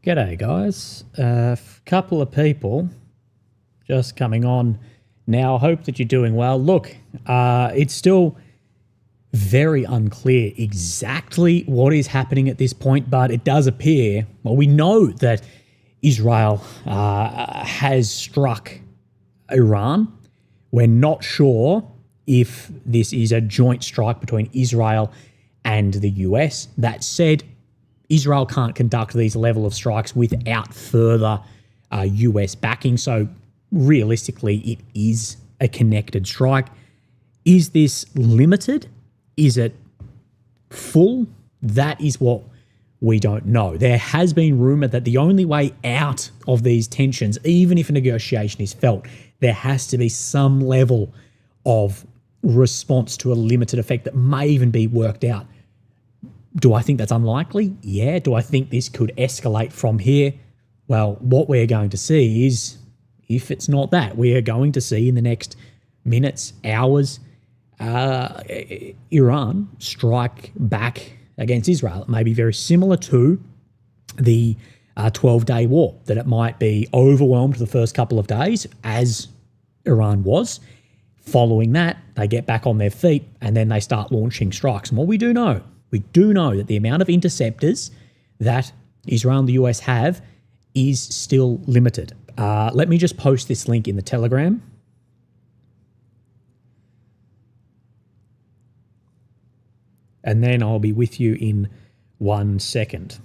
G'day guys, a couple of people just coming on now. Hope that you're doing well. Look, it's still very unclear exactly what is happening at this point, but it does appear, well, we know that Israel has struck Iran. We're not sure if this is a joint strike between Israel and the US. That said, Israel can't conduct these level of strikes without further US backing. So realistically, it is a connected strike. Is this limited? Is it full? That is what we don't know. There has been rumor that the only way out of these tensions, even if a negotiation is felt, there has to be some level of response to a limited effect that may even be worked out. Do I think that's unlikely? Yeah. Do I think this could escalate from here? Well, what we're going to see is, if it's not that, we are going to see in the next minutes, hours, Iran strike back against Israel. It may be very similar to the 12-day war, that it might be overwhelmed the first couple of days, as Iran was. Following that, they get back on their feet and then they start launching strikes. And what we do know that the amount of interceptors that Israel and the US have is still limited. Let me just post this link in the Telegram. And then I'll be with you in 1 second.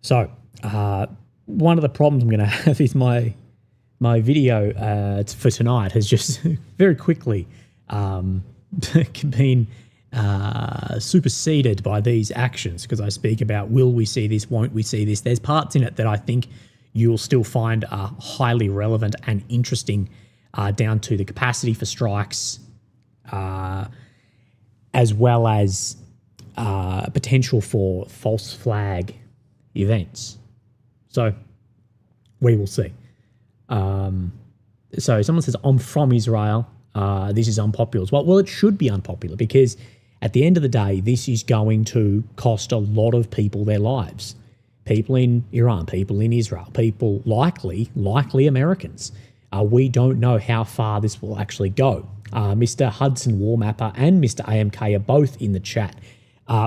So, one of the problems I'm going to have is my video for tonight has just very quickly been superseded by these actions, because I speak about, will we see this, won't we see this? There's parts in it that I think you'll still find are highly relevant and interesting, down to the capacity for strikes, as well as potential for false flag events. So we will see. So someone says, I'm from Israel. This is unpopular as well. Well, it should be unpopular, because at the end of the day, this is going to cost a lot of people their lives. People in Iran, people in Israel, people likely Americans. We don't know how far this will actually go. Mr. Hudson Warmapper and Mr. AMK are both in the chat.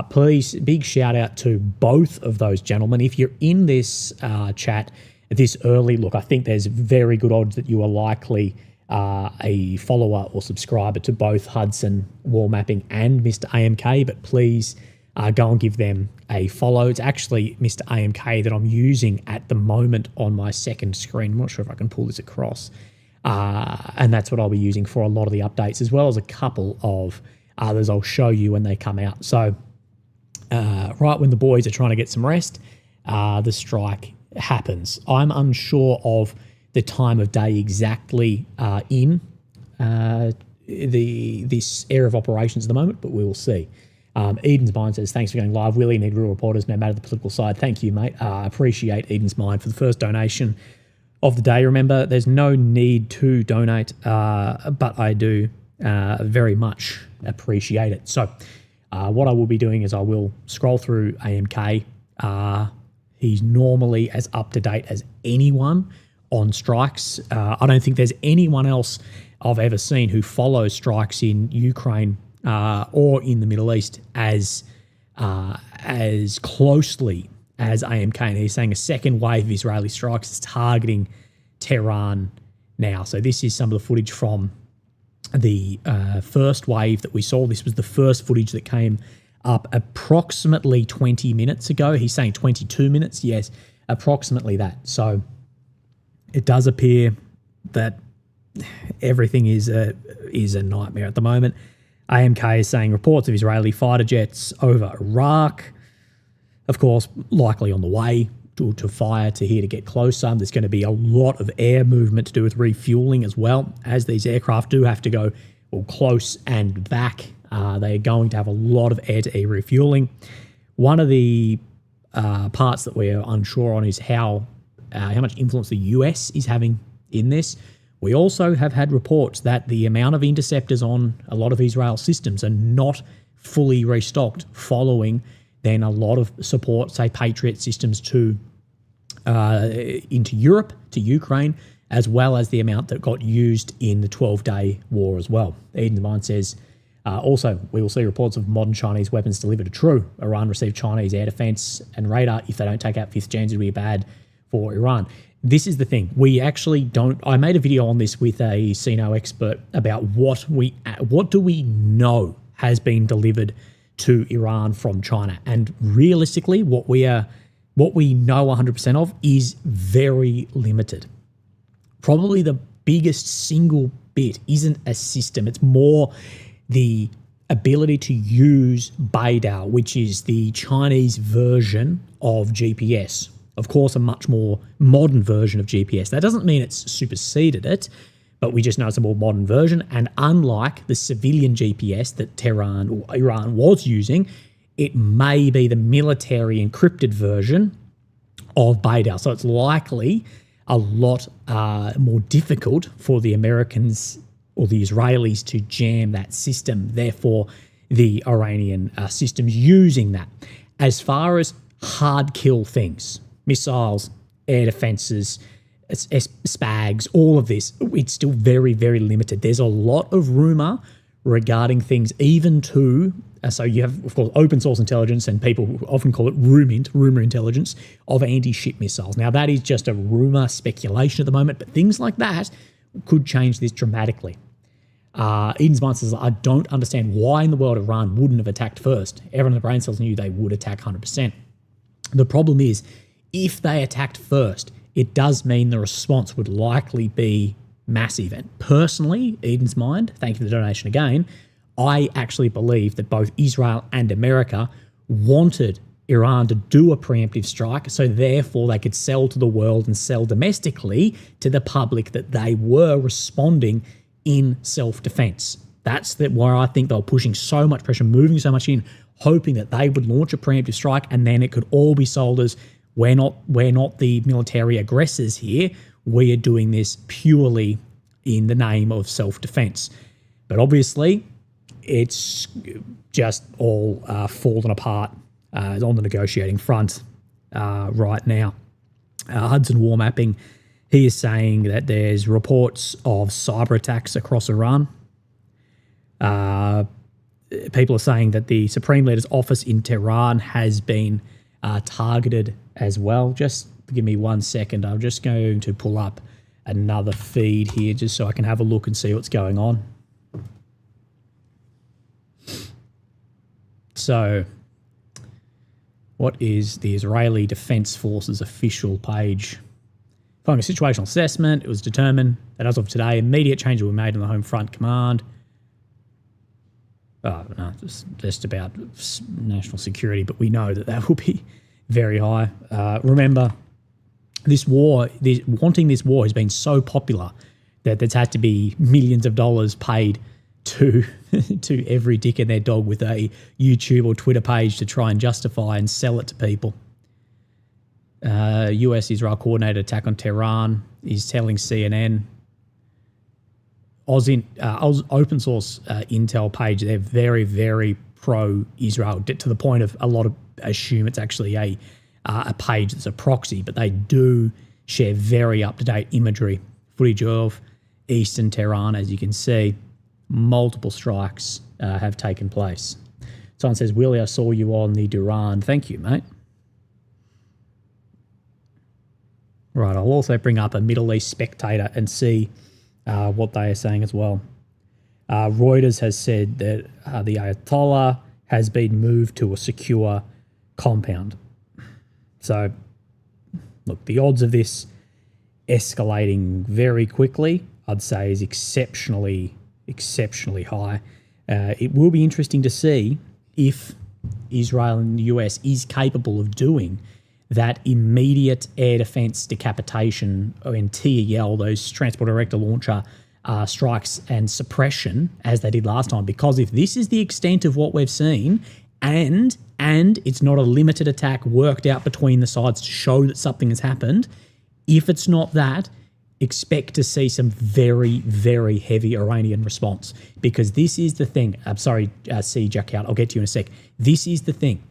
Please, big shout out to both of those gentlemen. If you're in this chat this early, look, I think there's very good odds that you are likely a follower or subscriber to both Hudson Warmapping and Mr. AMK, but please go and give them a follow. It's actually Mr. AMK that I'm using at the moment on my second screen. I'm not sure if I can pull this across. And that's what I'll be using for a lot of the updates, as well as a couple of others I'll show you when they come out. So right when the boys are trying to get some rest, the strike happens. I'm unsure of the time of day exactly in this area of operations at the moment, but we will see. Eden's Mind says, thanks for going live, Willie. Need real reporters no matter the political side. Thank you, mate. Appreciate Eden's Mind for the first donation of the day. Remember, there's no need to donate, but I do very much appreciate it. So what I will be doing is I will scroll through AMK. He's normally as up-to-date as anyone on strikes. I don't think there's anyone else I've ever seen who follows strikes in Ukraine or in the Middle East as closely as AMK. And he's saying a second wave of Israeli strikes is targeting Tehran now. So this is some of the footage from the first wave that we saw. This was the first footage that came up approximately 20 minutes ago. He's saying 22 minutes. Yes, approximately that. So it does appear that everything is a nightmare at the moment. AMK is saying reports of Israeli fighter jets over Iraq, of course, likely on the way to fire to here to get closer. There's going to be a lot of air movement to do with refueling as well, as these aircraft do have to go close and back. They're going to have a lot of air-to-air refueling. One of the parts that we're unsure on is how much influence the US is having in this. We also have had reports that the amount of interceptors on a lot of Israel systems are not fully restocked following then a lot of support, say Patriot systems into Europe, to Ukraine, as well as the amount that got used in the 12-day war as well. Eden's Mind says, also, we will see reports of modern Chinese weapons delivered to True. Iran received Chinese air defense and radar. If they don't take out 5th gens, it'll be bad for Iran. This is the thing. We actually don't... I made a video on this with a CNO expert about what do we know has been delivered to Iran from China. And realistically, what we know 100% of is very limited. Probably the biggest single bit isn't a system. It's more the ability to use Beidou, which is the Chinese version of GPS. Of course, a much more modern version of GPS. That doesn't mean it's superseded it, but we just know it's a more modern version. And unlike the civilian GPS that Tehran or Iran was using, it may be the military encrypted version of Beidou. So it's likely a lot more difficult for the Americans or the Israelis to jam that system. Therefore, the Iranian systems using that. As far as hard kill things, missiles, air defenses, SPAGs, all of this, it's still very, very limited. There's a lot of rumor regarding things even to, so you have, of course, open source intelligence, and people often call it rumor intelligence of anti-ship missiles. Now, that is just a rumor, speculation at the moment, but things like that could change this dramatically. Eden's Mind says, I don't understand why in the world Iran wouldn't have attacked first. Everyone in the brain cells knew they would attack 100%. The problem is, if they attacked first, it does mean the response would likely be massive. And personally, Eden's Mind, thank you for the donation again, I actually believe that both Israel and America wanted Iran to do a preemptive strike, so therefore they could sell to the world and sell domestically to the public that they were responding in self-defense. That's where I think they were pushing so much pressure, moving so much in, hoping that they would launch a preemptive strike, and then it could all be sold as, we're not the military aggressors here. We are doing this purely in the name of self-defense. But obviously, it's just all fallen apart on the negotiating front right now. Hudson War Mapping, he is saying that there's reports of cyber attacks across Iran. People are saying that the Supreme Leader's office in Tehran has been targeted as well. Just give me 1 second. I'm just going to pull up another feed here just so I can have a look and see what's going on. So, what is the Israeli Defense Forces official page? Following a situational assessment, it was determined that as of today, immediate changes were made on the Home Front Command. Oh, no, just about national security, but we know that will be very high. Remember, wanting this war has been so popular that there's had to be millions of dollars paid to every dick and their dog with a YouTube or Twitter page to try and justify and sell it to people. US-Israel coordinated attack on Tehran is telling CNN. Open source intel page, they're very, very pro-Israel, to the point of a lot of assume it's actually a page that's a proxy, but they do share very up-to-date imagery, footage of eastern Tehran, as you can see. Multiple strikes have taken place. Someone says, Willie, I saw you on the Duran. Thank you, mate. Right, I'll also bring up a Middle East Spectator and see what they are saying as well. Reuters has said that the Ayatollah has been moved to a secure compound. So, look, the odds of this escalating very quickly, I'd say, is exceptionally high. It will be interesting to see if Israel and the US is capable of doing that immediate air defense decapitation and TEL, those transport erector launcher strikes and suppression, as they did last time. Because if this is the extent of what we've seen, and it's not a limited attack worked out between the sides to show that something has happened, if it's not that, expect to see some very, very heavy Iranian response, because this is the thing. I'm sorry, see Jack out. I'll get to you in a sec. This is the thing,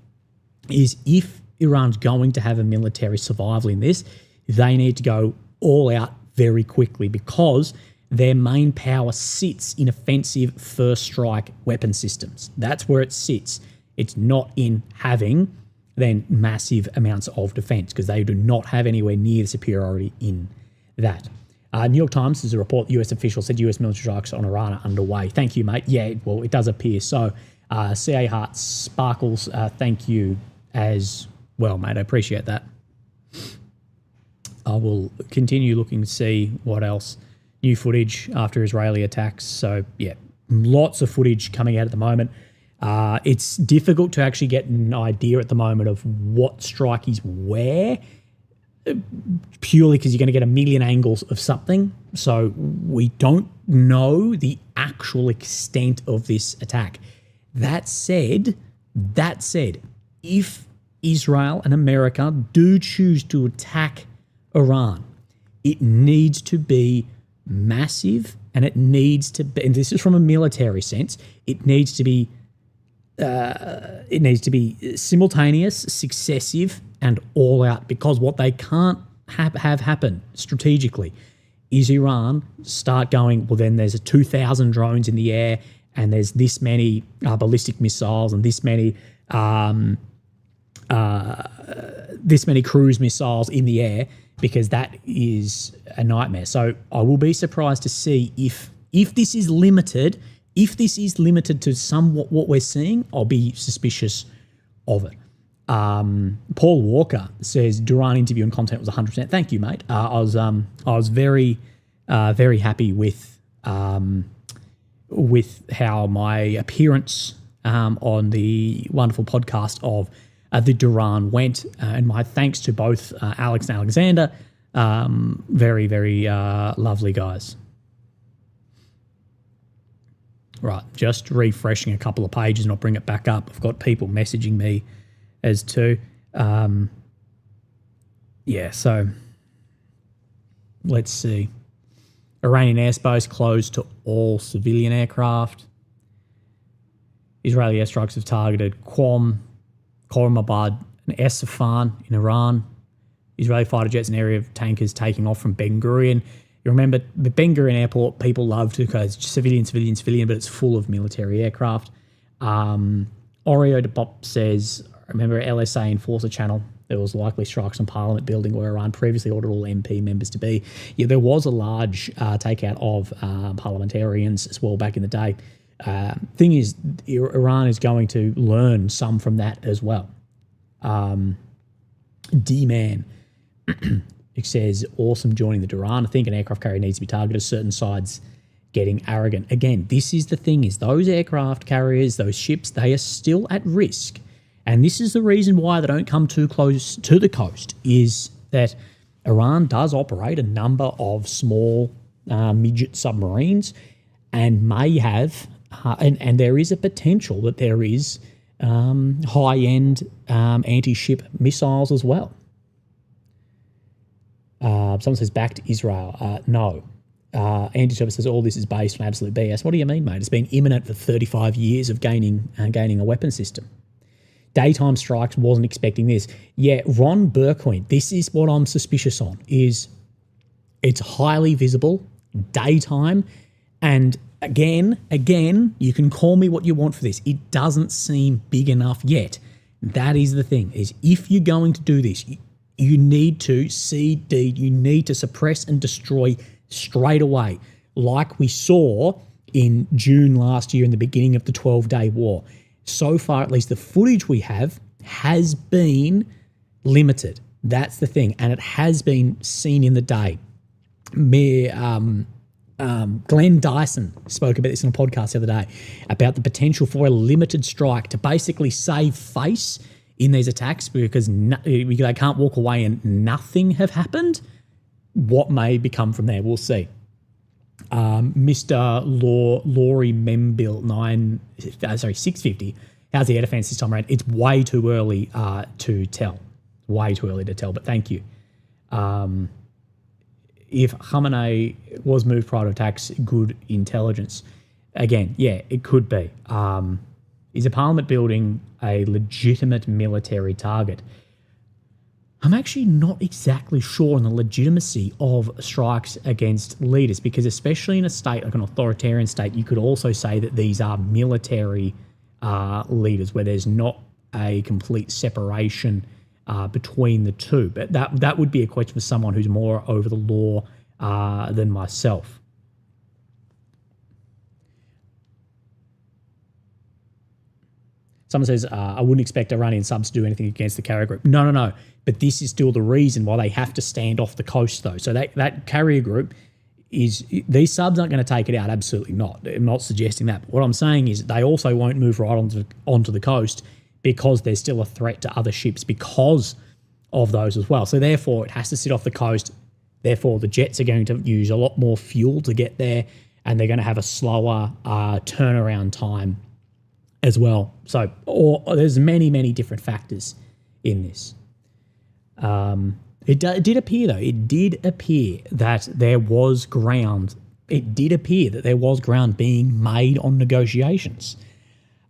is if Iran's going to have a military survival in this, they need to go all out very quickly, because their main power sits in offensive first strike weapon systems. That's where it sits. It's not in having then massive amounts of defense, because they do not have anywhere near the superiority in that. New York Times, there's a report, US official said US military strikes on Iran are underway. Thank you, mate. Yeah, well, it does appear so. CA Hart Sparkles, thank you as well, mate. I appreciate that. I will continue looking to see what else. New footage after Israeli attacks. So, yeah, lots of footage coming out at the moment. It's difficult to actually get an idea at the moment of what strike is where, purely because you're going to get a million angles of something. So we don't know the actual extent of this attack. That said, if Israel and America do choose to attack Iran, it needs to be massive, and it needs to be, and this is from a military sense, it needs to be simultaneous, successive, and all out, because what they can't have happen strategically is Iran start going, well, then there's 2,000 drones in the air, and there's this many ballistic missiles, and this many cruise missiles in the air, because that is a nightmare. So I will be surprised to see if this is limited. If this is limited to somewhat what we're seeing, I'll be suspicious of it. Paul Walker says Duran interview and content was 100%. Thank you, mate. I was very happy with how my appearance on the wonderful podcast of the Duran went, and my thanks to both Alex and Alexander. Very, very lovely guys. Right, just refreshing a couple of pages and I'll bring it back up. I've got people messaging me as to, so let's see. Iranian airspace closed to all civilian aircraft. Israeli airstrikes have targeted Qom, Khorramabad, and Esfahan in Iran. Israeli fighter jets and area of tankers taking off from Ben Gurion. You remember the Ben Gurion airport, people love to because it's civilian, but it's full of military aircraft. Oreo de Pop says, I remember LSA Enforcer channel, there was likely strikes on Parliament building where Iran previously ordered all MP members to be. Yeah, there was a large takeout of parliamentarians as well back in the day. Thing is, Iran is going to learn some from that as well. D-Man, it says, awesome joining the Duran. I think an aircraft carrier needs to be targeted. Certain sides getting arrogant. Again, this is the thing, is those aircraft carriers, those ships, they are still at risk. And this is the reason why they don't come too close to the coast, is that Iran does operate a number of small midget submarines and may have, and there is a potential that there is high-end anti-ship missiles as well. Someone says, back to Israel. No. Anti-ship says all this is based on absolute BS. What do you mean, mate? It's been imminent for 35 years of gaining a weapon system. Daytime strikes, wasn't expecting this. Yeah, Ron Burcoin, this is what I'm suspicious on, is it's highly visible, daytime, and again, you can call me what you want for this. It doesn't seem big enough yet. That is the thing, is if you're going to do this, you need to you need to suppress and destroy straight away, like we saw in June last year in the beginning of the 12-day war. So far, at least the footage we have has been limited. That's the thing, and it has been seen in the day. Glenn Dyson spoke about this in a podcast the other day about the potential for a limited strike to basically save face in these attacks because they can't walk away and nothing have happened. What may become from there, we'll see. Mr. Laurie Membill 650. How's the air defense this time around? It's way too early to tell. Way too early to tell, but thank you. if Khamenei was moved prior to attacks, good intelligence. Again, yeah, it could be. Is a parliament building a legitimate military target? I'm actually not exactly sure on the legitimacy of strikes against leaders, because especially in a state like an authoritarian state, you could also say that these are military leaders where there's not a complete separation between the two. But that would be a question for someone who's more over the law than myself. Someone says, I wouldn't expect Iranian subs to do anything against the carrier group. No. But this is still the reason why they have to stand off the coast, though. So that carrier group these subs aren't going to take it out. Absolutely not. I'm not suggesting that. But what I'm saying is they also won't move right onto the coast because there's still a threat to other ships because of those as well. So therefore, it has to sit off the coast. Therefore, the jets are going to use a lot more fuel to get there, and they're going to have a slower turnaround time as well. So there's many different factors in this. It did appear, though. It did appear that there was ground. It did appear that there was ground being made on negotiations.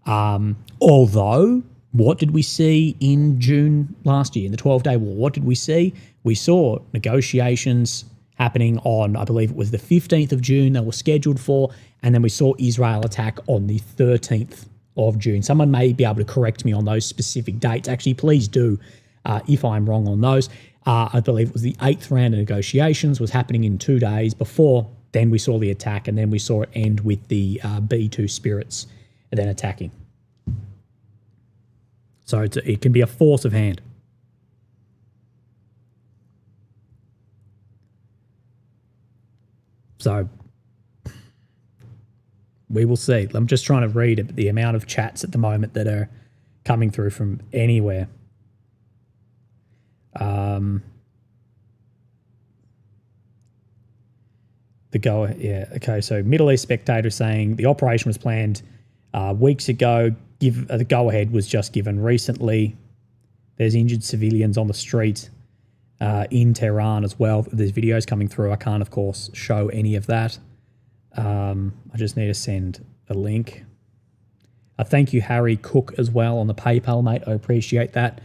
Although, what did we see in June last year, in the 12-day war? What did we see? We saw negotiations happening on, I believe it was the 15th of June they were scheduled for, and then we saw Israel attack on the 13th of June. Someone may be able to correct me on those specific dates. Actually, please do if I'm wrong on those. I believe it was the 8th round of negotiations was happening in 2 days before. Then we saw the attack, and then we saw it end with the B-2 Spirits and then attacking. So it can be a force of hand. So we will see. I'm just trying to read the amount of chats at the moment that are coming through from anywhere. So Middle East Spectator saying the operation was planned weeks ago. The go-ahead was just given recently. There's injured civilians on the street in Tehran as well. There's videos coming through. I can't, of course, show any of that. I just need to send a link. Thank you, Harry Cook, as well on the PayPal, mate. I appreciate that.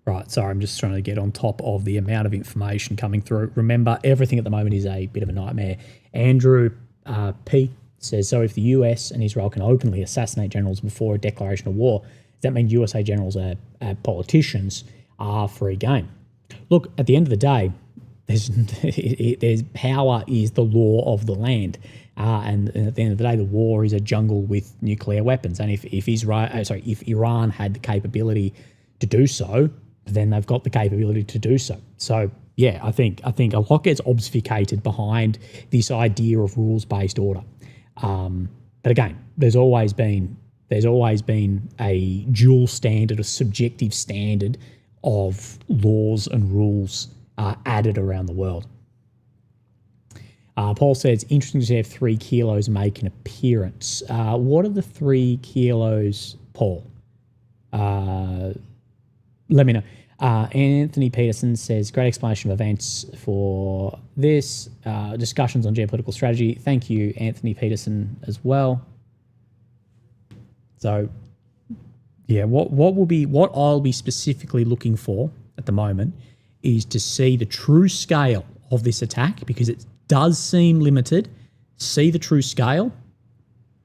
Right, sorry, I'm just trying to get on top of the amount of information coming through. Remember, everything at the moment is a bit of a nightmare. Andrew P. says, so if the US and Israel can openly assassinate generals before a declaration of war, does that mean USA generals are politicians are free game? Look, at the end of the day, there's power is the law of the land. And at the end of the day, the war is a jungle with nuclear weapons. And if Iran had the capability to do so, then they've got the capability to do so. So yeah, I think a lot gets obfuscated behind this idea of rules-based order. But again, there's always been a dual standard, a subjective standard of laws and rules added around the world. Paul says, interesting to have 3 kilos make an appearance. What are the 3 kilos, Paul? Let me know. Anthony Peterson says, great explanation of events for this. Discussions on geopolitical strategy. Thank you, Anthony Peterson, as well. So, yeah, what I'll be specifically looking for at the moment is to see the true scale of this attack, because it does seem limited. See the true scale.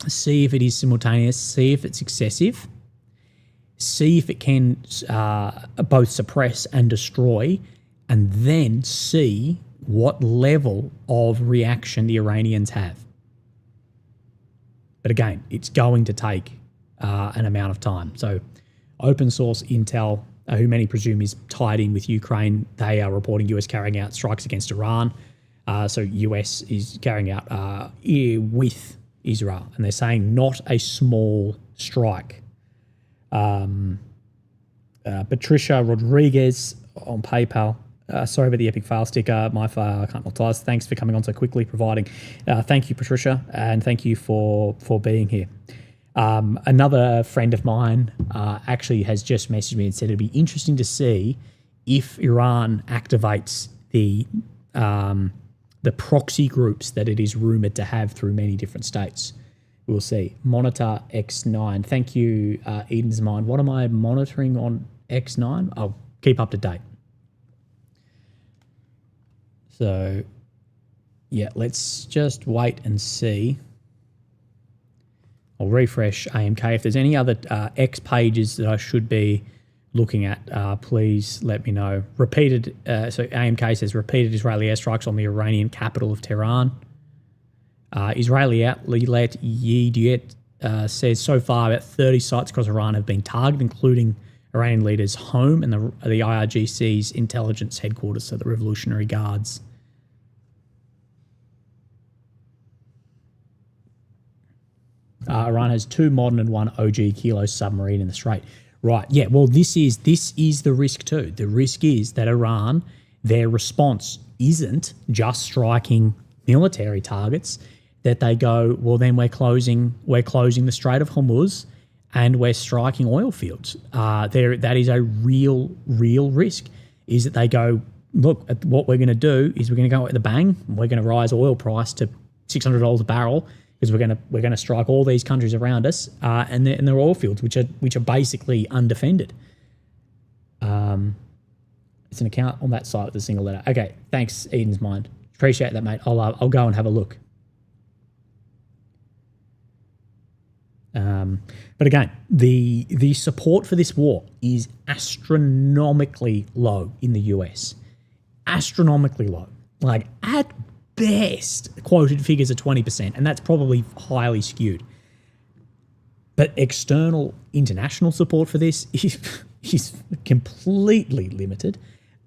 See if it is simultaneous. See if it's excessive. See if it can both suppress and destroy, and then see what level of reaction the Iranians have. But again, it's going to take an amount of time. So open source intel, who many presume is tied in with Ukraine, they are reporting US carrying out strikes against Iran. So US is carrying out with Israel, and they're saying not a small strike. Patricia Rodriguez on PayPal. Sorry about the epic fail sticker. My file I can't multitask. Thanks for coming on so quickly, providing. Thank you, Patricia, and thank you for being here. Another friend of mine actually has just messaged me and said it'd be interesting to see if Iran activates the proxy groups that it is rumored to have through many different states. We'll see. Monitor X9. Thank you, Eden's Mind. What am I monitoring on X9? I'll keep up to date. So, yeah, let's just wait and see. I'll refresh AMK. If there's any other X pages that I should be looking at, please let me know. So AMK says repeated Israeli airstrikes on the Iranian capital of Tehran. Israeli outlet Yediot says so far about 30 sites across Iran have been targeted, including Iranian leaders' home and the IRGC's intelligence headquarters, so the Revolutionary Guards. Iran has 2 modern and 1 OG Kilo submarine in the Strait. Right, yeah, well, this is the risk too. The risk is that Iran, their response isn't just striking military targets, that they go, well, then we're closing the Strait of Hormuz and we're striking oil fields. That is a real risk, is that they go, look, what we're going to do is we're going to go at the bang, we're going to rise oil price to $600 a barrel, because we're going to strike all these countries around us, and their oil fields, which are basically undefended. It's an account on that site with a single letter. Okay, thanks, Eden's Mind. Appreciate that, mate. I'll go and have a look. But again, the support for this war is astronomically low in the US. Astronomically low. Like, at best, quoted figures are 20%, and that's probably highly skewed. But external international support for this is completely limited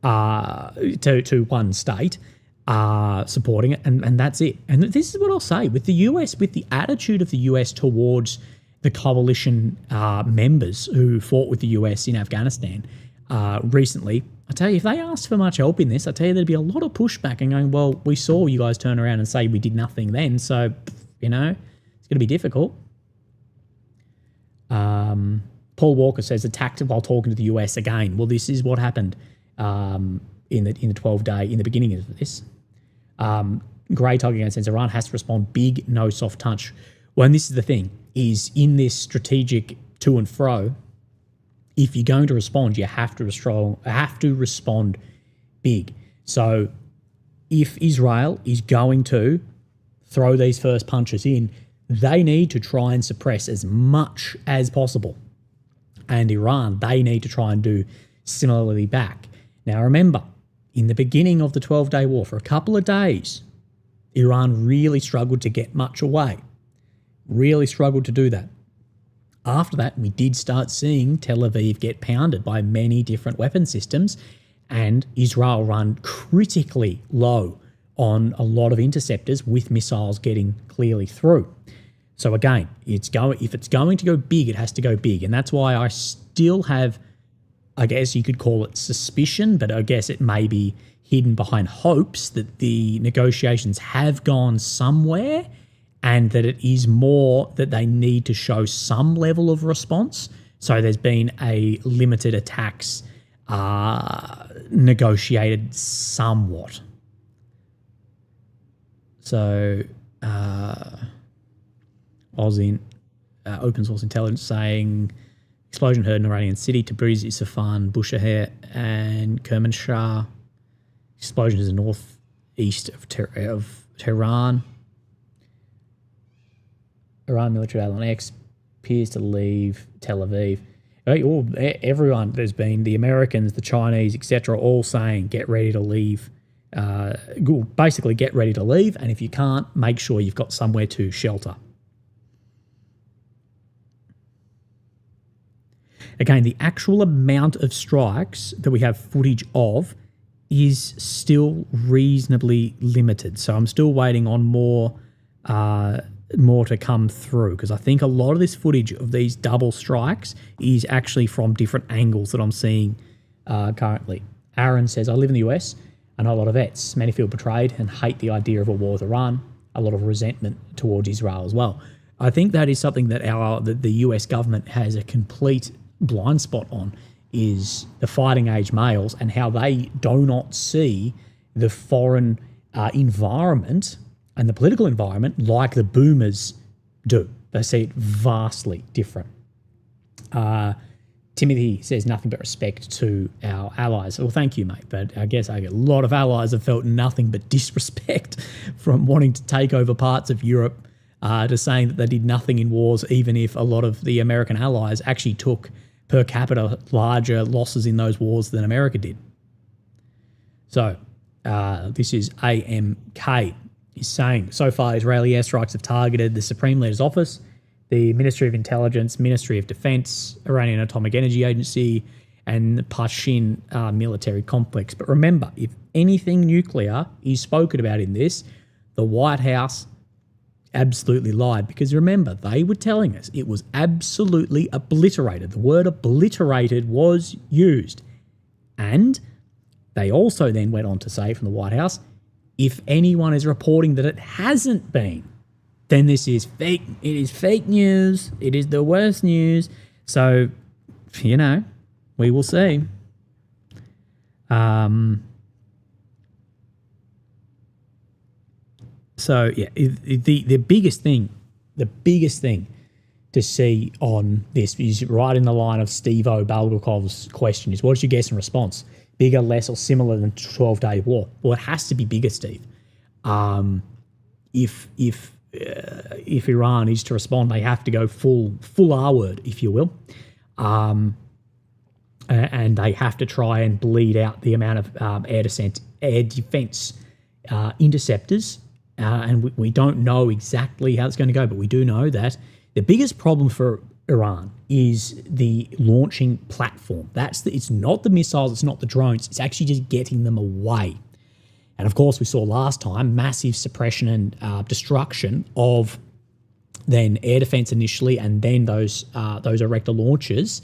to one state supporting it, and that's it. And this is what I'll say, with the US, with the attitude of the US towards the coalition members who fought with the US in Afghanistan recently, I tell you, if they asked for much help in this, I tell you there'd be a lot of pushback and going, well, we saw you guys turn around and say we did nothing then, so, it's going to be difficult. Paul Walker says attacked while talking to the US again. Well, this is what happened in the 12-day, in the beginning of this. Grey Tiger again says Iran has to respond big, no soft touch. Well, and this is the thing, is in this strategic to and fro, if you're going to respond, you have to respond big. So if Israel is going to throw these first punches in, they need to try and suppress as much as possible. And Iran, they need to try and do similarly back. Now remember, in the beginning of the 12-day war, for a couple of days, Iran really struggled to get much away. Really struggled to do that. After that, we did start seeing Tel Aviv get pounded by many different weapon systems, and Israel run critically low on a lot of interceptors with missiles getting clearly through. So again, if it's going to go big, it has to go big. And that's why I still have, I guess you could call it suspicion, but I guess it may be hidden behind hopes that the negotiations have gone somewhere, and that it is more that they need to show some level of response. So there's been a limited attacks negotiated somewhat. So Open Source Intelligence saying explosion heard in Iranian city, Tabriz, Isfahan, Bushehr and Kermanshah. Explosion is the northeast of Tehran. Iran military battle on X appears to leave Tel Aviv. Everyone, there's been the Americans, the Chinese, etc., all saying get ready to leave. Basically, get ready to leave, and if you can't, make sure you've got somewhere to shelter. Again, the actual amount of strikes that we have footage of is still reasonably limited. So I'm still waiting on more to come through, because I think a lot of this footage of these double strikes is actually from different angles that I'm seeing currently. Aaron says, I live in the US. I know a lot of vets. Many feel betrayed and hate the idea of a war with Iran. A lot of resentment towards Israel as well. I think that is something that the US government has a complete blind spot on, is the fighting age males and how they do not see the foreign environment and the political environment like the boomers do. They see it vastly different. Timothy says nothing but respect to our allies. Well, thank you, mate. But I guess a lot of allies have felt nothing but disrespect from wanting to take over parts of Europe to saying that they did nothing in wars, even if a lot of the American allies actually took per capita larger losses in those wars than America did. So this is AMK is saying, so far Israeli airstrikes have targeted the Supreme Leader's office, the Ministry of Intelligence, Ministry of Defense, Iranian Atomic Energy Agency, and the Pashin military complex. But remember, if anything nuclear is spoken about in this, the White House absolutely lied, because remember, they were telling us it was absolutely obliterated. The word obliterated was used. And they also then went on to say from the White House, if anyone is reporting that it hasn't been, then this is fake. It is fake news. It is the worst news. So, we will see. So yeah, the biggest thing to see on this is right in the line of Steve-O Balgakov's question is, what's your guess and response? Bigger, less, or similar than 12-day war? Well, it has to be bigger, Steve. If Iran is to respond, they have to go full R word, if you will, and they have to try and bleed out the amount of air defense interceptors. And we don't know exactly how it's going to go, but we do know that the biggest problem for Iran is the launching platform. It's not the missiles, it's not the drones, it's actually just getting them away. And of course, we saw last time massive suppression and destruction of then air defense initially, and then those Erector launchers,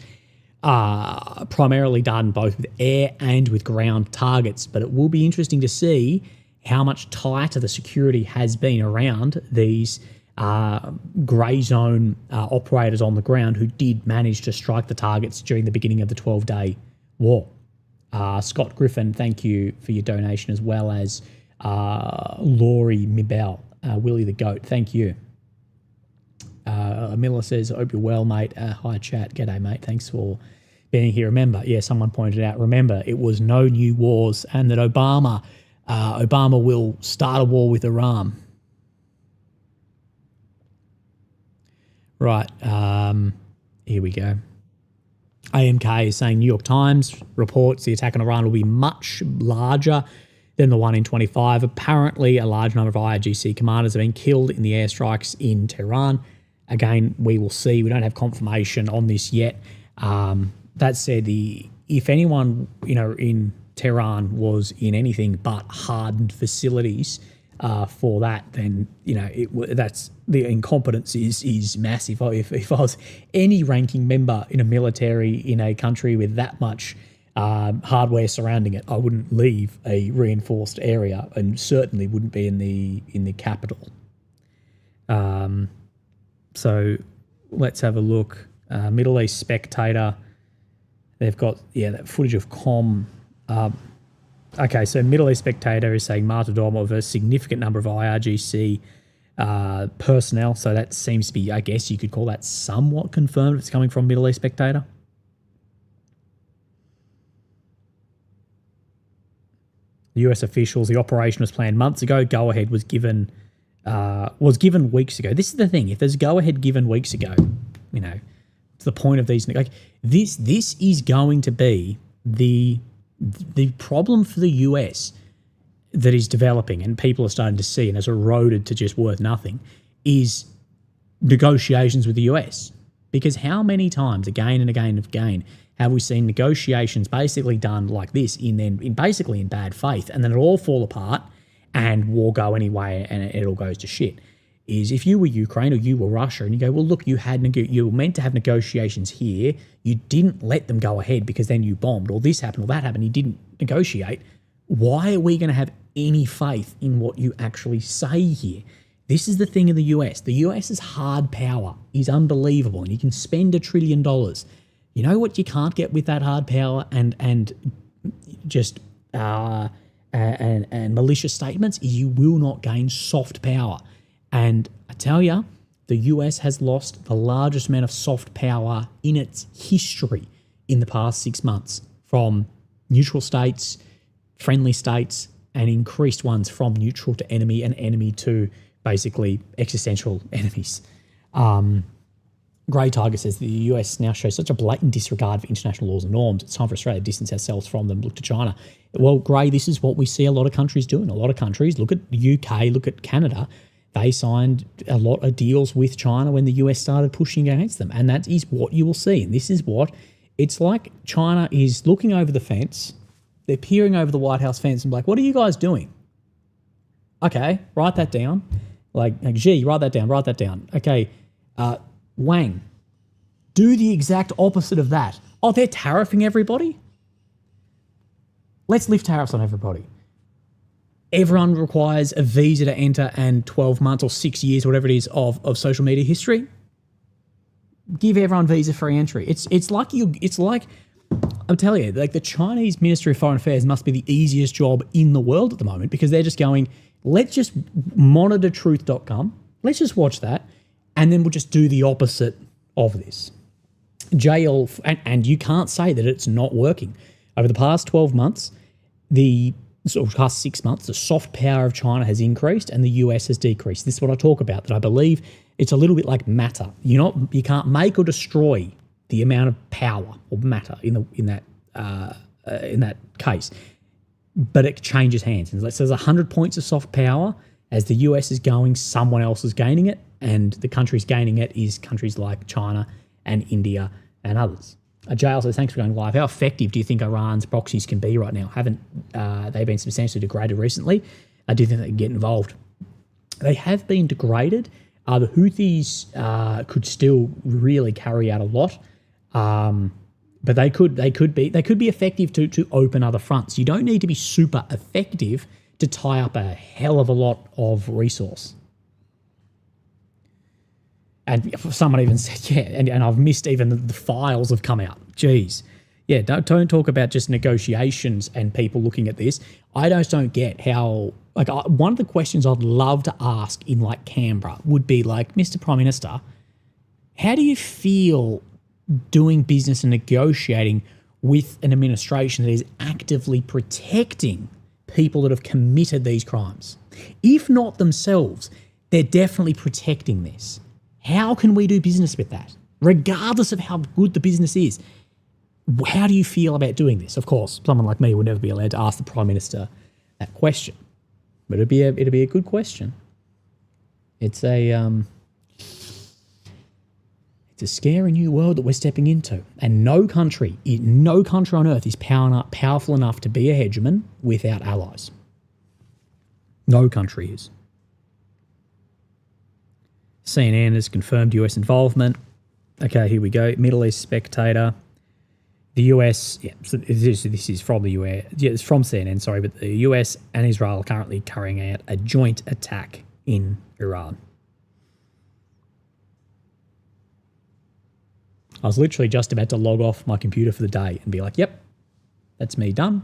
primarily done both with air and with ground targets. But it will be interesting to see how much tighter the security has been around these grey zone operators on the ground who did manage to strike the targets during the beginning of the 12-day war. Scott Griffin, thank you for your donation, as well as Laurie Mibel, Willie the Goat, thank you. Miller says, I hope you're well, mate. Hi, chat. G'day, mate. Thanks for being here. Remember, someone pointed out, it was no new wars, and that Obama will start a war with Iran. Right, here we go. AMK is saying New York Times reports the attack on Iran will be much larger than the one in 25. Apparently, a large number of IRGC commanders have been killed in the airstrikes in Tehran. Again, we will see. We don't have confirmation on this yet. That said, if anyone in Tehran was in anything but hardened facilities for that, then that's the incompetence is massive. If I was any ranking member in a military in a country with that much hardware surrounding it, I wouldn't leave a reinforced area, and certainly wouldn't be in the capital. So let's have a look. Middle East Spectator. They've got that footage of okay, so Middle East Spectator is saying Marta Dormo of a significant number of IRGC personnel. So that seems to be, I guess you could call that somewhat confirmed if it's coming from Middle East Spectator. The US officials, the operation was planned months ago. Go-ahead was given weeks ago. This is the thing. If there's go-ahead given weeks ago, to the point of these, this is going to be the problem for the US that is developing, and people are starting to see and has eroded to just worth nothing, is negotiations with the US. Because how many times, again and again and again, have we seen negotiations basically done like this in bad faith, and then it all fall apart and war go anyway and it all goes to shit? Is if you were Ukraine or you were Russia and you go, well, look, you were meant to have negotiations here. You didn't let them go ahead because then you bombed, or this happened or that happened. You didn't negotiate. Why are we going to have any faith in what you actually say here? This is the thing in the US. The US's hard power is unbelievable, and you can spend $1 trillion. You know what you can't get with that hard power and just and malicious statements is you will not gain soft power. And I tell you, the US has lost the largest amount of soft power in its history in the past 6 months, from neutral states, friendly states, and increased ones from neutral to enemy and enemy to basically existential enemies. Grey Tiger says the US now shows such a blatant disregard for international laws and norms. It's time for Australia to distance ourselves from them, look to China. Well, Grey, this is what we see a lot of countries doing. A lot of countries, look at the UK, look at Canada. They signed a lot of deals with China when the US started pushing against them. And that is what you will see. And this is what it's like. China is looking over the fence. They're peering over the White House fence and like, what are you guys doing? Okay, write that down. Like Xi, write that down. Okay, Wang, do the exact opposite of that. Oh, they're tariffing everybody? Let's lift tariffs on everybody. Everyone requires a visa to enter and 12 months or 6 years, whatever it is, of social media history. Give everyone visa-free entry. It's like I'm telling you, like the Chinese Ministry of Foreign Affairs must be the easiest job in the world at the moment, because they're just going, let's just monitor truth.com. Let's just watch that. And then we'll just do the opposite of this. And you can't say that it's not working. Over the past 12 months, past 6 months, the soft power of China has increased and the US has decreased. This is what I talk about, that I believe it's a little bit like matter. You can't make or destroy the amount of power or matter in that case, but it changes hands. And so there's 100 points of soft power. As the US is going, someone else is gaining it, and the countries gaining it is countries like China and India and others. JL says, thanks for going live. How effective do you think Iran's proxies can be right now? Haven't they been substantially degraded recently? I do think they can get involved. They have been degraded. The Houthis could still really carry out a lot, but they could be effective to open other fronts. You don't need to be super effective to tie up a hell of a lot of resource. And someone even said, yeah, and I've missed even the files have come out. Jeez. Yeah, don't talk about just negotiations and people looking at this. I just don't get how, one of the questions I'd love to ask in like Canberra would be like, Mr. Prime Minister, how do you feel doing business and negotiating with an administration that is actively protecting people that have committed these crimes? If not themselves, they're definitely protecting this. How can we do business with that? Regardless of how good the business is, how do you feel about doing this? Of course, someone like me would never be allowed to ask the Prime Minister that question, but it'd be a good question. It's a scary new world that we're stepping into, and no country on earth is powerful enough to be a hegemon without allies. No country is. CNN has confirmed US involvement. Okay, here we go. Middle East Spectator. The US, yeah, so this is from the US. Yeah, it's from CNN, sorry, but the US and Israel are currently carrying out a joint attack in Iran. I was literally just about to log off my computer for the day and be like, yep, that's me done.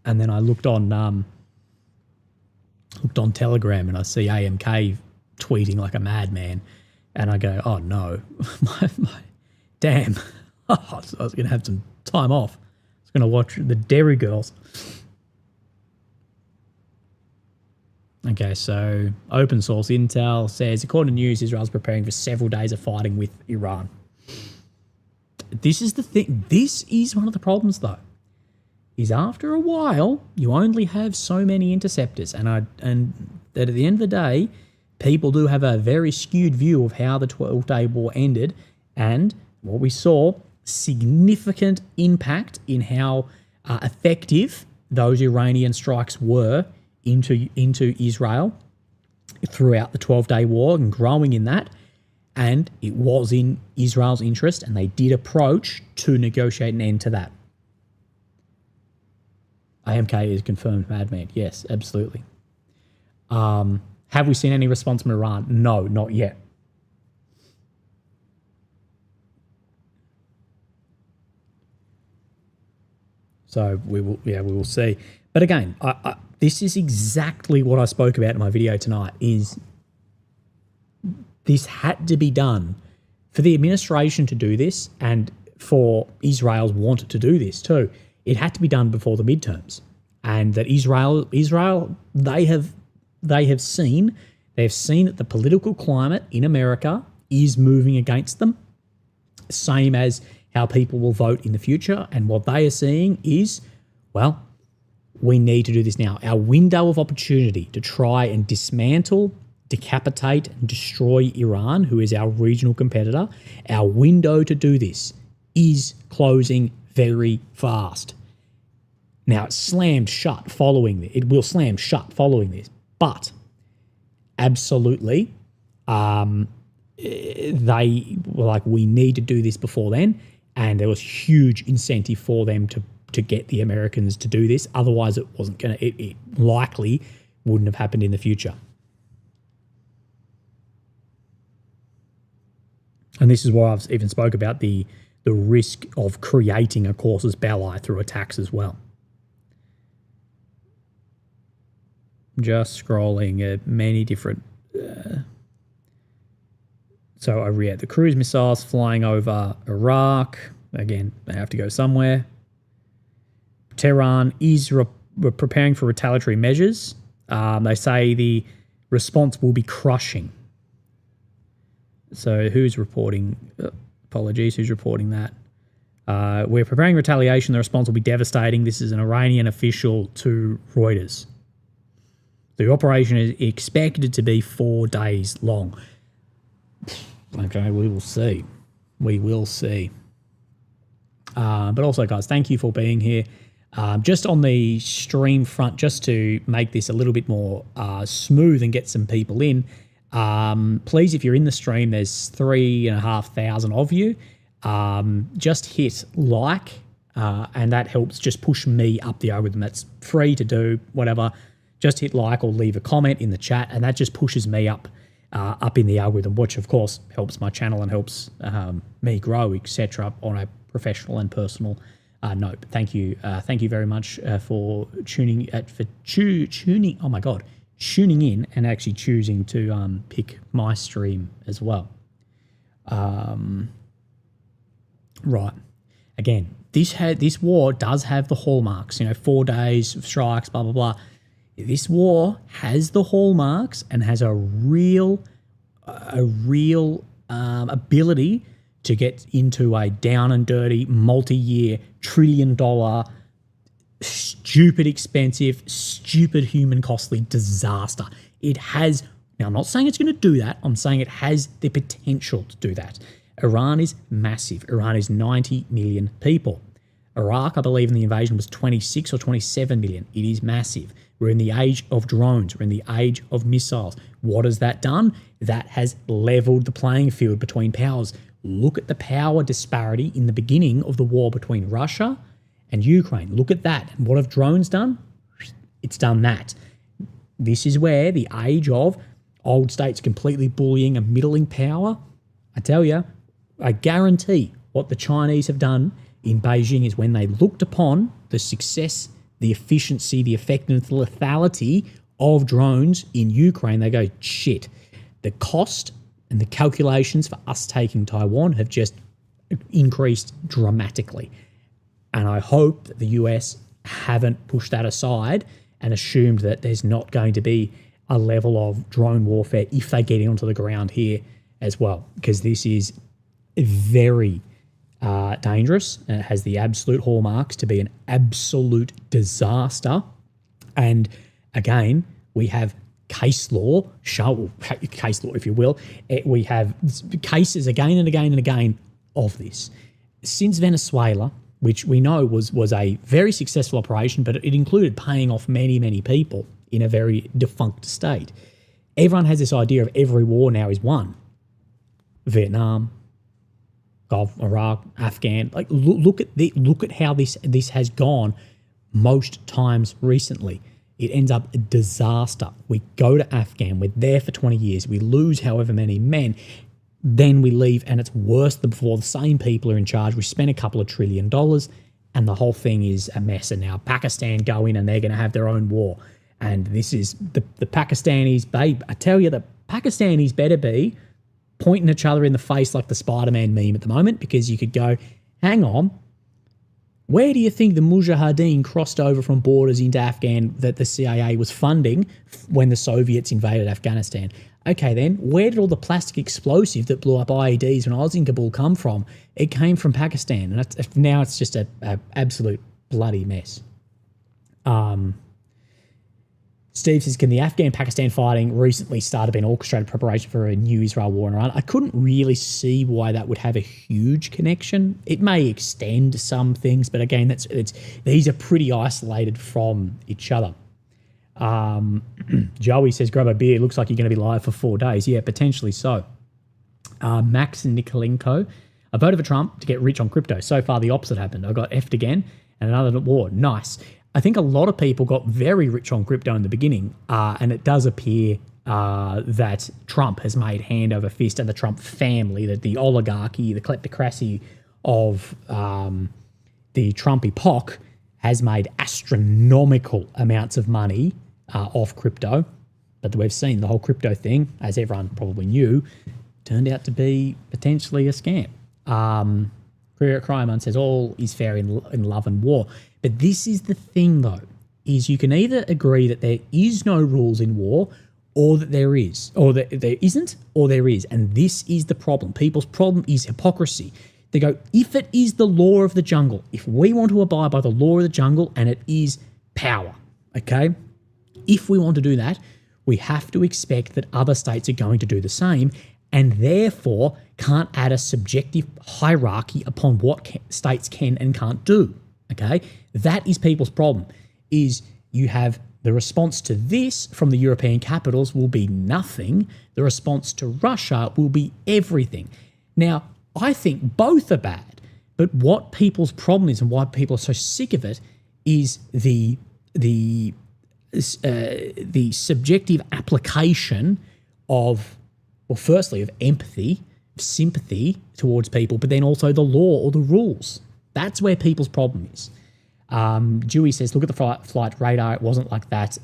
And then I looked on Telegram and I see AMK tweeting like a madman. And I go, oh no, damn. I was going to have some time off. I was going to watch the Dairy Girls. Okay, so open source intel says, according to news, Israel's preparing for several days of fighting with Iran. This is the thing. This is one of the problems, though, is after a while, you only have so many interceptors. And that at the end of the day, people do have a very skewed view of how the 12-day war ended. And what we saw, significant impact in how effective those Iranian strikes were into Israel throughout the 12-day war and growing in that. And it was in Israel's interest, and they did approach to negotiate an end to that. AMK is confirmed madman. Yes, absolutely. Have we seen any response from Iran? No, not yet. So we will see. But again, this is exactly what I spoke about in my video tonight. Is this had to be done for the administration to do this, and for Israel's want to do this too. It had to be done before the midterms, and that Israel, they have seen that the political climate in America is moving against them, same as how people will vote in the future. And what they are seeing is, well, we need to do this now. Our window of opportunity to try and dismantle, decapitate, and destroy Iran, who is our regional competitor, our window to do this is closing very fast. Now, it's slammed shut following this. It will slam shut following this, but absolutely, they were like, we need to do this before then, and there was huge incentive for them to get the Americans to do this. Otherwise, it wasn't going to. It likely wouldn't have happened in the future. And this is why I've even spoke about the risk of creating a casus belli through attacks as well. Just scrolling at many different. So over here, the cruise missiles flying over Iraq. Again, they have to go somewhere. Tehran is preparing for retaliatory measures. They say the response will be crushing. So who's reporting? Apologies, who's reporting that? We're preparing retaliation. The response will be devastating. This is an Iranian official to Reuters. The operation is expected to be 4 days long. Okay, we will see. We will see. But also, guys, thank you for being here. Just on the stream front, just to make this a little bit more smooth and get some people in, please, if you're in the stream, there's 3,500 of you. Just hit like, and that helps just push me up the algorithm. That's free to do, whatever. Just hit like or leave a comment in the chat, and that just pushes me up in the algorithm, which of course helps my channel and helps me grow, etc. on a professional and personal note. But thank you very much for tuning tuning. Oh my god, tuning in and actually choosing to pick my stream as well. Right. Again, this war does have the hallmarks. 4 days of strikes, blah blah blah. This war has the hallmarks and has a real ability to get into a down and dirty, multi-year, trillion-dollar, stupid expensive, stupid human costly disaster. It has, now I'm not saying it's going to do that, I'm saying it has the potential to do that. Iran is massive. Iran is 90 million people. Iraq, I believe in the invasion, was 26 or 27 million. It is massive. We're in the age of drones. We're in the age of missiles. What has that done? That has leveled the playing field between powers. Look at the power disparity in the beginning of the war between Russia and Ukraine. Look at that. And what have drones done? It's done that. This is where the age of old states completely bullying a middling power, I tell you, I guarantee what the Chinese have done in Beijing is when they looked upon the success, the efficiency, the effectiveness, the lethality of drones in Ukraine, they go, shit, the cost and the calculations for us taking Taiwan have just increased dramatically. And I hope that the US haven't pushed that aside and assumed that there's not going to be a level of drone warfare if they get onto the ground here as well, because this is very dangerous, and it has the absolute hallmarks to be an absolute disaster. And again, we have case law, if you will. We have cases again and again and again of this. Since Venezuela, which we know was a very successful operation, but it included paying off many, many people in a very defunct state. Everyone has this idea of every war now is won. Vietnam, Gulf, Iraq, Afghan. Like look at how this has gone most times recently. It ends up a disaster. We go to Afghan, we're there for 20 years, we lose however many men, then we leave and it's worse than before. The same people are in charge. We spent a couple of $1 trillion and the whole thing is a mess. And now Pakistan go in and they're going to have their own war. And this is the Pakistanis, babe. I tell you, the Pakistanis better be pointing each other in the face like the Spider-Man meme at the moment, because you could go, hang on, where do you think the Mujahideen crossed over from borders into Afghan that the CIA was funding when the Soviets invaded Afghanistan? Okay, then, where did all the plastic explosive that blew up IEDs when I was in Kabul come from? It came from Pakistan, and now it's just a absolute bloody mess. Steve says, can the Afghan-Pakistan fighting recently started being orchestrated preparation for a new Israel war in Iran? I couldn't really see why that would have a huge connection. It may extend some things, but again, these are pretty isolated from each other. Joey says, grab a beer. Looks like you're going to be live for 4 days. Yeah, potentially so. Max Nikolenko, I voted for Trump to get rich on crypto. So far, the opposite happened. I got effed again and another war. Nice. I think a lot of people got very rich on crypto in the beginning, and it does appear that Trump has made hand over fist, and the Trump family, that the oligarchy, the kleptocracy of the Trump epoch has made astronomical amounts of money off crypto. But we've seen the whole crypto thing, as everyone probably knew, turned out to be potentially a scam. Crime says all is fair in love and war. But this is the thing, though, is you can either agree that there is no rules in war, or that there is, or that there isn't, or there is. And this is the problem. People's problem is hypocrisy. They go, if it is the law of the jungle, if we want to abide by the law of the jungle, and it is power, okay? If we want to do that, we have to expect that other states are going to do the same, and therefore can't add a subjective hierarchy upon what states can and can't do, okay? That is people's problem, is you have the response to this from the European capitals will be nothing. The response to Russia will be everything. Now, I think both are bad, but what people's problem is and why people are so sick of it is the subjective application of, well, firstly, of empathy, sympathy towards people, but then also the law or the rules. That's where people's problem is. Dewey says, look at the flight radar. It wasn't like that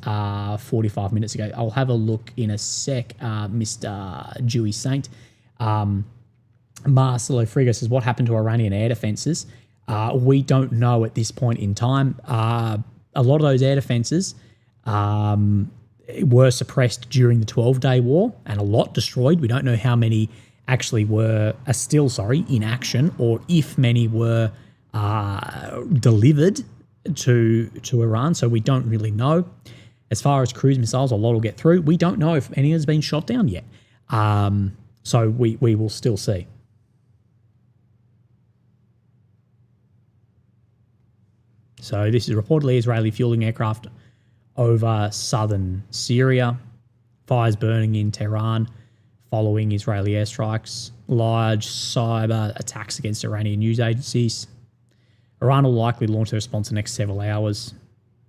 45 minutes ago. I'll have a look in a sec, Mr. Dewey Saint. Marcelo Frigo says, what happened to Iranian air defences? We don't know at this point in time. A lot of those air defences were suppressed during the 12-day war, and a lot destroyed. We don't know how many actually are still in action, or if many were delivered to Iran, so we don't really know. As far as cruise missiles, a lot will get through. We don't know if any has been shot down yet. So we will still see. So this is reportedly Israeli fueling aircraft over southern Syria. Fires burning in Tehran following Israeli airstrikes. Large cyber attacks against Iranian news agencies. Iran will likely launch a response in the next several hours.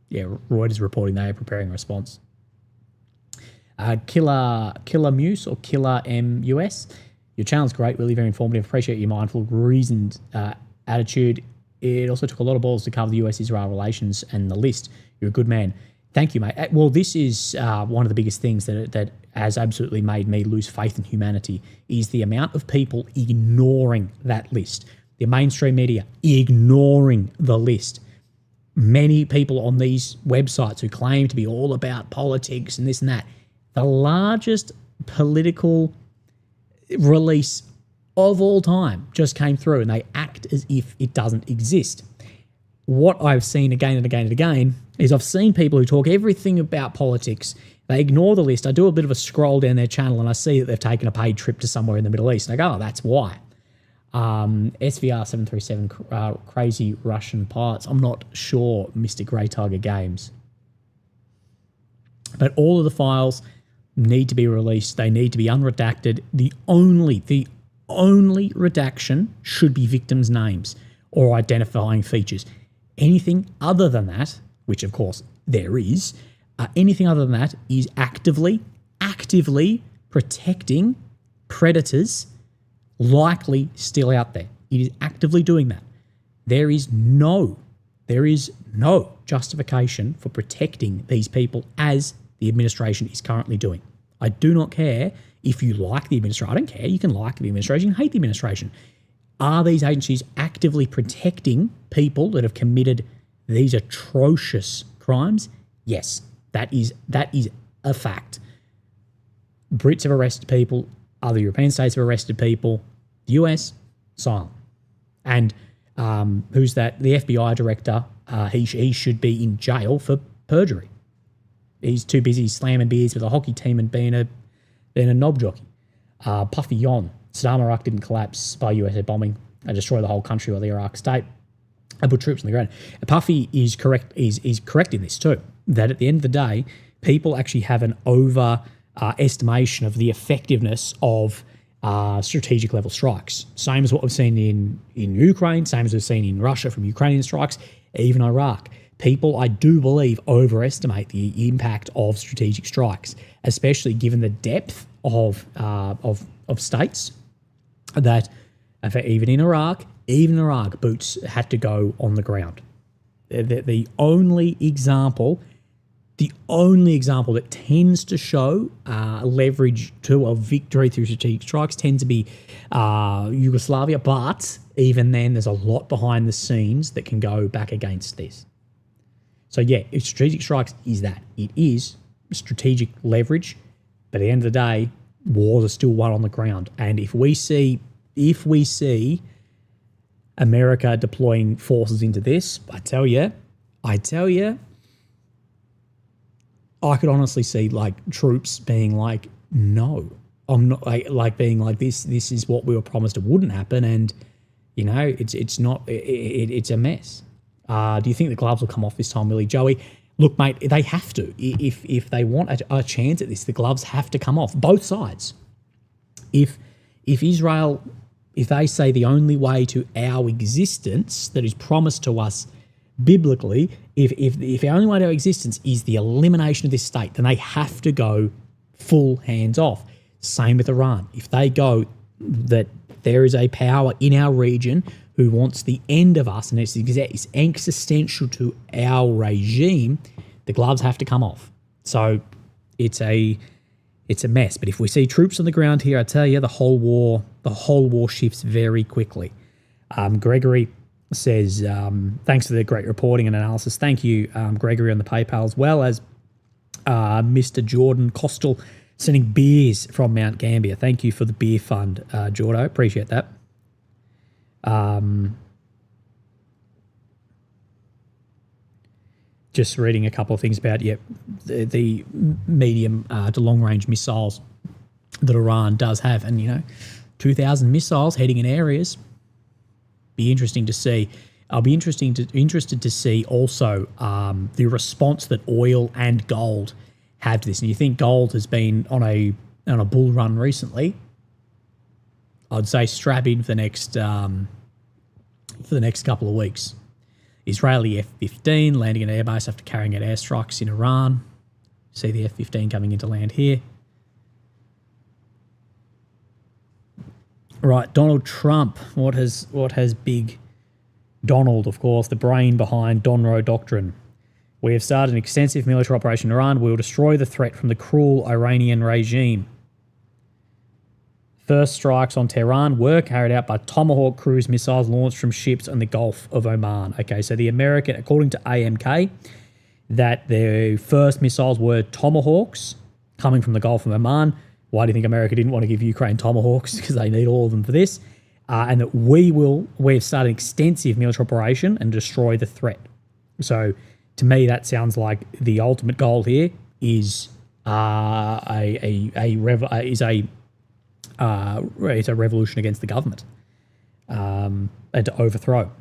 Yeah, Reuters reporting they are preparing a response. Killer Muse or Killer MUS. Your channel's great, really very informative. Appreciate your mindful, reasoned attitude. It also took a lot of balls to cover the US-Israel relations and the list. You're a good man. Thank you, mate. Well, this is one of the biggest things that has absolutely made me lose faith in humanity, is the amount of people ignoring that list. The mainstream media ignoring the list. Many people on these websites who claim to be all about politics and this and that. The largest political release of all time just came through, and they act as if it doesn't exist. What I've seen again and again and again is I've seen people who talk everything about politics. They ignore the list. I do a bit of a scroll down their channel and I see that they've taken a paid trip to somewhere in the Middle East. And I go, oh, that's why. SVR 737 crazy Russian pilots. I'm not sure, Mr. Grey Tiger Games. But all of the files need to be released. They need to be unredacted. The only redaction should be victims' names or identifying features. Anything other than that, which of course there is, Anything other than that is actively protecting predators likely still out there. It is actively doing that. There is no justification for protecting these people as the administration is currently doing. I do not care if you like the administration. I don't care. You can like the administration, hate the administration. Are these agencies actively protecting people that have committed these atrocious crimes? Yes, that is a fact. Brits have arrested people. Other European states have arrested people. The US, silent. And who's that? The FBI director, he should be in jail for perjury. He's too busy slamming beers with a hockey team and being a knob jockey. Puffy Yon. Saddam Iraq didn't collapse by USA bombing and destroy the whole country or the Iraq state and put troops on the ground. Puffy is correct in this too, that at the end of the day, people actually have an estimation of the effectiveness of strategic level strikes. Same as what we've seen in Ukraine, same as we've seen in Russia from Ukrainian strikes, even Iraq. People, I do believe, overestimate the impact of strategic strikes, especially given the depth of states that even in Iraq, boots had to go on the ground. The only example that tends to show leverage to a victory through strategic strikes tends to be Yugoslavia, but even then there's a lot behind the scenes that can go back against this. So yeah, strategic strikes is that. It is strategic leverage, but at the end of the day, wars are still won on the ground. And if we see America deploying forces into this, I tell you, I could honestly see like troops being like, no, I'm not like being like this is what we were promised it wouldn't happen. And you know, it's not, it's a mess. Do you think the gloves will come off this time, really, Joey? Look, mate, they have to. If they want a chance at this, the gloves have to come off, both sides. If Israel, if they say the only way to our existence that is promised to us biblically, if the only way to our existence is the elimination of this state, then they have to go full hands off. Same with Iran. If they go that there is a power in our region who wants the end of us, and it's existential to our regime, the gloves have to come off. So it's a mess. But if we see troops on the ground here, I tell you, the whole war shifts very quickly. Gregory says, thanks for the great reporting and analysis. Thank you, Gregory, on the PayPal, as well as Mr. Jordan Costal sending beers from Mount Gambier. Thank you for the beer fund, Jordo. Appreciate that. Just reading a couple of things about the medium to long range missiles that Iran does have, and 2,000 missiles heading in areas. Be interesting to see. I'll be interested to see also the response that oil and gold have to this. And you think gold has been on a bull run recently? I'd say strap in for the next couple of weeks. Israeli F-15 landing an airbase after carrying out airstrikes in Iran. See the F-15 coming into land here. Right, Donald Trump. What has big Donald, of course, the brain behind Donroe Doctrine? We have started an extensive military operation in Iran. We will destroy the threat from the cruel Iranian regime. First strikes on Tehran were carried out by Tomahawk cruise missiles launched from ships in the Gulf of Oman. Okay, so the American, according to AMK, that the first missiles were Tomahawks coming from the Gulf of Oman. Why do you think America didn't want to give Ukraine Tomahawks? Because they need all of them for this. And that we've started an extensive military operation and destroy the threat. So to me, that sounds like the ultimate goal here is a revolution against the government and to overthrow.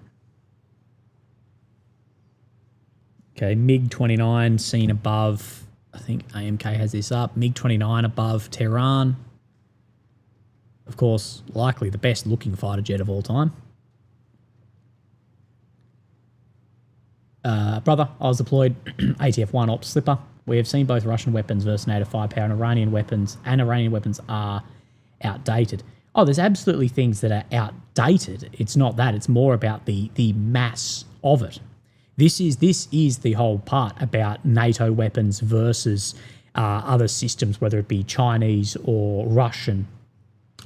Okay, MiG-29 seen above, I think AMK has this up, MiG-29 above Tehran. Of course, likely the best looking fighter jet of all time. Brother, I was deployed ATF-1 Ops Slipper, We have seen both Russian weapons versus NATO firepower and Iranian weapons are outdated. Oh, there's absolutely things that are outdated. It's not that. It's more about the mass of it. This is the whole part about NATO weapons versus other systems, whether it be Chinese or Russian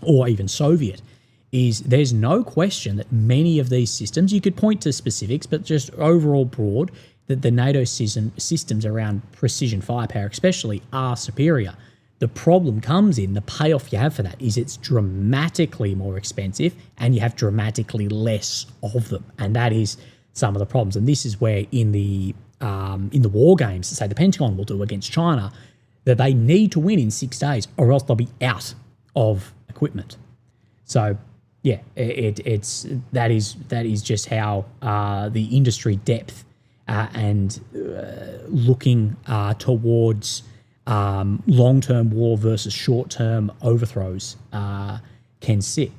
or even Soviet, is there's no question that many of these systems, you could point to specifics, but just overall broad, that the NATO systems around precision firepower especially are superior. The problem comes in, the payoff you have for that is it's dramatically more expensive and you have dramatically less of them. And that is some of the problems. And this is where in the war games, say the Pentagon will do against China, that they need to win in 6 days or else they'll be out of equipment. So yeah, that is just how the industry depth and looking towards long-term war versus short-term overthrows can sit.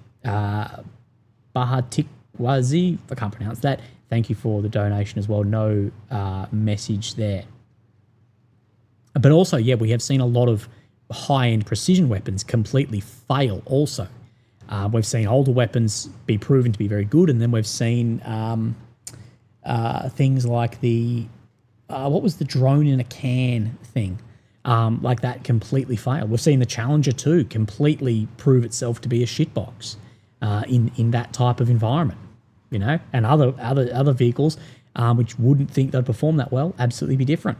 Bahatikwazi, if I can't pronounce that, thank you for the donation as well. No message there. But also, yeah, we have seen a lot of high-end precision weapons completely fail also. We've seen older weapons be proven to be very good, and then we've seen things like the what was the drone in a can thing, like that completely fail. We've seen the Challenger 2 completely prove itself to be a shitbox in that type of environment, you know, and other vehicles which wouldn't think they'd perform that well absolutely be different.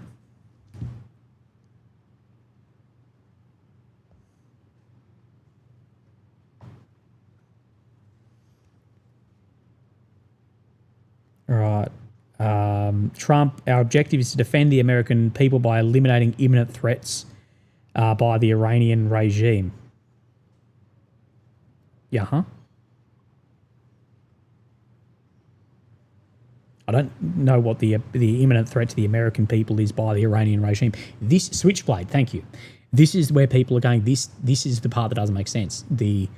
All right. Trump, our objective is to defend the American people by eliminating imminent threats by the Iranian regime. Yeah, huh? I don't know what the imminent threat to the American people is by the Iranian regime. This Switchblade, thank you. This is where people are going. This is the part that doesn't make sense. The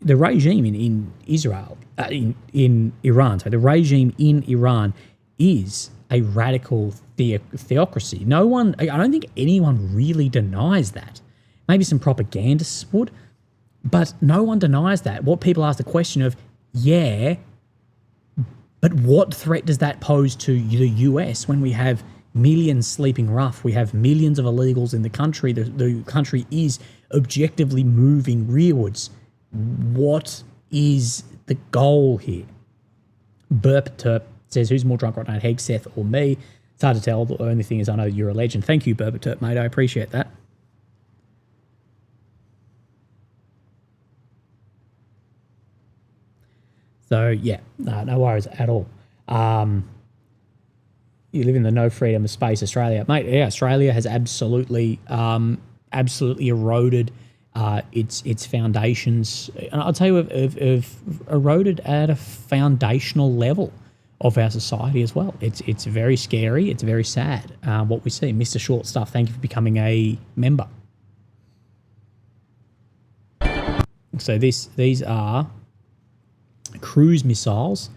regime in Israel, in Iran, so the regime in Iran is a radical theocracy. I don't think anyone really denies that. Maybe some propagandists would, but no one denies that. What people ask the question of, yeah, but what threat does that pose to the US when we have millions sleeping rough? We have millions of illegals in the country. The country is objectively moving rearwards. What is the goal here? Burp Terp says, who's more drunk right now, Hegseth or me? It's hard to tell. The only thing is I know you're a legend. Thank you, Burp Terp, mate. I appreciate that. So, yeah, no worries at all. You live in the no freedom of space, Australia. Mate, yeah, Australia has absolutely eroded its foundations. And I'll tell you, have eroded at a foundational level of our society as well. It's very scary. It's very sad what we see. Mr. Short Stuff, thank you for becoming a member. So these are cruise missiles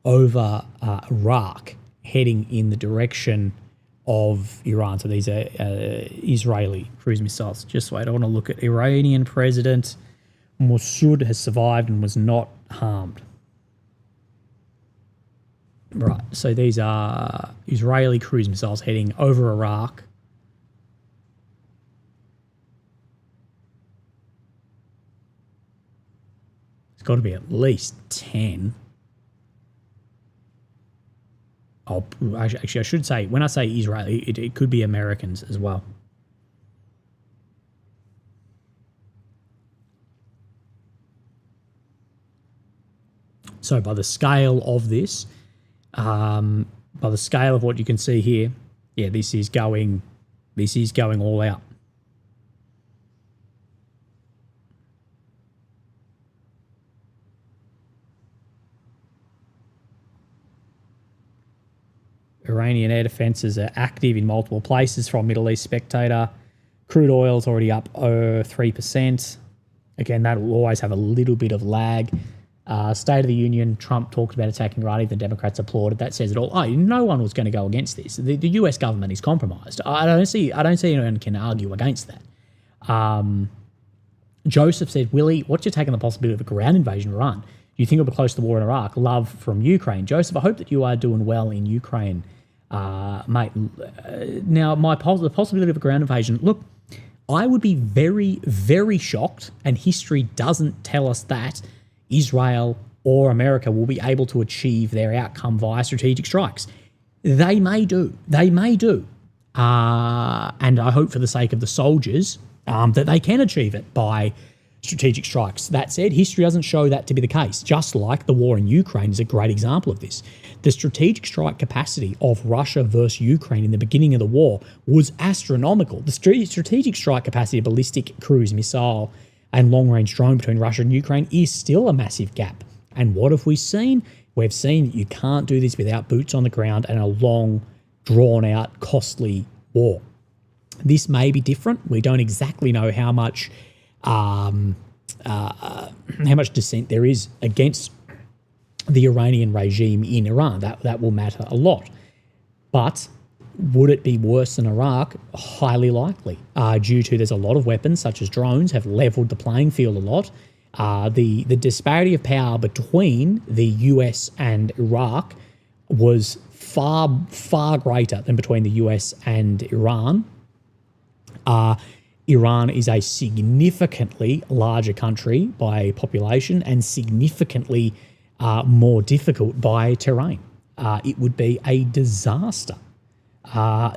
over Iraq heading in the direction of Iran. So these are Israeli cruise missiles. Just wait, I want to look at Iranian President Mossoud has survived and was not harmed. Right, so these are Israeli cruise missiles heading over Iraq. It's got to be at least 10. Oh, actually, I should say, when I say Israeli, it could be Americans as well. So by the scale of this, by the scale of what you can see here, yeah, this is going all out. Iranian air defences are active in multiple places from Middle East Spectator. Crude oil is already up 3%. Again, that will always have a little bit of lag. State of the Union, Trump talked about attacking Iran, the Democrats applauded. That says it all. Oh, no one was going to go against this. The US government is compromised. I don't see anyone can argue against that. Joseph said, Willie, what's your take on the possibility of a ground invasion of Iran? Do you think it'll be close to the war in Iraq? Love from Ukraine. Joseph, I hope that you are doing well in Ukraine, mate. Now, the possibility of a ground invasion, look, I would be very, very shocked, and history doesn't tell us that Israel or America will be able to achieve their outcome via strategic strikes. They may do. And I hope for the sake of the soldiers that they can achieve it by strategic strikes. That said, history doesn't show that to be the case, just like the war in Ukraine is a great example of this. The strategic strike capacity of Russia versus Ukraine in the beginning of the war was astronomical. The strategic strike capacity of ballistic cruise missile and long-range drone between Russia and Ukraine is still a massive gap. And what have we seen? We've seen that you can't do this without boots on the ground and a long, drawn-out, costly war. This may be different. We don't exactly know how much dissent there is against the Iranian regime in Iran. That will matter a lot. But would it be worse than Iraq? Highly likely, due to there's a lot of weapons, such as drones, have leveled the playing field a lot. The disparity of power between the US and Iraq was far, far greater than between the US and Iran. Iran is a significantly larger country by population and significantly more difficult by terrain. It would be a disaster.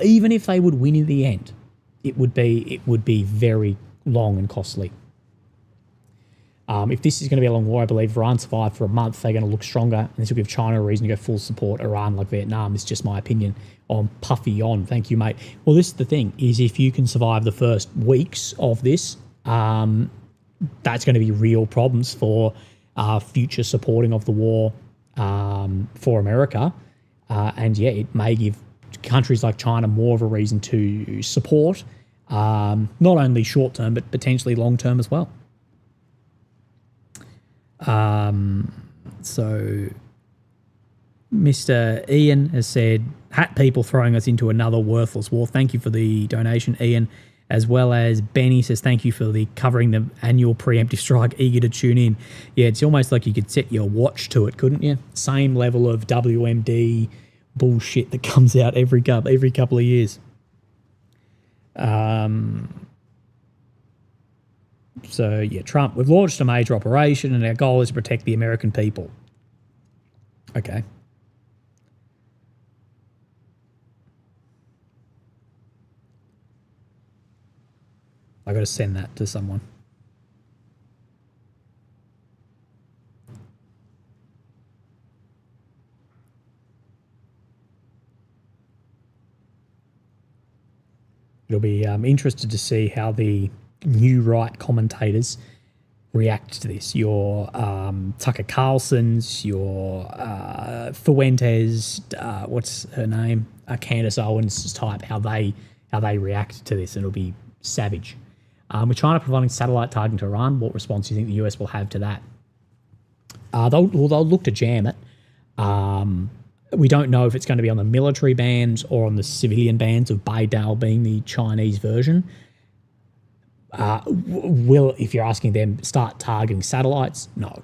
Even if they would win in the end, it would be very long and costly. If this is going to be a long war, I believe Iran survived for a month. They're going to look stronger, and this will give China a reason to go full support Iran like Vietnam. It's just my opinion on Puffy on. Thank you, mate. Well, this is the thing, is if you can survive the first weeks of this, that's going to be real problems for future supporting of the war for America. And yeah, it may give countries like China more of a reason to support, not only short-term, but potentially long-term as well. So Mr. Ian has said, hat people throwing us into another worthless war. Thank you for the donation, Ian. As well as Benny says, thank you for the covering the annual preemptive strike, eager to tune in. Yeah, it's almost like you could set your watch to it, couldn't you? Same level of WMD bullshit that comes out every couple of years. So, yeah, Trump, we've launched a major operation and our goal is to protect the American people. Okay. I got to send that to someone. It'll be interested to see how the new right commentators react to this. Your Tucker Carlson's, your Fuentes, what's her name? Candace Owens type, how they react to this, and it'll be savage. With China providing satellite targeting to Iran, what response do you think the US will have to that? They'll look to jam it. We don't know if it's going to be on the military bands or on the civilian bands of Beidou being the Chinese version. Will, if you're asking them, start targeting satellites? No,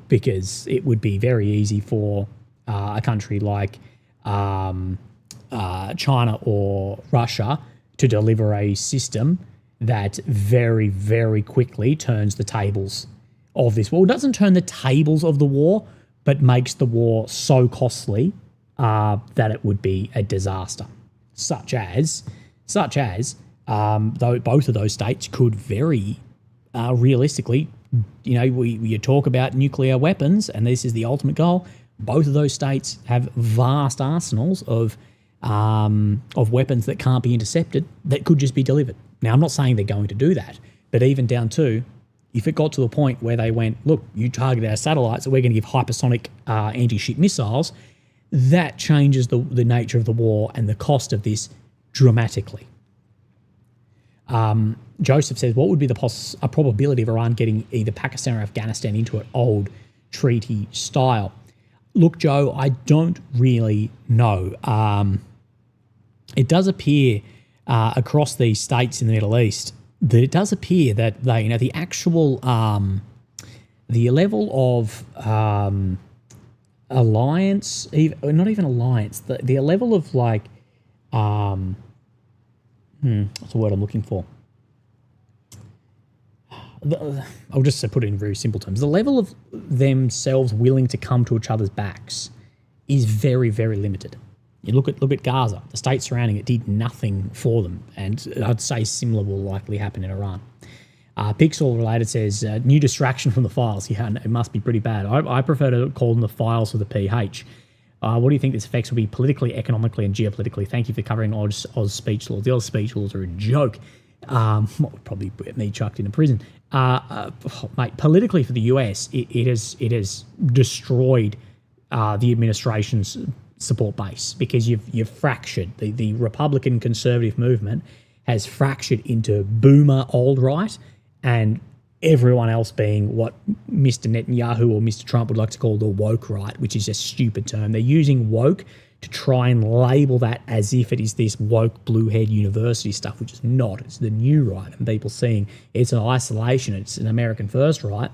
because it would be very easy for a country like China or Russia to deliver a system that very, very quickly turns the tables of this war. It doesn't turn the tables of the war, but makes the war so costly that it would be a disaster. Such as though both of those states could very realistically, you talk about nuclear weapons, and this is the ultimate goal. Both of those states have vast arsenals of weapons that can't be intercepted that could just be delivered. Now, I'm not saying they're going to do that, but even down to, if it got to the point where they went, look, you target our satellites, so we're going to give hypersonic anti-ship missiles, that changes the nature of the war and the cost of this dramatically. Joseph says, what would be a probability of Iran getting either Pakistan or Afghanistan into an old treaty style. Look, Joe, I don't really know. It does appear across these states in the Middle East that it does appear that they, the actual the level of alliance, not even alliance, the level of like what's the word I'm looking for? I'll just put it in very simple terms. The level of themselves willing to come to each other's backs is very, very limited. You look at Gaza. The state surrounding it did nothing for them, and I'd say similar will likely happen in Iran. Pixel Related says, new distraction from the files. Yeah, it must be pretty bad. I prefer to call them the files with a PH. What do you think this effects will be politically, economically, and geopolitically? Thank you for covering Oz speech laws. The Oz speech laws are a joke. Probably get me chucked into prison. Mate, politically for the US, it has destroyed the administration's support base, because you've fractured. The Republican conservative movement has fractured into boomer old right, and everyone else being what Mr. Netanyahu or Mr. Trump would like to call the woke right, which is a stupid term. They're using woke to try and label that as if it is this woke blue-head university stuff, which is not. It's the new right, and people seeing it's an isolation, it's an American first right.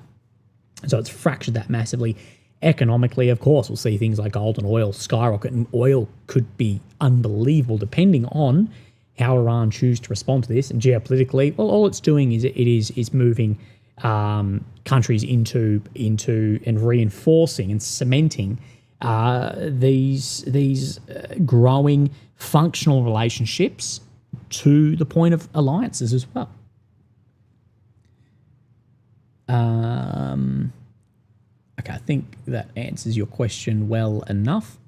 So it's fractured that massively. Economically, of course, we'll see things like gold and oil skyrocket, and oil could be unbelievable depending on how Iran choose to respond to this. And geopolitically, well, all it's doing is moving countries into and reinforcing and cementing these growing functional relationships to the point of alliances as well. Okay, I think that answers your question well enough.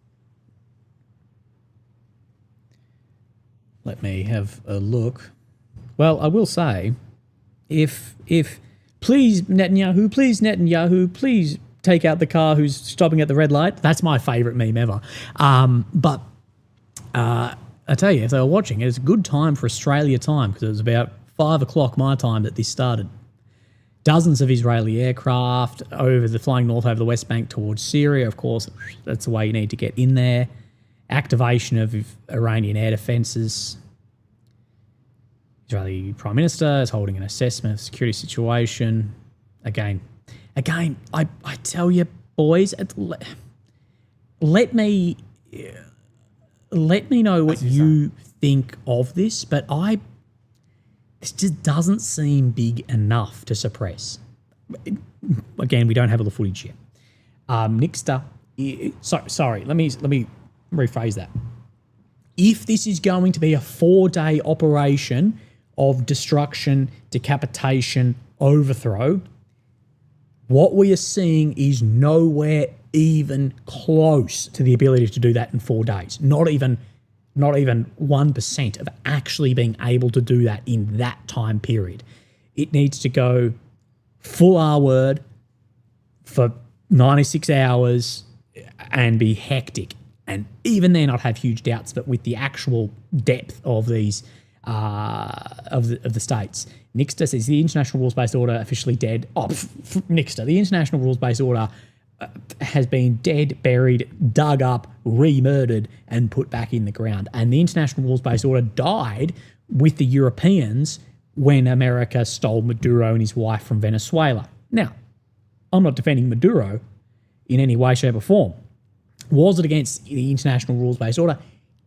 Let me have a look. Well, I will say, if please Netanyahu, please take out the car who's stopping at the red light. That's my favourite meme ever. But I tell you, if they were watching, it's a good time for Australia time, because it was about 5 o'clock my time that this started. Dozens of Israeli aircraft flying north over the West Bank towards Syria. Of course, that's the way you need to get in there. Activation of Iranian air defences. Israeli Prime Minister is holding an assessment of the security situation. Again, I tell you, boys, let me know what you think of this, but this just doesn't seem big enough to suppress. Again, we don't have all the footage yet. Nixter, sorry, let me rephrase that. If this is going to be a 4-day operation of destruction, decapitation, overthrow, what we are seeing is nowhere even close to the ability to do that in 4 days. Not even 1% of actually being able to do that in that time period. It needs to go full R word for 96 hours and be hectic. And even then, I'd have huge doubts that with the actual depth of these of the states. Nixter says the international rules-based order officially dead. Nixter, the international rules-based order has been dead, buried, dug up, re-murdered, and put back in the ground. And the international rules-based order died with the Europeans when America stole Maduro and his wife from Venezuela. Now, I'm not defending Maduro in any way, shape, or form. Was it against the international rules-based order?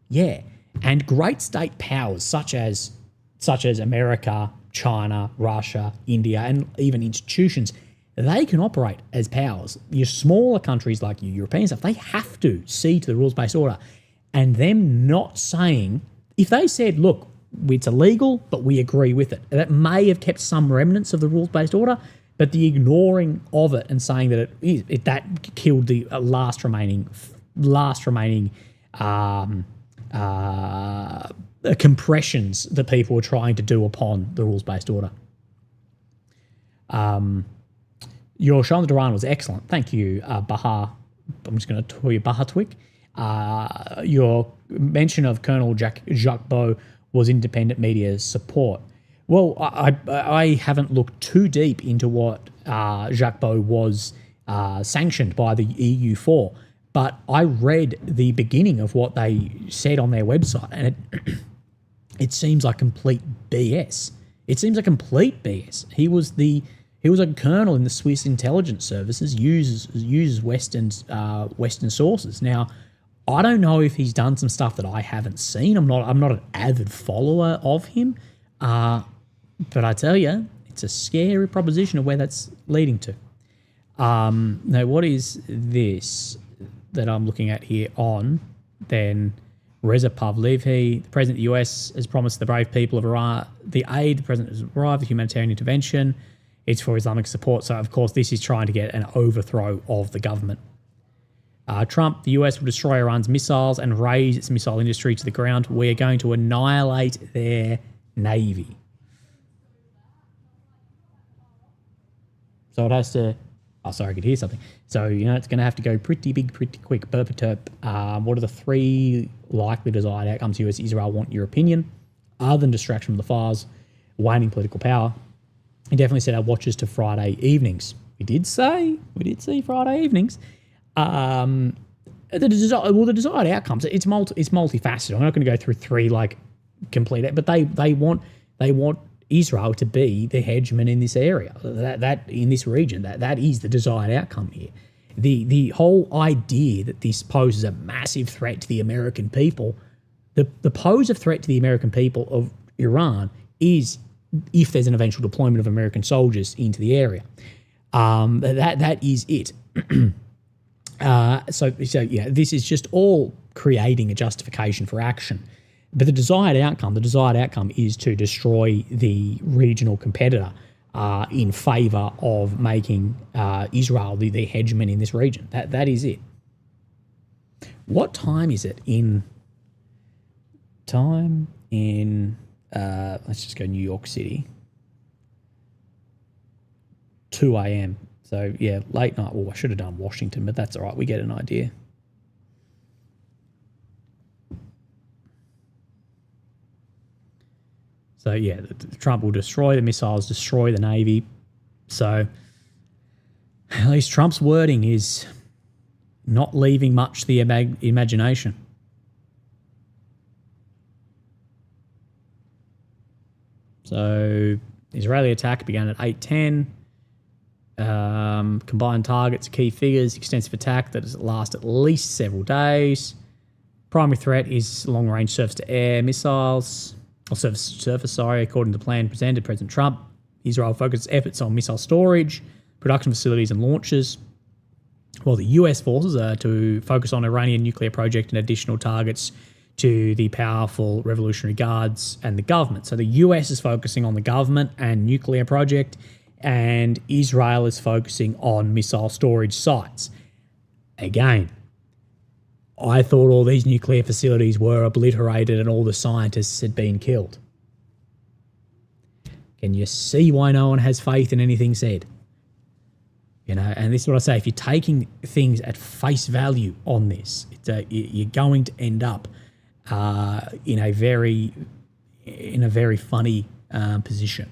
Yeah. And great state powers such as America, China, Russia, India, and even institutions, they can operate as powers. Your smaller countries like your European stuff, they have to see to the rules-based order. And them not saying, if they said, look, it's illegal, but we agree with it, that may have kept some remnants of the rules-based order, but the ignoring of it and saying that that killed the last remaining compressions that people were trying to do upon the rules-based order. Your show on the Duran was excellent. Thank you, Baha. I'm just going to call you Baha Twick. Your mention of Colonel Jacques Beau was independent media's support. Well, I haven't looked too deep into what Jacques Beau was sanctioned by the EU for. But I read the beginning of what they said on their website, and it seems like complete BS. It seems like complete BS. He was a colonel in the Swiss intelligence services, uses Western sources. Now, I don't know if he's done some stuff that I haven't seen. I'm not an avid follower of him, but I tell you, it's a scary proposition of where that's leading to. Now, what is this that I'm looking at here on? Then Reza Pavlivy, the president of the US, has promised the brave people of Iran the aid. The president has arrived, the humanitarian intervention. It's for Islamic support. So, of course, this is trying to get an overthrow of the government. Trump, the US will destroy Iran's missiles and raise its missile industry to the ground. We are going to annihilate their navy. So it has to... Oh, sorry, I could hear something. So, it's going to have to go pretty big, pretty quick. Burp. What are the 3 likely desired outcomes US, Israel want your opinion? Other than distraction from the fires, waning political power. He definitely set our watches to Friday evenings. We did see Friday evenings. The desired outcomes, it's multifaceted. I'm not going to go through 3 complete, but they want Israel to be the hegemon in this area, that in this region. That is the desired outcome here. The whole idea that this poses a massive threat to the American people, the pose of threat to the American people of Iran is if there's an eventual deployment of American soldiers into the area. That is it. So this is just all creating a justification for action. But the desired outcome is to destroy the regional competitor in favour of making Israel the hegemon in this region. That is it. What time is it in? Let's just go New York City. 2 a.m. So, yeah, late night. Well, I should have done Washington, but that's all right. We get an idea. So, yeah, Trump will destroy the missiles, destroy the Navy. So, at least Trump's wording is not leaving much to the imagination. So, Israeli attack began at 8:10. Combined targets, key figures, extensive attack that has last at least several days. Primary threat is long-range surface-to-air missiles, or surface, according to the plan presented President Trump. Israel focused efforts on missile storage, production facilities and launches, while the US forces are to focus on Iranian nuclear project and additional targets to the powerful Revolutionary Guards and the government. So the US is focusing on the government and nuclear project, and Israel is focusing on missile storage sites. Again, I thought all these nuclear facilities were obliterated and all the scientists had been killed. Can you see why no one has faith in anything said? And this is what I say, if you're taking things at face value on this, you're going to end up in a very funny position.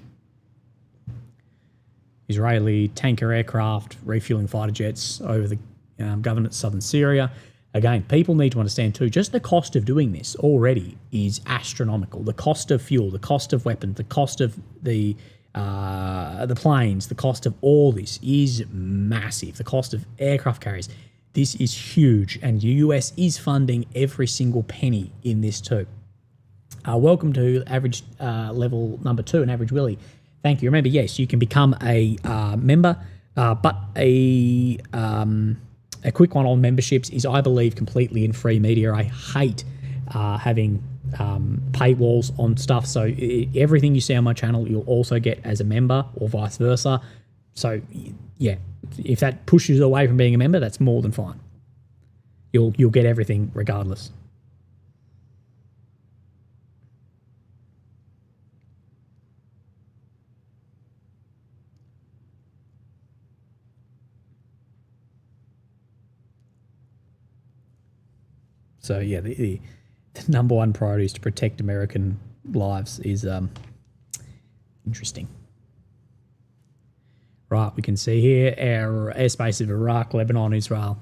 Israeli tanker aircraft refueling fighter jets over the government of southern Syria. Again, people need to understand too, just the cost of doing this already is astronomical. The cost of fuel, the cost of weapons, the cost of the planes, the cost of all this is massive. The cost of aircraft carriers, this is huge, and the US is funding every single penny in this too. Welcome to average level number 2 and Average Willie. Thank you. Remember, yes, you can become a member, but a quick one on memberships is, I believe, completely in free media. I hate having paywalls on stuff. So everything you see on my channel, you'll also get as a member or vice versa. So, yeah, if that pushes you away from being a member, that's more than fine. You'll get everything regardless. So, yeah, the number one priority is to protect American lives is interesting. Right, we can see here our airspace of Iraq, Lebanon, Israel,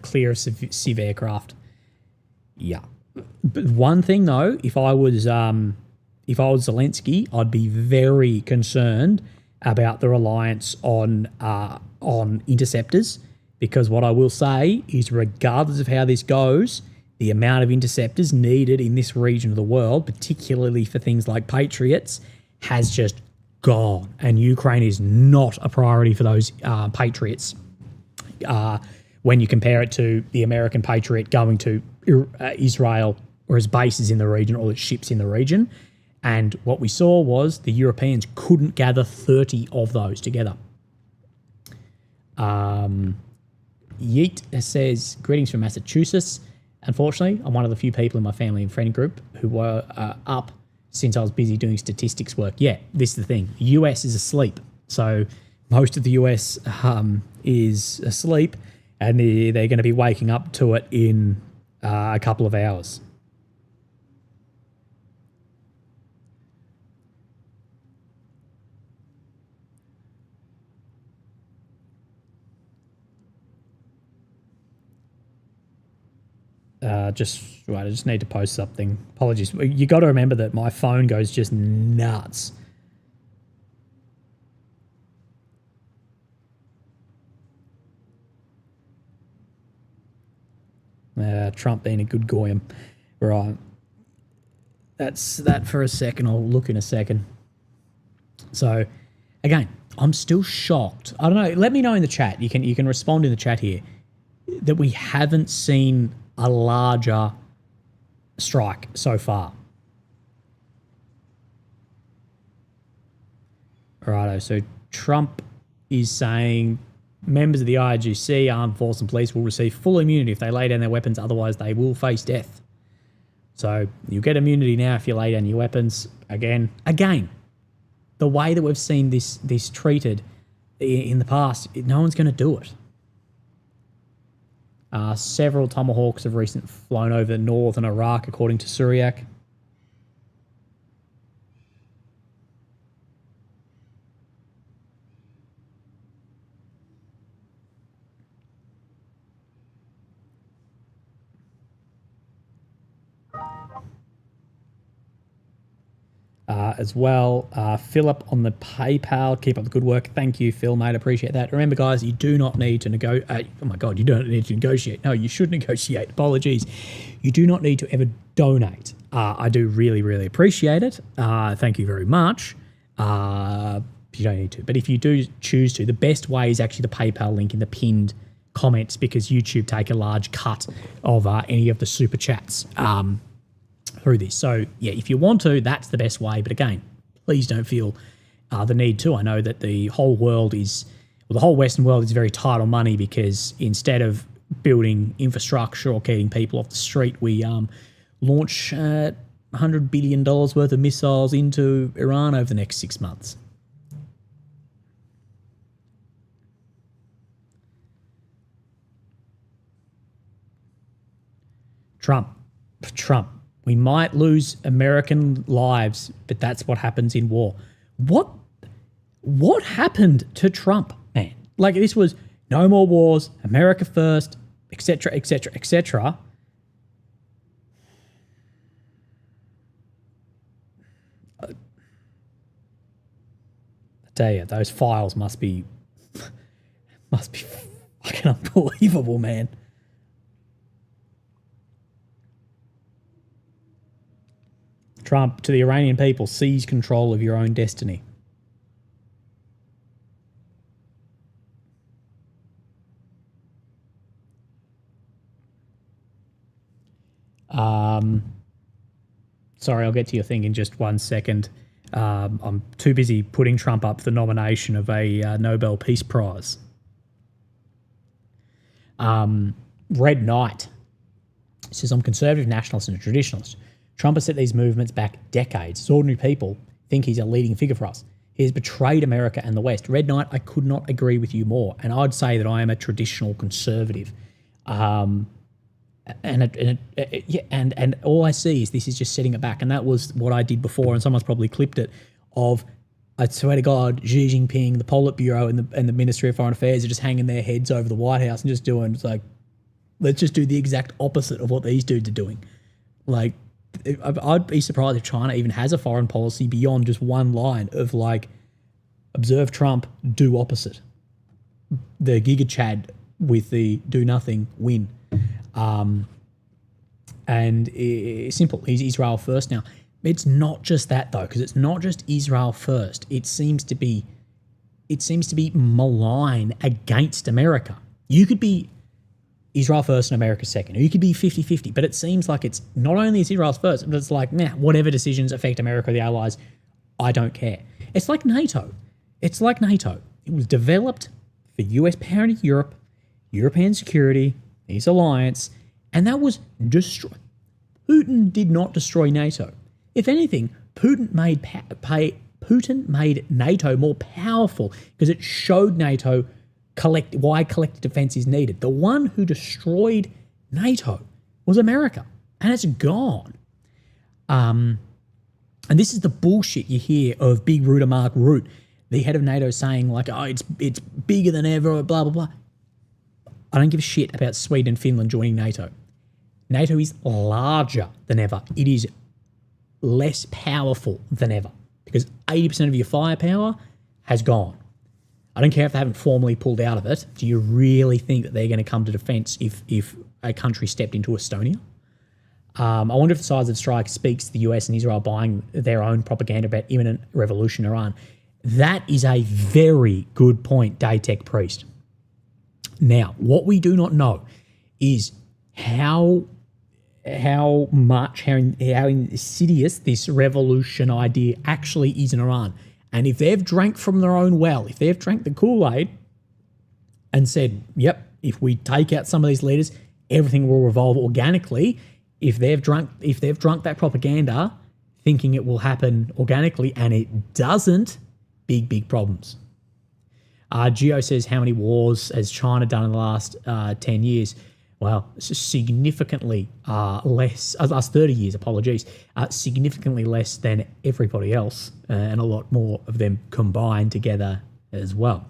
clear of civ aircraft. Yeah. But one thing though, if I was Zelensky, I'd be very concerned about the reliance on interceptors, because what I will say is, regardless of how this goes, the amount of interceptors needed in this region of the world, particularly for things like Patriots, has just gone, and Ukraine is not a priority for those Patriots when you compare it to the American Patriot going to Israel or its bases in the region or its ships in the region. And what we saw was the Europeans couldn't gather 30 of those together. Yeet says, greetings from Massachusetts. Unfortunately, I'm one of the few people in my family and friend group who were up since I was busy doing statistics work. Yeah, this is the thing. The US is asleep. So most of the US is asleep, and they're going to be waking up to it in a couple of hours. I just need to post something. Apologies. You got to remember that my phone goes just nuts. Trump being a good goyim. Right. That's that for a second. I'll look in a second. So, again, I'm still shocked. I don't know. Let me know in the chat. You can respond in the chat here that we haven't seen a larger strike so far. Righto. So Trump is saying members of the IRGC, armed force and police will receive full immunity if they lay down their weapons. Otherwise, they will face death. So you get immunity now if you lay down your weapons. Again, the way that we've seen this treated in the past, no one's going to do it. Several Tomahawks have recently flown over northern Iraq, according to Syriac. As well, Philip on the PayPal. Keep up the good work. Thank you, Phil, mate. Appreciate that. Remember, guys, you do not need to negotiate. Oh my God, you don't need to negotiate. No, you should negotiate. Apologies. You do not need to ever donate. I do really, really appreciate it. Thank you very much. You don't need to. But if you do choose to, the best way is actually the PayPal link in the pinned comments, because YouTube take a large cut of any of the super chats. Through this. So yeah, if you want to, that's the best way. But again, please don't feel the need to. I know that the whole Western world is very tight on money, because instead of building infrastructure or getting people off the street, we launch $100 billion worth of missiles into Iran over the next 6 months. Trump. We might lose American lives, but that's what happens in war. What happened to Trump, man? Like, this was no more wars, America first, etc., etc., etc. I tell you, those files must be fucking unbelievable, man. Trump, to the Iranian people, seize control of your own destiny. Sorry, I'll get to your thing in just 1 second. I'm too busy putting Trump up for the nomination of a Nobel Peace Prize. Red Knight says, I'm conservative, nationalist and a traditionalist. Trump has set these movements back decades. As ordinary people think he's a leading figure for us. He has betrayed America and the West. Red Knight, I could not agree with you more. And I'd say that I am a traditional conservative. And all I see is this is just setting it back. And that was what I did before, and someone's probably clipped it, of I swear to God, Xi Jinping, the Politburo, and the Ministry of Foreign Affairs are just hanging their heads over the White House and just doing, it's like, let's just do the exact opposite of what these dudes are doing. Like, I'd be surprised if China even has a foreign policy beyond just one line of like, observe Trump, do opposite. The Giga Chad with the do nothing win. And it's simple. He's Israel first now. It's not just that though, because it's not just Israel first. It seems to be malign against America. You could be Israel first and America second, or you could be 50-50, but it seems like it's not only is Israel's first, but it's like, nah, whatever decisions affect America or the Allies, I don't care. It's like NATO. It was developed for US power in Europe, European security, this alliance, and that was destroyed. Putin did not destroy NATO. If anything, Putin made NATO more powerful because it showed NATO why collective defense is needed. The one who destroyed NATO was America, and it's gone. And this is the bullshit you hear of Big Ruta Mark Rutte, the head of NATO, saying like, oh, it's bigger than ever, blah, blah, blah. I don't give a shit about Sweden and Finland joining NATO. NATO is larger than ever. It is less powerful than ever because 80% of your firepower has gone. I don't care if they haven't formally pulled out of it. Do you really think that they're going to come to defence if a country stepped into Estonia? I wonder if the size of the strike speaks to the US and Israel buying their own propaganda about imminent revolution in Iran. That is a very good point, Daytech Priest. Now, what we do not know is how insidious this revolution idea actually is in Iran. And if they've drank from their own well, if they've drank the Kool-Aid and said, yep, if we take out some of these leaders, everything will revolve organically. If they've drunk that propaganda, thinking it will happen organically, and it doesn't, big problems. Geo says, how many wars has China done in the last 10 years? Well, significantly less, last 30 years, significantly less than everybody else, and a lot more of them combined together as well.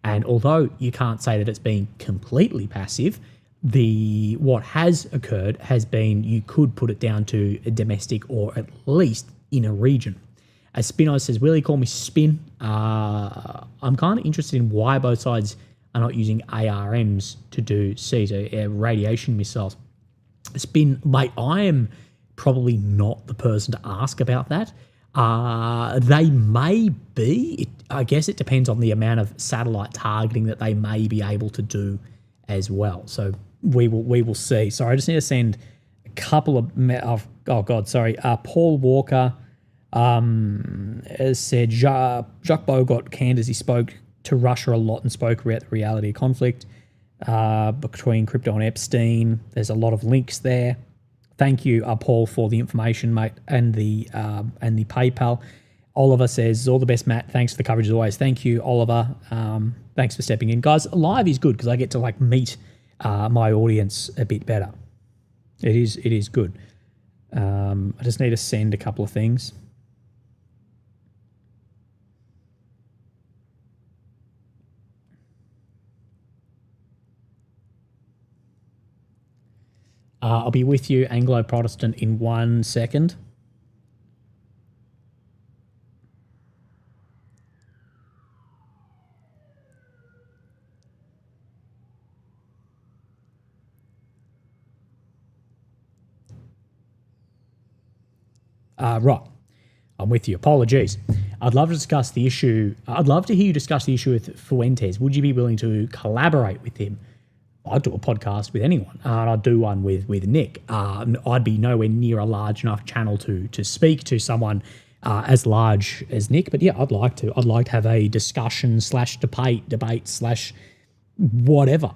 And although you can't say that it's been completely passive, what has occurred has been, you could put it down to a domestic or at least in a region. As Spino says, will he call me Spin? I'm kind of interested in why both sides are not using ARMs to do radiation missiles. Spin, mate, I am probably not the person to ask about that. They may be. I guess it depends on the amount of satellite targeting that they may be able to do as well. So we will see. Sorry, I just need to send a couple of Paul Walker has said Jacques Beau got canned as he spoke to Russia a lot and spoke about the reality of conflict between crypto and Epstein. There's a lot of links there. Thank you, Paul, for the information, mate, and the PayPal. Oliver says, all the best, Matt. Thanks for the coverage as always. Thank you, Oliver. Thanks for stepping in. Guys, live is good because I get to meet my audience a bit better. It is good. I just need to send a couple of things. I'll be with you, Anglo-Protestant, in 1 second. Right. I'm with you. Apologies. I'd love to discuss the issue. I'd love to hear you discuss the issue with Fuentes. Would you be willing to collaborate with him? I'd do a podcast with anyone, and I'd do one with Nick. I'd be nowhere near a large enough channel to speak to someone as large as Nick, but yeah, I'd like to have a discussion / debate / whatever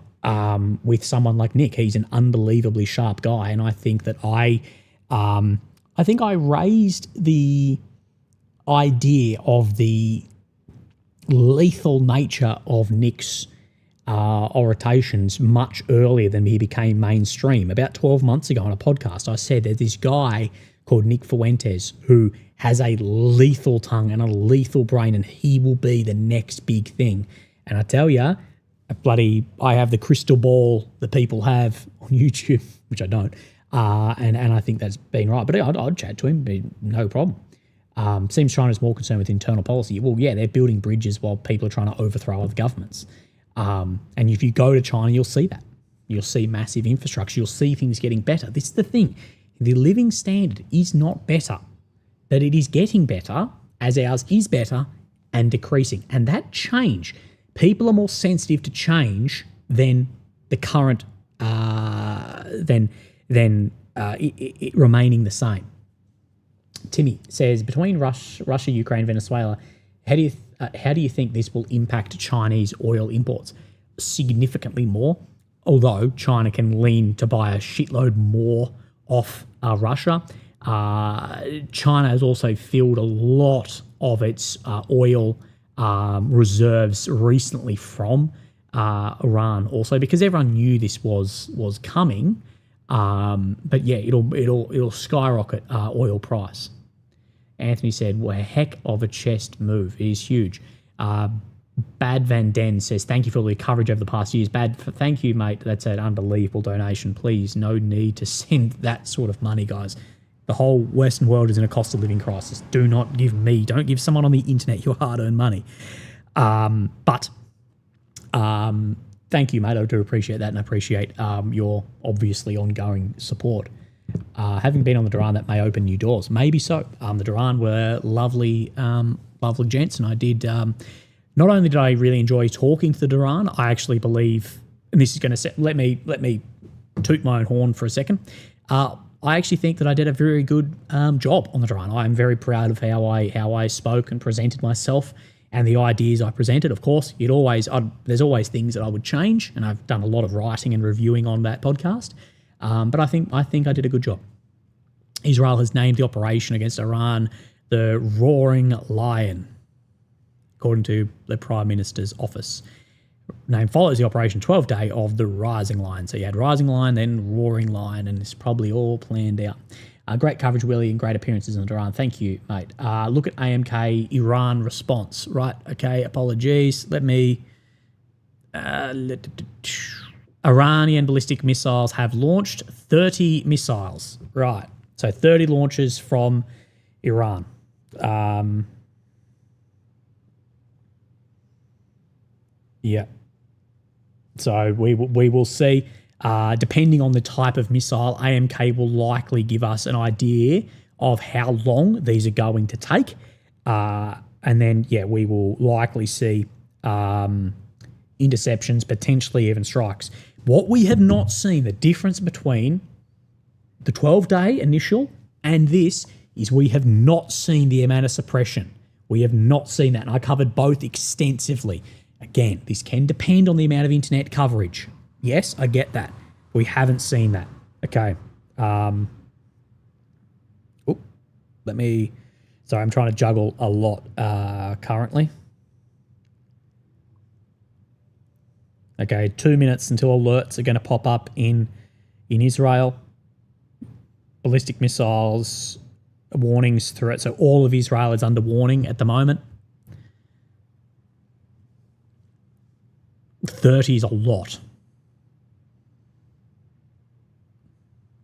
with someone like Nick. He's an unbelievably sharp guy, and I think that I raised the idea of the lethal nature of Nick's orations much earlier than he became mainstream. About 12 months ago on a podcast, I said that this guy called Nick Fuentes, who has a lethal tongue and a lethal brain, and he will be the next big thing. And I tell you, I have the crystal ball that people have on YouTube, which I don't, and I think that's been right. But I'd chat to him, no problem. Seems China's more concerned with internal policy. Well, yeah, they're building bridges while people are trying to overthrow other governments. And if you go to China, you'll see that. You'll see massive infrastructure. You'll see things getting better. This is the thing. The living standard is not better, but it is getting better as ours is better and decreasing. And that change, people are more sensitive to change than the current, it remaining the same. Timmy says, between Russia, Ukraine, Venezuela, how do you think this will impact Chinese oil imports? Significantly more, although China can lean to buy a shitload more off Russia. China has also filled a lot of its oil reserves recently from Iran, also because everyone knew this was coming. But yeah, it'll skyrocket oil price. Anthony said, well, a heck of a chest move. It is huge. Bad Van Den says, thank you for all the coverage over the past years. Thank you, mate. That's an unbelievable donation. Please, no need to send that sort of money, guys. The whole Western world is in a cost of living crisis. Don't give someone on the internet your hard-earned money. But thank you, mate. I do appreciate that, and I appreciate your obviously ongoing support. Having been on the Duran, that may open new doors. Maybe so. The Duran were lovely gents, and I did. Not only did I really enjoy talking to the Duran, I actually believe, and this is going to let me toot my own horn for a second. I actually think that I did a very good job on the Duran. I am very proud of how I spoke and presented myself and the ideas I presented. Of course, there's always things that I would change, and I've done a lot of writing and reviewing on that podcast. But I think I did a good job. Israel has named the operation against Iran the Roaring Lion, according to the Prime Minister's office. Name follows the Operation 12 Day of the Rising Lion. So you had Rising Lion, then Roaring Lion, and it's probably all planned out. Great coverage, Willie, and great appearances on Iran. Thank you, mate. Look at AMK Iran response. Right, okay, apologies. Let me... Iranian ballistic missiles have launched 30 missiles. Right, so 30 launches from Iran. Yeah. So we will see. Depending on the type of missile, AMK will likely give us an idea of how long these are going to take. And then, yeah, we will likely see interceptions, potentially even strikes. What we have not seen, the difference between the 12-day initial and this, is we have not seen the amount of suppression. We have not seen that. And I covered both extensively. Again, this can depend on the amount of internet coverage. Yes, I get that. We haven't seen that. Okay. Sorry, I'm trying to juggle a lot currently. Okay, 2 minutes until alerts are going to pop up in Israel. Ballistic missiles, warnings through it. So all of Israel is under warning at the moment. 30 is a lot.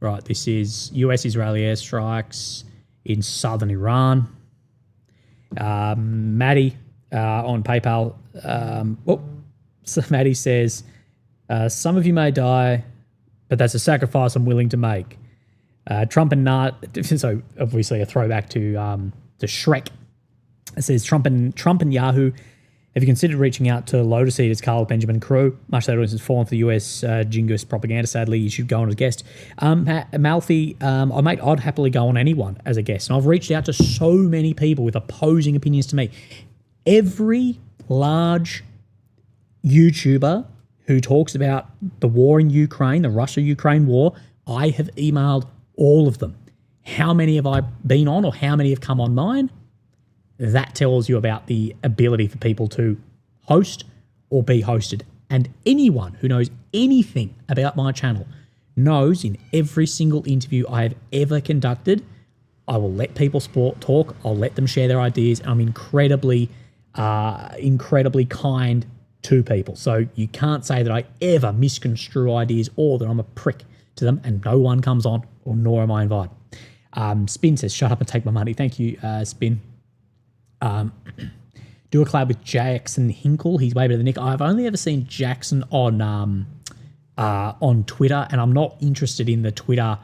Right, this is US-Israeli airstrikes in southern Iran. Maddie on PayPal. So Maddie says, some of you may die, but that's a sacrifice I'm willing to make. Trump and so obviously a throwback to Shrek. It says, Trump and Yahoo, have you considered reaching out to Lotus Eaters, Carl Benjamin Crew? Much that audience has fallen for the US Jingoist propaganda, sadly. You should go on as a guest. Malfi, I'd happily go on anyone as a guest. And I've reached out to so many people with opposing opinions to me. Every large YouTuber who talks about the war in Ukraine, the Russia-Ukraine war, I have emailed all of them. How many have I been on, or how many have come on mine? That tells you about the ability for people to host or be hosted. And anyone who knows anything about my channel knows in every single interview I have ever conducted, I will let people talk. I'll let them share their ideas. And I'm incredibly kind to people. So you can't say that I ever misconstrue ideas or that I'm a prick to them, and no one comes on, or nor am I invited. Spin says, shut up and take my money. Thank you, Spin. Do a collab with Jackson Hinkle. He's way better than Nick. I've only ever seen Jackson on Twitter, and I'm not interested in the Twitter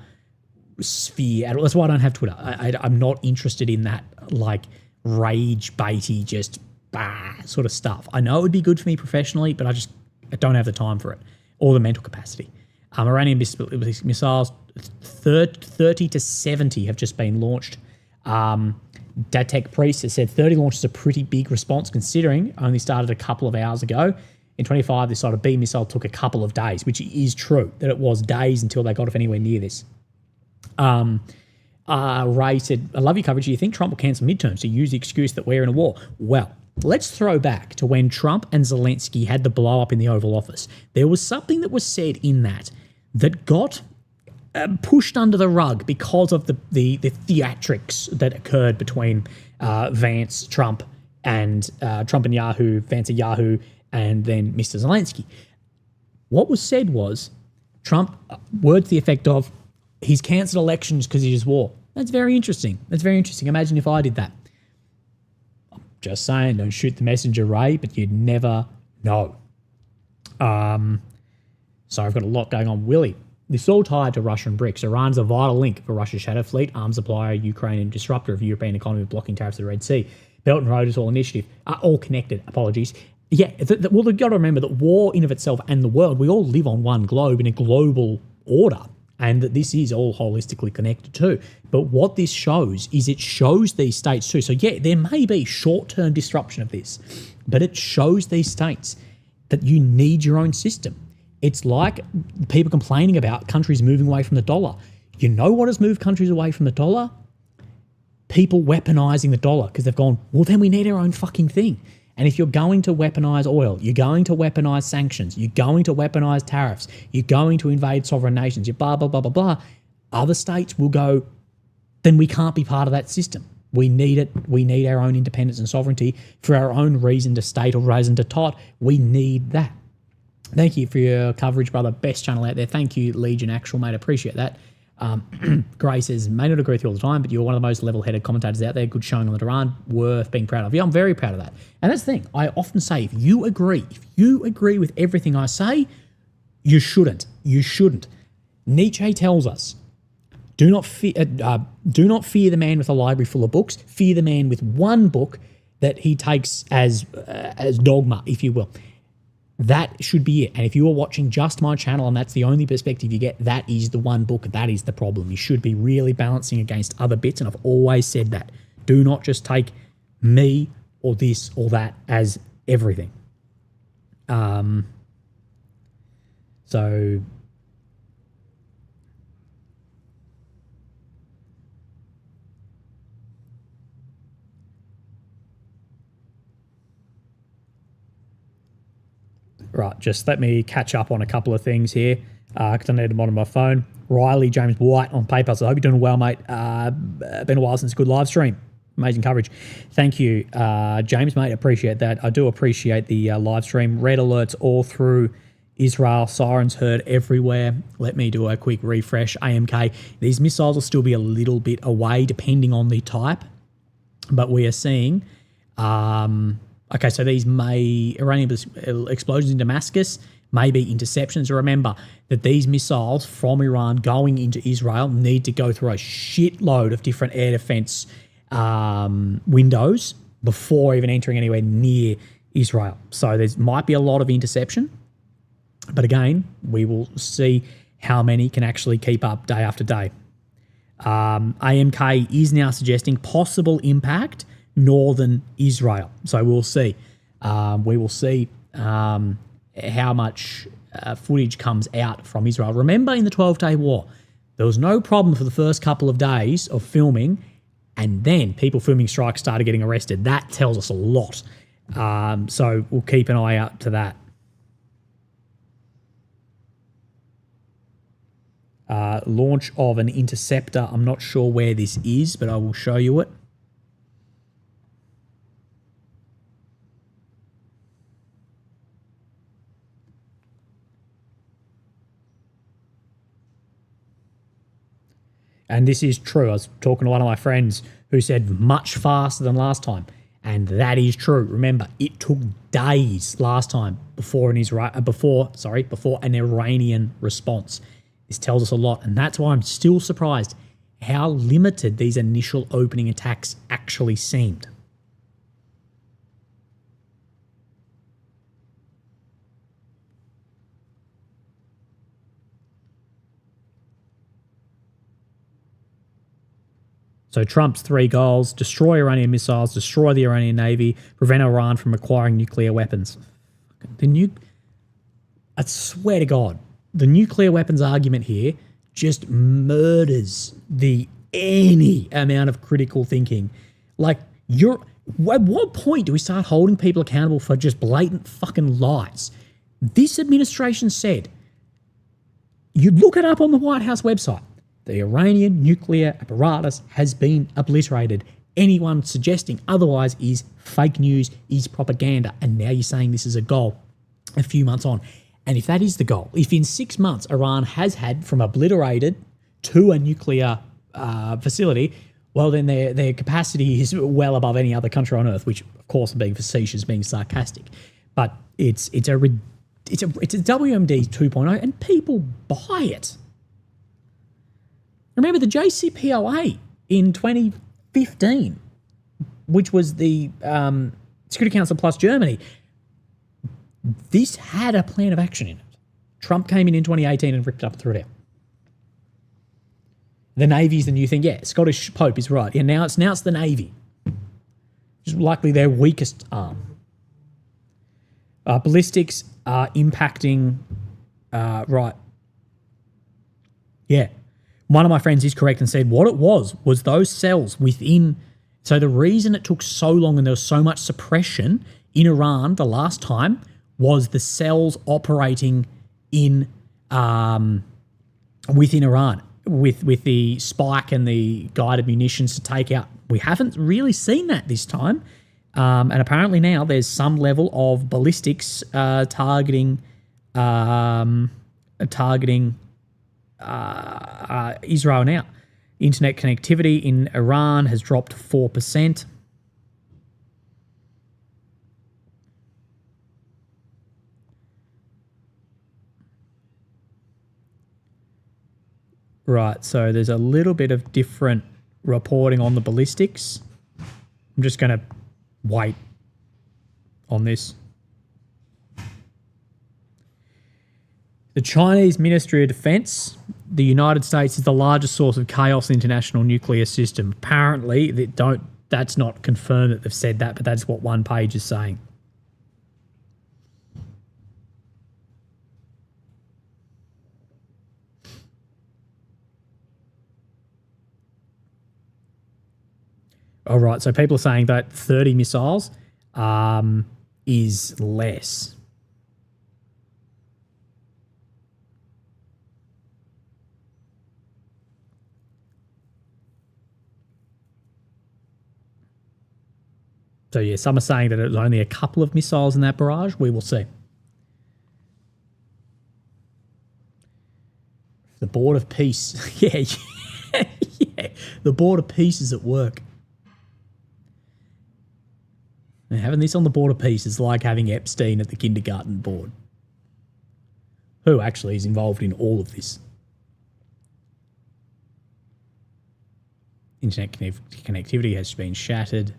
sphere at all. That's why I don't have Twitter. I'm not interested in that like rage baity, just sort of stuff. I know it would be good for me professionally, but I don't have the time for it or the mental capacity. Iranian missiles 30 to 70 have just been launched. Datek Priest has said 30 launches is a pretty big response considering only started a couple of hours ago. In 25, this sort of B missile took a couple of days, which is true, that it was days until they got off anywhere near this. Ray said, I love your coverage. Do you think Trump will cancel midterms to use the excuse that we're in a war? Well, let's throw back to when Trump and Zelensky had the blow up in the Oval Office. There was something that was said in that got pushed under the rug because of the theatrics that occurred between Vance, Trump, and Trump and Yahoo, Vance and Yahoo, and then Mr. Zelensky. What was said was Trump, words to the effect of, he's cancelled elections because he just war. That's very interesting. Imagine if I did that. I'm just saying, don't shoot the messenger, Ray, but you'd never know. So I've got a lot going on. Willie, this is all tied to Russian BRICS. Iran's a vital link for Russia's shadow fleet, arms supplier, Ukrainian disruptor of the European economy, blocking tariffs to the Red Sea. Belt and Road is all initiative. Are all connected. Apologies. Yeah, well, you've got to remember that war in of itself and the world, we all live on one globe in a global order, and that this is all holistically connected too. But what this shows is it shows these states too. So yeah, there may be short-term disruption of this, but it shows these states that you need your own system. It's like people complaining about countries moving away from the dollar. You know what has moved countries away from the dollar? People weaponizing the dollar because they've gone, well, then we need our own fucking thing. And if you're going to weaponize oil, you're going to weaponize sanctions, you're going to weaponize tariffs, you're going to invade sovereign nations, you blah, blah, blah, blah, blah, other states will go, then we can't be part of that system. We need it. We need our own independence and sovereignty for our own reason to state or reason to tot. We need that. Thank you for your coverage, brother. Best channel out there. Thank you, Legion Actual, mate. Appreciate that. Gray says, may not agree with you all the time, but you're one of the most level-headed commentators out there. Good showing on the Duran. Worth being proud of. Yeah, I'm very proud of that. And that's the thing. I often say, if you agree with everything I say, you shouldn't. You shouldn't. Nietzsche tells us, do not fear the man with a library full of books. Fear the man with one book that he takes as dogma, if you will. That should be it. And if you are watching just my channel and that's the only perspective you get, that is the one book. That is the problem. You should be really balancing against other bits. And I've always said that. Do not just take me or this or that as everything. So right, just let me catch up on a couple of things here because I need them on my phone. Riley James White on PayPal. So I hope you're doing well, mate. Been a while since a good live stream. Amazing coverage. Thank you, James, mate. Appreciate that. I do appreciate the live stream. Red alerts all through Israel. Sirens heard everywhere. Let me do a quick refresh. AMK. These missiles will still be a little bit away depending on the type, but we are seeing... okay, so these Iranian explosions in Damascus may be interceptions. Remember that these missiles from Iran going into Israel need to go through a shitload of different air defense windows before even entering anywhere near Israel. So there might be a lot of interception, but again, we will see how many can actually keep up day after day. AMK is now suggesting possible impact northern Israel. So we'll see. We will see how much footage comes out from Israel. Remember, in the 12-day war, there was no problem for the first couple of days of filming, and then people filming strikes started getting arrested. That tells us a lot. So we'll keep an eye out to that. Launch of an interceptor. I'm not sure where this is, but I will show you it. And this is true. I was talking to one of my friends who said much faster than last time. And that is true. Remember, it took days last time before an Iranian response. This tells us a lot. And that's why I'm still surprised how limited these initial opening attacks actually seemed. So Trump's 3 goals: destroy Iranian missiles, destroy the Iranian Navy, prevent Iran from acquiring nuclear weapons. I swear to God, the nuclear weapons argument here just murders any amount of critical thinking. Like, at what point do we start holding people accountable for just blatant fucking lies? This administration said, you look it up on the White House website, the Iranian nuclear apparatus has been obliterated. Anyone suggesting otherwise is fake news, is propaganda. And now you're saying this is a goal a few months on. And if that is the goal, if in 6 months Iran has had from obliterated to a nuclear facility, well, then their capacity is well above any other country on earth, which, of course, I'm being facetious, being sarcastic. But it's a WMD 2.0, and people buy it. Remember the JCPOA in 2015, which was the Security Council plus Germany. This had a plan of action in it. Trump came in 2018 and ripped it up and threw it out. The Navy's the new thing. Yeah, Scottish Pope is right. Yeah, now it's the Navy. It's likely their weakest arm. Ballistics are impacting... right. Yeah. One of my friends is correct and said what it was those cells within... So the reason it took so long and there was so much suppression in Iran the last time was the cells operating in within Iran with the spike and the guided munitions to take out. We haven't really seen that this time. And apparently now there's some level of ballistics targeting Israel now. Internet connectivity in Iran has dropped 4%. Right, so there's a little bit of different reporting on the ballistics. I'm just going to wait on this. The Chinese Ministry of Defense, the United States is the largest source of chaos in the international nuclear system. Apparently, that's not confirmed that they've said that, but that's what one page is saying. All right, so people are saying that 30 missiles is less. So, yeah, some are saying that it was only a couple of missiles in that barrage. We will see. The Board of Peace. Yeah. The Board of Peace is at work. And having this on the Board of Peace is like having Epstein at the kindergarten board, who actually is involved in all of this. Internet connectivity has been shattered.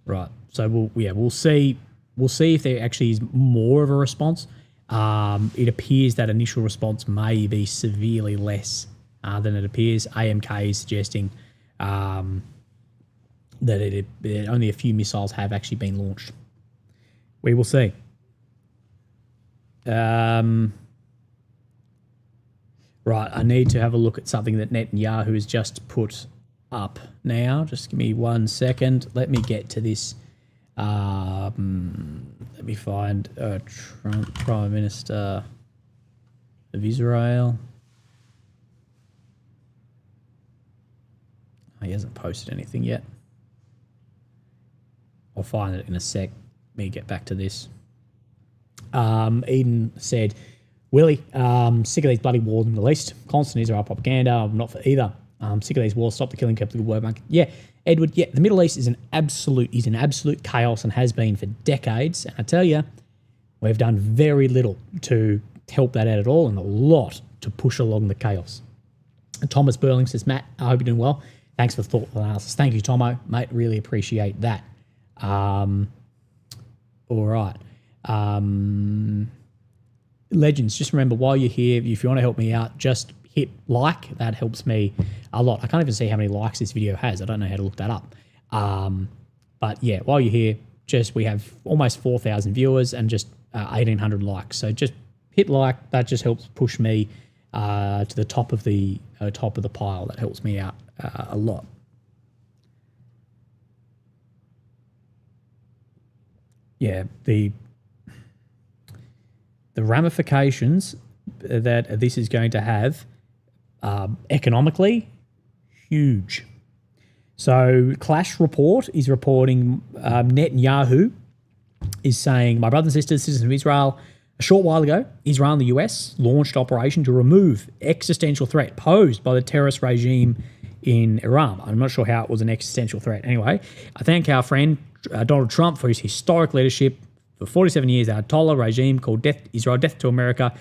Right, so we'll see if there actually is more of a response. It appears that initial response may be severely less than it appears. AMK is suggesting that only a few missiles have actually been launched. We will see. Right, I need to have a look at something that Netanyahu has just put up now. Just give me 1 second. Let me get to this. Let me find Trump, Prime Minister of Israel. He hasn't posted anything yet. I'll find it in a sec. Let me get back to this. Eden said, Willie, sick of these bloody wars in the Middle East. Constant Israel propaganda. I'm not for either. Sick of these wars. Stop the killing. Keep the good word, mate. Yeah, Edward. Yeah, the Middle East is an absolute chaos and has been for decades. And I tell you, we've done very little to help that out at all, and a lot to push along the chaos. And Thomas Burling says, Matt, I hope you're doing well. Thanks for the thoughtful analysis. Thank you, Tomo, mate. Really appreciate that. All right. Legends, just remember, while you're here, if you want to help me out, just hit like. That helps me a lot. I can't even see how many likes this video has. I don't know how to look that up. But yeah, while you're here, we have almost 4,000 viewers and just 1,800 likes. So just hit like. That just helps push me to the top of the pile. That helps me out a lot. Yeah, the ramifications that this is going to have economically, huge. So Clash Report is reporting Netanyahu is saying, my brothers and sisters, citizens of Israel, a short while ago, Israel and the US launched operation to remove existential threat posed by the terrorist regime in Iran. I'm not sure how it was an existential threat. Anyway, I thank our friend Donald Trump for his historic leadership. For 47 years, our Ayatollah regime called Israel Death to America.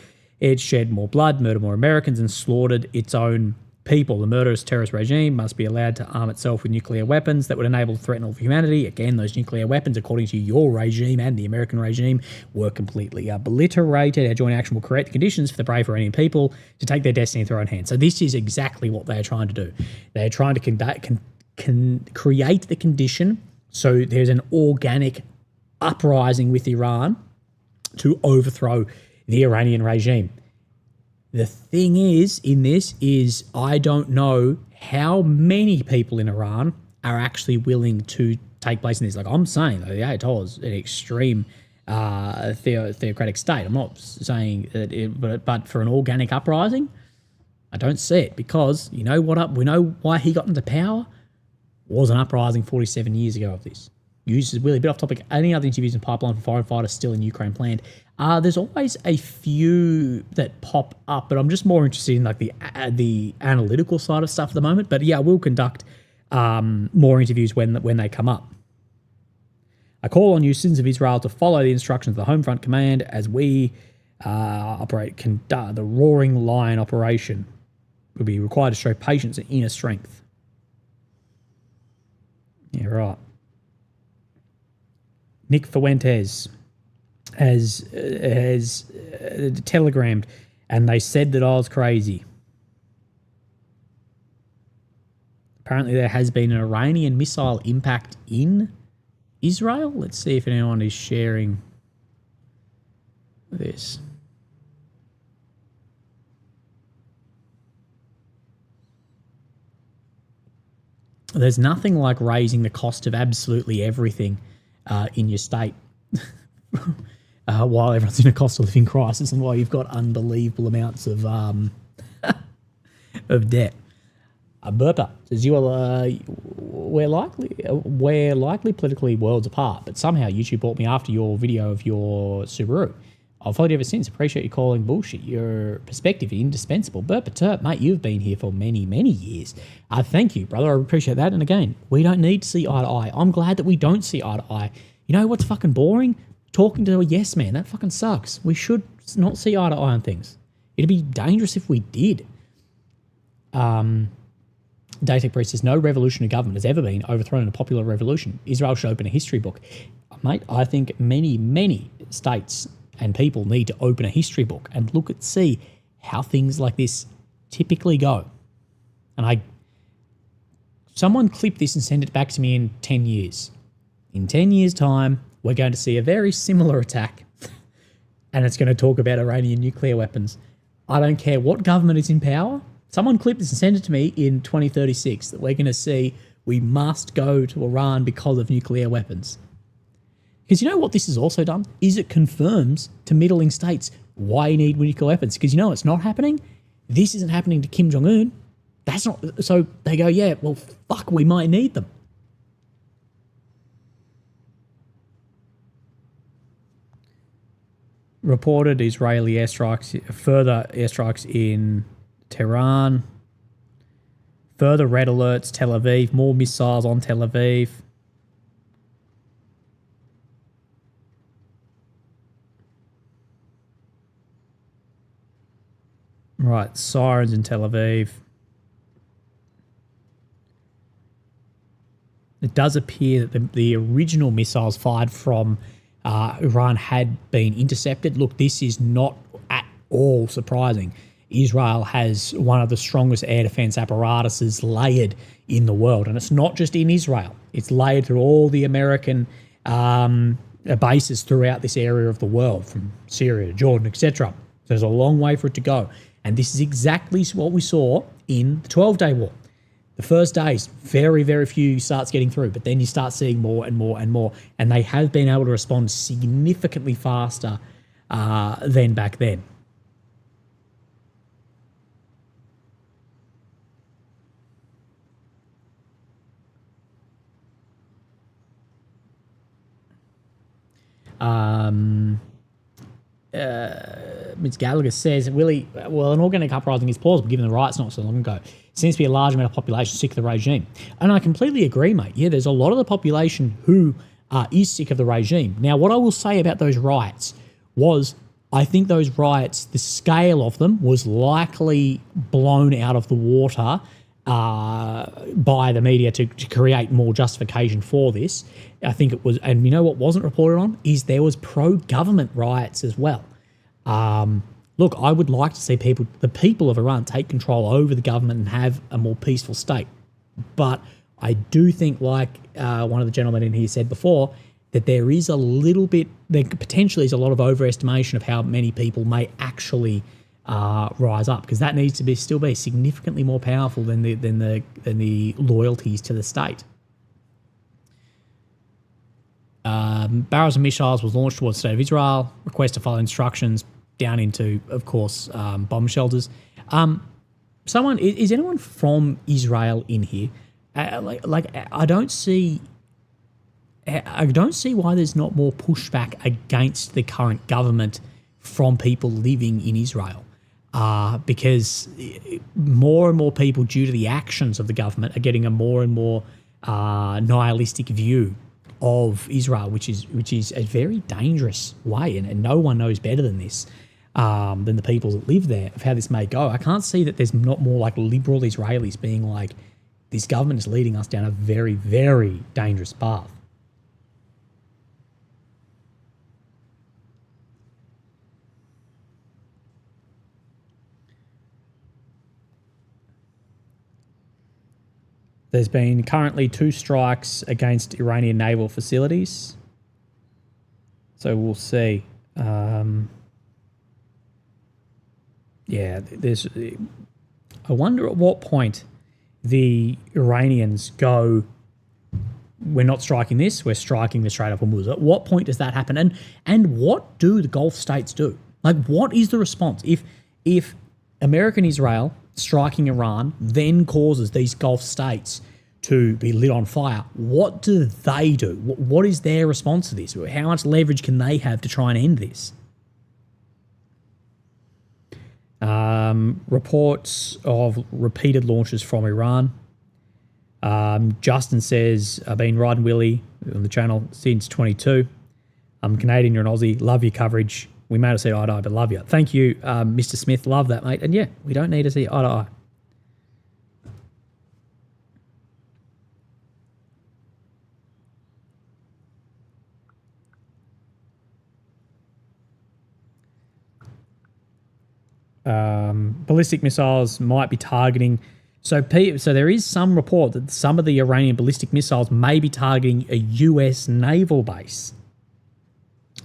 It shed more blood, murdered more Americans, and slaughtered its own people. The murderous terrorist regime must be allowed to arm itself with nuclear weapons that would enable the threat of humanity. Again, those nuclear weapons, according to your regime and the American regime, were completely obliterated. Our joint action will create the conditions for the brave Iranian people to take their destiny in their own hands. So this is exactly what they are trying to do. They are trying to create the condition so there's an organic uprising with Iran to overthrow the Iranian regime. The thing is, in this, is I don't know how many people in Iran are actually willing to take place in this. Like I'm saying, though, the Ayatollah is an extreme theocratic state. I'm not saying that, but for an organic uprising, I don't see it, because you know what? We know why he got into power was an uprising 47 years ago of this. Uses really a bit off topic. Any other interviews in pipeline for foreign fighters still in Ukraine planned? There's always a few that pop up, but I'm just more interested in like the analytical side of stuff at the moment. But yeah, we'll conduct more interviews when they come up. I call on you, citizens of Israel, to follow the instructions of the Home Front Command as we conduct the Roaring Lion operation. We'll be required to show patience and inner strength. Yeah, right. Nick Fuentes has telegrammed, and they said that I was crazy. Apparently there has been an Iranian missile impact in Israel. Let's see if anyone is sharing this. There's nothing like raising the cost of absolutely everything in your state while everyone's in a cost of living crisis and while you've got unbelievable amounts of debt. Burpa says, we're likely politically worlds apart, but somehow YouTube bought me after your video of your Subaru. I've followed you ever since. Appreciate you calling bullshit. Your perspective is indispensable. Burpa Turp, mate, you've been here for many, many years. Thank you, brother. I appreciate that. And again, we don't need to see eye to eye. I'm glad that we don't see eye to eye. You know what's fucking boring? Talking to a yes man. That fucking sucks. We should not see eye to eye on things. It'd be dangerous if we did. Daytech Priest says, no revolutionary government has ever been overthrown in a popular revolution. Israel should open a history book. Mate, I think many, many states and people need to open a history book and look at see how things like this typically go. And someone clip this and send it back to me in 10 years. In 10 years' time, we're going to see a very similar attack, and it's going to talk about Iranian nuclear weapons. I don't care what government is in power. Someone clip this and send it to me in 2036 that we're going to see we must go to Iran because of nuclear weapons. Because you know what this has also done? Is it confirms to middling states why you need nuclear weapons. Because you know it's not happening? This isn't happening to Kim Jong-un. That's not, so they go, yeah, well, fuck, we might need them. Reported Israeli airstrikes, further airstrikes in Tehran, further red alerts, Tel Aviv, more missiles on Tel Aviv. Right, sirens in Tel Aviv. It does appear that the original missiles fired from Iran had been intercepted. Look, this is not at all surprising. Israel has one of the strongest air defense apparatuses layered in the world. And it's not just in Israel. It's layered through all the American bases throughout this area of the world, from Syria to Jordan, etc. So there's a long way for it to go. And this is exactly what we saw in the 12-day war. The first days, very, very few starts getting through, but then you start seeing more and more and more. And they have been able to respond significantly faster than back then. Ms. Gallagher says, Willie, well, an organic uprising is plausible given the riots not so long ago. Seems to be a large amount of population sick of the regime. And I completely agree, mate. Yeah, there's a lot of the population who is sick of the regime. Now, what I will say about those riots was I think those riots, the scale of them was likely blown out of the water by the media to create more justification for this. I think it was, and you know what wasn't reported on, is there was pro-government riots as well. Look, I would like to see the people of Iran take control over the government and have a more peaceful state. But I do think, like one of the gentlemen in here said before, that there potentially is a lot of overestimation of how many people may actually rise up, because that needs to still be significantly more powerful than the loyalties to the state. Barrels of missiles was launched towards the state of Israel. Request to follow instructions down into, of course, bomb shelters. Is anyone from Israel in here? I don't see why there's not more pushback against the current government from people living in Israel. Because more and more people, due to the actions of the government, are getting a more and more nihilistic view of Israel, which is a very dangerous way, and no one knows better than this, than the people that live there, of how this may go. I can't see that there's not more like liberal Israelis being like, this government is leading us down a very, very dangerous path. There's been currently 2 strikes against Iranian naval facilities. So we'll see. I wonder at what point the Iranians go, we're not striking this, we're striking the Strait of Hormuz. At what point does that happen? And what do the Gulf states do? Like, what is the response? If America and Israel striking Iran then causes these Gulf states to be lit on fire, what do they do? What is their response to this? How much leverage can they have to try and end this? Reports of repeated launches from Iran. Justin says, I've been riding Willie on the channel since 22. I'm Canadian, you're an Aussie. Love your coverage. We may not see eye to eye, but love you. Thank you, Mr. Smith. Love that, mate. And yeah, we don't need to see eye to eye. Ballistic missiles might be targeting. So there is some report that some of the Iranian ballistic missiles may be targeting a US naval base.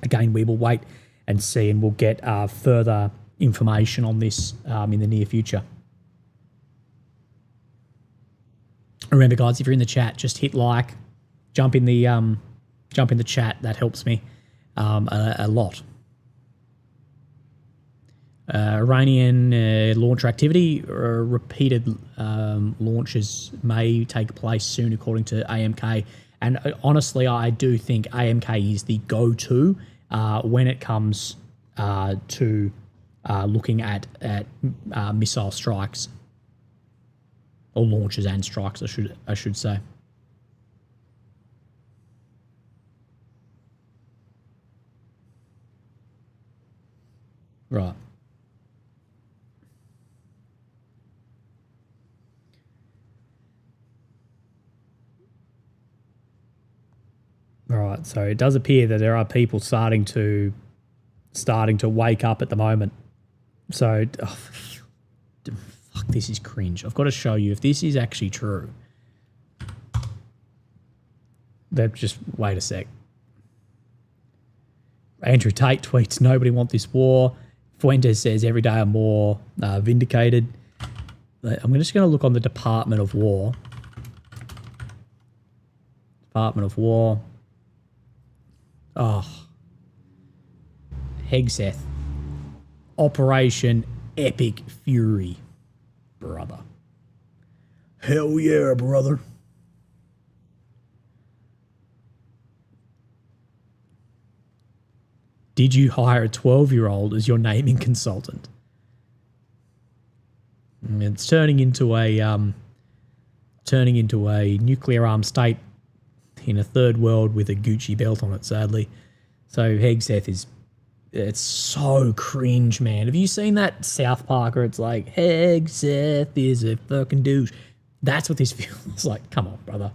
Again, we will wait and see, and we'll get further information on this in the near future. Remember, guys, if you're in the chat, just hit like, jump in the chat. That helps me a lot. Iranian launcher activity, repeated launches may take place soon, according to AMK. And honestly, I do think AMK is the go-to when it comes to looking at missile strikes or launches and strikes, I should say. Right. All right. So it does appear that there are people starting to wake up at the moment. So, fuck, this is cringe. I've got to show you if this is actually true. Just wait a sec. Andrew Tate tweets, "Nobody want this war." Fuentes says, "Every day I'm more vindicated." I'm just going to look on the Department of War. Department of War. Oh. Hegseth. Operation Epic Fury. Brother. Hell yeah, brother. Did you hire a 12-year-old as your naming consultant? It's turning into a nuclear armed state in a third world with a Gucci belt on it, sadly. So Hegseth it's so cringe, man. Have you seen that South Park where it's like, Hegseth is a fucking douche? That's what this feels like. Come on, brother.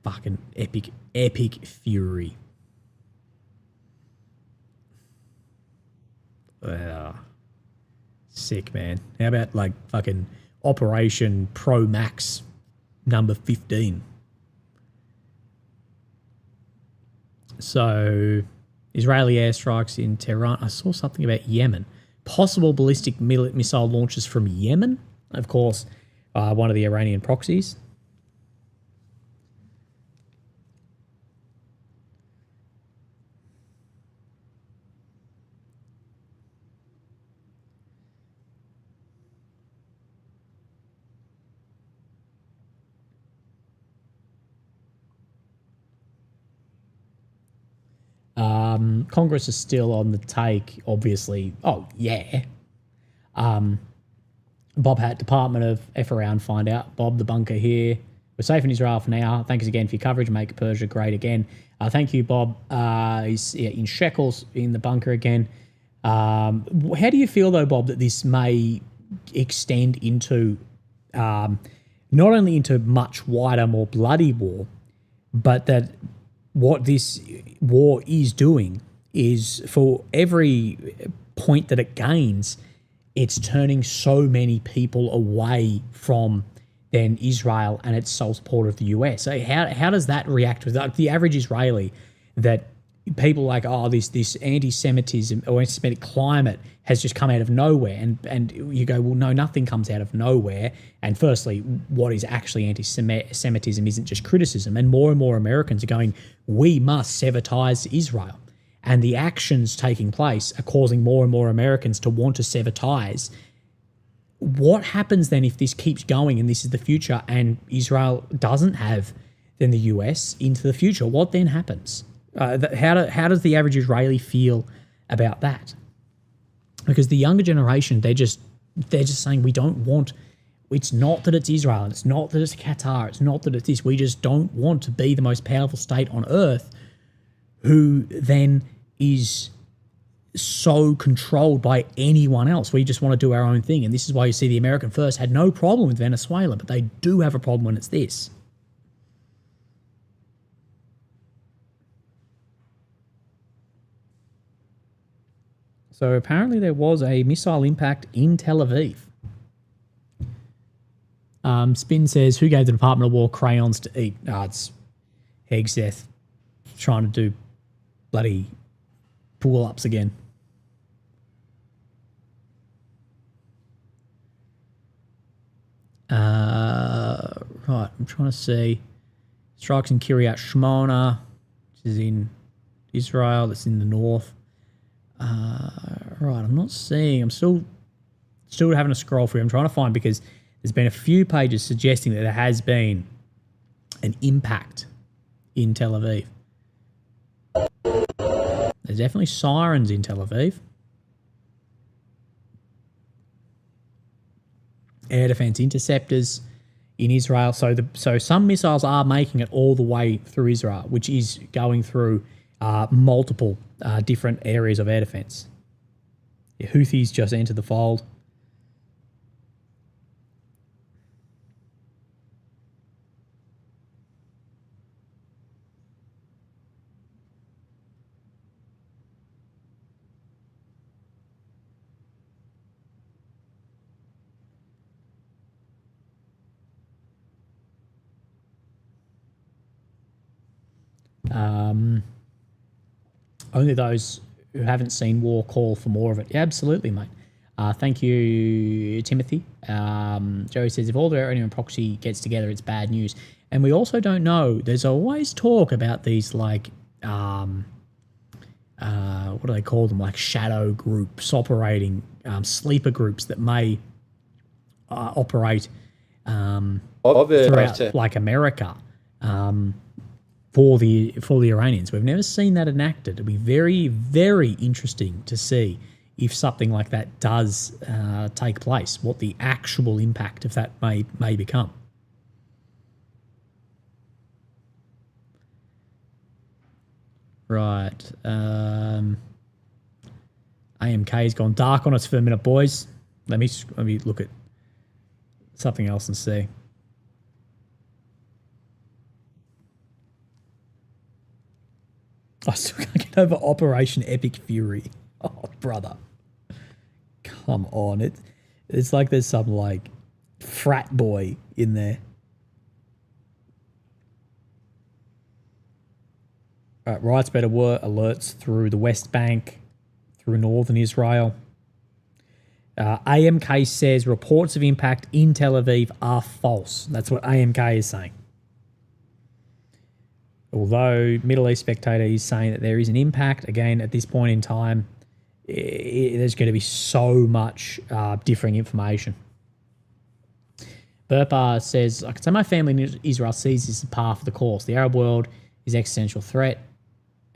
Fucking epic fury. Sick, man. How about like fucking Operation Pro Max number 15? So, Israeli airstrikes in Tehran. I saw something about Yemen. Possible ballistic missile launches from Yemen. Of course, one of the Iranian proxies. Congress is still on the take, obviously. Oh, yeah. Bob Hat, Department of F around, find out. Bob the bunker here. We're safe in Israel for now. Thanks again for your coverage. Make Persia great again. Thank you, Bob. He's in shekels in the bunker again. How do you feel, though, Bob, that this may extend into not only into much wider, more bloody war, but that what this war is doing is for every point that it gains, it's turning so many people away from then Israel and its sole support of the US. So how does that react with the average Israeli, that people like, oh, this anti-Semitism or anti-Semitic climate has just come out of nowhere, and you go, well, no, nothing comes out of nowhere. And firstly, what is actually anti-Semitism isn't just criticism, and more Americans are going, we must sever ties to Israel. And the actions taking place are causing more and more Americans to want to sever ties. What happens then if this keeps going and this is the future and Israel doesn't have then the US into the future? What then happens? How does the average Israeli feel about that? Because the younger generation, they're just saying, we don't want. It's not that it's Israel, it's not that it's Qatar, it's not that it's this. We just don't want to be the most powerful state on earth, who then is so controlled by anyone else. We just want to do our own thing. And this is why you see the American First had no problem with Venezuela, but they do have a problem when it's this. So apparently there was a missile impact in Tel Aviv. Spin says, who gave the Department of War crayons to eat? It's Hegseth trying to do bloody pull-ups again. Right, I'm trying to see. Strikes in Kiryat Shmona, which is in Israel that's in the north. Right, I'm not seeing. I'm still having to scroll through. I'm trying to find because there's been a few pages suggesting that there has been an impact in Tel Aviv. There's definitely sirens in Tel Aviv. Air defense interceptors in Israel. So some missiles are making it all the way through Israel, which is going through multiple different areas of air defense. The Houthis just entered the fold. Only those who haven't seen war call for more of it. Yeah, absolutely, mate. Thank you, Timothy. Joey says, if all the Iranian proxy gets together, it's bad news. And we also don't know. There's always talk about these, like, what do they call them? Like shadow groups operating, sleeper groups that may operate throughout, like, America. For the Iranians. We've never seen that enacted. It'll be very, very interesting to see if something like that does take place, what the actual impact of that may become. Right. AMK's gone dark on us for a minute, boys. Let me look at something else and see. I still can't get over Operation Epic Fury. Oh, brother. Come on. It's like there's some, like, frat boy in there. All right, riots better were alerts through the West Bank, through northern Israel. AMK says reports of impact in Tel Aviv are false. That's what AMK is saying. Although Middle East Spectator is saying that there is an impact, again, at this point in time, there's going to be so much differing information. Burpa says, I can say my family in Israel sees this as par for the course. The Arab world is an existential threat.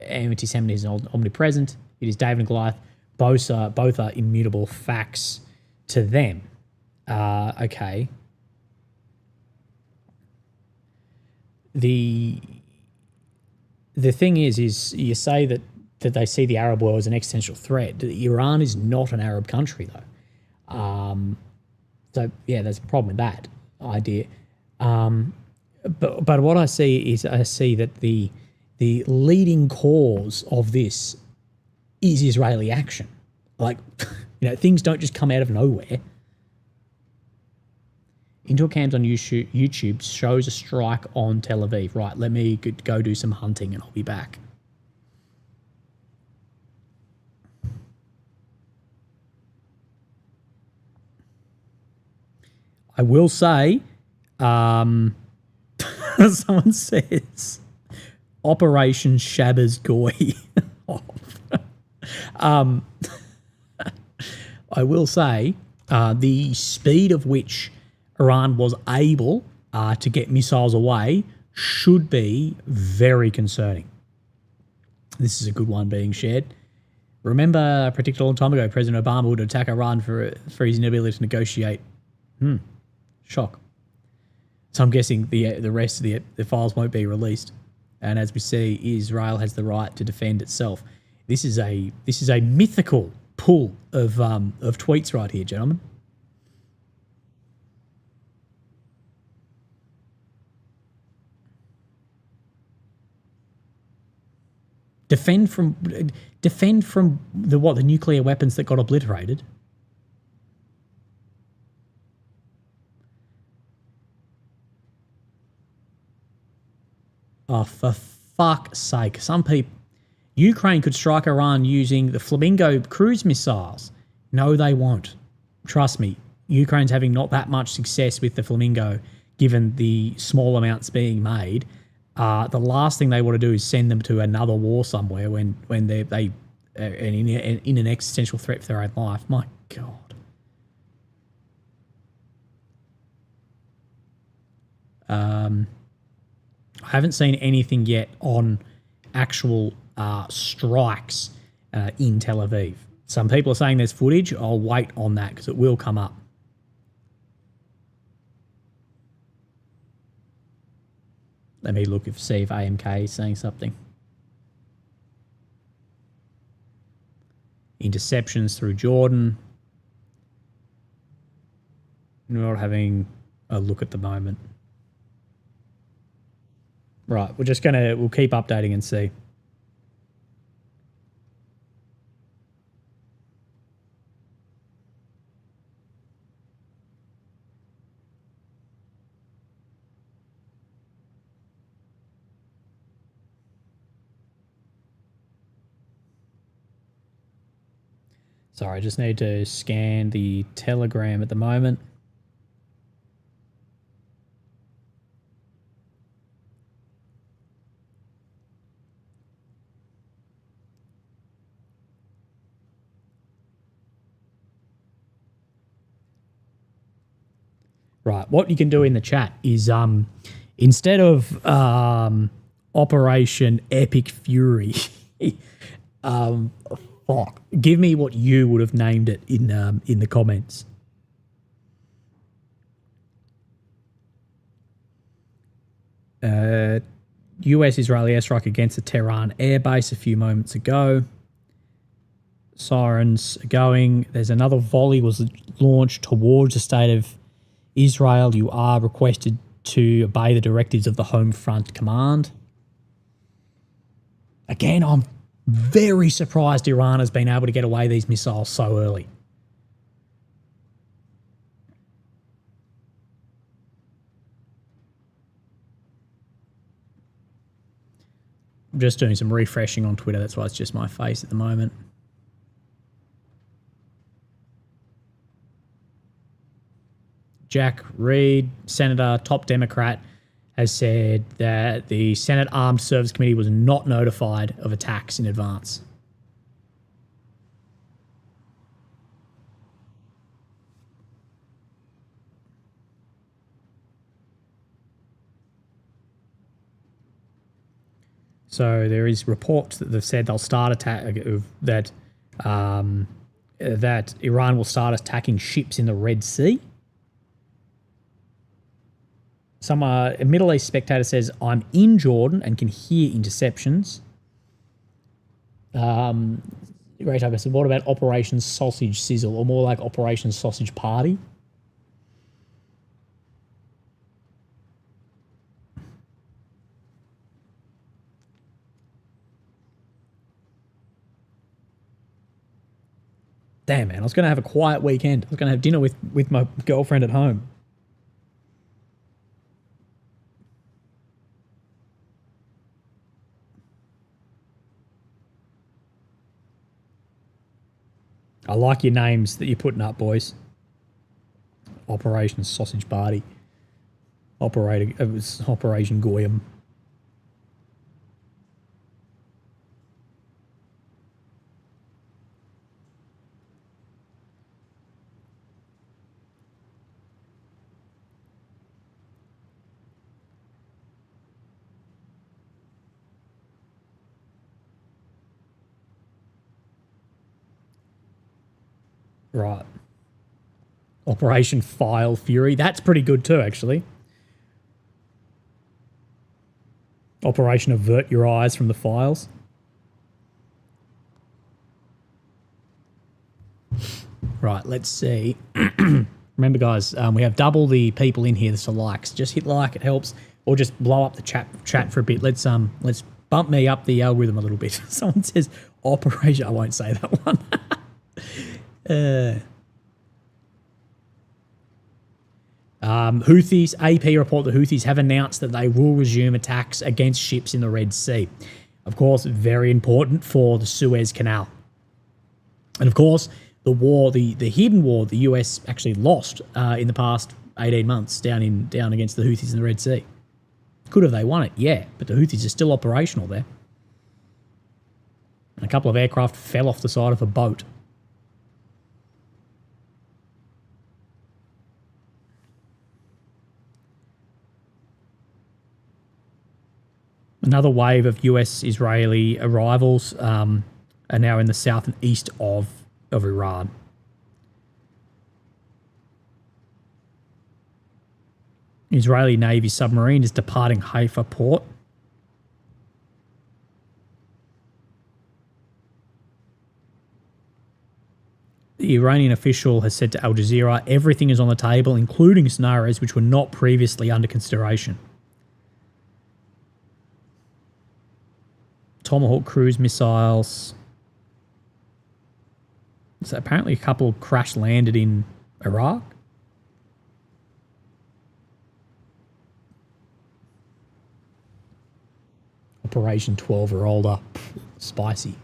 Anti-Semitism is omnipresent. It is David and Goliath. Both are immutable facts to them. Okay. The thing is you say that they see the Arab world as an existential threat. Iran is not an Arab country, though. So, yeah, there's a problem with that idea. But what I see is that the leading cause of this is Israeli action. Like, things don't just come out of nowhere. Intel cams on YouTube shows a strike on Tel Aviv. Right, let me go do some hunting and I'll be back. I will say, someone says, Operation Shabbos Goy. I will say, the speed of which Iran was able to get missiles away should be very concerning. This is a good one being shared. Remember, I predicted a long time ago President Obama would attack Iran for his inability to negotiate. Shock. So I'm guessing the rest of the files won't be released. And as we see, Israel has the right to defend itself. This is a mythical pool of tweets right here, gentlemen. Defend from the nuclear weapons that got obliterated. Oh, for fuck's sake. Some people... Ukraine could strike Iran using the Flamingo cruise missiles. No, they won't. Trust me. Ukraine's having not that much success with the Flamingo, given the small amounts being made. the last thing they want to do is send them to another war somewhere when they in an existential threat for their own life. My God. I haven't seen anything yet on actual strikes in Tel Aviv. Some people are saying there's footage. I'll wait on that because it will come up. Let me see if AMK is saying something. Interceptions through Jordan. We're not having a look at the moment. Right, we'll keep updating and see. Sorry, I just need to scan the Telegram at the moment. Right, what you can do in the chat is instead of Operation Epic Fury, fuck, give me what you would have named it in the comments. US-Israeli airstrike against the Tehran airbase a few moments ago. Sirens are going. There's another volley was launched towards the state of Israel. You are requested to obey the directives of the Home Front Command. Again, I'm very surprised Iran has been able to get away these missiles so early. I'm just doing some refreshing on Twitter. That's why it's just my face at the moment. Jack Reed, Senator, top Democrat, has said that the Senate Armed Services Committee was not notified of attacks in advance. So there is reports that they've said they'll start that Iran will start attacking ships in the Red Sea. A Middle East spectator says, I'm in Jordan and can hear interceptions. Great Hope said, what about Operation Sausage Sizzle, or more like Operation Sausage Party? Damn, man, I was going to have a quiet weekend. I was going to have dinner with my girlfriend at home. I like your names that you're putting up, boys. Operation Sausage Party. It was Operation Goyam. Right. Operation File Fury. That's pretty good too, actually. Operation Avert Your Eyes from the Files. Right, let's see. Remember, guys, we have double the people in here to likes. Just hit like, it helps. Or just blow up the chat for a bit. Let's bump me up the algorithm a little bit. Someone says Operation. I won't say that one. Houthis, AP report the Houthis have announced that they will resume attacks against ships in the Red Sea. Of course, very important for the Suez Canal. And of course, the war, the hidden war the US actually lost in the past 18 months down against the Houthis in the Red Sea. Could have they won it? Yeah, but the Houthis are still operational there. And a couple of aircraft fell off the side of a boat. Another wave of US-Israeli arrivals are now in the south and east of Iran. Israeli Navy submarine is departing Haifa port. The Iranian official has said to Al Jazeera, everything is on the table, including scenarios which were not previously under consideration. Tomahawk cruise missiles. So apparently a couple crash landed in Iraq. Operation 12 or older. Spicy.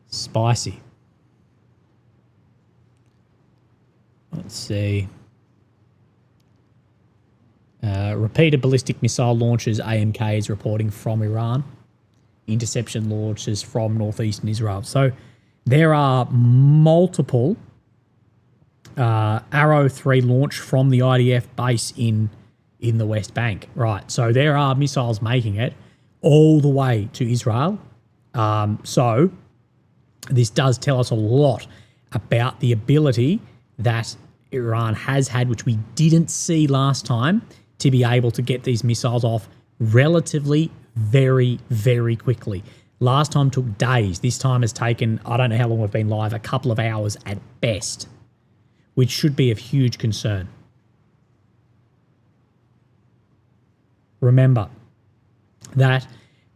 Spicy. Let's see. Repeated ballistic missile launches, AMKs reporting from Iran. Interception launches from northeastern Israel. So there are multiple Arrow 3 launch from the IDF base in the West Bank. Right, so there are missiles making it all the way to Israel. So this does tell us a lot about the ability that Iran has had, which we didn't see last time, to be able to get these missiles off relatively very, very quickly. Last time took days. This time has taken, I don't know how long we've been live, a couple of hours at best, which should be of huge concern. Remember that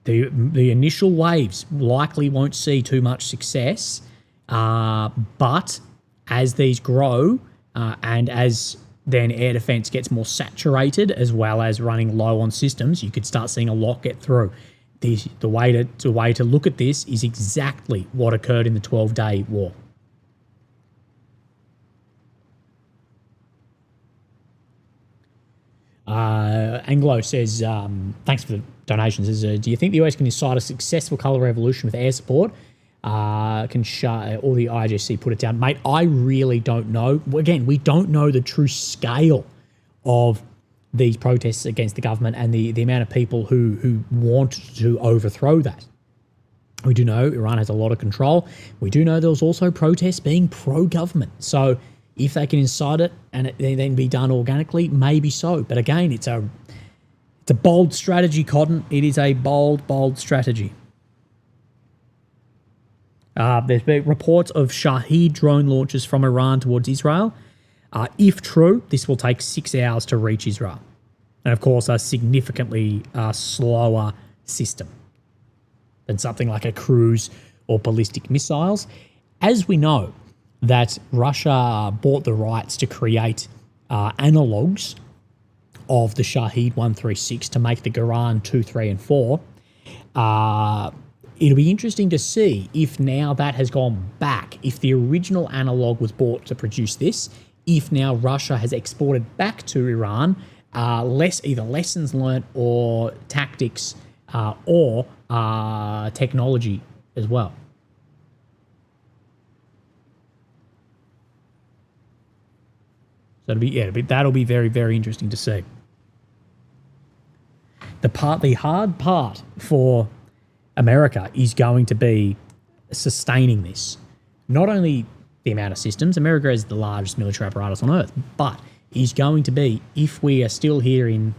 the initial waves likely won't see too much success, but as these grow and as then air defense gets more saturated, as well as running low on systems, you could start seeing a lot get through. The way to look at this is exactly what occurred in the 12-day war. Anglo says, thanks for the donations. Says, do you think the US can incite a successful colour revolution with air support? Can shut all the IGC put it down? Mate, I really don't know. Again, we don't know the true scale of these protests against the government and the amount of people who want to overthrow that. We do know Iran has a lot of control. We do know there was also protests being pro-government. So if they can incite it and it then be done organically, maybe so. But again, it's a bold strategy, Cotton. It is a bold strategy. There's been reports of Shahed drone launches from Iran towards Israel. If true, this will take 6 hours to reach Israel. And of course, a significantly slower system than something like a cruise or ballistic missiles. As we know that Russia bought the rights to create analogues of the Shahed 136 to make the Garan 2, 3, and 4, it'll be interesting to see if now that has gone back, if the original analog was bought to produce this, if now Russia has exported back to Iran either lessons learnt or tactics or technology as well. So that'll be very, very interesting to see. The hard part for America is going to be sustaining this. Not only the amount of systems, America is the largest military apparatus on earth, but is going to be, if we are still here in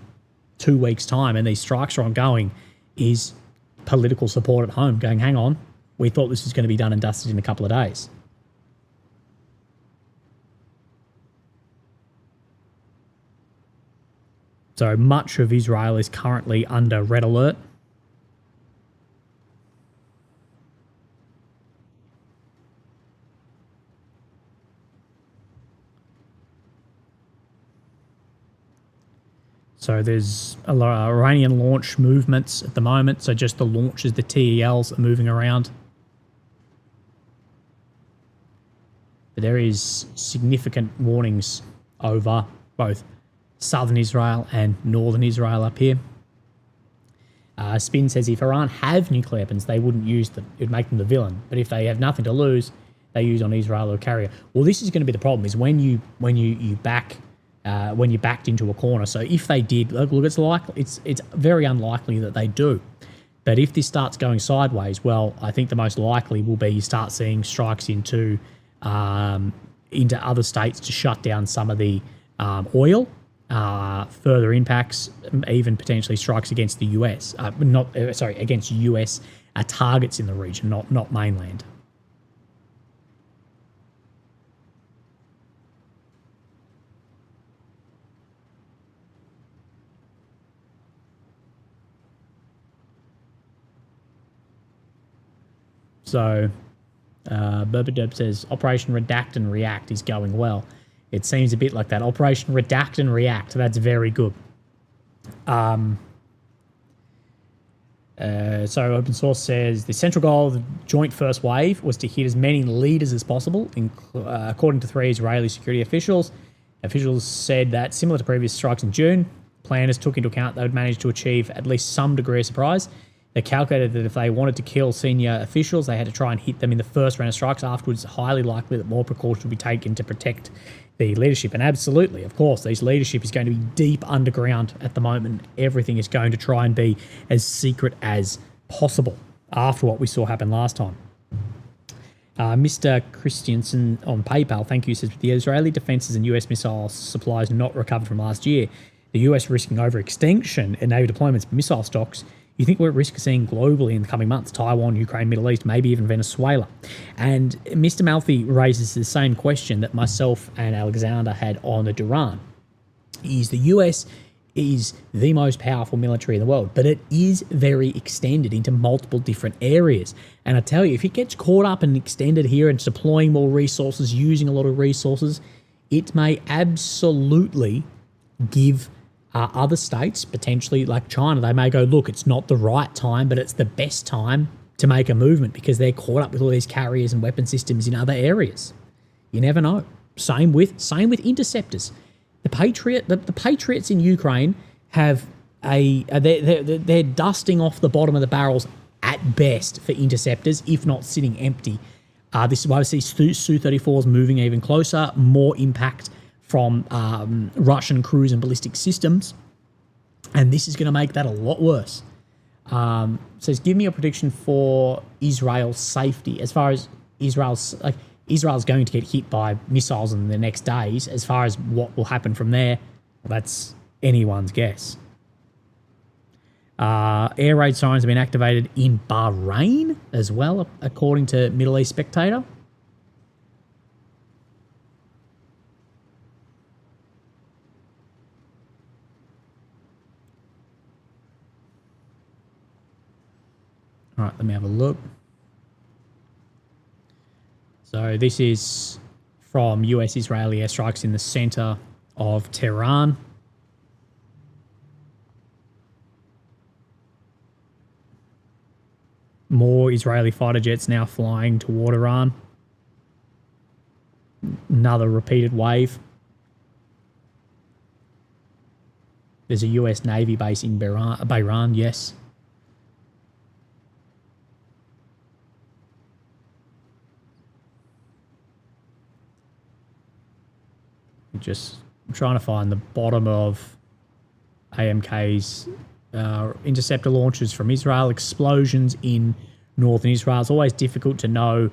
2 weeks' time and these strikes are ongoing, is political support at home going, hang on, we thought this was going to be done and dusted in a couple of days. So much of Israel is currently under red alert. So there's a lot of Iranian launch movements at the moment. So just the launches, the TELs are moving around. But there is significant warnings over both southern Israel and northern Israel up here. Spin says if Iran have nuclear weapons, they wouldn't use them. It would make them the villain. But if they have nothing to lose, they use on Israel or carrier. Well, this is going to be the problem: is when you backed into a corner. So if they did, look, it's very unlikely that they do. But if this starts going sideways, well, I think the most likely will be you start seeing strikes into other states to shut down some of the oil. Further impacts, even potentially strikes against the US, against US targets in the region, not mainland. So, Burbadub says Operation Redact and React is going well. It seems a bit like that. Operation Redact and React. That's very good. So Open Source says the central goal of the joint first wave was to hit as many leaders as possible, according to 3 Israeli security officials. Officials said that, similar to previous strikes in June, planners took into account they would manage to achieve at least some degree of surprise. They calculated that if they wanted to kill senior officials, they had to try and hit them in the first round of strikes. Afterwards, it's highly likely that more precautions would be taken to protect the leadership. And absolutely, of course, this leadership is going to be deep underground at the moment. Everything is going to try and be as secret as possible after what we saw happen last time. Mr. Christiansen on PayPal, thank you, says, with the Israeli defences and US missile supplies not recovered from last year, the US risking overextension in Navy deployments of missile stocks, you think we're at risk of seeing globally in the coming months, Taiwan, Ukraine, Middle East, maybe even Venezuela. And Mr. Malfi raises the same question that myself and Alexander had on the Duran. Is the US is the most powerful military in the world, but it is very extended into multiple different areas. And I tell you, if it gets caught up and extended here and deploying more resources, using a lot of resources, it may absolutely give other states, potentially like China, they may go, look, it's not the right time, but it's the best time to make a movement because they're caught up with all these carriers and weapon systems in other areas. You never know. Same with interceptors. The Patriots in Ukraine have they're dusting off the bottom of the barrels at best for interceptors, if not sitting empty. This is why we see Su-34s moving even closer, more impact from Russian cruise and ballistic systems, and this is going to make that a lot worse. Says, give me a prediction for Israel's safety. As far as Israel's going to get hit by missiles in the next days. As far as what will happen from there, well, that's anyone's guess. Air raid sirens have been activated in Bahrain as well, according to Middle East Spectator. All right, let me have a look. So this is from US-Israeli airstrikes in the center of Tehran. More Israeli fighter jets now flying toward Iran. Another repeated wave. There's a US Navy base in Bahrain, yes. I'm trying to find the bottom of AMK's interceptor launches from Israel, explosions in northern Israel. It's always difficult to know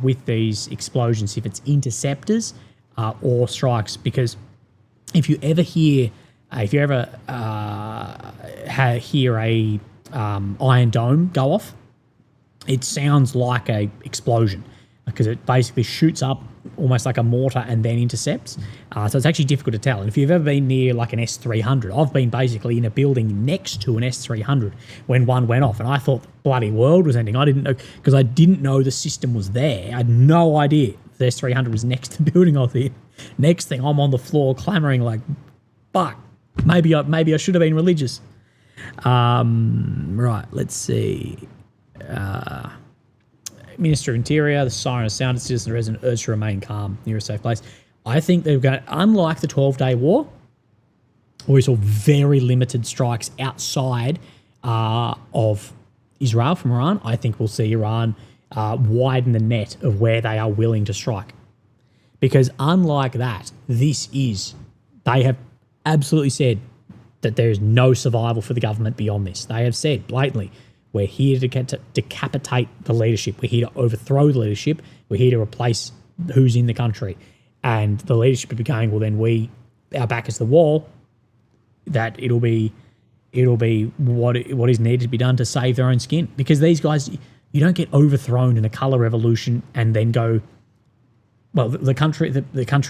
with these explosions if it's interceptors or strikes, because if you ever hear a Iron Dome go off, it sounds like a explosion because it basically shoots up almost like a mortar and then intercepts. So it's actually difficult to tell. And if you've ever been near like an S300, I've been basically in a building next to an S300 when one went off, and I thought the bloody world was ending. I didn't know, because I didn't know the system was there. I had no idea the S300 was next to the building I was in. Next thing, I'm on the floor clamoring like, fuck, maybe I should have been religious. Right, let's see. Minister of Interior, the siren has sounded, citizens and residents urged to remain calm near a safe place. I think they're going to, unlike the 12-day war, where we saw very limited strikes outside of Israel from Iran, I think we'll see Iran widen the net of where they are willing to strike. Because unlike that, they have absolutely said that there is no survival for the government beyond this. They have said blatantly, we're here to decapitate the leadership. We're here to overthrow the leadership. We're here to replace who's in the country. And the leadership would be going, well, then our back is the wall, that it'll be what is needed to be done to save their own skin. Because these guys, you don't get overthrown in a colour revolution and then go, well, the country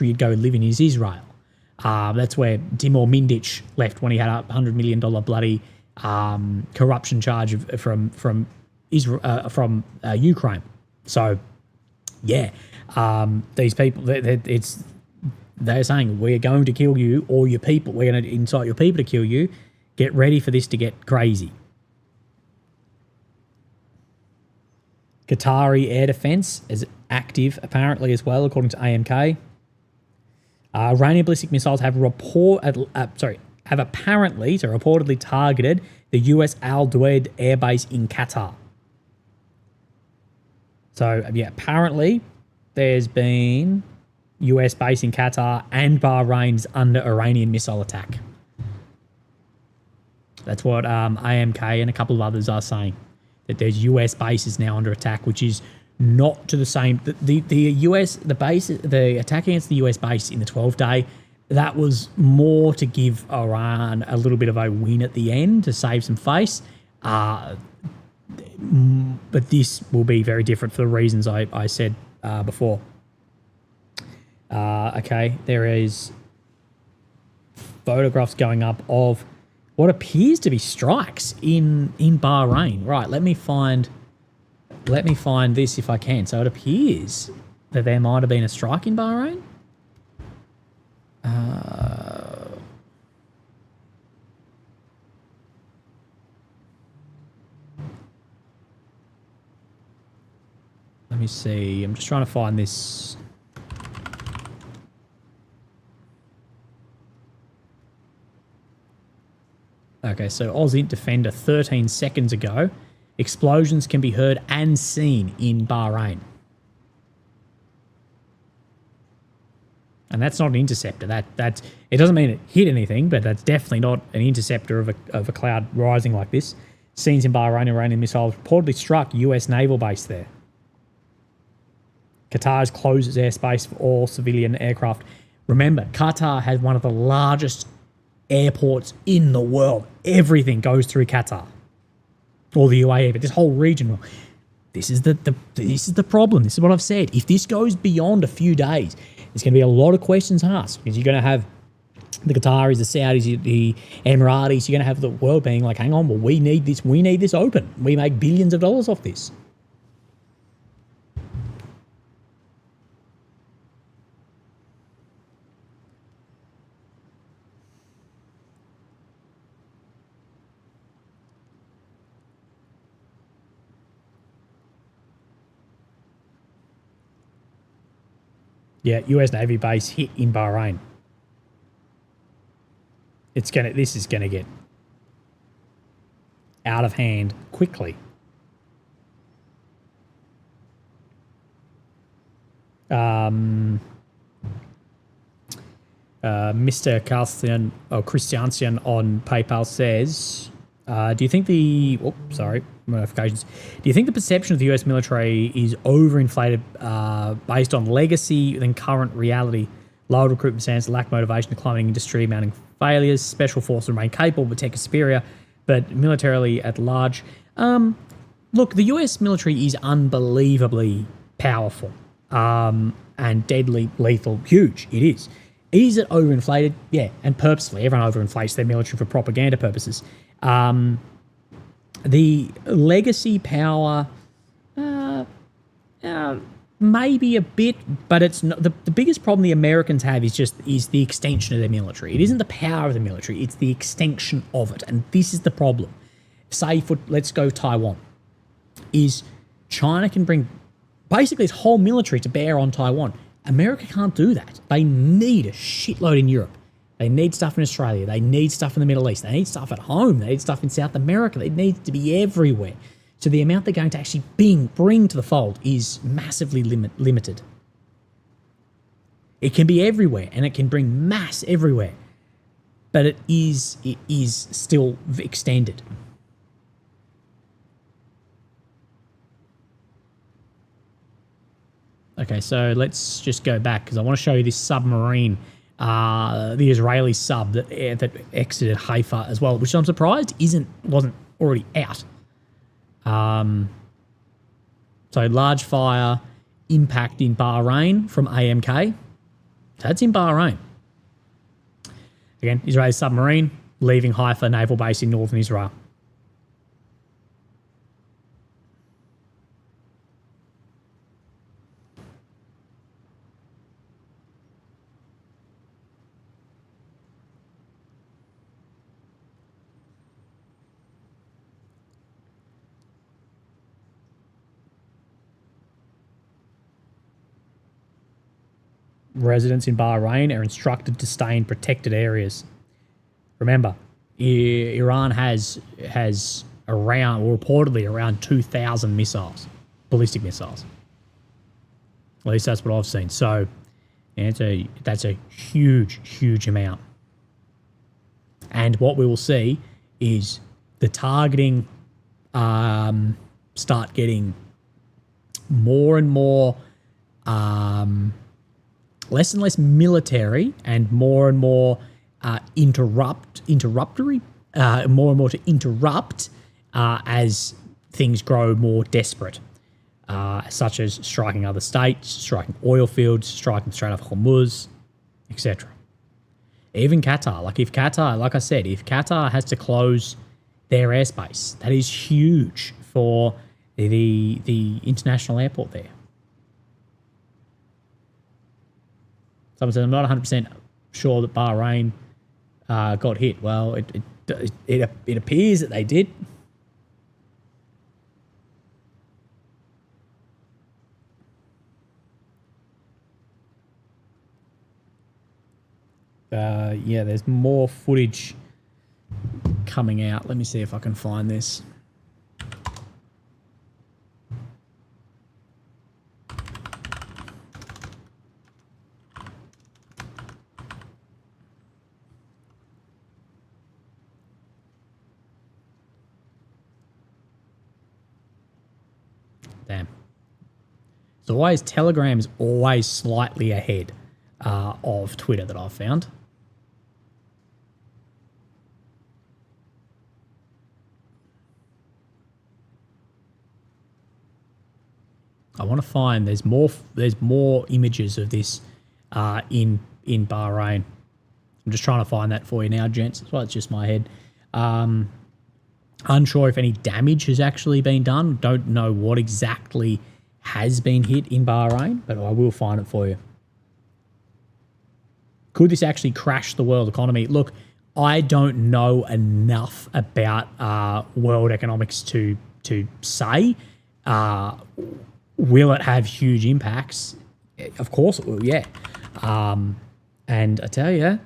you'd go live in is Israel. That's where Timur Mindich left when he had a $100 million bloody corruption charge from Israel, from Ukraine. So, yeah, these people, they're saying, we're going to kill you or your people. We're going to incite your people to kill you. Get ready for this to get crazy. Qatari air defense is active apparently as well, according to AMK. Iranian ballistic missiles have reportedly targeted the US Al Duaid air base in Qatar. So yeah, apparently there's been US base in Qatar and Bahrain's under Iranian missile attack. That's what AMK and a couple of others are saying, that there's US bases now under attack, which is not to the same. The attack against the US base in the 12-day, that was more to give Iran a little bit of a win at the end to save some face. But this will be very different for the reasons I said before. Okay, there is photographs going up of what appears to be strikes in Bahrain. Right, let me find this if I can. So it appears that there might have been a strike in Bahrain. Let me see. I'm just trying to find this. Okay, so Aussie Defender 13 seconds ago. Explosions can be heard and seen in Bahrain. And that's not an interceptor. That's it doesn't mean it hit anything, but that's definitely not an interceptor of a cloud rising like this. Scenes in Bahrain, Iranian missiles reportedly struck US naval base there. Qatar has closed its airspace for all civilian aircraft. Remember, Qatar has one of the largest airports in the world. Everything goes through Qatar. Or the UAE, but this whole region. Well, this is the problem. This is what I've said. If this goes beyond a few days, there's going to be a lot of questions asked, because you're going to have the Qataris, the Saudis, the Emiratis. You're going to have the world being like, hang on, well, we need this open. We make billions of dollars off this. Yeah, US Navy base hit in Bahrain. This is gonna get out of hand quickly. Mr. Christiansen on PayPal says, do you think notifications. Do you think the perception of the US military is overinflated based on legacy than current reality? Low recruitment standards, lack motivation, declining industry, mounting failures, special forces remain capable, but tech is superior, but militarily at large. Look, the US military is unbelievably powerful and deadly, lethal, huge. It is. Is it overinflated? Yeah, and purposely. Everyone overinflates their military for propaganda purposes. The legacy power, maybe a bit, but it's not. The biggest problem the Americans have is the extension of their military. It isn't the power of the military; it's the extension of it, and this is the problem. Say, let's go Taiwan. Is China can bring basically its whole military to bear on Taiwan. America can't do that. They need a shitload in Europe. They need stuff in Australia. They need stuff in the Middle East. They need stuff at home. They need stuff in South America. They need to be everywhere. So the amount they're going to actually bring to the fold is massively limited. It can be everywhere, and it can bring mass everywhere, but it is still extended. Okay, so let's just go back because I want to show you this submarine, the Israeli sub that exited Haifa as well, which I'm surprised wasn't already out. So large fire impact in Bahrain from AMK. That's in Bahrain. Again, Israeli submarine leaving Haifa naval base in northern Israel. Residents in Bahrain are instructed to stay in protected areas. Remember, Iran has around, or reportedly around 2,000 missiles, ballistic missiles. At least that's what I've seen. So that's a huge amount. And what we will see is the targeting start getting more and more less and less military and more interruptory, more and more to interrupt as things grow more desperate, such as striking other states, striking oil fields, striking Strait of Hormuz, etc. Even Qatar, like I said, if Qatar has to close their airspace, that is huge for the international airport there. Someone said, I'm not 100% sure that Bahrain got hit. Well, it appears that they did. Yeah, there's more footage coming out. Let me see if I can find this. Damn. So always Telegram's always slightly ahead of Twitter that I've found. I want to find there's more images of this in Bahrain. I'm just trying to find that for you now, gents. That's why it's just my head. Unsure if any damage has actually been done. Don't know what exactly has been hit in Bahrain, but I will find it for you. Could this actually crash the world economy? Look, I don't know enough about world economics to say. Will it have huge impacts? Of course it will, yeah. And I tell you,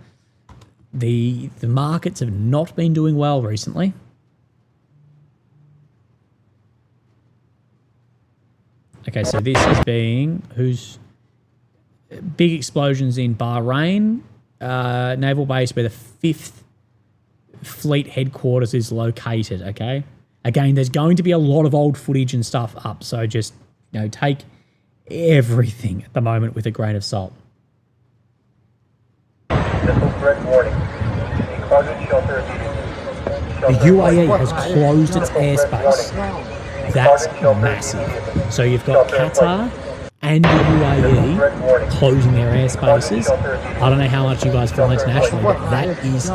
the markets have not been doing well recently. Okay, so this is being big explosions in Bahrain naval base where the 5th Fleet headquarters is located, okay? Again, there's going to be a lot of old footage and stuff up, so just, take everything at the moment with a grain of salt. Missile threat warning. Shelter. The UAE has closed its airspace. That's massive. So you've got Qatar and the UAE closing their airspaces. I don't know how much you guys fly internationally, but that is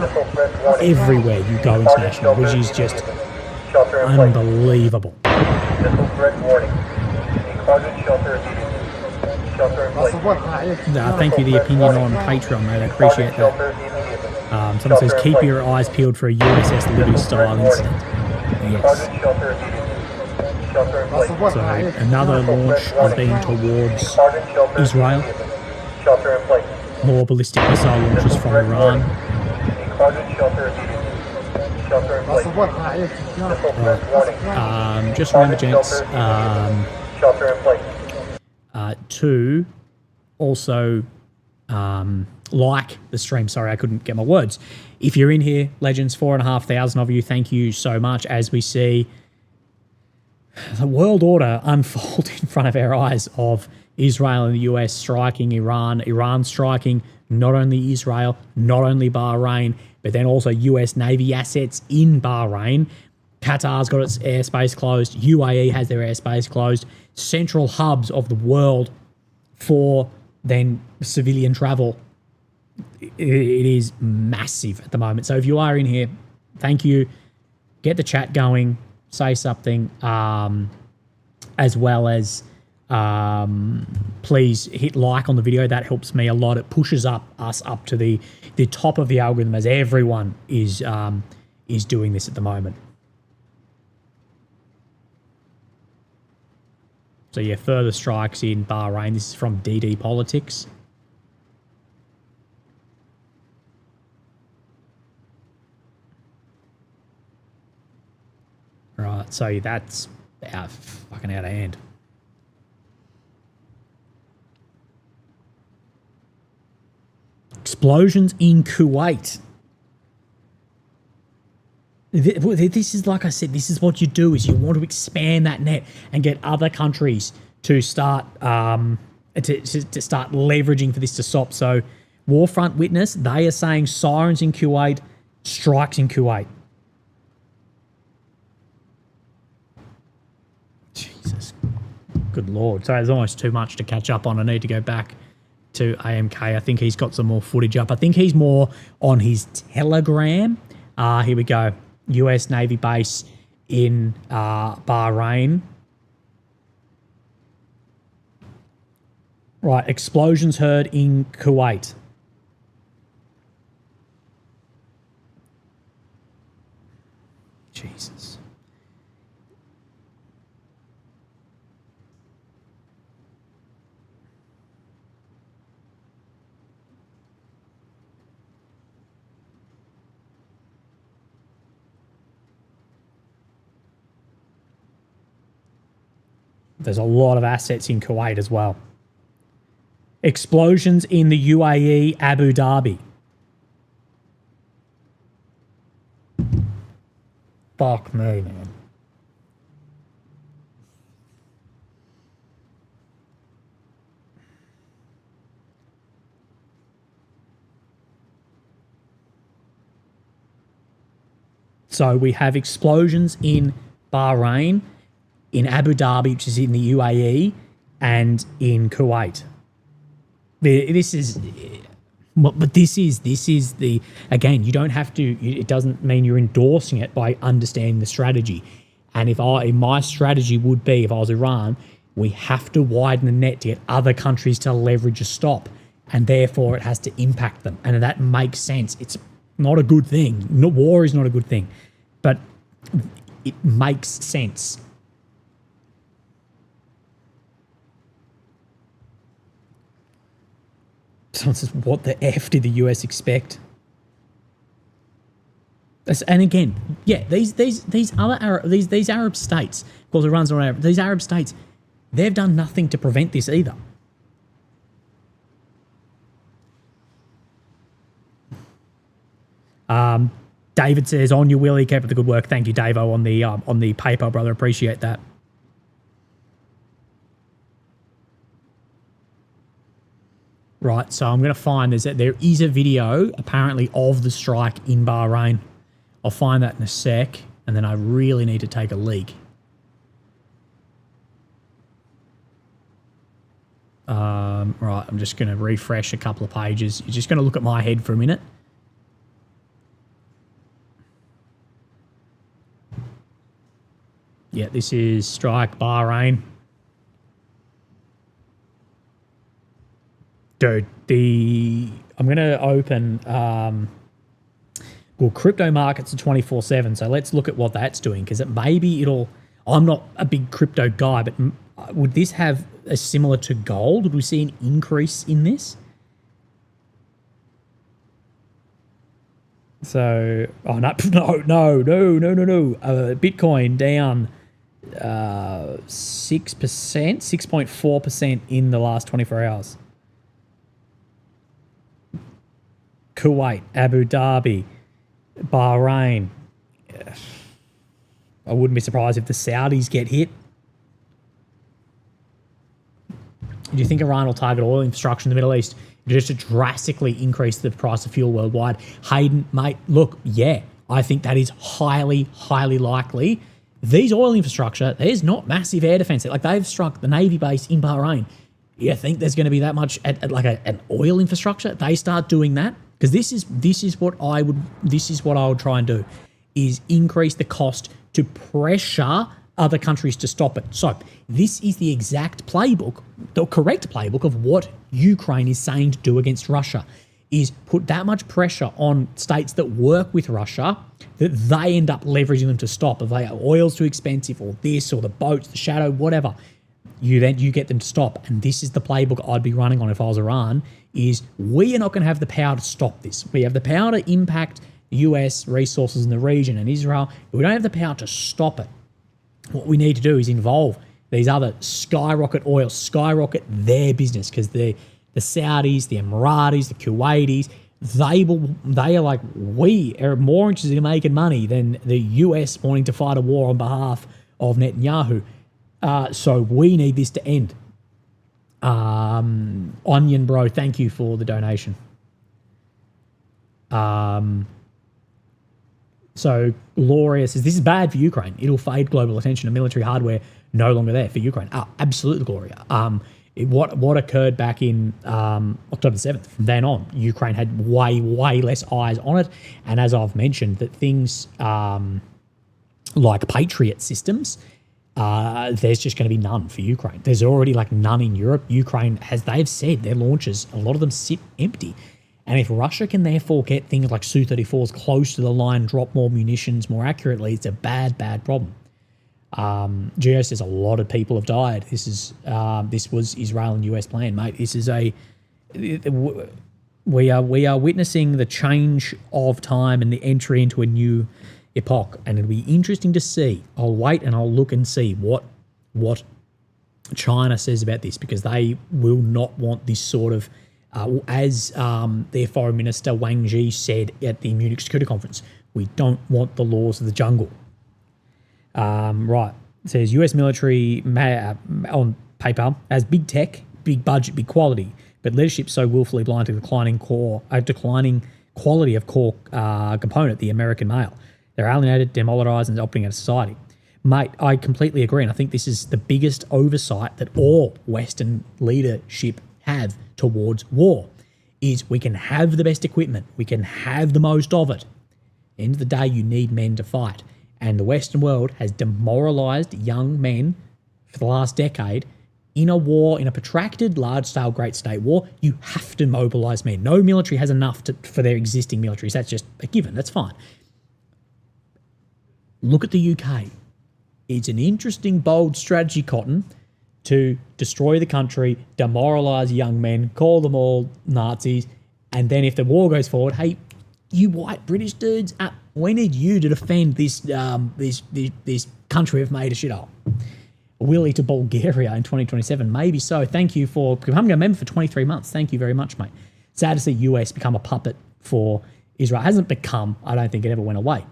everywhere you go international, which is just unbelievable. Missile threat warning. Thank you, the opinion on Patreon, mate. I appreciate that. Someone says, keep your eyes peeled for a USS Liberty style incident. Yes. So another launch has been towards Israel. More ballistic missile launches from Iran. closet shelter immediately. Shelter in place. Missile threat warning. Just remember, gents, Shelter in place. to also like the stream. Sorry, I couldn't get my words. If you're in here, legends, 4,500 of you, thank you so much as we see the world order unfold in front of our eyes of Israel and the US striking Iran, Iran striking not only Israel, not only Bahrain, but then also US Navy assets in Bahrain. Qatar's got its airspace closed. UAE has their airspace closed. Central hubs of the world for then civilian travel. It is massive at the moment. So if you are in here, thank you. Get the chat going. Say something, as well as please hit like on the video. That helps me a lot. It pushes us up to the top of the algorithm as everyone is doing this at the moment. So yeah, further strikes in Bahrain. This is from DD Politics. Right, so that's fucking out of hand. Explosions in Kuwait. This is, like I said, this is what you do, is you want to expand that net and get other countries to start to start leveraging for this to stop. So Warfront Witness, they are saying sirens in Kuwait, strikes in Kuwait. Jesus. Good Lord. Sorry, there's almost too much to catch up on. I need to go back to AMK. I think he's got some more footage up. I think he's more on his Telegram. Here we go. US Navy base in Bahrain. Right, explosions heard in Kuwait. Jesus. There's a lot of assets in Kuwait as well. Explosions in the UAE, Abu Dhabi. Fuck me, man. So we have explosions in Bahrain, in Abu Dhabi, which is in the UAE, and in Kuwait. This is, but this is the, again, you don't have to, it doesn't mean you're endorsing it by understanding the strategy. And my strategy would be, if I was Iran, we have to widen the net to get other countries to leverage a stop, and therefore it has to impact them. And that makes sense. It's not a good thing. War is not a good thing, but it makes sense. Someone says, what the F did the US expect? And again, yeah, these Arab states, of course Iran's not Arab, these Arab states, they've done nothing to prevent this either. David says, on you, Willie, keep up the good work. Thank you, Davo, on the PayPal, brother. Appreciate that. Right, so I'm going to find there is a video apparently of the strike in Bahrain. I'll find that in a sec, and then I really need to take a leak. Right, I'm just going to refresh a couple of pages. You're just going to look at my head for a minute. Yeah, this is strike Bahrain. Dude, I'm going to open, crypto markets are 24/7, so let's look at what that's doing, because I'm not a big crypto guy, but would this have a similar to gold? Would we see an increase in this? So, oh no, no. Bitcoin down 6%, 6.4% in the last 24 hours. Kuwait, Abu Dhabi, Bahrain. I wouldn't be surprised if the Saudis get hit. Do you think Iran will target oil infrastructure in the Middle East just to drastically increase the price of fuel worldwide? Hayden, mate, look, yeah, I think that is highly, highly likely. These oil infrastructure, there's not massive air defense. Like, they've struck the Navy base in Bahrain. You think there's going to be that much at like an oil infrastructure? They start doing that, because this is what I would try and do, is increase the cost to pressure other countries to stop it. So this is the exact playbook, the correct playbook of what Ukraine is saying to do against Russia, is put that much pressure on states that work with Russia that they end up leveraging them to stop. If they oil's too expensive, or this, or the boats, the shadow, whatever, you get them to stop. And this is the playbook I'd be running on if I was Iran, is we are not going to have the power to stop this. We have the power to impact US resources in the region and Israel, but we don't have the power to stop it. What we need to do is involve these other skyrocket their business, because the Saudis, the Emiratis, the Kuwaitis, they are like, we are more interested in making money than the US wanting to fight a war on behalf of Netanyahu. So we need this to end. Onion Bro, thank you for the donation. So Gloria says, this is bad for Ukraine. It'll fade global attention and military hardware no longer there for Ukraine. Absolutely, Gloria. What occurred back in October 7th, from then on, Ukraine had way less eyes on it. And as I've mentioned, that things like Patriot systems, there's just going to be none for Ukraine. There's already like none in Europe. Ukraine, as they've said, their launchers, a lot of them sit empty. And if Russia can therefore get things like Su-34s close to the line, drop more munitions more accurately, it's a bad problem. Geo says a lot of people have died. This was Israel and US plan, mate. This is we are witnessing the change of time and the entry into a new epoch, and it'll be interesting to see. I'll wait and I'll look and see what China says about this, because they will not want this sort of, as their foreign minister Wang Yi said at the Munich Security Conference, we don't want the laws of the jungle. Right. It says US military on paper has big tech, big budget, big quality, but leadership so willfully blind to declining quality of core component, the American male. They're alienated, demoralised, and operating out of society. Mate, I completely agree, and I think this is the biggest oversight that all Western leadership have towards war, is we can have the best equipment, we can have the most of it. At the end of the day, you need men to fight. And the Western world has demoralised young men for the last decade. In a war, in a protracted, large-scale, great state war, you have to mobilise men. No military has enough for their existing militaries. That's just a given. That's fine. Look at the UK. It's an interesting, bold strategy, Cotton, to destroy the country, demoralise young men, call them all Nazis, and then if the war goes forward, hey, you white British dudes, we need you to defend this country we've made a shithole. Willie to Bulgaria in 2027, maybe so. Thank you for becoming a member for 23 months. Thank you very much, mate. Sad to see US become a puppet for Israel. It hasn't become, I don't think it ever went away.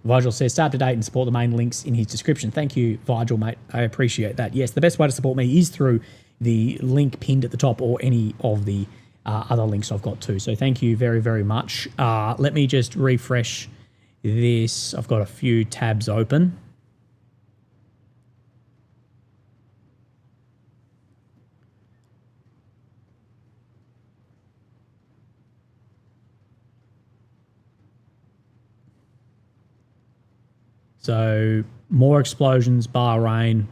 Vigil says, stay up to date and support the main links in his description. Thank you, Vigil, mate. I appreciate that. Yes, the best way to support me is through the link pinned at the top, or any of the other links I've got too. So thank you very, very much. Let me just refresh this. I've got a few tabs open. So more explosions, Bahrain.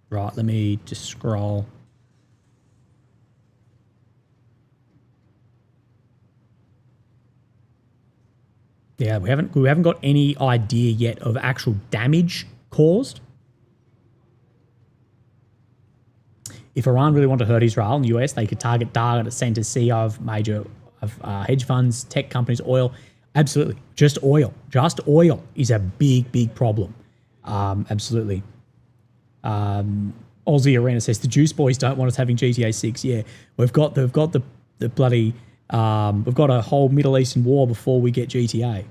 Right, let me just scroll. Yeah, we haven't got any idea yet of actual damage caused. if Iran really want to hurt Israel and the US, they could target data centers, CEO of major hedge funds, tech companies, oil. Absolutely. Just oil. Just oil is a big, big problem. Absolutely. Aussie Arena says the Juice Boys don't want us having GTA 6. Yeah, we've got the bloody we've got a whole Middle Eastern war before we get GTA.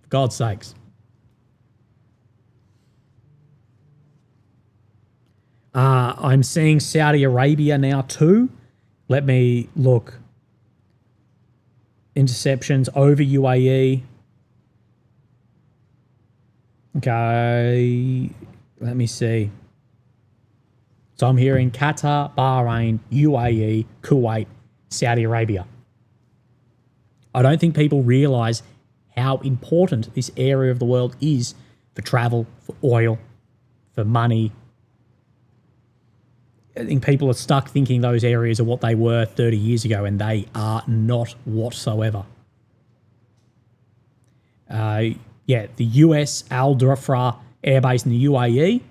For God's sakes. I'm seeing Saudi Arabia now too. Let me look. Interceptions over UAE. Okay, let me see. So I'm hearing Qatar, Bahrain, UAE, Kuwait, Saudi Arabia. I don't think people realize how important this area of the world is for travel, for oil, for money. I think people are stuck thinking those areas are what they were 30 years ago, and they are not whatsoever. The US Al Dhafra Air Base in the UAE,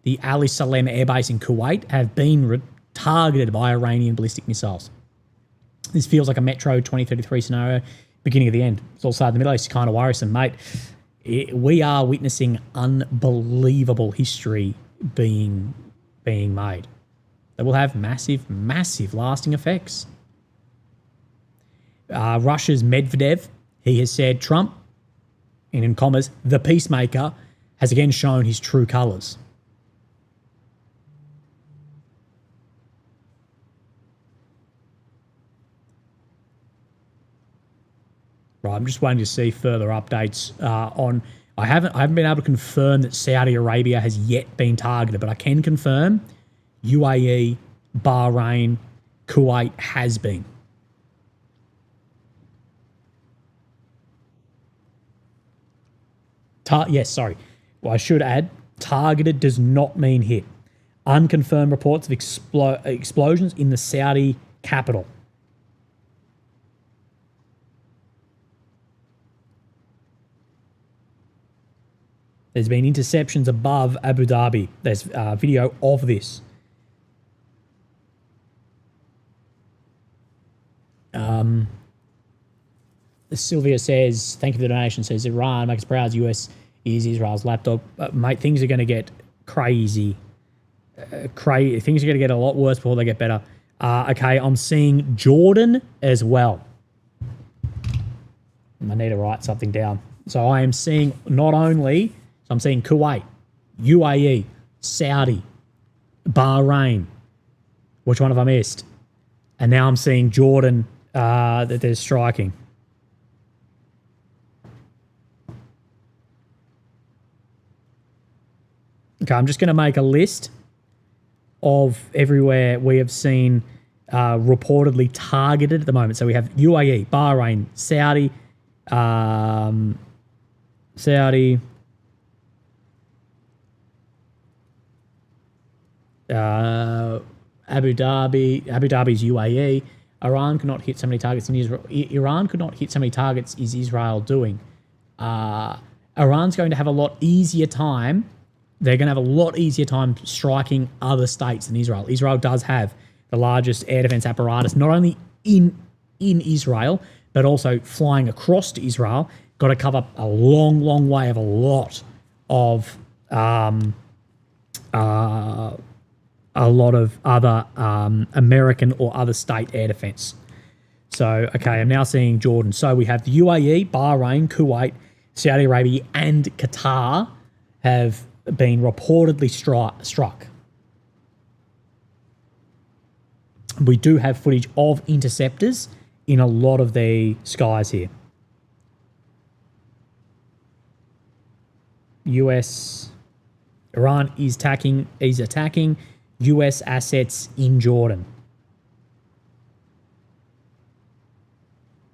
the Ali Salem Air Base in Kuwait have been targeted by Iranian ballistic missiles. This feels like a Metro 2033 scenario, beginning of the end. It's all side of the Middle East, kind of worrisome, mate. We are witnessing unbelievable history being made that will have massive, massive lasting effects. Russia's Medvedev, he has said Trump, and in commas, the peacemaker, has again shown his true colours. Right, I'm just waiting to see further updates on. I haven't been able to confirm that Saudi Arabia has yet been targeted, but I can confirm UAE, Bahrain, Kuwait has been. Yes, sorry. Well, I should add, targeted does not mean hit. Unconfirmed reports of explosions in the Saudi capital. There's been interceptions above Abu Dhabi. There's video of this. Sylvia says, thank you for the donation, says Iran makes us proud, US is Israel's lapdog. Mate, things are going to get crazy. Things are going to get a lot worse before they get better. Okay, I'm seeing Jordan as well. I need to write something down. So I am seeing not only, so I'm seeing Kuwait, UAE, Saudi, Bahrain. Which one have I missed? And now I'm seeing Jordan that they're striking. Okay, I'm just going to make a list of everywhere we have seen reportedly targeted at the moment. So we have UAE, Bahrain, Saudi, Abu Dhabi. Abu Dhabi's UAE. Iran could not hit so many targets in Israel. Iran could not hit so many targets is Israel doing. Iran's going to have a lot easier time. They're going to have a lot easier time striking other states than Israel. Israel does have the largest air defense apparatus, not only in Israel, but also flying across to Israel. Got to cover a long, long way of a lot of other American or other state air defense. So, okay, I'm now seeing Jordan. So we have the UAE, Bahrain, Kuwait, Saudi Arabia, and Qatar have been reportedly struck. We do have footage of interceptors in a lot of the skies here. Iran is attacking US assets in Jordan.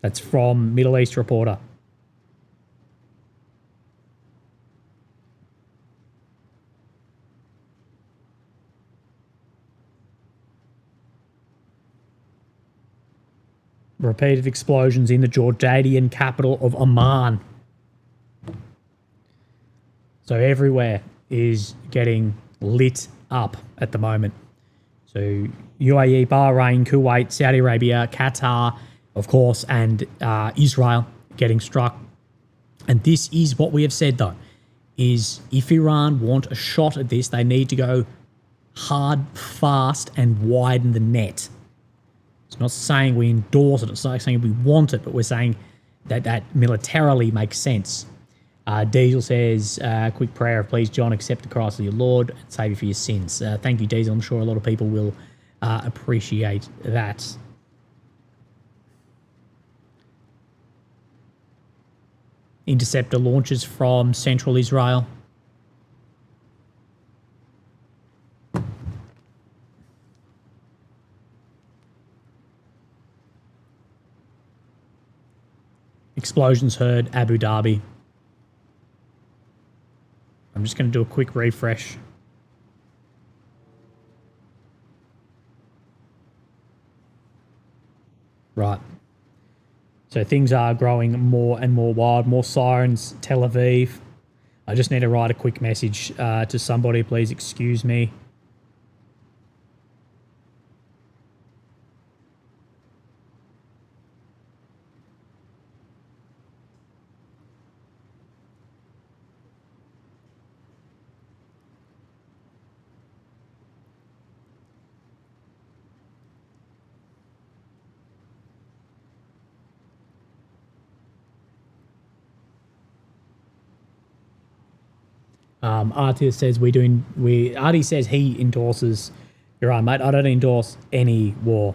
That's from Middle East Reporter. Repeated explosions in the Jordanian capital of Amman. So everywhere is getting lit up at the moment. So UAE, Bahrain, Kuwait, Saudi Arabia, Qatar, of course, and Israel getting struck. And this is what we have said, though, is if Iran want a shot at this, they need to go hard, fast, and widen the net. It's not saying we endorse it. It's not saying we want it, but we're saying that that militarily makes sense. Diesel says, quick prayer, please, John, accept the Christ of your Lord and save you for your sins. Thank you, Diesel. I'm sure a lot of people will appreciate that. Interceptor launches from central Israel. Explosions heard, Abu Dhabi. I'm just going to do a quick refresh. Right. So things are growing more and more wild. More sirens, Tel Aviv. I just need to write a quick message to somebody. Please excuse me. Artie says Artie says he endorses Iran, mate. I don't endorse any war.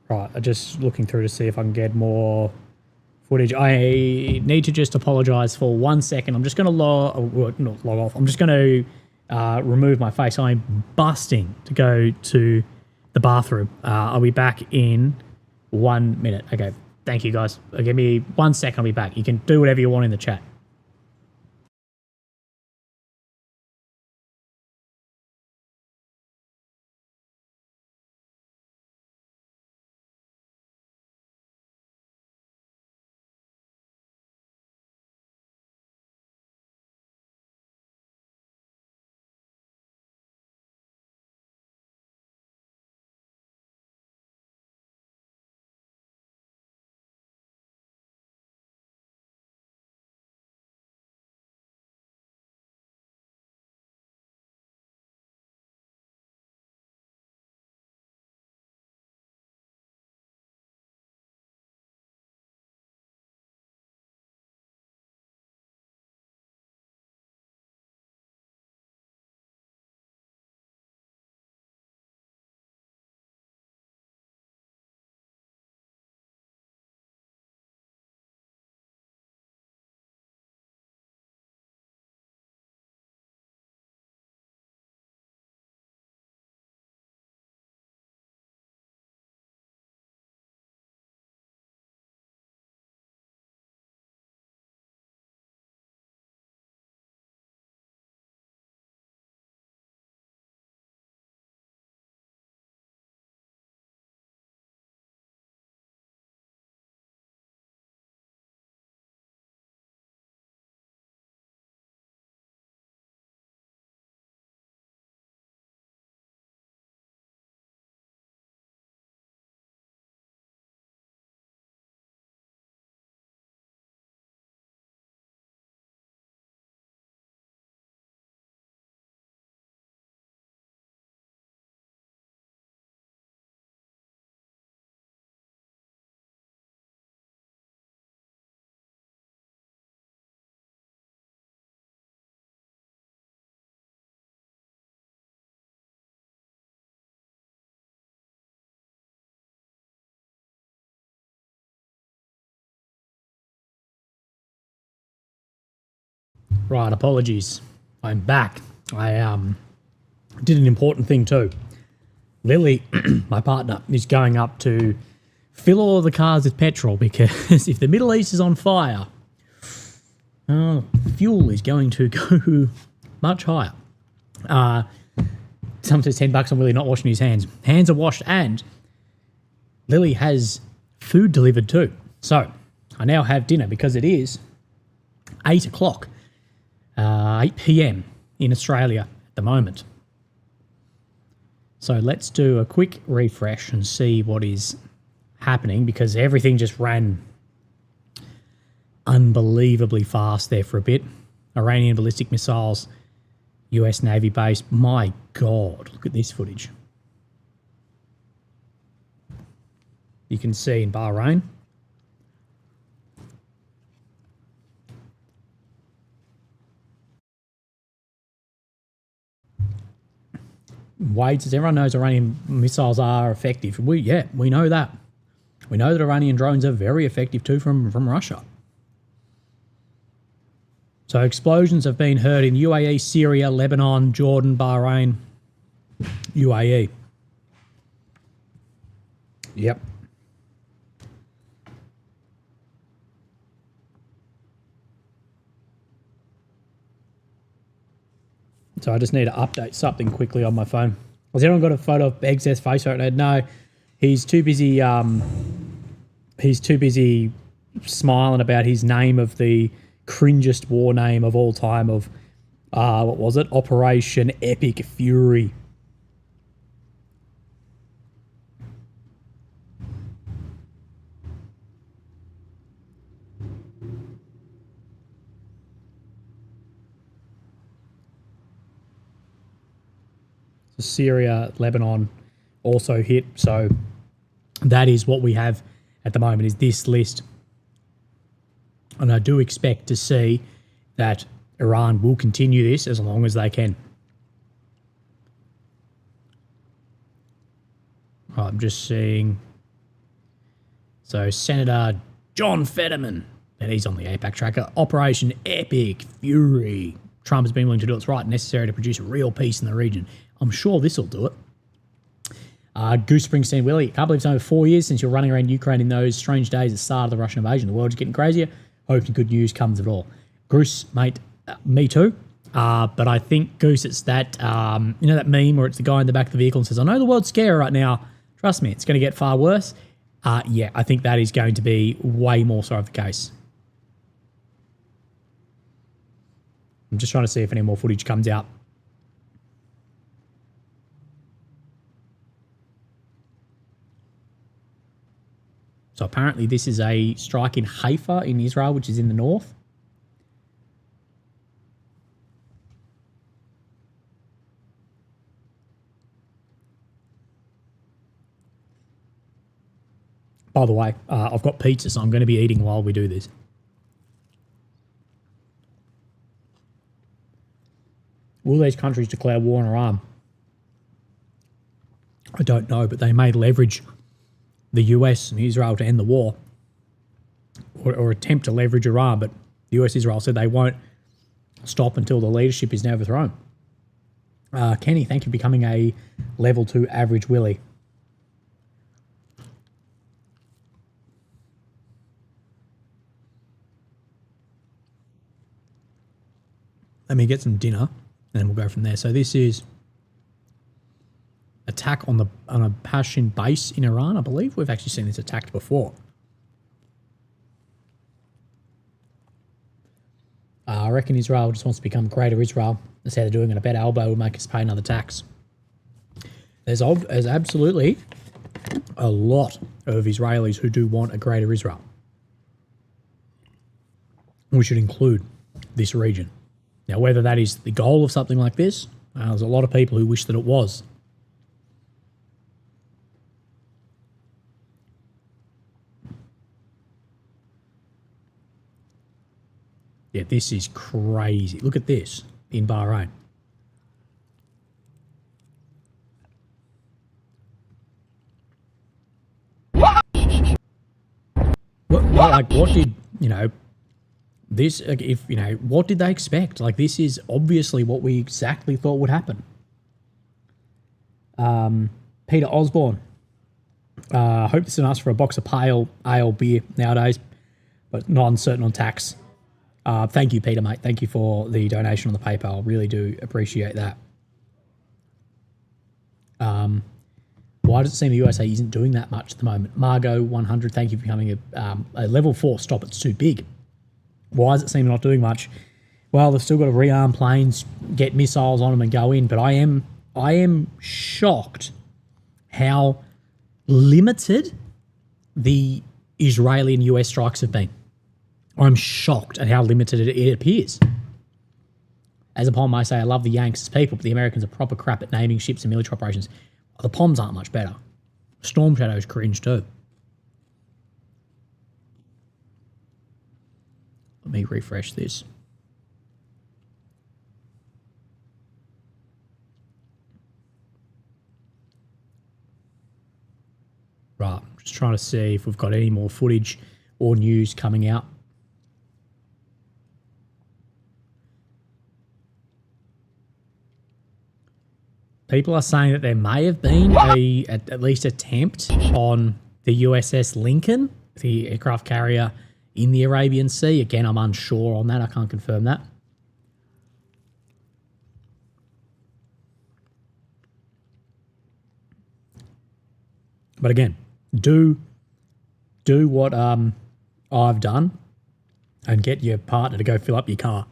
Right, I'm just looking through to see if I can get more footage. I need to just apologize for 1 second. I'm just going to not log off. I'm just going to remove my face. I'm busting to go to the bathroom. I'll be back in 1 minute. Okay, thank you, guys. Give me 1 second. I'll be back. You can do whatever you want in the chat. Right, apologies. I'm back. I did an important thing too. Lily, my partner, is going up to fill all of the cars with petrol because if the Middle East is on fire, fuel is going to go much higher. Someone says $10 on Willie not washing his hands. Hands are washed, and Lily has food delivered too. So I now have dinner because it is 8 o'clock, 8 p.m. in Australia at the moment. So let's do a quick refresh and see what is happening, because everything just ran unbelievably fast there for a bit. Iranian ballistic missiles, US Navy base. My God, look at this footage. You can see in Bahrain. Wade says, everyone knows Iranian missiles are effective. We know that. We know that Iranian drones are very effective too from Russia. So explosions have been heard in UAE, Syria, Lebanon, Jordan, Bahrain, UAE. Yep. So I just need to update something quickly on my phone. Has anyone got a photo of Begz's face right now? No, he's too busy. He's too busy smiling about his name of the cringest war name of all time of, what was it? Operation Epic Fury. Syria, Lebanon also hit. So that is what we have at the moment, is this list. And I do expect to see that Iran will continue this as long as they can. I'm just seeing. So Senator John Fetterman, and he's on the APAC tracker. Operation Epic Fury. Trump has been willing to do what's right and necessary to produce a real peace in the region. I'm sure this will do it. Goose Springsteen, Willie, I can't believe it's over 4 years since you're running around Ukraine in those strange days at the start of the Russian invasion. The world is getting crazier. Hoping good news comes of it all. Goose, mate, me too. But I think, Goose, it's that, you know that meme where it's the guy in the back of the vehicle and says, I know the world's scary right now. Trust me, it's going to get far worse. Yeah, I think that is going to be way more so of the case. I'm just trying to see if any more footage comes out. So apparently this is a strike in Haifa in Israel, which is in the north. By the way, I've got pizza, so I'm going to be eating while we do this. Will these countries declare war on Iran? I don't know, but they may leverage the US and Israel to end the war, or attempt to leverage Iran, but the US Israel said they won't stop until the leadership is overthrown. Kenny, thank you for becoming a level 2 average Willie. Let me get some dinner and then we'll go from there. So this is attack on a Pashin base in Iran. I believe we've actually seen this attacked before. I reckon Israel just wants to become Greater Israel. That's how they're doing it. A better elbow will make us pay another tax. There's absolutely a lot of Israelis who do want a Greater Israel. We should include this region. Now, whether that is the goal of something like this, there's a lot of people who wish that it was. Yeah, this is crazy. Look at this in Bahrain. What did, this, what did they expect? Like, this is obviously what we exactly thought would happen. Peter Osborne. Hope this is enough for a box of pale ale beer nowadays, but not uncertain on tax. Thank you, Peter, mate. Thank you for the donation on the PayPal. Really do appreciate that. Why does it seem the USA isn't doing that much at the moment? Margot 100, thank you for becoming a level 4 stop. It's too big. Why does it seem not doing much? Well, they've still got to rearm planes, get missiles on them and go in. But I am shocked how limited the Israeli and US strikes have been. I'm shocked at how limited it appears. As a POM, I say I love the Yanks as people, but the Americans are proper crap at naming ships and military operations. The POMs aren't much better. Storm Shadow's cringe too. Let me refresh this. Right, just trying to see if we've got any more footage or news coming out. People are saying that there may have been at least attempt on the USS Lincoln, the aircraft carrier in the Arabian Sea. Again, I'm unsure on that. I can't confirm that. But again, do what I've done and get your partner to go fill up your car.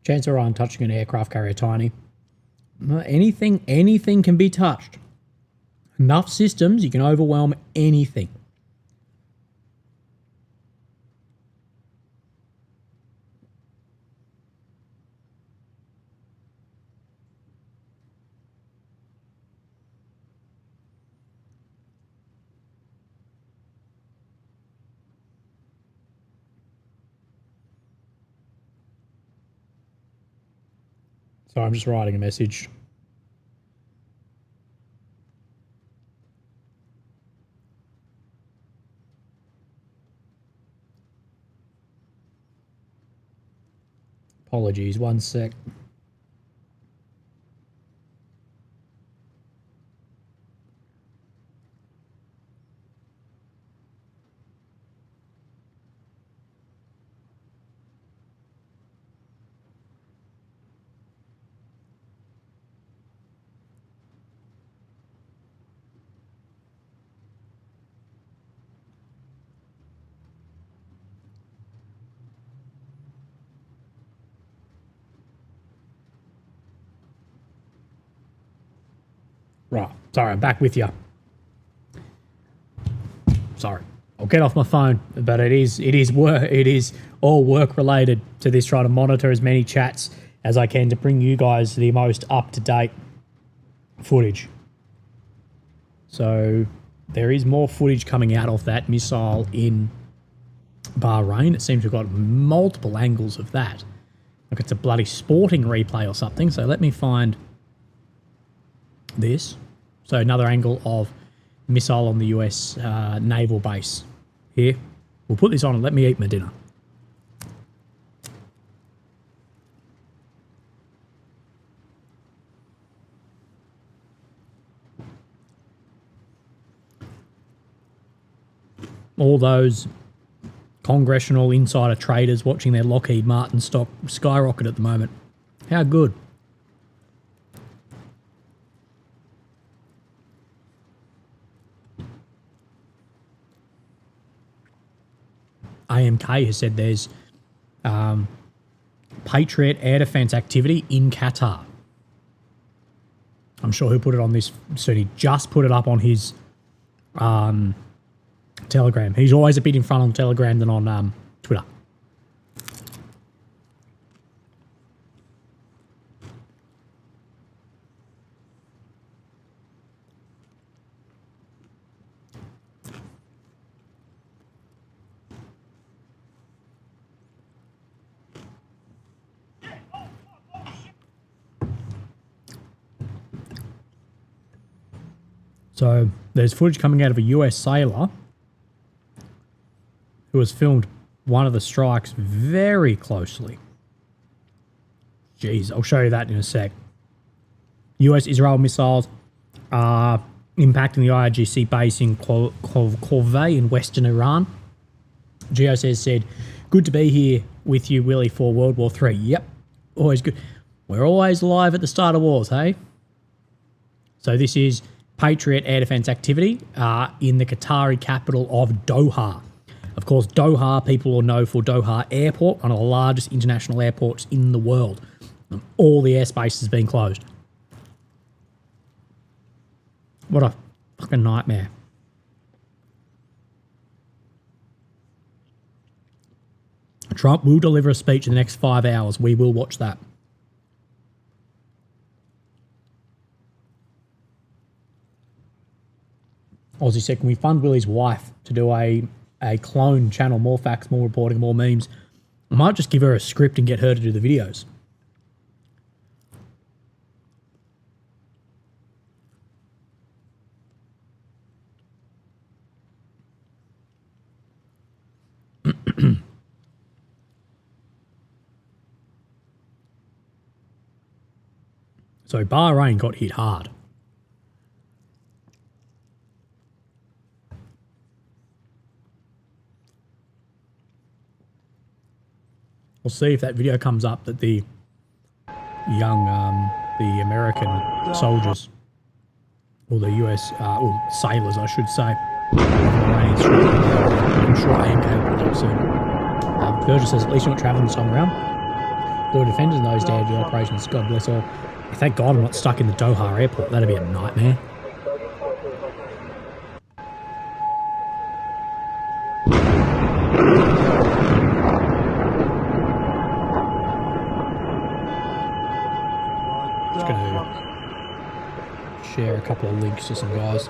Chances are I'm touching an aircraft carrier tiny. Anything can be touched. Enough systems, you can overwhelm anything. So I'm just writing a message. Apologies, one sec. Right, sorry, I'm back with you. Sorry, I'll get off my phone, but it is all work related to this, trying to monitor as many chats as I can to bring you guys the most up-to-date footage. So there is more footage coming out of that missile in Bahrain. It seems we've got multiple angles of that. Like it's a bloody sporting replay or something. So let me find this. So another angle of missile on the US naval base here. We'll put this on and let me eat my dinner. All those congressional insider traders watching their Lockheed Martin stock skyrocket at the moment. How good. AMK has said there's Patriot air defense activity in Qatar. I'm sure he'll put it on this soon. He just put it up on his Telegram. He's always a bit in front on Telegram than on Twitter. So there's footage coming out of a US sailor who was filmed one of the strikes very closely. Jeez, I'll show you that in a sec. US-Israel missiles are impacting the IRGC base in Corvey in western Iran. Geo said, good to be here with you, Willie, for World War III. Yep, always good. We're always live at the start of wars, hey? So this is Patriot air defense activity in the Qatari capital of Doha. Of course, Doha, people will know for Doha Airport, one of the largest international airports in the world. And all the airspace has been closed. What a fucking nightmare. Trump will deliver a speech in the next 5 hours. We will watch that. Aussie said, can we fund Willie's wife to do a clone channel, more facts, more reporting, more memes? I might just give her a script and get her to do the videos. So Bahrain got hit hard. We'll see if that video comes up that the young, the American soldiers, or the US, or sailors, I should say, I'm sure AMK will do soon. Virgil says, at least you're not travelling this time around. There were defenders in those days, the operations, God bless all. Thank God I'm not stuck in the Doha airport. That'd be a nightmare. Just going to share a couple of links to some guys.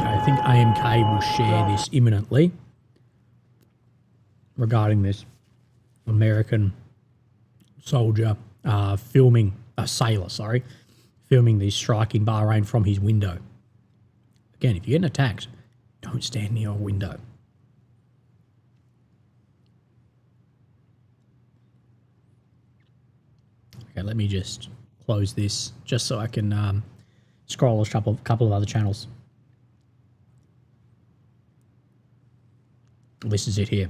I think AMK will share this imminently regarding this American soldier filming the strike in Bahrain from his window. Again, if you're getting attacked, don't stand near a window. Okay, let me just close this just so I can scroll a couple of other channels. This is it here.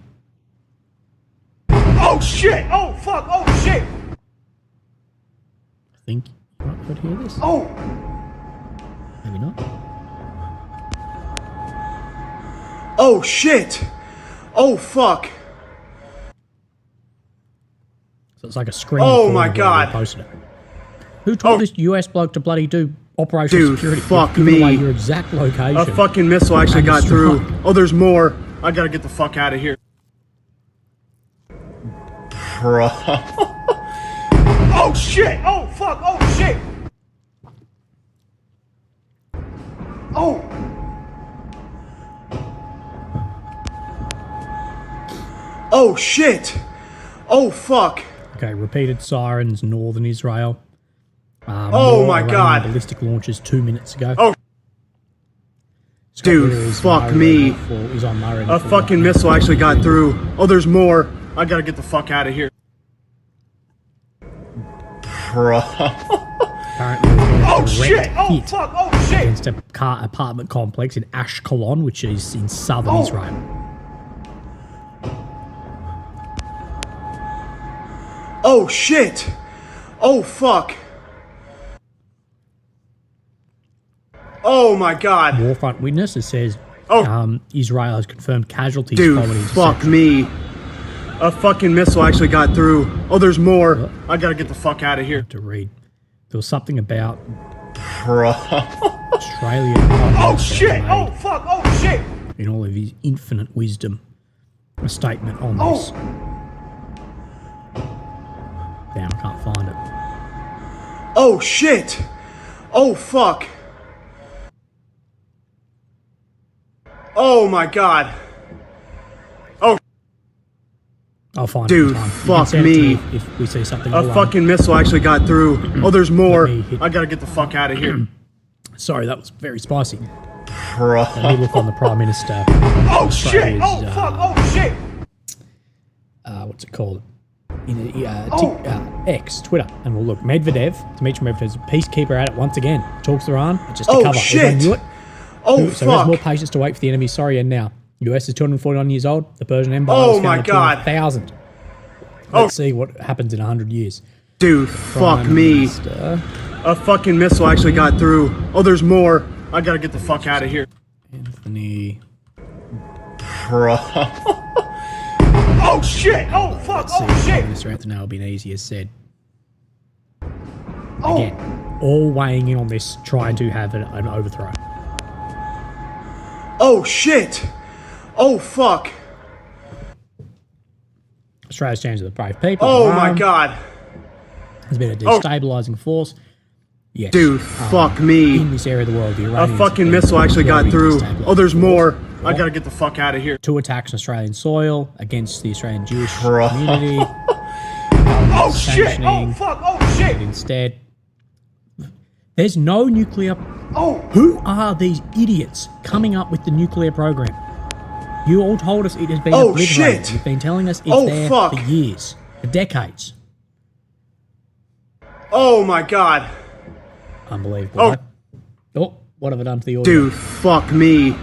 Oh shit! Oh fuck! Oh shit! I think you might be able to hear this. Oh! Maybe not. Oh shit! Oh fuck! So it's like a screen. Oh my god! Posted it. Who told this US bloke to bloody do operational security? Fuck You've given me! away your exact location. A fucking missile actually got through. Oh, there's more. I gotta get the fuck out of here. Bro. Oh shit! Oh fuck! Oh shit! Oh! Oh shit! Oh fuck! Okay, repeated sirens, northern Israel. Oh my god! Ballistic launches 2 minutes ago. Oh. Dude, fuck me. A fucking missile actually got through. Oh, there's more. I gotta get the fuck out of here. Bro. Oh shit! Oh fuck! Oh shit! Against a apartment complex in Ashkelon, which is in southern Israel. Oh shit! Oh fuck! Oh my god! Warfront witness, it says Israel has confirmed casualties. Dude, fuck me. A fucking missile actually got through. Oh, there's more. I gotta get the fuck out of here. To read. There was something about Bro. Australia. Oh shit! Oh fuck! Oh shit! In all of his infinite wisdom, a statement on this. Damn, I can't find it. Oh shit! Oh fuck! Oh my god! I'll find Dude, it. You can fuck send it to me. if we see something. A fucking missile actually got through. Oh, there's more. I gotta get the fuck out of here. Sorry, that was very spicy. Bro. Let me look on the Prime Minister. Oh shit! Oh fuck! Oh shit! What's it called? X, Twitter, and we'll look. Medvedev, Dmitry Medvedev, is a peacekeeper at it once again. Talks to Iran, just to cover. Shit. Everyone knew it. Oh So fuck! there's more patience to wait for the enemy. Sorry, and now. US is 249 years old. The Persian Empire Oh was my founded God. 200,000. Let's see what happens in 100 years. Dude, fuck Prime me. Minister A fucking missile actually got through. Oh, there's more. I gotta get the fuck out of here. Anthony. Bro. Oh shit! Oh fuck! Let's see. Oh shit! Prime Minister Anthony Albanese has said. Again, all weighing in on this, trying to have an overthrow. Oh shit! Oh fuck! Australia stands with the brave people. Oh my god! Has been a destabilizing force. Yes. Dude, fuck me. In this area of the world, the A Iranians fucking have been missile actually got very through. destabilising Oh, there's more. force. I gotta get the fuck out of here. 2 attacks on Australian soil against the Australian Jewish Bro. community. Oh shit! Oh Sanctioning fuck! Oh shit! instead. There's no nuclear. Oh! Who are these idiots coming up with the nuclear program? You all told us it has been Oh, obliterated. shit. You've been telling us it's Oh, there fuck. for years, for decades. Oh my god! Unbelievable. Oh. Right? Oh, what have I done to the audio? Dude, fuck me.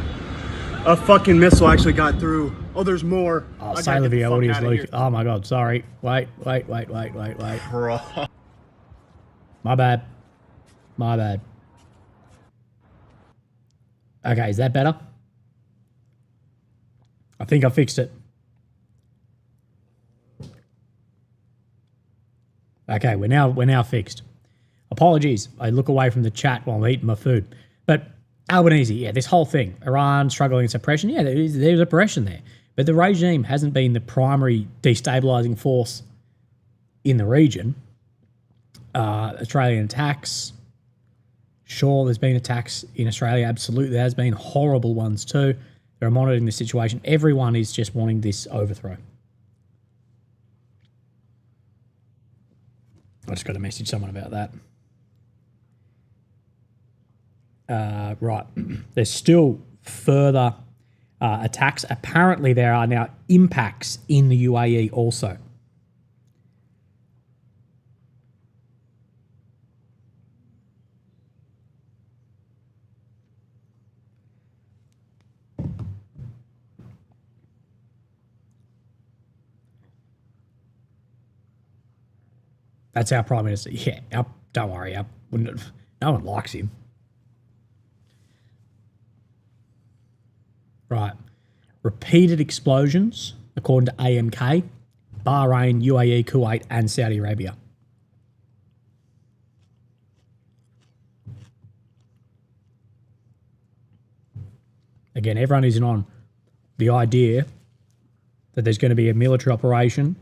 A fucking missile actually got through. Oh, there's more. Oh, I gotta say get the the video fuck audio is outta leaking. here. Oh my god, sorry. Wait. Bro. My bad. Okay, is that better? I think I fixed it. Okay, we're now fixed. Apologies. I look away from the chat while I'm eating my food. But Albanese, yeah, this whole thing, Iran struggling with suppression, yeah, there's oppression there. But the regime hasn't been the primary destabilising force in the region. Australian attacks. Sure, there's been attacks in Australia. Absolutely, there has been horrible ones too. They're monitoring the situation. Everyone is just wanting this overthrow. I just got to message someone about that. Right. There's still further attacks. Apparently, there are now impacts in the UAE also. That's our Prime Minister. Yeah, don't worry. No one likes him. Right. Repeated explosions, according to AMK, Bahrain, UAE, Kuwait, and Saudi Arabia. Again, everyone is in on the idea that there's going to be a military operation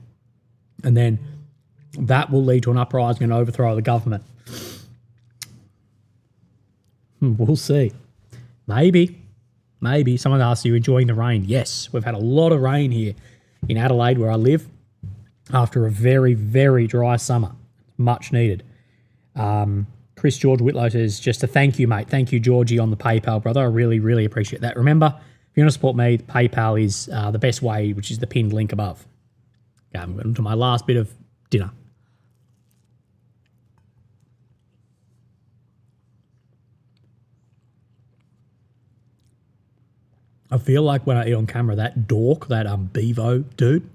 and then that will lead to an uprising and overthrow of the government. We'll see. Maybe. Someone asked, are you enjoying the rain? Yes, we've had a lot of rain here in Adelaide where I live after a very, very dry summer. Much needed. Chris George Whitlow says, just a thank you, mate. Thank you, Georgie, on the PayPal, brother. I really, really appreciate that. Remember, if you want to support me, PayPal is the best way, which is the pinned link above. Okay, I'm going to my last bit of dinner. I feel like when I eat on camera, that dork, that Bevo dude,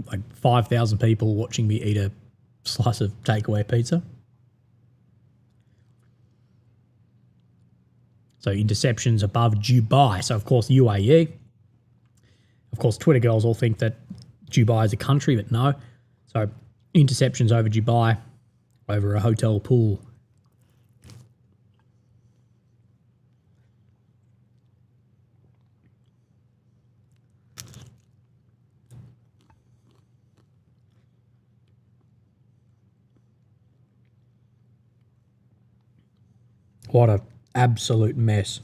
like 5,000 people watching me eat a slice of takeaway pizza. So interceptions above Dubai. So, of course, UAE. Of course, Twitter girls all think that Dubai is a country, but no. So interceptions over Dubai, over a hotel pool. What an absolute mess.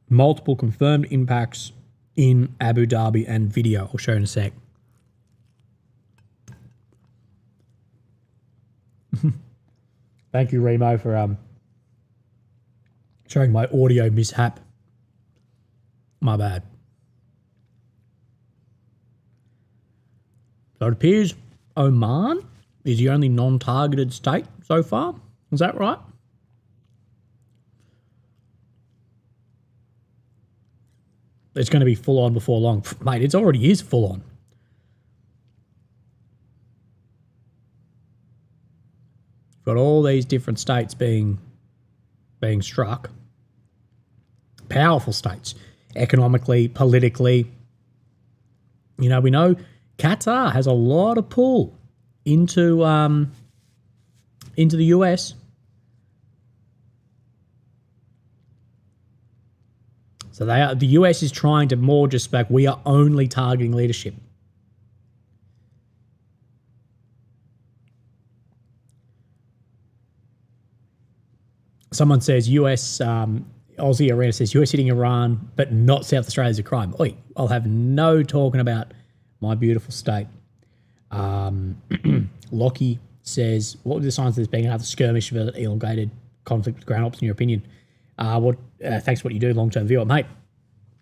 Multiple confirmed impacts in Abu Dhabi and video. I'll show you in a sec. Thank you, Remo, for showing my audio mishap. My bad. So it appears Oman is the only non-targeted state so far. Is that right? It's going to be full on before long. Mate, it already is full on. Got all these different states being struck. Powerful states, economically, politically. You know, we know Qatar has a lot of pull into the US. So the US is trying to more just like, we are only targeting leadership. Someone says US, Aussie Arena says US hitting Iran, but not South Australia is a crime. Oi, I'll have no talking about my beautiful state. Lockie says, what were the signs of this being another skirmish of an elongated conflict with ground ops in your opinion? Thanks for what you do, long-term viewer. Mate,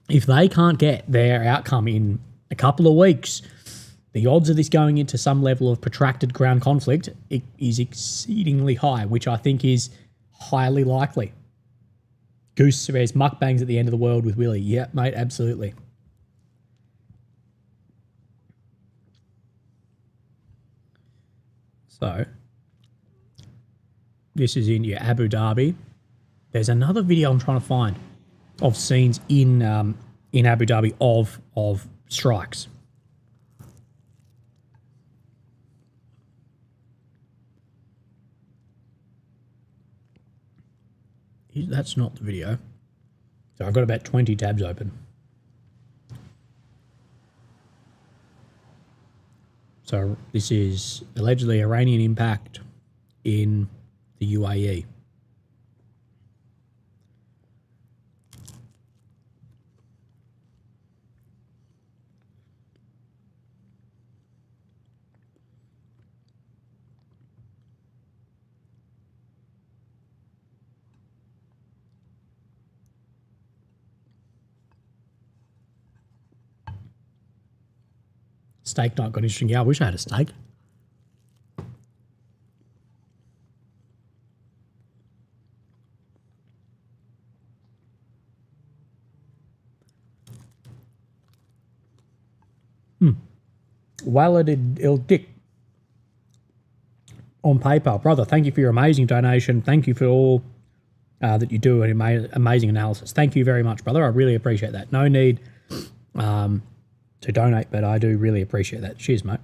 if they can't get their outcome in a couple of weeks, the odds of this going into some level of protracted ground conflict is exceedingly high, which I think is highly likely. Goose says, mukbangs at the end of the world with Willie. Yeah, mate, absolutely. So, this is in Abu Dhabi. There's another video I'm trying to find of scenes in Abu Dhabi of strikes. That's not the video. So I've got about 20 tabs open. So this is allegedly Iranian impact in the UAE. Steak night got interesting. Yeah, I wish I had a steak. Walid Il Dick on PayPal. Brother, thank you for your amazing donation. Thank you for all that you do, an amazing analysis. Thank you very much, brother. I really appreciate that. No need to donate, but I do really appreciate that. Cheers, mate.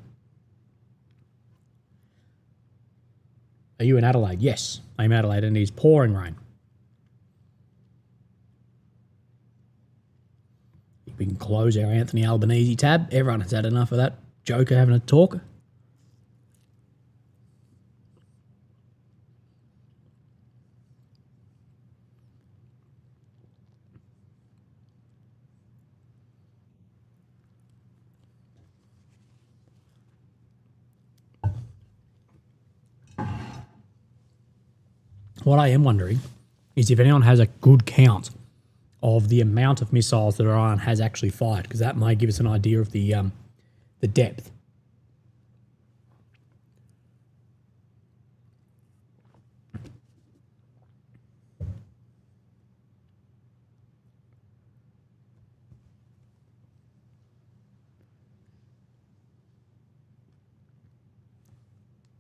Are you in Adelaide? Yes, I'm in Adelaide, and it is pouring rain. We can close our Anthony Albanese tab. Everyone has had enough of that joker having a talk. What I am wondering is if anyone has a good count of the amount of missiles that Iran has actually fired, because that may give us an idea of the depth.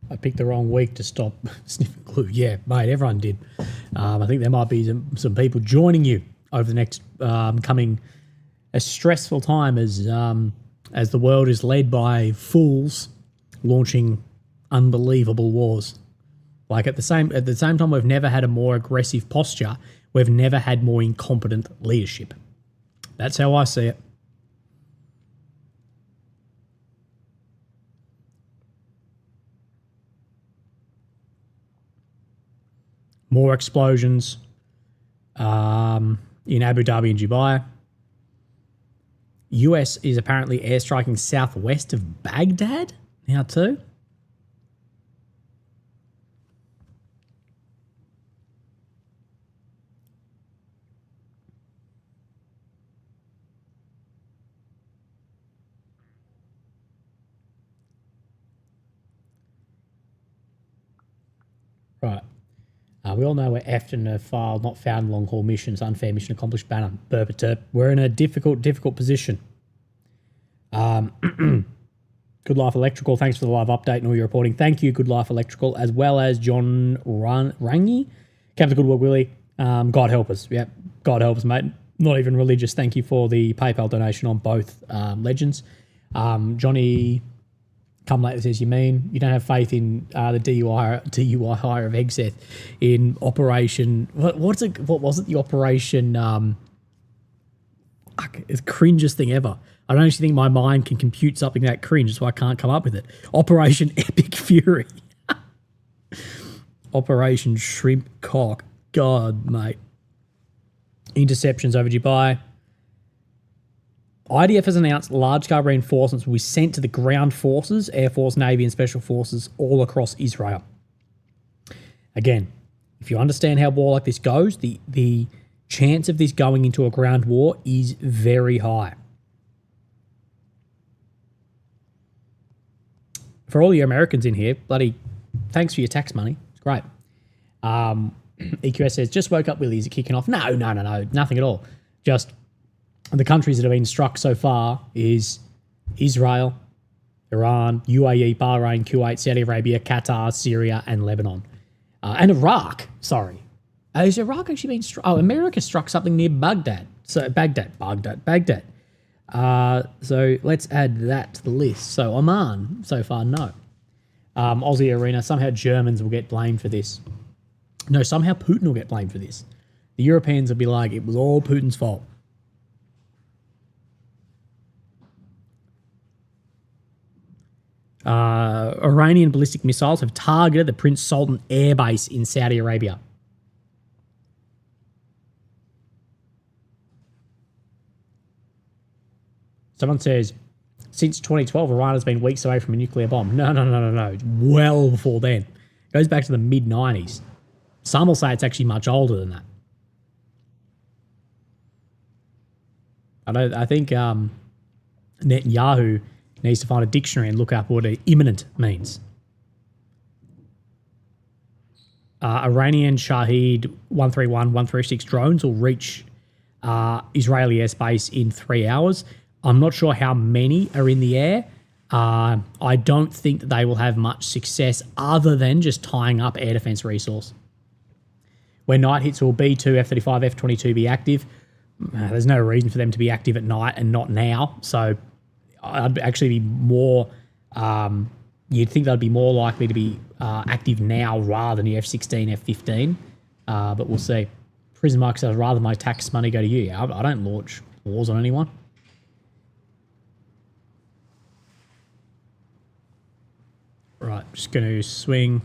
I picked the wrong week to stop sniffing glue. Yeah, mate, everyone did. I think there might be some people joining you over the next coming a stressful time as the world is led by fools launching unbelievable wars. Like at the same time, we've never had a more aggressive posture. We've never had more incompetent leadership. That's how I see it. More explosions in Abu Dhabi and Dubai. US is apparently airstriking southwest of Baghdad now too. Right. We all know we're effed in a file not found long haul missions, unfair mission accomplished banner. Burp. We're in a difficult position. Good Life Electrical, thanks for the live update and all your reporting. Thank you, Good Life Electrical, as well as John Rangi, Captain Goodwill Willie. God help us. Yep, God help us, mate. Not even religious. Thank you for the PayPal donation on both legends. Johnny Come Later says, you mean you don't have faith in the DUI hire of Exeth in Operation... What was it? The Operation... it's the cringiest thing ever. I don't actually think my mind can compute something that cringe, so I can't come up with it. Operation Epic Fury. Operation Shrimp Cock. God, mate. Interceptions over Dubai. IDF has announced large-scale reinforcements will be sent to the ground forces, Air Force, Navy, and Special Forces all across Israel. Again, if you understand how war like this goes, the chance of this going into a ground war is very high. For all you Americans in here, bloody thanks for your tax money. It's great. EQS says, just woke up, Willie. Is it kicking off? No, nothing at all. Just the countries that have been struck so far is Israel, Iran, UAE, Bahrain, Kuwait, Saudi Arabia, Qatar, Syria, and Lebanon. And Iraq, sorry. Has Iraq actually been struck? Oh, America struck something near Baghdad. So Baghdad. So let's add that to the list. So Oman, so far, no. Aussie Arena, somehow Germans will get blamed for this. No, somehow Putin will get blamed for this. The Europeans will be like, it was all Putin's fault. Iranian ballistic missiles have targeted the Prince Sultan Air Base in Saudi Arabia. Someone says, since 2012, Iran has been weeks away from a nuclear bomb. No. Well before then. It goes back to the mid-90s. Some will say it's actually much older than that. I think Netanyahu needs to find a dictionary and look up what imminent means. Iranian Shahed 131, 136 drones will reach Israeli airspace in 3 hours. I'm not sure how many are in the air. I don't think that they will have much success other than just tying up air defense resource. When night hits, will B-2, F-35, F-22 be active? There's no reason for them to be active at night and not now. So I'd actually be more... you'd think they'd be more likely to be active now rather than the F-16, F-15. But we'll see. Prison Mark says, rather my tax money go to you. I don't launch wars on anyone. Right, just going to swing.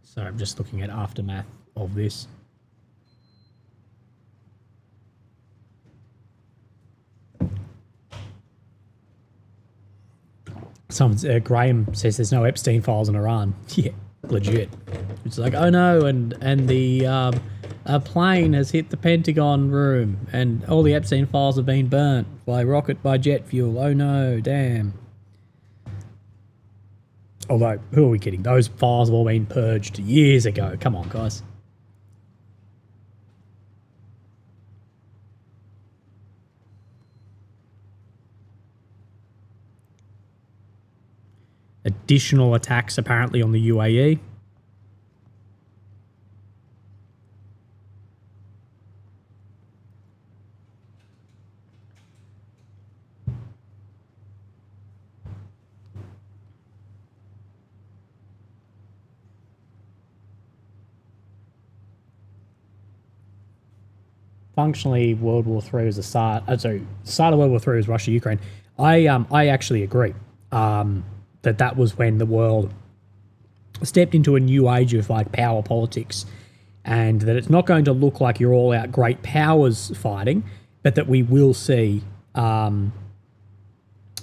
Sorry, I'm just looking at aftermath of this. Graham says there's no Epstein files in Iran. Yeah, legit. It's like, oh no, and the a plane has hit the Pentagon room, and all the Epstein files have been burnt by rocket by jet fuel. Oh no, damn. Although, who are we kidding? Those files have all been purged years ago. Come on, guys. Additional attacks apparently on the UAE. Functionally, World War III was the start. Start of World War III was Russia-Ukraine. I actually agree. The that was when the world stepped into a new age of like power politics, and that it's not going to look like you're all out great powers fighting, but that we will see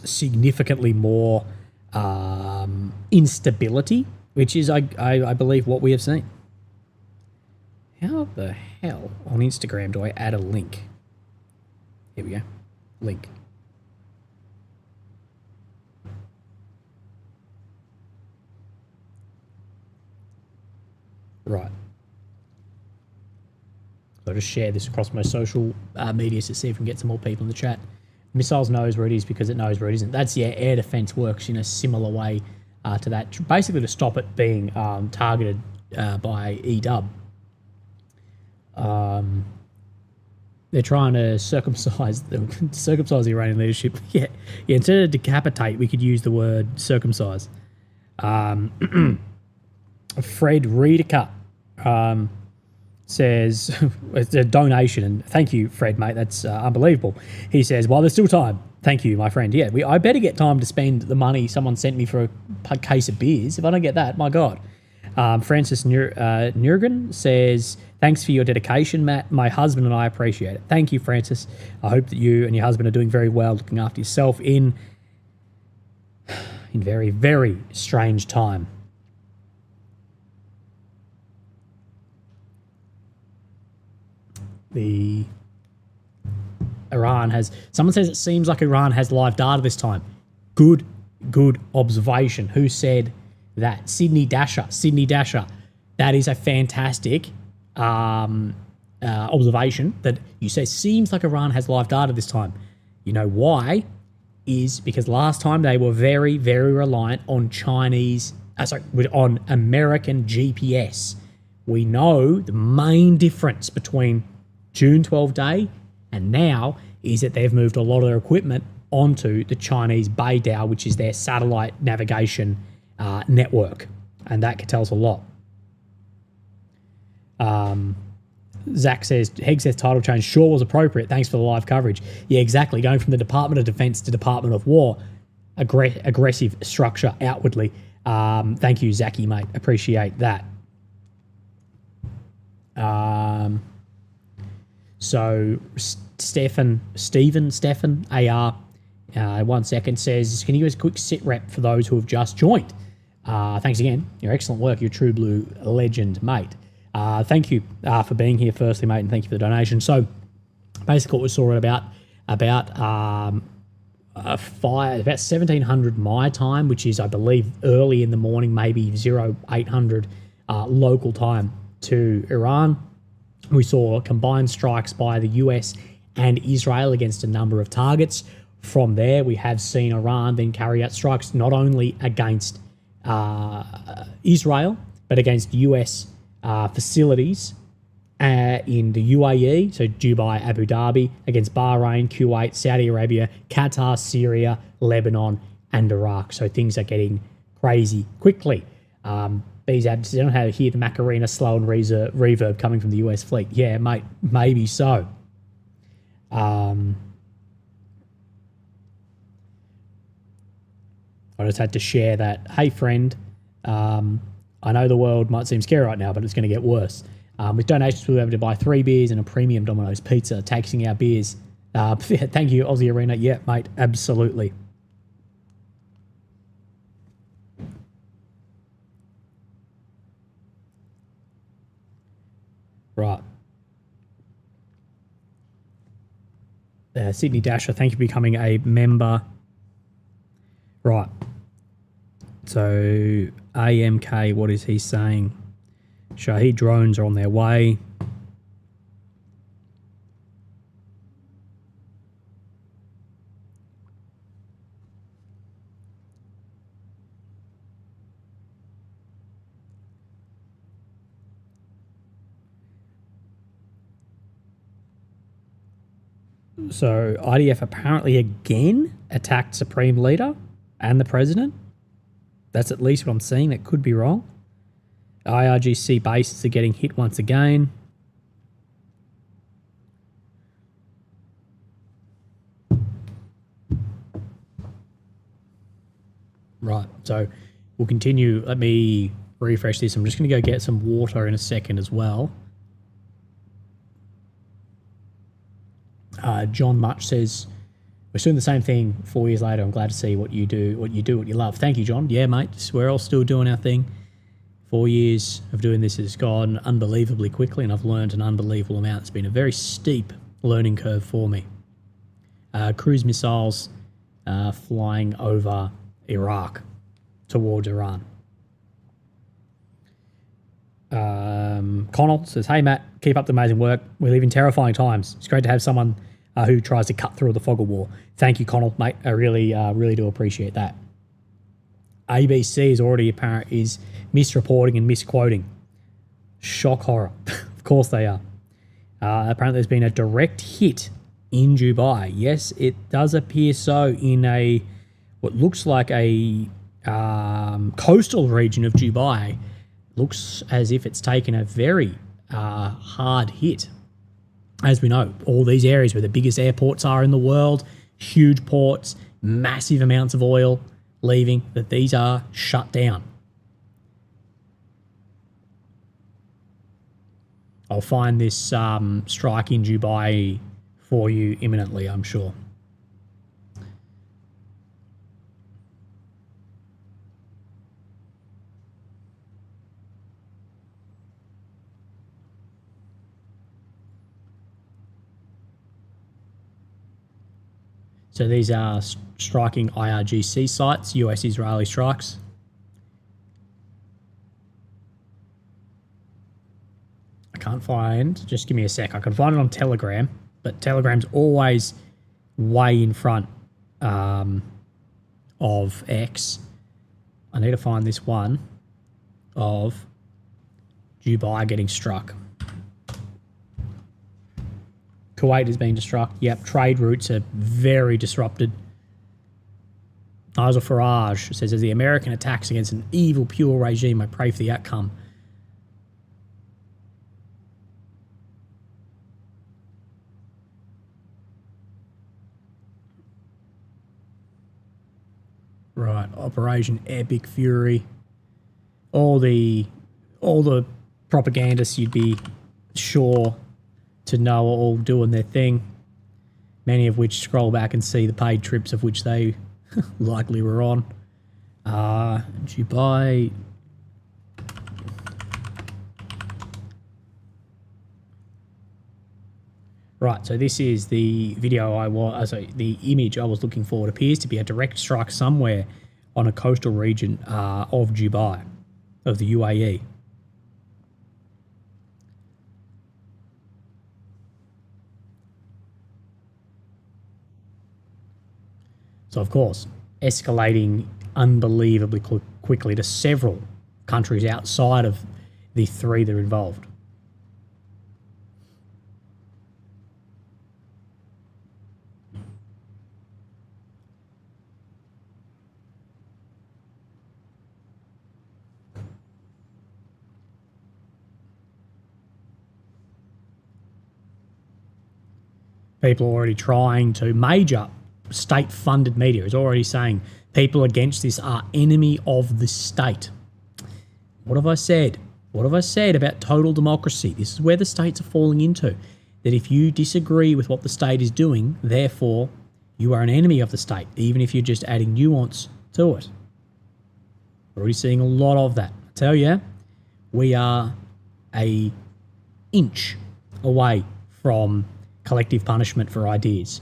significantly more instability, which is, I believe, what we have seen. How the hell on Instagram do I add a link? Here we go. Link. Right. So I'll just share this across my social medias to see if we can get some more people in the chat. Missiles knows where it is because it knows where it isn't. That's, yeah, air defense works in a similar way to that, basically to stop it being targeted by EW. They're trying to circumcise the Iranian leadership. Yeah, instead of decapitate, we could use the word circumcise. Fred Reedeker says, it's a donation, and thank you, Fred, mate, that's unbelievable. He says, while there's still time, thank you, my friend. Yeah, I better get time to spend the money someone sent me for a case of beers. If I don't get that, my God. Francis Nurgan says, thanks for your dedication, Matt. My husband and I appreciate it. Thank you, Francis. I hope that you and your husband are doing very well, looking after yourself in very, very strange time. Someone says it seems like Iran has live data this time. Good observation. Who said that? Sydney Dasher. That is a fantastic observation that you say seems like Iran has live data this time. You know why? Is because last time they were very, very reliant on on American GPS. We know the main difference between June 12 day and now is that they've moved a lot of their equipment onto the Chinese Beidou, which is their satellite navigation network, and that could tell us a lot. Zach says, Heg says title change sure was appropriate. Thanks for the live coverage. Yeah, exactly. Going from the Department of Defense to Department of War, aggressive structure outwardly. Thank you, Zachy, mate. Appreciate that. So Stefan AR, 1 second, says, can you give us a quick sit rep for those who have just joined? Thanks again. Your excellent work. You're a true blue legend, mate. Thank you for being here, firstly, mate, and thank you for the donation. So basically what we saw about 1700 my time, which is, I believe, early in the morning, maybe 0800 local time to Iran. We saw combined strikes by the US and Israel against a number of targets. From there, we have seen Iran then carry out strikes not only against Israel, but against US facilities in the UAE, so Dubai, Abu Dhabi, against Bahrain, Kuwait, Saudi Arabia, Qatar, Syria, Lebanon, and Iraq. So things are getting crazy quickly. These ads, I don't know how to hear the Macarena slow and reverb coming from the US fleet. Yeah, mate, maybe so. I just had to share that. Hey, friend, I know the world might seem scary right now, but it's going to get worse. With donations, we'll be able to buy 3 beers and a premium Domino's pizza, taxing our beers. Thank you, Aussie Arena. Yeah, mate, absolutely. Right. Sydney Dasher, thank you for becoming a member. Right. So, AMK, what is he saying? Shahed drones are on their way. So IDF apparently again attacked Supreme Leader and the President. That's at least what I'm seeing. That could be wrong. IRGC bases are getting hit once again. Right. So we'll continue. Let me refresh this. I'm just going to go get some water in a second as well. John Much says, we're doing the same thing 4 years later. I'm glad to see what you do, what you love. Thank you, John. Yeah, mate. We're all still doing our thing. 4 years of doing this has gone unbelievably quickly, and I've learned an unbelievable amount. It's been a very steep learning curve for me. Cruise missiles flying over Iraq towards Iran. Connell says, hey, Matt, keep up the amazing work. We live in terrifying times. It's great to have someone who tries to cut through the fog of war. Thank you, Connell, mate. I really do appreciate that. ABC is already apparent is misreporting and misquoting. Shock horror. Of course they are. Apparently there's been a direct hit in Dubai. Yes, it does appear so in what looks like a coastal region of Dubai. Looks as if it's taken a very hard hit. As we know, all these areas where the biggest airports are in the world, huge ports, massive amounts of oil leaving, that these are shut down. I'll find this strike in Dubai for you imminently, I'm sure. So these are striking IRGC sites, US-Israeli strikes. I can't find, just give me a sec. I can find it on Telegram, but Telegram's always way in front of X. I need to find this one of Dubai getting struck. Kuwait has been struck. Yep, trade routes are very disrupted. Nigel Farage says, as the American attacks against an evil, pure regime, I pray for the outcome. Right, Operation Epic Fury. All the propagandists you'd be sure to know are all doing their thing, many of which scroll back and see the paid trips of which they likely were on. Dubai. Right, so this is the video the image I was looking for. It appears to be a direct strike somewhere on a coastal region of Dubai, of the UAE. So, of course, escalating unbelievably quickly to several countries outside of the three that are involved. People are already trying to major state-funded media is already saying people against this are enemy of the state. What have I said? What have I said about total democracy? This is where the states are falling into. That if you disagree with what the state is doing, therefore you are an enemy of the state, even if you're just adding nuance to it. We're already seeing a lot of that. I tell you, we are an inch away from collective punishment for ideas.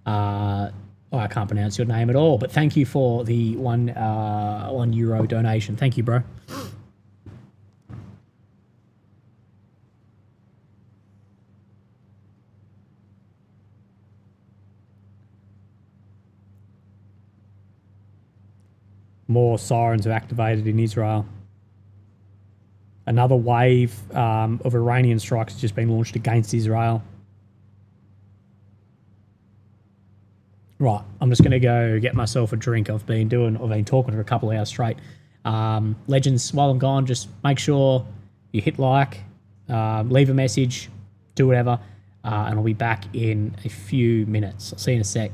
I can't pronounce your name at all, but thank you for the €1 donation. Thank you, bro. More sirens are activated in Israel. Another wave of Iranian strikes has just been launched against Israel. Right, I'm just going to go get myself a drink. I've been talking for a couple of hours straight. Legends, while I'm gone, just make sure you hit like, leave a message, do whatever, and I'll be back in a few minutes. I'll see you in a sec.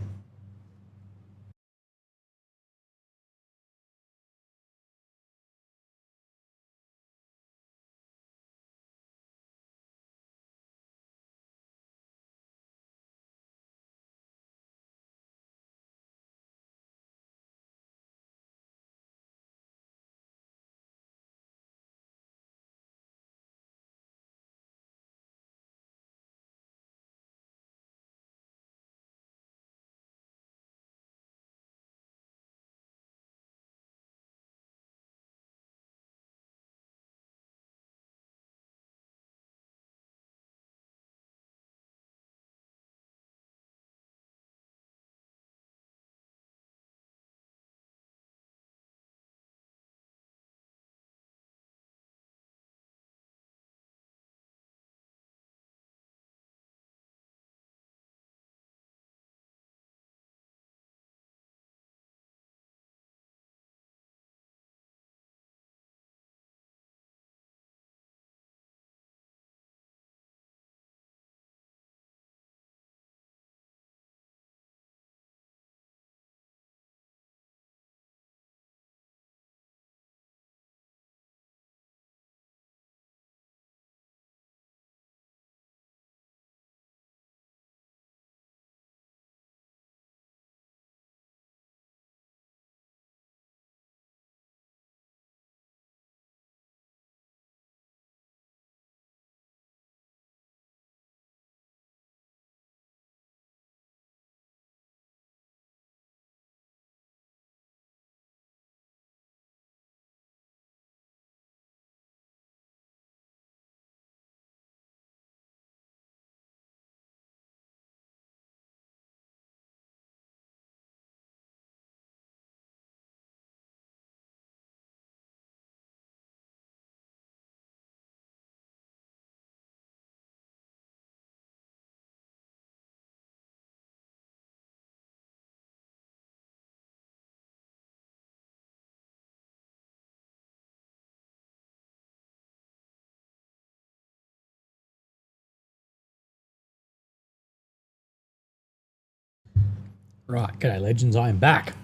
Right, g'day legends, I am back.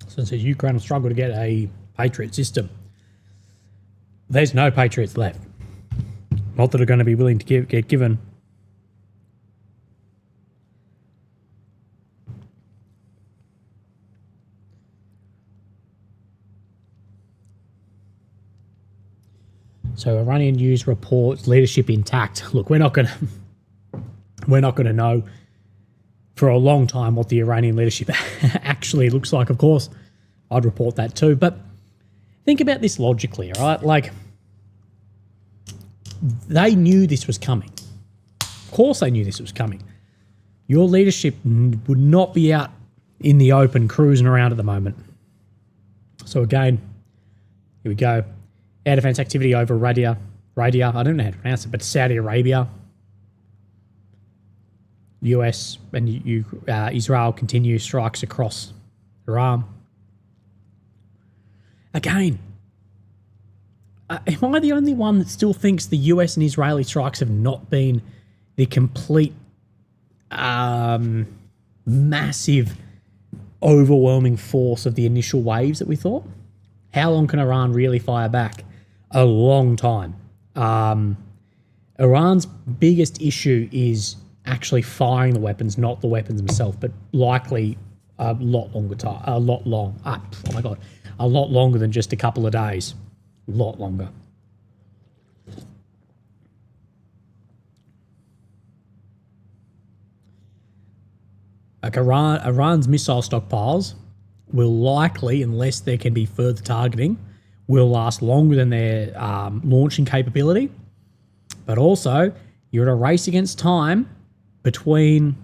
So it says Ukraine will struggle to get a Patriot system. There's no Patriots left. Not that are going to be willing to get given. So Iranian news reports leadership intact. Look, we're not going to know for a long time what the Iranian leadership actually looks like. Of course, I'd report that too. But think about this logically, all right? Like, they knew this was coming. Of course they knew this was coming. Your leadership would not be out in the open cruising around at the moment. So again, here we go. Air defense activity over Radia. I don't know how to pronounce it, but Saudi Arabia. US and Israel continue strikes across Iran. Again, am I the only one that still thinks the US and Israeli strikes have not been the complete, massive, overwhelming force of the initial waves that we thought? How long can Iran really fire back? A long time. Iran's biggest issue is actually firing the weapons, not the weapons themselves, but likely a lot longer time, a lot longer than just a couple of days. A lot longer. Like Iran's missile stockpiles will likely, unless there can be further targeting, will last longer than their launching capability. But also, you're at a race against time between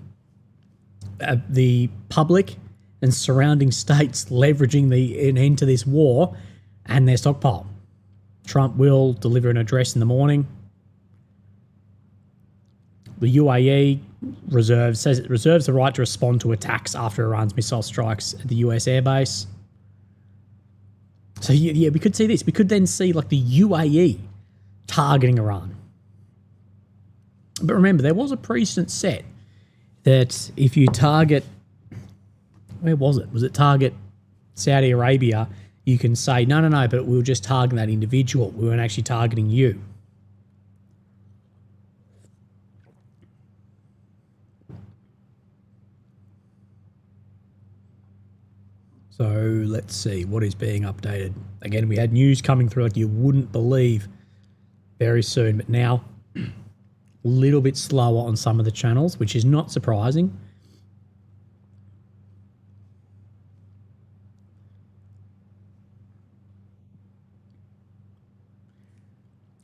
the public and surrounding states leveraging an end to this war and their stockpile. Trump will deliver an address in the morning. The UAE says it reserves the right to respond to attacks after Iran's missile strikes at the US airbase. So yeah, we could see this. We could then see like the UAE targeting Iran. But remember, there was a precedent set that if you target, where was it? Was it target Saudi Arabia? You can say, no, but we were just targeting that individual. We weren't actually targeting you. So let's see what is being updated. Again, we had news coming through like you wouldn't believe very soon, but now a little bit slower on some of the channels, which is not surprising.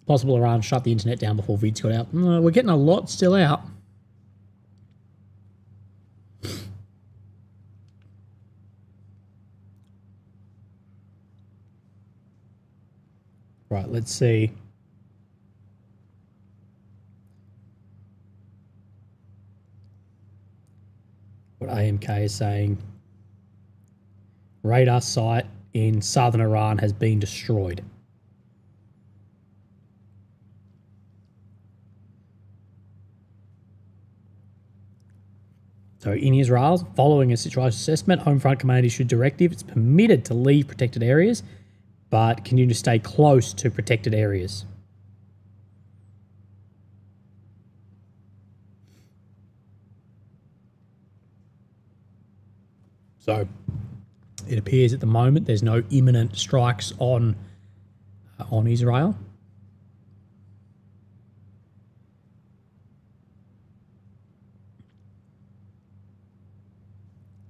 Possible Iran shut the internet down before vids got out. We're getting a lot still out. Right, let's see. What AMK is saying. Radar site in southern Iran has been destroyed. So in Israel, following a situation assessment, Home Front Command issued directive. It's permitted to leave protected areas, but continue to stay close to protected areas. So it appears at the moment there's no imminent strikes on Israel.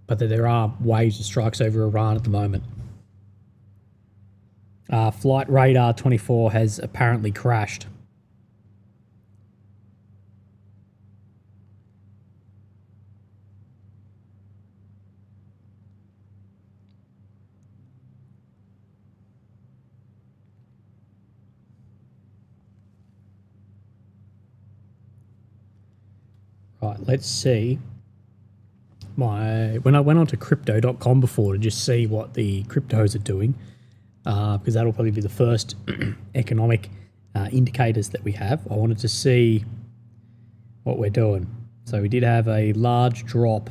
But that there are waves of strikes over Iran at the moment. Flight Radar 24 has apparently crashed. Right, let's see. When I went on to crypto.com before to just see what the cryptos are doing, because that'll probably be the first economic indicators that we have. I wanted to see what we're doing. So we did have a large drop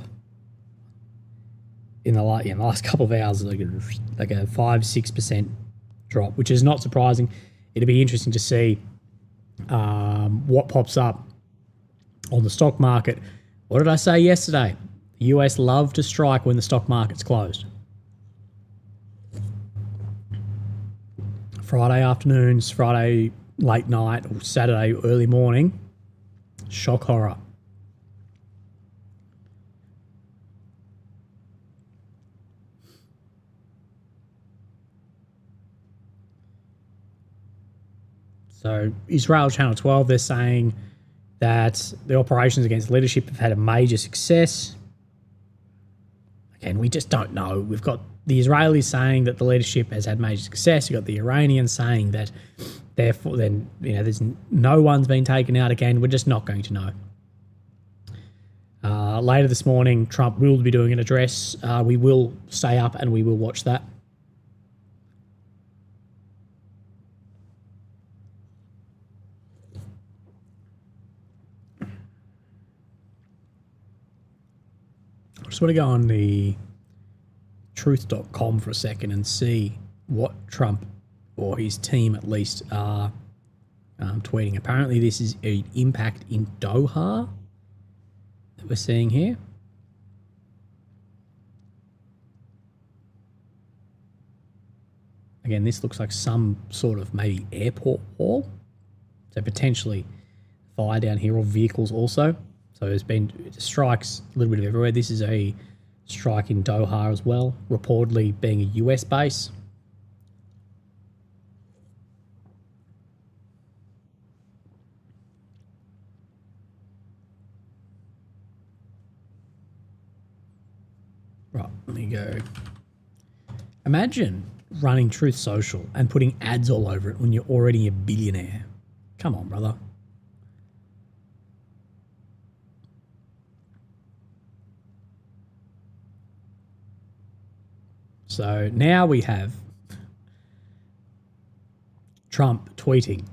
in the last couple of hours, like a 5-6% drop, which is not surprising. It'll be interesting to see what pops up on the stock market. What did I say yesterday? The US love to strike when the stock market's closed. Friday afternoons, Friday late night, or Saturday early morning, shock horror. So Israel Channel 12, they're saying that the operations against leadership have had a major success. Again, we just don't know. We've got the Israelis saying that the leadership has had major success. You've got the Iranians saying that therefore then, there's no one's been taken out. Again, we're just not going to know. Later this morning, Trump will be doing an address. We will stay up and we will watch that. I just want to go on the truth.com for a second and see what Trump or his team at least are tweeting. Apparently this is an impact in Doha that we're seeing here. Again, this looks like some sort of maybe airport wall. So potentially fire down here or vehicles also. So there's been strikes a little bit of everywhere. This is a strike in Doha as well, reportedly being a US base. Right, let me go. Imagine running Truth Social and putting ads all over it when you're already a billionaire. Come on, brother. So now we have Trump tweeting,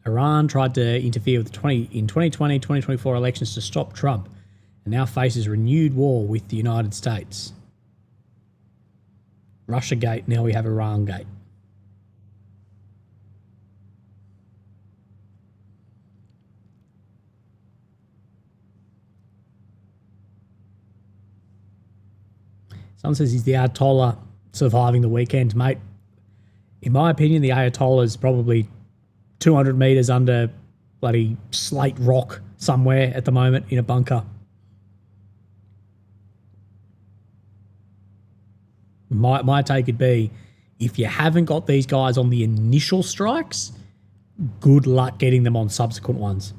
Iran tried to interfere with the 2020-2024 elections to stop Trump and now faces renewed war with the United States. Russia Gate, now we have Iran Gate. Someone says he's the Ayatollah surviving the weekend. Mate, in my opinion, the Ayatollah is probably 200 metres under bloody slate rock somewhere at the moment in a bunker. My take would be, if you haven't got these guys on the initial strikes, good luck getting them on subsequent ones.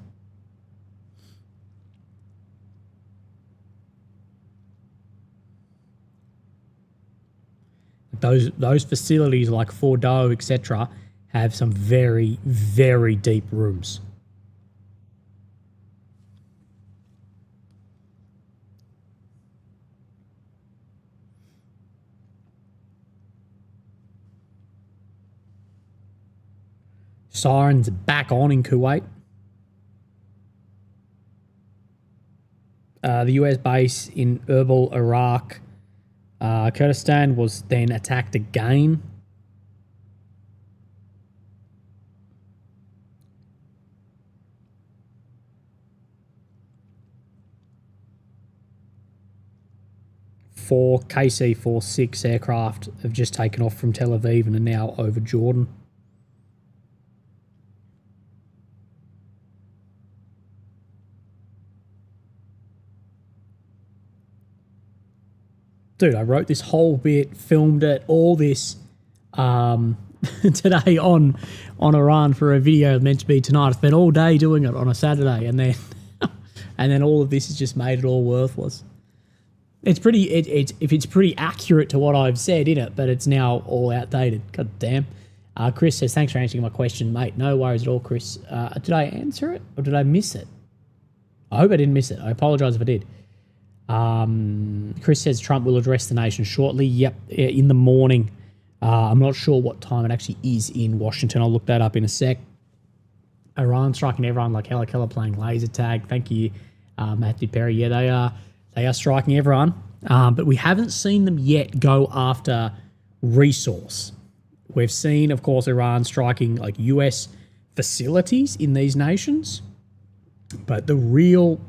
Those facilities like Fordo, etc., have some very, very deep rooms. Sirens back on in Kuwait. The US base in Erbil, Iraq, Kurdistan was then attacked again. Four KC-46 aircraft have just taken off from Tel Aviv and are now over Jordan. Dude, I wrote this whole bit, filmed it, all this today on Iran for a video meant to be tonight. I spent all day doing it on a Saturday, and then and then all of this has just made it all worthless. It's pretty. It's pretty accurate to what I've said in it, but it's now all outdated. God damn. Chris says, thanks for answering my question, mate. No worries at all, Chris. Did I answer it or did I miss it? I hope I didn't miss it. I apologise if I did. Chris says Trump will address the nation shortly. Yep, in the morning. I'm not sure what time it actually is in Washington. I'll look that up in a sec. Iran striking everyone like Hella Keller playing laser tag. Thank you, Matthew Perry, yeah, they are striking everyone. But we haven't seen them yet go after resource. We've seen, of course, Iran striking like US facilities in these nations. But the real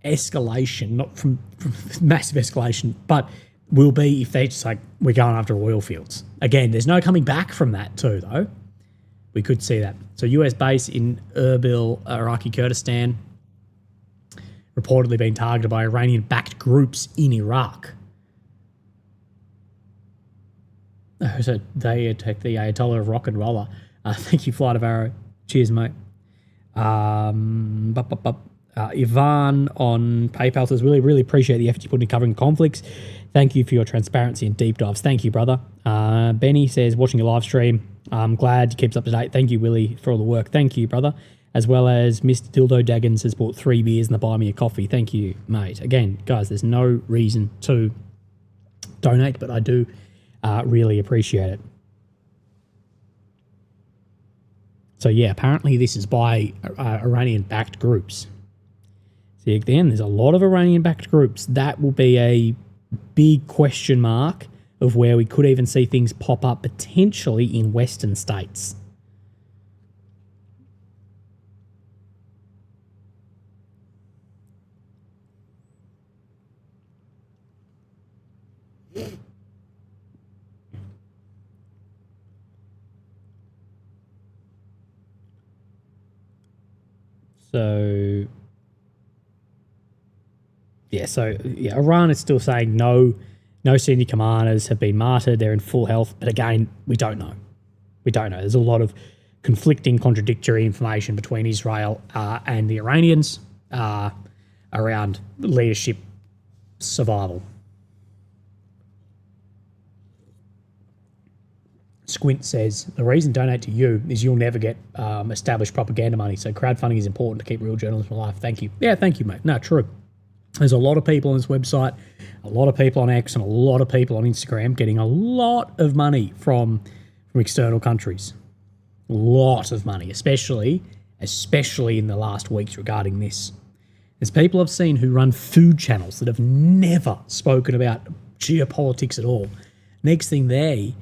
escalation, not from massive escalation, but will be if they just like, we're going after oil fields. Again, there's no coming back from that too, though. We could see that. So US base in Erbil, Iraqi Kurdistan, reportedly being targeted by Iranian-backed groups in Iraq. So they attacked the Ayatollah of Rock and Roller. Thank you, Flight of Arrow. Cheers, mate. Ivan on PayPal says, really appreciate the effort you put into covering conflicts. Thank you for your transparency and deep dives. Thank you, brother. Benny says, watching your live stream. I'm glad you keeps up to date. Thank you, Willie, for all the work. Thank you, brother. As well as Mr. Dildo Daggins has bought 3 beers and the buy me a coffee. Thank you, mate. Again, guys, there's no reason to donate, but I do really appreciate it. So, yeah, apparently this is by Iranian-backed groups. See, again, there's a lot of Iranian-backed groups. That will be a big question mark of where we could even see things pop up potentially in Western states. So, Iran is still saying no senior commanders have been martyred. They're in full health. But again, we don't know. There's a lot of conflicting, contradictory information between Israel and the Iranians around leadership survival. Squint says, the reason donate to you is you'll never get established propaganda money. So crowdfunding is important to keep real journalism alive. Thank you. Yeah, thank you, mate. No, true. There's a lot of people on this website, a lot of people on X, and a lot of people on Instagram getting a lot of money from external countries. A lot of money, especially in the last weeks regarding this. There's people I've seen who run food channels that have never spoken about geopolitics at all. Next thing they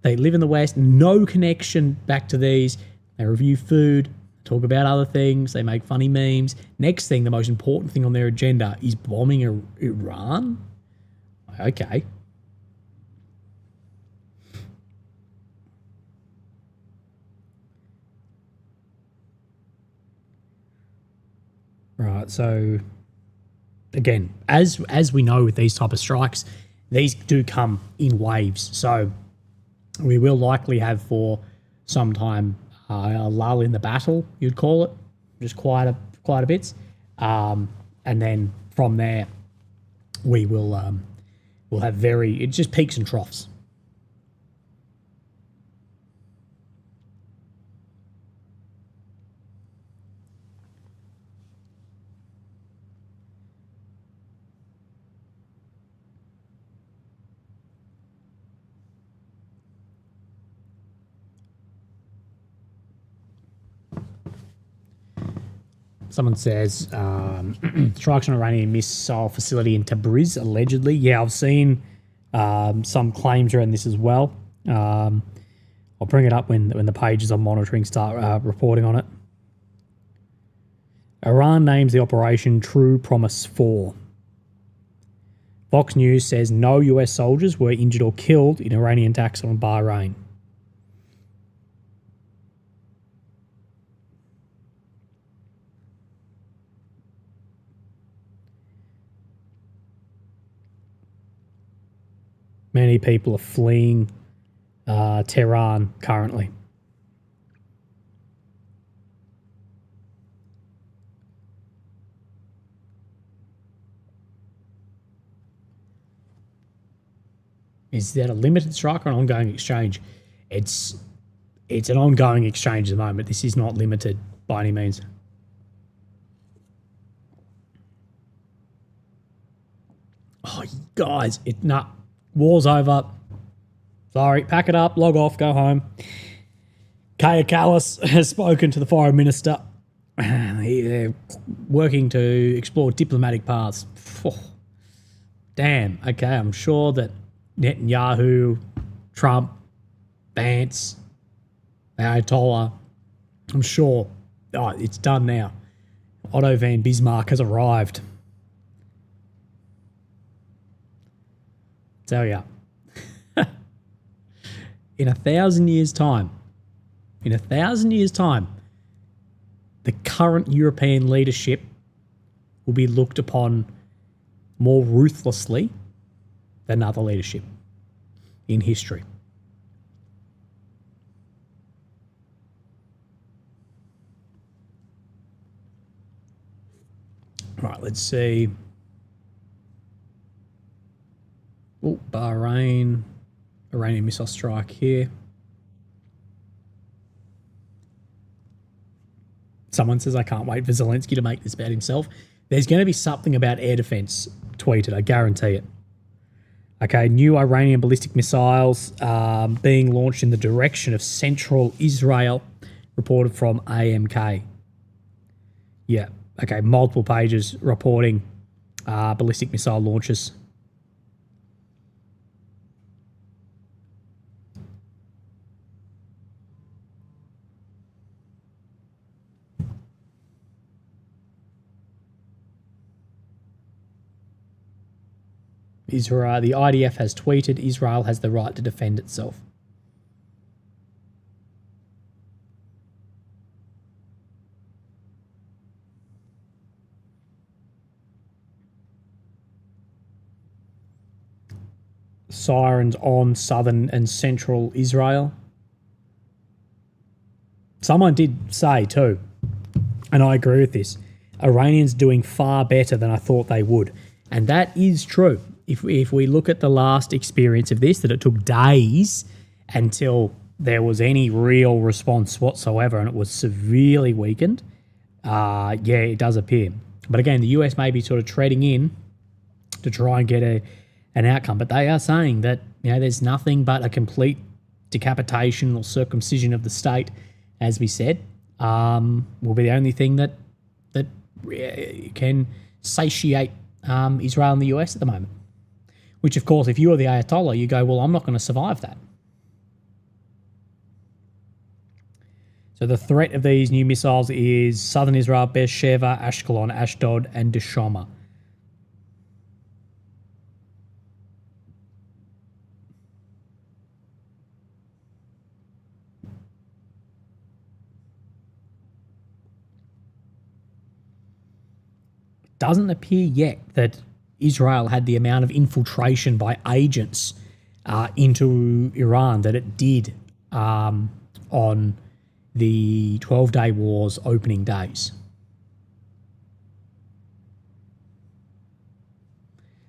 live in the West, no connection back to these. They review food, talk about other things, they make funny memes. Next thing, the most important thing on their agenda is bombing Iran? Okay. Right, so again, as we know with these type of strikes, these do come in waves. So we will likely have for some time a lull in the battle, you'd call it, just quite a bit, and then from there we will we'll have it just peaks and troughs. Someone says, strikes on Iranian missile facility in Tabriz, allegedly. Yeah, I've seen some claims around this as well. I'll bring it up when the pages I'm monitoring start reporting on it. Iran names the operation True Promise 4. Fox News says no US soldiers were injured or killed in Iranian attacks on Bahrain. Many people are fleeing Tehran currently. Is that a limited strike or an ongoing exchange? It's an ongoing exchange at the moment. This is not limited by any means. Oh, guys, war's over. Sorry, pack it up, log off, go home. Kaya Kallis has spoken to the foreign minister They're working to explore diplomatic paths. Damn. Okay, I'm sure that Netanyahu, Trump, Vance, the Ayatollah, I'm sure it's done now. Otto van Bismarck has arrived. Tell ya. In 1,000 years' time, the current European leadership will be looked upon more ruthlessly than other leadership in history. Right, let's see. Oh, Bahrain. Iranian missile strike here. Someone says, I can't wait for Zelensky to make this about himself. There's going to be something about air defense tweeted, I guarantee it. Okay, new Iranian ballistic missiles being launched in the direction of central Israel, reported from AMK. Yeah, okay, multiple pages reporting ballistic missile launches. Israel, the IDF has tweeted, Israel has the right to defend itself. Sirens on southern and central Israel. Someone did say too, and I agree with this, Iranians doing far better than I thought they would. And that is true. If we look at the last experience of this, that it took days until there was any real response whatsoever and it was severely weakened, yeah, it does appear. But again, the US may be sort of treading in to try and get an outcome. But they are saying that, you know, there's nothing but a complete decapitation or circumcision of the state, as we said, will be the only thing that can satiate Israel and the US at the moment. Which, of course, if you are the Ayatollah, you go, well, I'm not going to survive that. So the threat of these new missiles is southern Israel, Beersheba, Ashkelon, Ashdod, and Dishoma. It doesn't appear yet that Israel had the amount of infiltration by agents into Iran that it did on the 12-day war's opening days.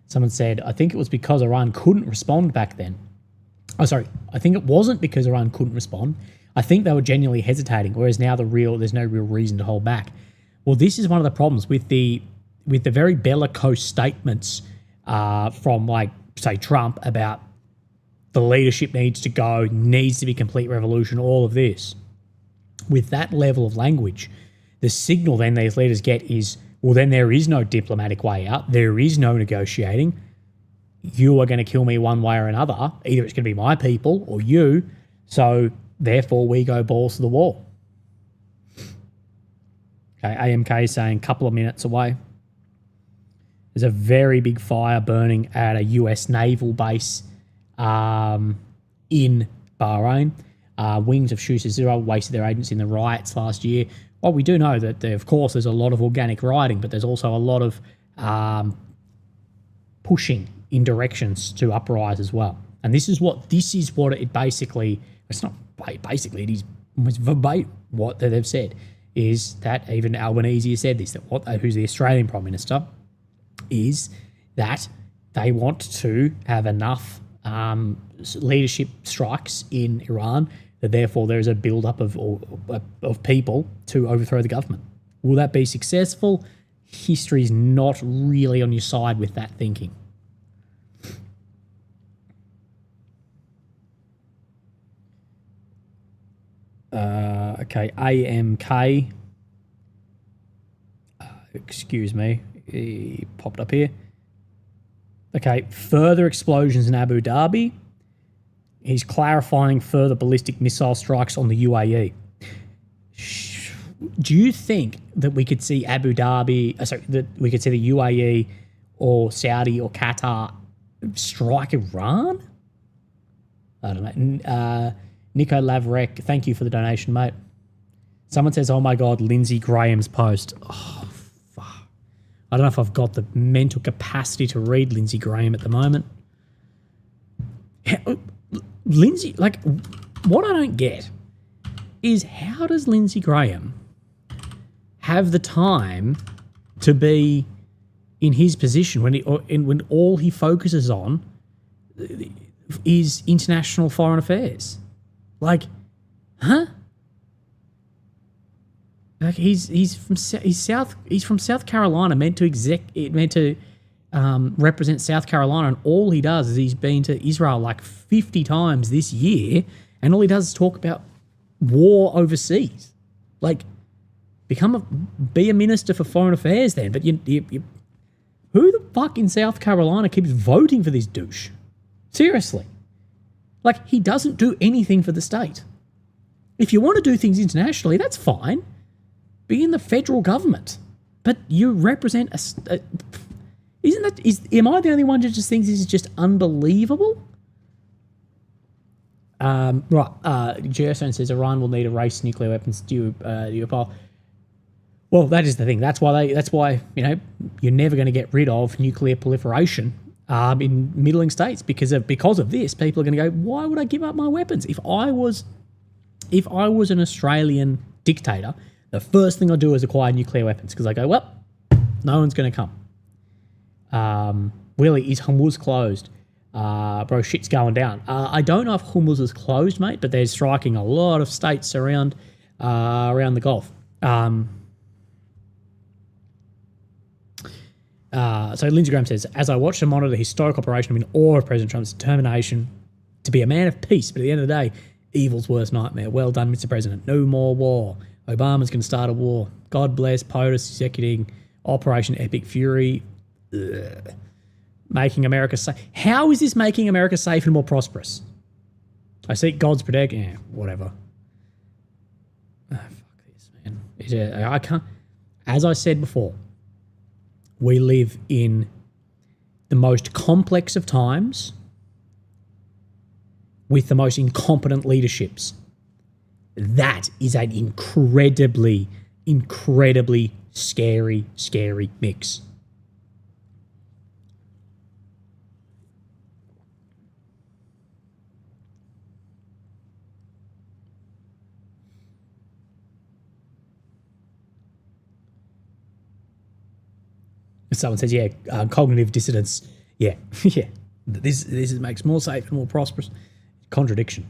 Someone said, I think it was because Iran couldn't respond back then. Oh, sorry. I think it wasn't because Iran couldn't respond. I think they were genuinely hesitating, whereas now there's no real reason to hold back. Well, this is one of the problems with the very bellicose statements from, like, say, Trump about the leadership needs to go, needs to be complete revolution, all of this. With that level of language, the signal then these leaders get is, well, then there is no diplomatic way out. There is no negotiating. You are going to kill me one way or another. Either it's going to be my people or you. So therefore, we go balls to the wall. Okay, AMK is saying a couple of minutes away. There's a very big fire burning at a US naval base in Bahrain. Wings of Shoots Israel wasted their agents in the riots last year. Well, we do know that, of course, there's a lot of organic rioting, but there's also a lot of pushing in directions to uprise as well. And this is what it basically, it's not basically, it is almost verbatim what they've said, is that even Albanese has said this, that who's the Australian Prime Minister, is that they want to have enough leadership strikes in Iran that therefore there is a build-up of people to overthrow the government. Will that be successful? History is not really on your side with that thinking. Okay, AMK excuse me, he popped up here. Okay, further explosions in Abu Dhabi. He's clarifying further ballistic missile strikes on the UAE. Do you think that we could see Abu Dhabi, that we could see the UAE or Saudi or Qatar strike Iran? I don't know. Nico Lavrek, thank you for the donation, mate. Someone says, oh my God, Lindsey Graham's post. Oh, fuck. I don't know if I've got the mental capacity to read Lindsey Graham at the moment. Lindsey, like, what I don't get is how does Lindsey Graham have the time to be in his position when all he focuses on is international foreign affairs? Like, huh? Like he's from South Carolina, meant to represent South Carolina, and all he does is he's been to Israel like 50 times this year, and all he does is talk about war overseas. Like, be a minister for foreign affairs then. But you who the fuck in South Carolina keeps voting for this douche? Seriously. Like, he doesn't do anything for the state. If you want to do things internationally, that's fine. Be in the federal government. But you represent am I the only one who just thinks this is just unbelievable? Right. Geostone says Iran will need to race nuclear weapons to Duopol. Well, that is the thing. That's why you're never going to get rid of nuclear proliferation in middling states because of this. People are going to go, why would I give up my weapons? If I was an Australian dictator, the first thing I do is acquire nuclear weapons because I go, well, no one's going to come. Willie, is Hormuz closed? Bro, shit's going down. I don't know if Hormuz is closed, mate, but they're striking a lot of states around the Gulf. So Lindsey Graham says, as I watch and monitor the historic operation, I'm in awe of President Trump's determination to be a man of peace, but at the end of the day, evil's worst nightmare. Well done, Mr. President. No more war. Obama's going to start a war. God bless POTUS executing Operation Epic Fury. Ugh. Making America safe. How is this making America safe and more prosperous? I seek God's protection. Yeah, whatever. Oh, fuck this, man. I can't. As I said before, we live in the most complex of times with the most incompetent leaderships. That is an incredibly, incredibly scary, scary mix. Someone says, yeah, cognitive dissonance. Yeah, yeah. This makes more safe and more prosperous. Contradiction.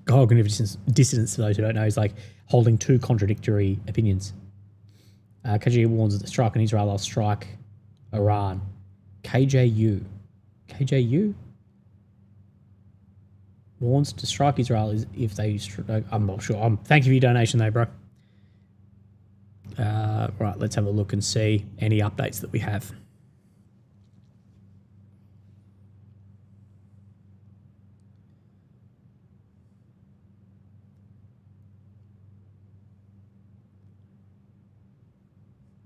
Cognitive dissonance, for those who don't know, is like holding two contradictory opinions. KJU warns that the strike on Israel will strike Iran. KJU warns to strike Israel if they strike. I'm not sure. Thank you for your donation, though, bro. Right, let's have a look and see any updates that we have.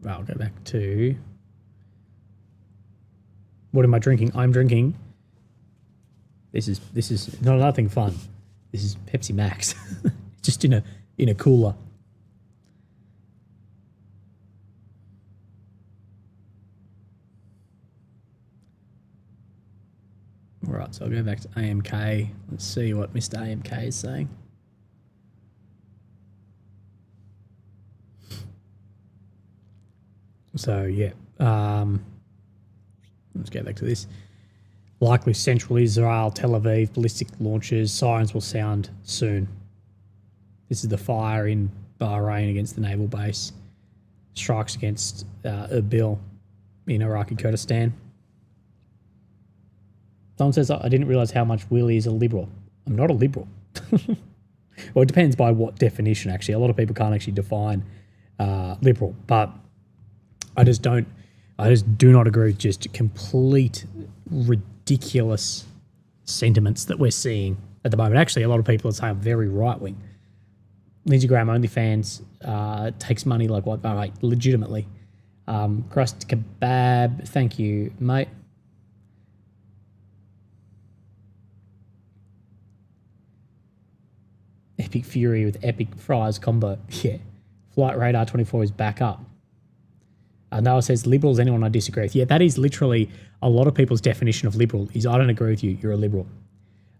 Right, I'll go back to what am I drinking? I'm drinking. This is not nothing fun. This is Pepsi Max, just in a cooler. All right, so I'll go back to AMK. Let's see what Mr. AMK is saying. So, yeah. Let's go back to this. Likely central Israel, Tel Aviv, ballistic launches. Sirens will sound soon. This is the fire in Bahrain against the naval base. Strikes against Erbil in Iraqi Kurdistan. Someone says, I didn't realise how much Willie is a liberal. I'm not a liberal. Well, it depends by what definition, actually. A lot of people can't actually define liberal. But I just do not agree with just complete ridiculous sentiments that we're seeing at the moment. Actually, a lot of people are saying very right wing. Lindsey Graham OnlyFans takes money like what? Like legitimately. Crust kebab, thank you, mate. Epic Fury with Epic Fries combo. Yeah. Flight Radar 24 is back up. Noah says, liberals, anyone I disagree with. Yeah, that is literally a lot of people's definition of liberal is I don't agree with you, you're a liberal.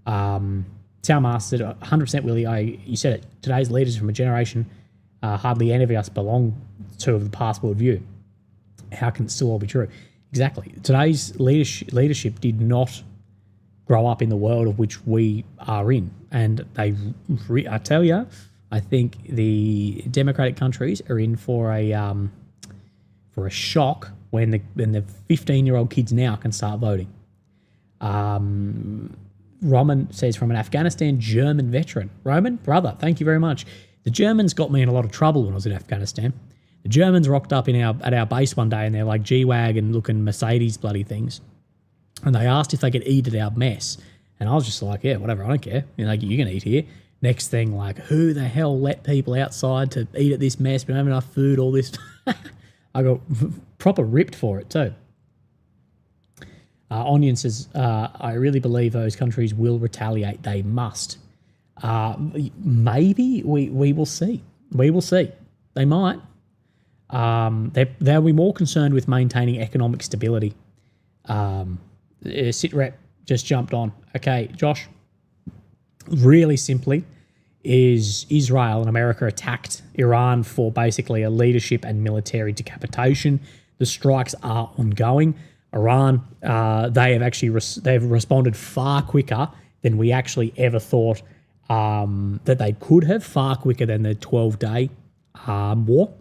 Soundmaster said, 100% Willie, you said it. Today's leaders from a generation, hardly any of us belong to of the past world view. How can it still all be true? Exactly. Today's leadership did not grow up in the world of which we are in. And I tell you, I think the democratic countries are in for a shock when the 15-year-old kids now can start voting. Roman says, from an Afghanistan German veteran. Roman, brother, thank you very much. The Germans got me in a lot of trouble when I was in Afghanistan. The Germans rocked up at our base one day and they're like G-Wagon looking Mercedes bloody things. And they asked if they could eat at our mess. And I was just like, yeah, whatever, I don't care. You can eat here. Next thing, like, who the hell let people outside to eat at this mess? We don't have enough food, all this. I got proper ripped for it too. Onion says, I really believe those countries will retaliate. They must. Maybe we will see. We will see. They might. They'll be more concerned with maintaining economic stability. Sitrep just jumped on. Okay, Josh, really simply, is Israel and America attacked Iran for basically a leadership and military decapitation. The strikes are ongoing. Iran, they have actually they've responded far quicker than we actually ever thought that they could have, far quicker than the 12-day war.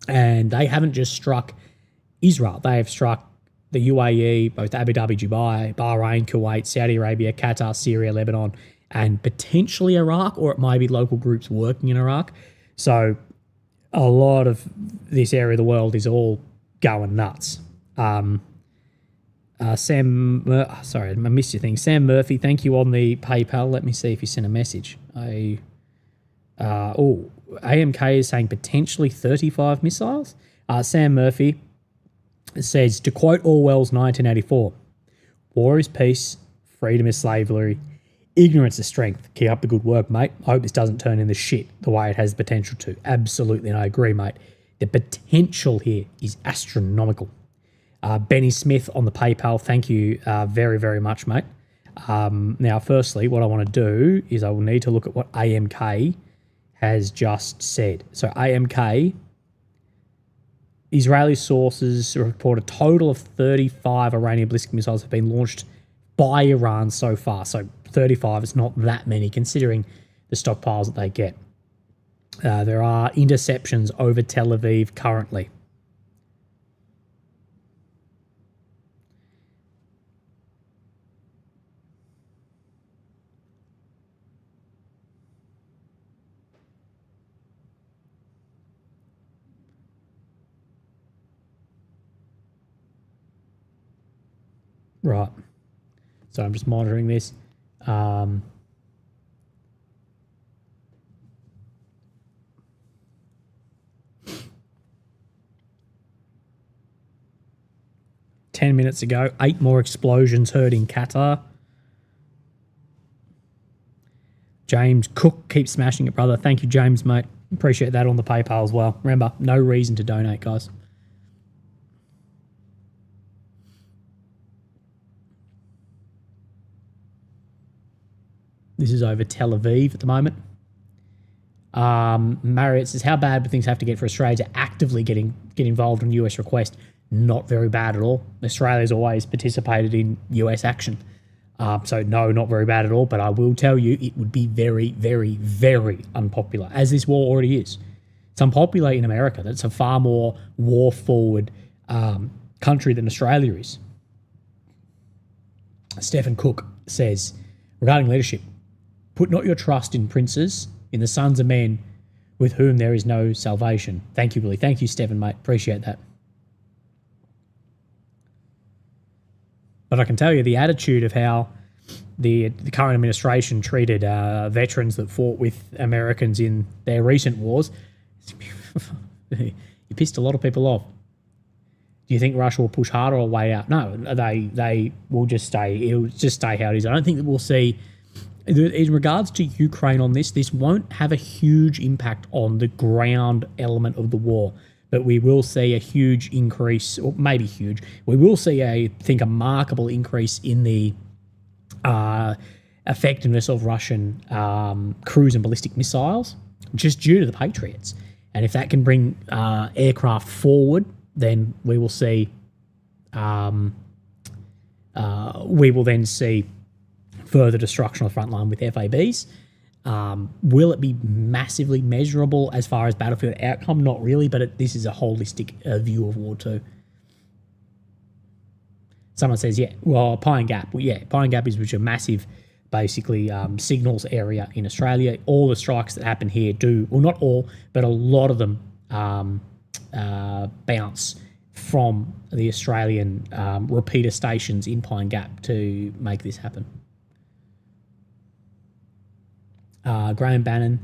And they haven't just struck Israel. They have struck the UAE, both Abu Dhabi, Dubai, Bahrain, Kuwait, Saudi Arabia, Qatar, Syria, Lebanon, and potentially Iraq, or it might be local groups working in Iraq. So a lot of this area of the world is all going nuts. Sam, sorry, I missed your thing. Sam Murphy, thank you on the PayPal. Let me see if you sent a message. AMK is saying potentially 35 missiles. Sam Murphy says, to quote Orwell's 1984, war is peace, freedom is slavery, ignorance is strength. Keep up the good work, mate. I hope this doesn't turn into shit the way it has the potential to. Absolutely, and I agree, mate. The potential here is astronomical. Benny Smith on the PayPal, thank you very, very much, mate. Now, firstly, what I want to do is I will need to look at what AMK has just said. So AMK, Israeli sources report a total of 35 Iranian ballistic missiles have been launched by Iran so far. So 35 is not that many considering the stockpiles that they get. There are interceptions over Tel Aviv currently. Right. So I'm just monitoring this. 10 minutes ago, 8 more explosions heard in Qatar. James Cook, keep smashing it, brother. Thank you, James, mate. Appreciate that on the PayPal as well. Remember, no reason to donate, guys. This is over Tel Aviv at the moment. Marriott says, how bad would things have to get for Australia to actively get involved in US request? Not very bad at all. Australia's always participated in US action. So no, not very bad at all. But I will tell you, it would be very, very, very unpopular, as this war already is. It's unpopular in America. That's a far more war-forward country than Australia is. Stephen Cook says, regarding leadership, put not your trust in princes, in the sons of men with whom there is no salvation. Thank you, Willie. Thank you, Stephen, mate. Appreciate that. But I can tell you the attitude of how the current administration treated veterans that fought with Americans in their recent wars, you pissed a lot of people off. Do you think Russia will push harder or way out? No, they will just stay. It'll just stay how it is. I don't think that we'll see, in regards to Ukraine on this won't have a huge impact on the ground element of the war. But we will see a huge increase, or maybe huge. We will see a remarkable increase in the effectiveness of Russian cruise and ballistic missiles, just due to the Patriots. And if that can bring aircraft forward, then we will see. We will then see further destruction on the front line with FABs. Will it be massively measurable as far as battlefield outcome? Not really, but this is a holistic view of War 2. Someone says, yeah, well, Pine Gap. Well, yeah, Pine Gap is which a massive, basically, signals area in Australia. All the strikes that happen here do, well, not all, but a lot of them bounce from the Australian repeater stations in Pine Gap to make this happen. Graham Bannon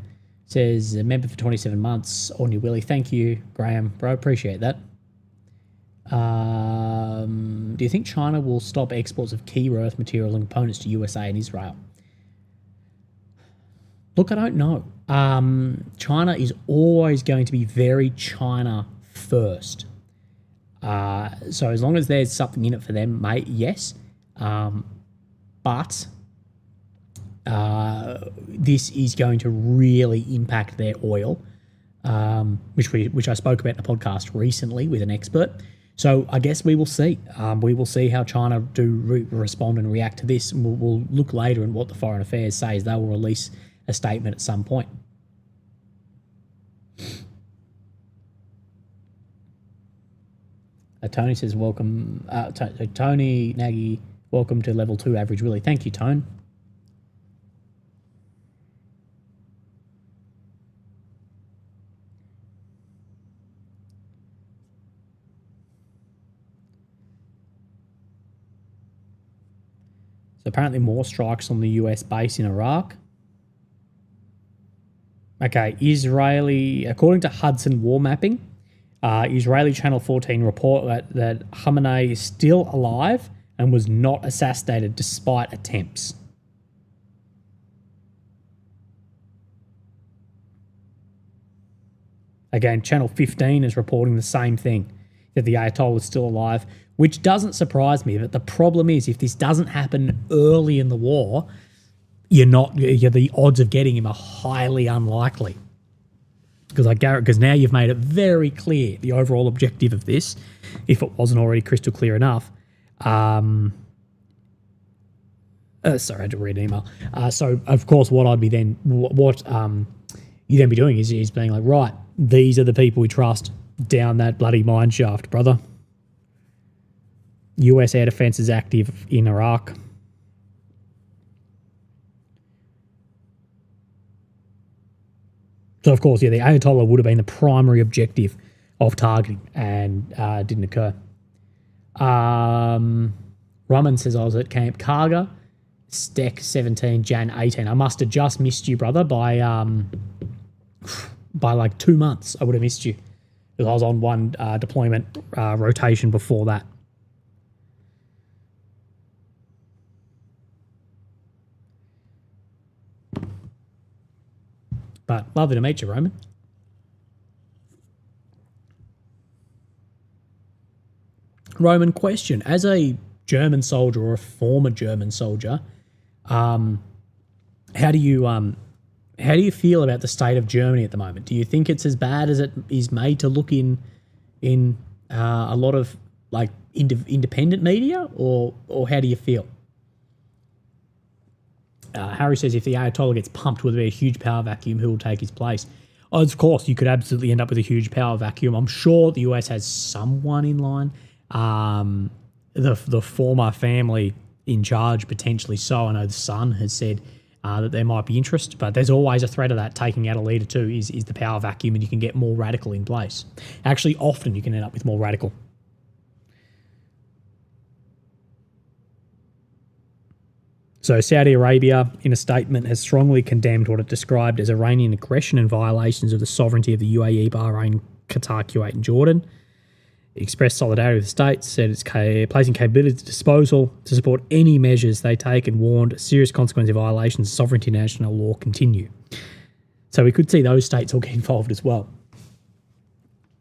says, a member for 27 months on your Willie. Thank you, Graham, bro. Appreciate that. Do you think China will stop exports of key rare earth material and components to USA and Israel? Look, I don't know. China is always going to be very China first. So as long as there's something in it for them, mate, yes. But this is going to really impact their oil, which I spoke about in the podcast recently with an expert. So I guess we will see. We will see how China do respond and react to this. And we'll look later in what the Foreign Affairs says. They will release a statement at some point. Tony says, welcome. Tony Nagy, welcome to level 2 average Willie. Thank you, Tone. So apparently more strikes on the US base in Iraq. Okay, according to Hudson War Mapping, Israeli Channel 14 report that Khamenei is still alive and was not assassinated despite attempts. Again, Channel 15 is reporting the same thing, that the Ayatollah is still alive, which doesn't surprise me. But the problem is, if this doesn't happen early in the war, the odds of getting him are highly unlikely. Because now you've made it very clear the overall objective of this, if it wasn't already crystal clear enough. Sorry, I had to read an email. So of course, what you then be doing is being like, right, these are the people we trust down that bloody mine shaft, brother. US air defense is active in Iraq. So, of course, the Ayatollah would have been the primary objective of targeting and didn't occur. Raman says, I was at Camp Karga, Steck 17, Jan 18. I must have just missed you, brother, by like 2 months. I would have missed you because I was on one deployment rotation before that. But lovely to meet you, Roman. Roman, question. As a German soldier or a former German soldier, how do you feel about the state of Germany at the moment? Do you think it's as bad as it is made to look in a lot of like independent media, or how do you feel? Harry says, if the Ayatollah gets pumped, will there be a huge power vacuum? Who will take his place? Oh, of course, you could absolutely end up with a huge power vacuum. I'm sure the US has someone in line. The former family in charge, potentially so. I know the son has said that there might be interest, but there's always a threat of that taking out a leader too, is the power vacuum, and you can get more radical in place. Actually, often you can end up with more radical. So Saudi Arabia, in a statement, has strongly condemned what it described as Iranian aggression and violations of the sovereignty of the UAE, Bahrain, Qatar, Kuwait and Jordan. It expressed solidarity with the states, said it's placing capability to disposal to support any measures they take, and warned serious consequences of violations of sovereignty and international law continue. So we could see those states all get involved as well.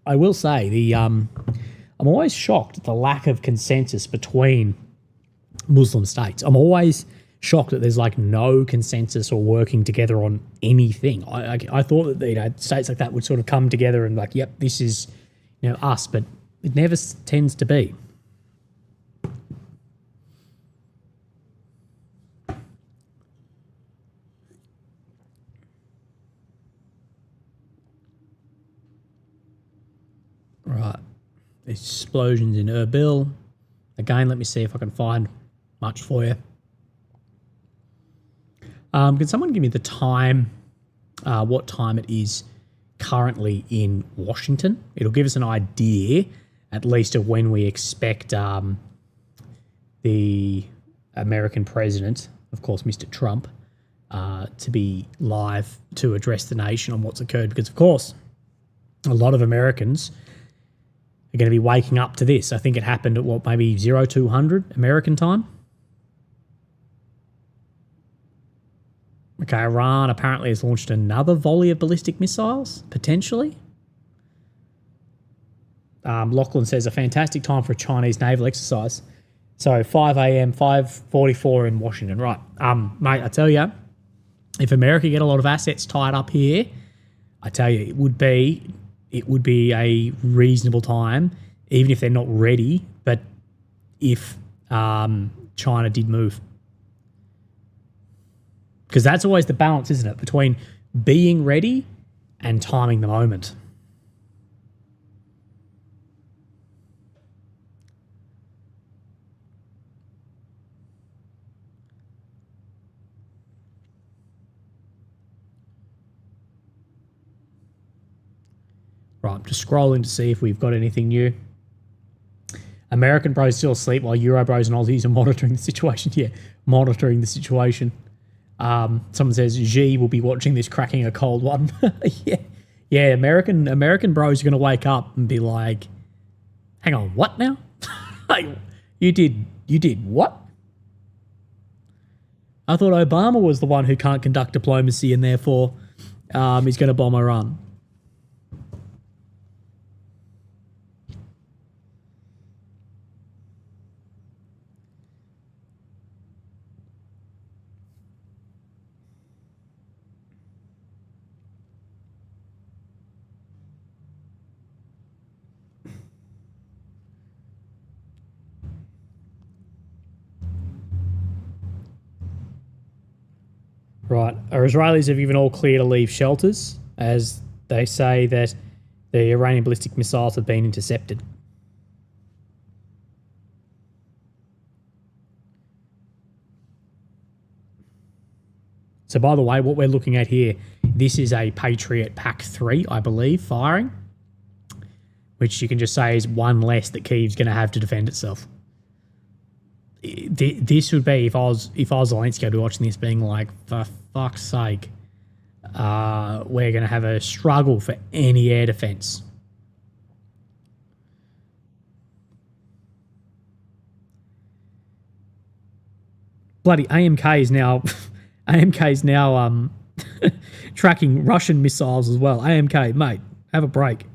I will say, I'm always shocked at the lack of consensus between Muslim states. I'm always shocked that there's like no consensus or working together on anything. I thought that states like that would sort of come together and like, yep, this is us, but it never tends to be. Right, explosions in Erbil. Again, let me see if I can find much for you. Can someone give me the time, what time it is currently in Washington? It'll give us an idea, at least, of when we expect the American president, of course, Mr. Trump, to be live to address the nation on what's occurred. Because, of course, a lot of Americans are going to be waking up to this. I think it happened at maybe 0200 American time. Okay, Iran apparently has launched another volley of ballistic missiles, potentially. Lachlan says a fantastic time for a Chinese naval exercise. So 5 a.m., 5:44 in Washington. Right, mate, I tell you, if America get a lot of assets tied up here, I tell you, it would be a reasonable time, even if they're not ready, but if China did move. Because that's always the balance, isn't it, between being ready and timing the moment. Right, I'm just scrolling to see if we've got anything new. American bros still asleep while Euro bros and Aussies are monitoring the situation. Yeah, monitoring the situation. Someone says Xi will be watching this, cracking a cold one. yeah. American bros are going to wake up and be like, "Hang on, what now? Like, you did what? I thought Obama was the one who can't conduct diplomacy and therefore he's going to bomb Iran." Right. Our Israelis have even all clear to leave shelters, as they say that the Iranian ballistic missiles have been intercepted. So, by the way, what we're looking at here, this is a Patriot Pack 3, I believe, firing, which you can just say is one less that Kyiv's going to have to defend itself. This would be, if I was Zelensky, I'd be watching this being like, for fuck's sake, we're going to have a struggle for any air defense. Bloody AMK is now tracking Russian missiles as well. AMK, mate, have a break.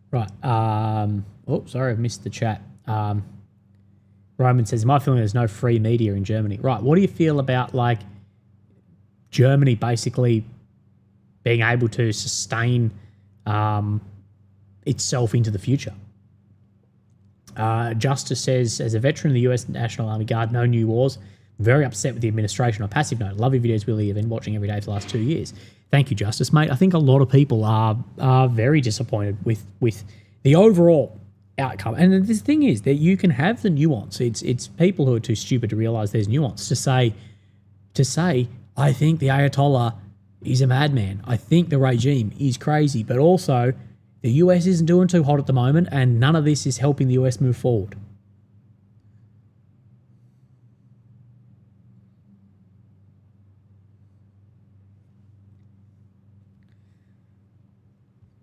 Right. Sorry, I've missed the chat. Roman says, my feeling there's no free media in Germany. Right. What do you feel about, like, Germany basically being able to sustain itself into the future? Justice says, as a veteran of the US National Army Guard, no new wars. Very upset with the administration. On passive note, love your videos, Willie. I've been watching every day for the last 2 years. Thank you, Justice, mate. I think a lot of people are very disappointed with the overall outcome. And the thing is that you can have the nuance. It's people who are too stupid to realize there's nuance to say, I think the Ayatollah is a madman. I think the regime is crazy, but also the US isn't doing too hot at the moment, and none of this is helping the US move forward.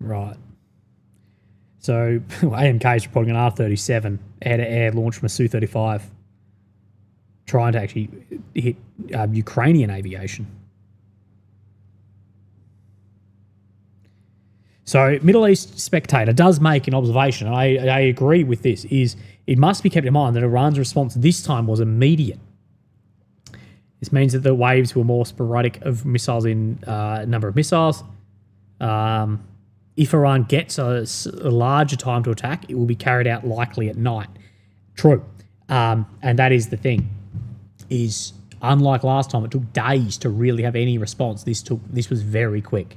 Right. So AMK is reporting an R-37 air-to-air launch from a Su-35, trying to actually hit Ukrainian aviation. So Middle East Spectator does make an observation, and I agree with this, is it must be kept in mind that Iran's response this time was immediate. This means that the waves were more sporadic of missiles in number of missiles. If Iran gets a larger time to attack, it will be carried out likely at night. True. And that is the thing, is unlike last time, it took days to really have any response. This was very quick,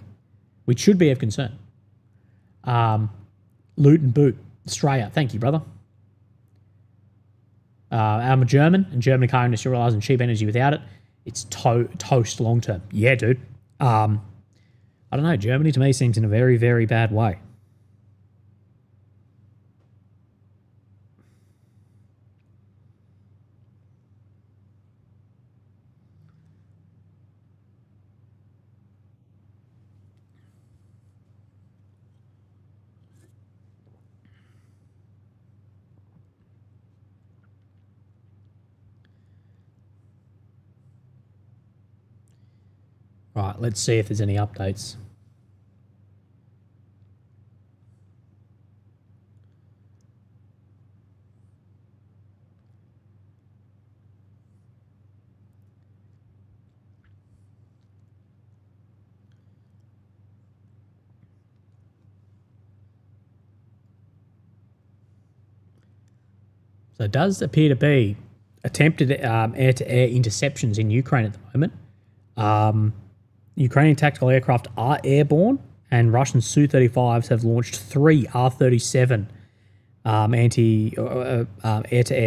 which should be of concern. Loot and Boot, Australia. Thank you, brother. I'm a German, and German car industry relies on cheap energy. Without it, it's toast long term. Yeah, dude. I don't know. Germany to me seems in a very, very bad way. Right, let's see if there's any updates. So it does appear to be attempted air-to-air interceptions in Ukraine at the moment. Ukrainian tactical aircraft are airborne, and Russian Su-35s have launched 3 R-37 air-to-air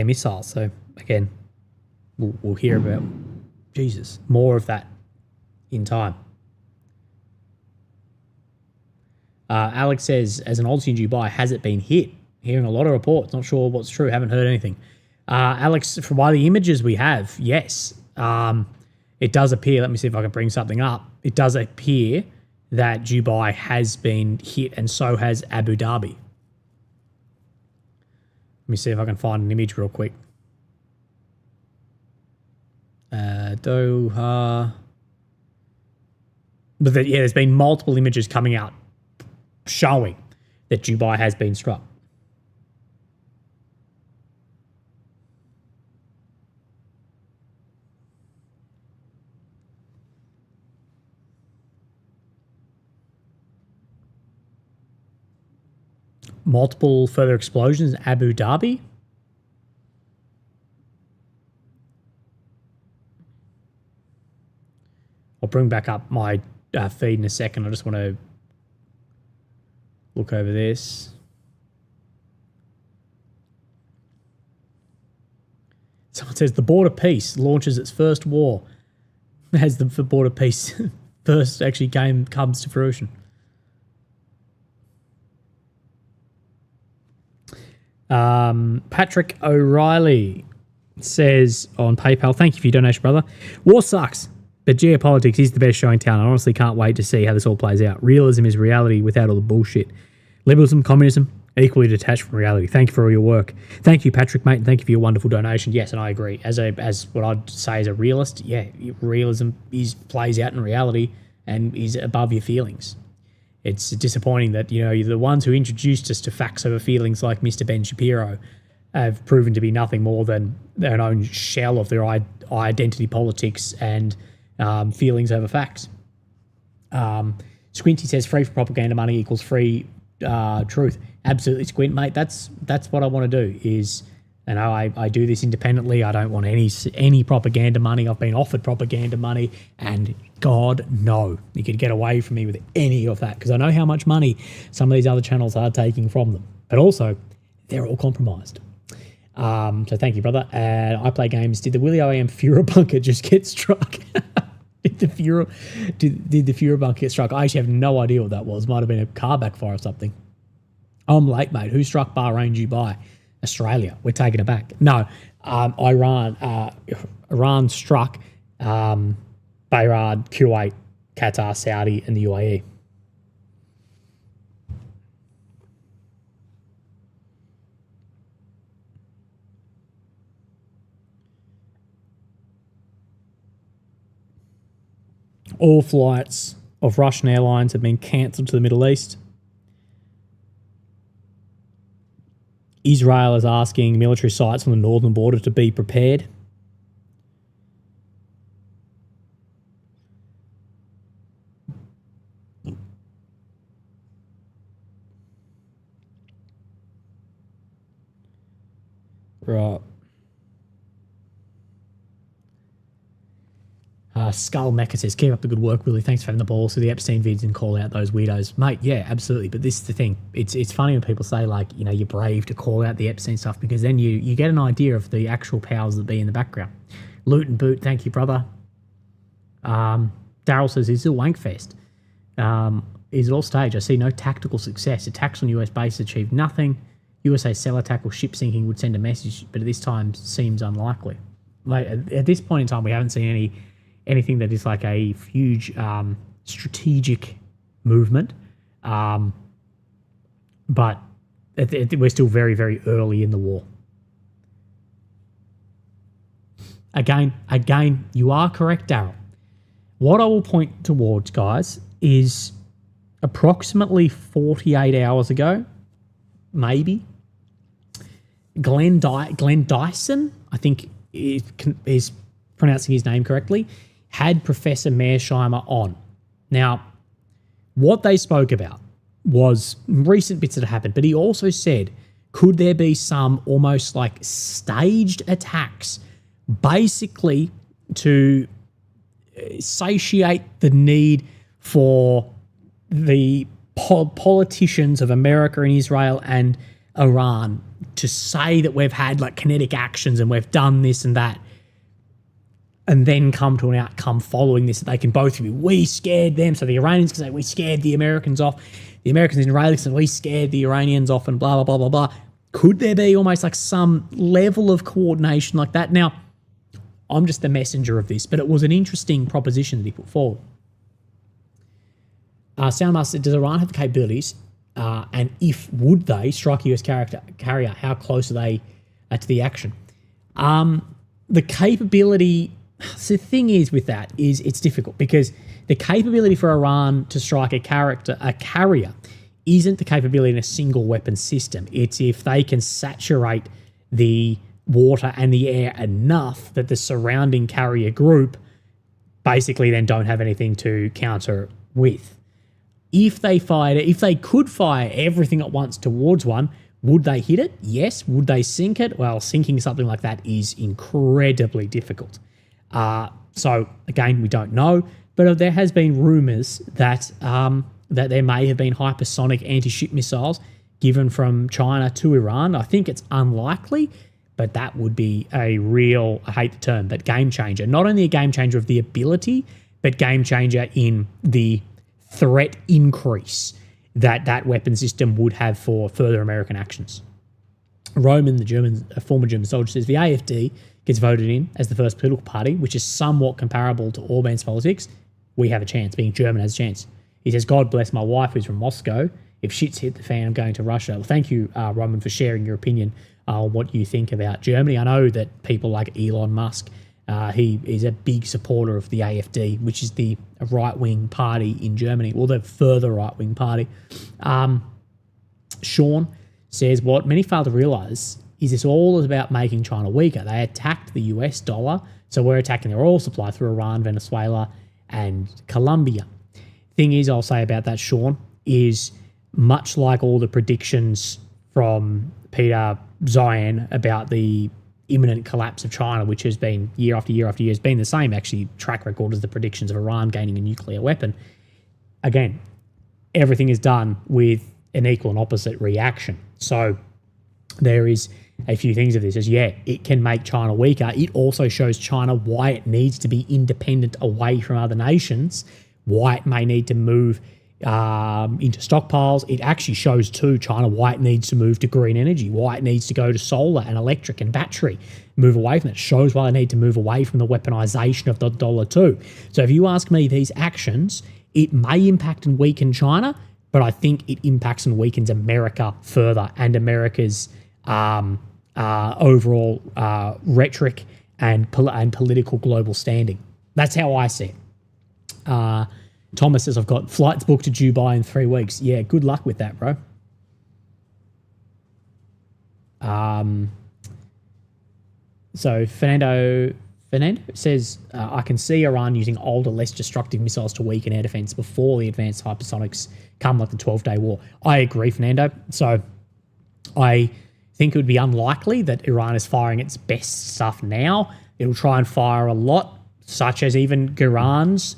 missiles. So again, we'll hear about more of that in time. Alex says, as an Aussie in Dubai, has it been hit? Hearing a lot of reports, not sure what's true, haven't heard anything. Alex, from by the images we have, yes. It does appear, let me see if I can bring something up. It does appear that Dubai has been hit, and so has Abu Dhabi. Let me see if I can find an image real quick. Doha. But there's been multiple images coming out showing that Dubai has been struck. Multiple further explosions in Abu Dhabi. I'll bring back up my feed in a second. I just want to look over this. Someone says the Border Peace launches its first war as the Border Peace first actually comes to fruition. Patrick O'Reilly says on PayPal, thank you for your donation, brother. War sucks, but geopolitics is the best show in town. I honestly can't wait to see how this all plays out. Realism is reality without all the bullshit. Liberalism, communism, equally detached from reality. Thank you for all your work. Thank you, Patrick, mate, and thank you for your wonderful donation. Yes, and I agree. As what I'd say as a realist, yeah, realism plays out in reality and is above your feelings. It's disappointing that, the ones who introduced us to facts over feelings like Mr. Ben Shapiro have proven to be nothing more than their own shell of their identity politics and feelings over facts. Squinty says free for propaganda money equals free truth. Absolutely, Squint, mate. That's what I want to do is, I do this independently. I don't want any propaganda money. I've been offered propaganda money, and God, no, you could get away from me with any of that, because I know how much money some of these other channels are taking from them. But also, They're all compromised. So thank you, brother. And I play games. Did the Willie OEM Führer bunker just get struck? Did the Führer bunker get struck? I actually have no idea what that was. Might have been a car backfire or something. I'm late, mate. Who struck Bahrain, Dubai? Australia. We're taking it back. No, Iran. Iran struck Bahrain, Kuwait, Qatar, Saudi, and the UAE. All flights of Russian airlines have been cancelled to the Middle East. Israel is asking military sites on the northern border to be prepared. Right. Skull Mecha says, keep up the good work, Willie. Thanks for having the balls. So the Epstein vids and call out those weirdos. Mate, yeah, absolutely. But this is the thing. It's funny when people say, like, you know, you're brave to call out the Epstein stuff because then you get an idea of the actual powers that be in the background. Loot and boot, thank you, brother. Daryl says, is it a wankfest? Is it all stage? I see no tactical success. Attacks on US bases achieved nothing. USA cell attack or ship sinking would send a message, but at this time seems unlikely. Like, at this point in time, we haven't seen anything that is like a huge strategic movement. But we're still very, very early in the war. Again, you are correct, Daryl. What I will point towards, guys, is approximately 48 hours ago, maybe, Glenn Dyson, I think is pronouncing his name correctly, had Professor Mearsheimer on. Now, what they spoke about was recent bits that happened, but he also said, could there be some almost like staged attacks, basically to satiate the need for the politicians of America and Israel and Iran to say that we've had like kinetic actions and we've done this and that, and then come to an outcome following this that they can both be, we scared them. So the Iranians can say, we scared the Americans off. The Americans and Israelis can say, we scared the Iranians off, and blah, blah, blah, blah, blah. Could there be almost like some level of coordination like that? Now, I'm just the messenger of this, but it was an interesting proposition that he put forward. Soundmaster, does Iran have the capabilities? And if would they strike a US carrier, how close are they to the action? The capability... So the thing is with that is it's difficult because the capability for Iran to strike a carrier isn't the capability in a single weapon system. It's if they can saturate the water and the air enough that the surrounding carrier group basically then don't have anything to counter with. If they could fire everything at once towards one, would they hit it? Yes. Would they sink it? Well, sinking something like that is incredibly difficult. So again, we don't know, but there has been rumours that that there may have been hypersonic anti-ship missiles given from China to Iran. I think it's unlikely, but that would be a real, I hate the term, but game changer. Not only a game changer of the ability, but game changer in the threat increase that that weapon system would have for further American actions. Roman, a former German soldier, says the AfD gets voted in as the first political party, which is somewhat comparable to Orban's politics. We have a chance. Being German has a chance. He says, God bless my wife who's from Moscow. If shit's hit the fan, I'm going to Russia. Well, thank you, Roman, for sharing your opinion on what you think about Germany. I know that people like Elon Musk, he is a big supporter of the AfD, which is the right-wing party in Germany, or the further right-wing party. Sean says, what many fail to realise is this all is about making China weaker. They attacked the US dollar, so we're attacking their oil supply through Iran, Venezuela, and Colombia. Thing is, I'll say about that, Sean, is much like all the predictions from Peter Zion about the imminent collapse of China, which has been year after year after year, has been the same actually track record as the predictions of Iran gaining a nuclear weapon. Again, everything is done with an equal and opposite reaction. So there is a few things of this. As it can make China weaker. It also shows China why it needs to be independent away from other nations, why it may need to move into stockpiles. It actually shows too China why it needs to move to green energy, why it needs to go to solar and electric and battery, move away from it. Shows why they need to move away from the weaponization of the dollar too. So if you ask me, these actions, it may impact and weaken China, but I think it impacts and weakens America further and America's overall rhetoric and political global standing. That's how I see it. Thomas says, I've got flights booked to Dubai in 3 weeks. Yeah, good luck with that, bro. So Fernando says, I can see Iran using older, less destructive missiles to weaken air defense before the advanced hypersonics come, like the 12-day war. I agree, Fernando. So I think it would be unlikely that Iran is firing its best stuff now. It'll try and fire a lot, such as even Shaheeds,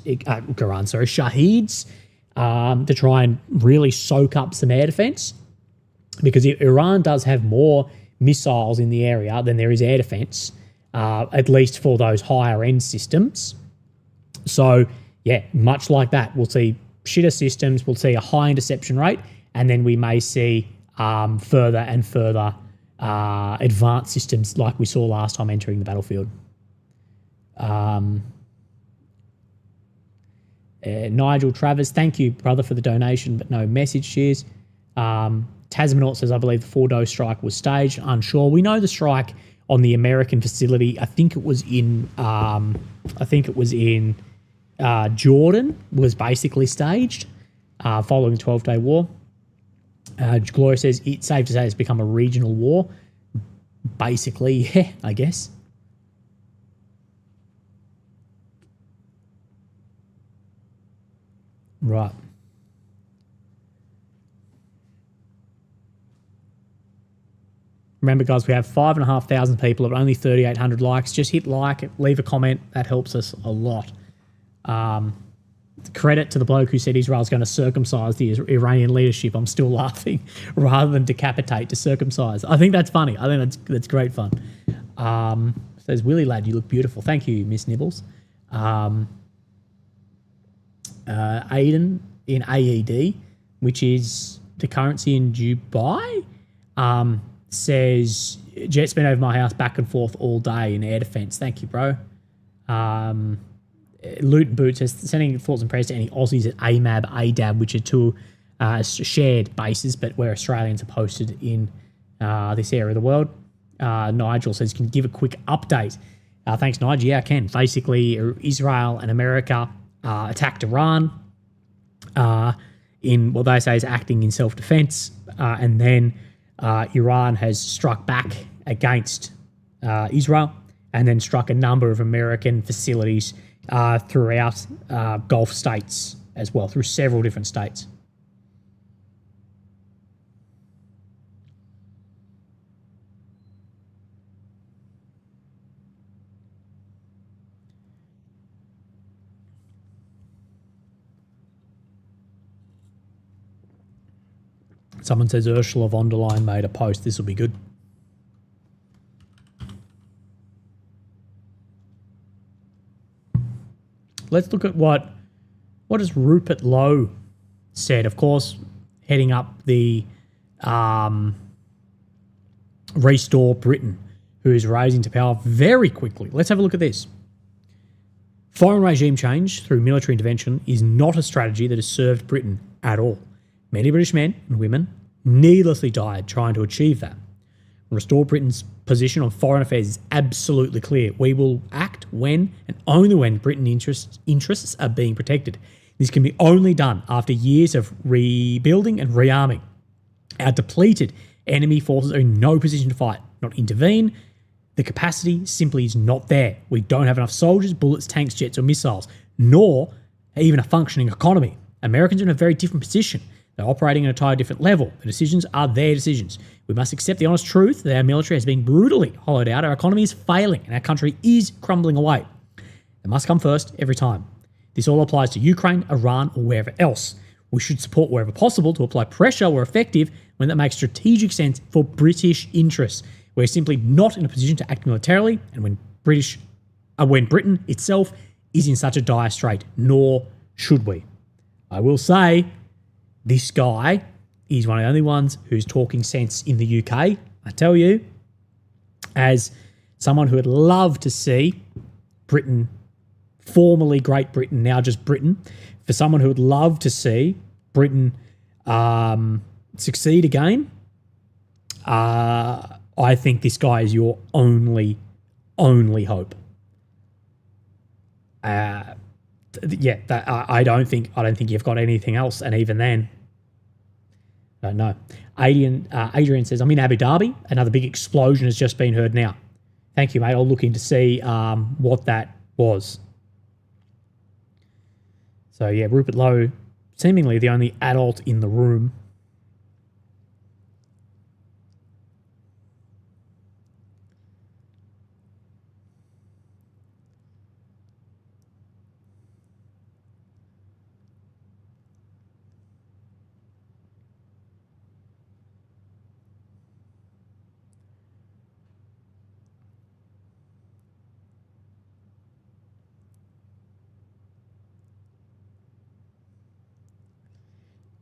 to try and really soak up some air defense. Because Iran does have more missiles in the area than there is air defense, at least for those higher end systems. So, yeah, much like that, we'll see shitter systems, we'll see a high interception rate, and then we may see further and further advanced systems like we saw last time entering the battlefield. Nigel Travers, thank you, brother, for the donation, but no message. Cheers. Tasmanaut says, I believe the 4-dose strike was staged. Unsure. We know the strike on the American facility. I think it was in Jordan, was basically staged following the 12-day war. Gloria says, it's safe to say it's become a regional war. Basically, yeah, I guess. Right. Remember, guys, we have 5,500 people of only 3,800 likes. Just hit like, leave a comment. That helps us a lot. Credit to the bloke who said Israel's going to circumcise the Iranian leadership. I'm still laughing. Rather than decapitate, to circumcise. I think that's funny. I think that's great fun. Says, Willie lad, you look beautiful. Thank you, Miss Nibbles. Aiden in AED, which is the currency in Dubai, says, jet's been over my house back and forth all day in air defense. Thank you, bro. Loot and Boot says, sending thoughts and prayers to any Aussies at AMAB, ADAB, which are two shared bases, but where Australians are posted in this area of the world. Nigel says, can you give a quick update? Thanks, Nigel. Yeah, I can. Basically, Israel and America attacked Iran in what they say is acting in self-defense, and then Iran has struck back against Israel and then struck a number of American facilities throughout Gulf states as well, through several different states. Someone says Ursula von der Leyen made a post. This will be good. Let's look at what has Rupert Lowe said. Of course, heading up the Restore Britain, who is rising to power very quickly. Let's have a look at this. Foreign regime change through military intervention is not a strategy that has served Britain at all. Many British men and women needlessly died trying to achieve that. Restore Britain's position on foreign affairs is absolutely clear. We will act when and only when Britain interests are being protected. This can be only done after years of rebuilding and rearming. Our depleted enemy forces are in no position to fight, not intervene. The capacity simply is not there. We don't have enough soldiers, bullets, tanks, jets, or missiles, nor even a functioning economy. Americans are in a very different position. They're operating at an entirely different level. The decisions are their decisions. We must accept the honest truth that our military has been brutally hollowed out, our economy is failing, and our country is crumbling away. It must come first every time. This all applies to Ukraine, Iran, or wherever else. We should support wherever possible to apply pressure where effective, when that makes strategic sense for British interests. We're simply not in a position to act militarily, and when Britain itself is in such a dire strait, nor should we. I will say, this guy is one of the only ones who's talking sense in the UK. I tell you, as someone who would love to see Britain, formerly Great Britain, now just Britain, for someone who would love to see Britain succeed again, I think this guy is your only hope. I don't think you've got anything else, and even then, I don't know. Adrian says, I'm in Abu Dhabi. Another big explosion has just been heard now. Thank you, mate. I'll look in to see what that was. So, yeah, Rupert Lowe, seemingly the only adult in the room.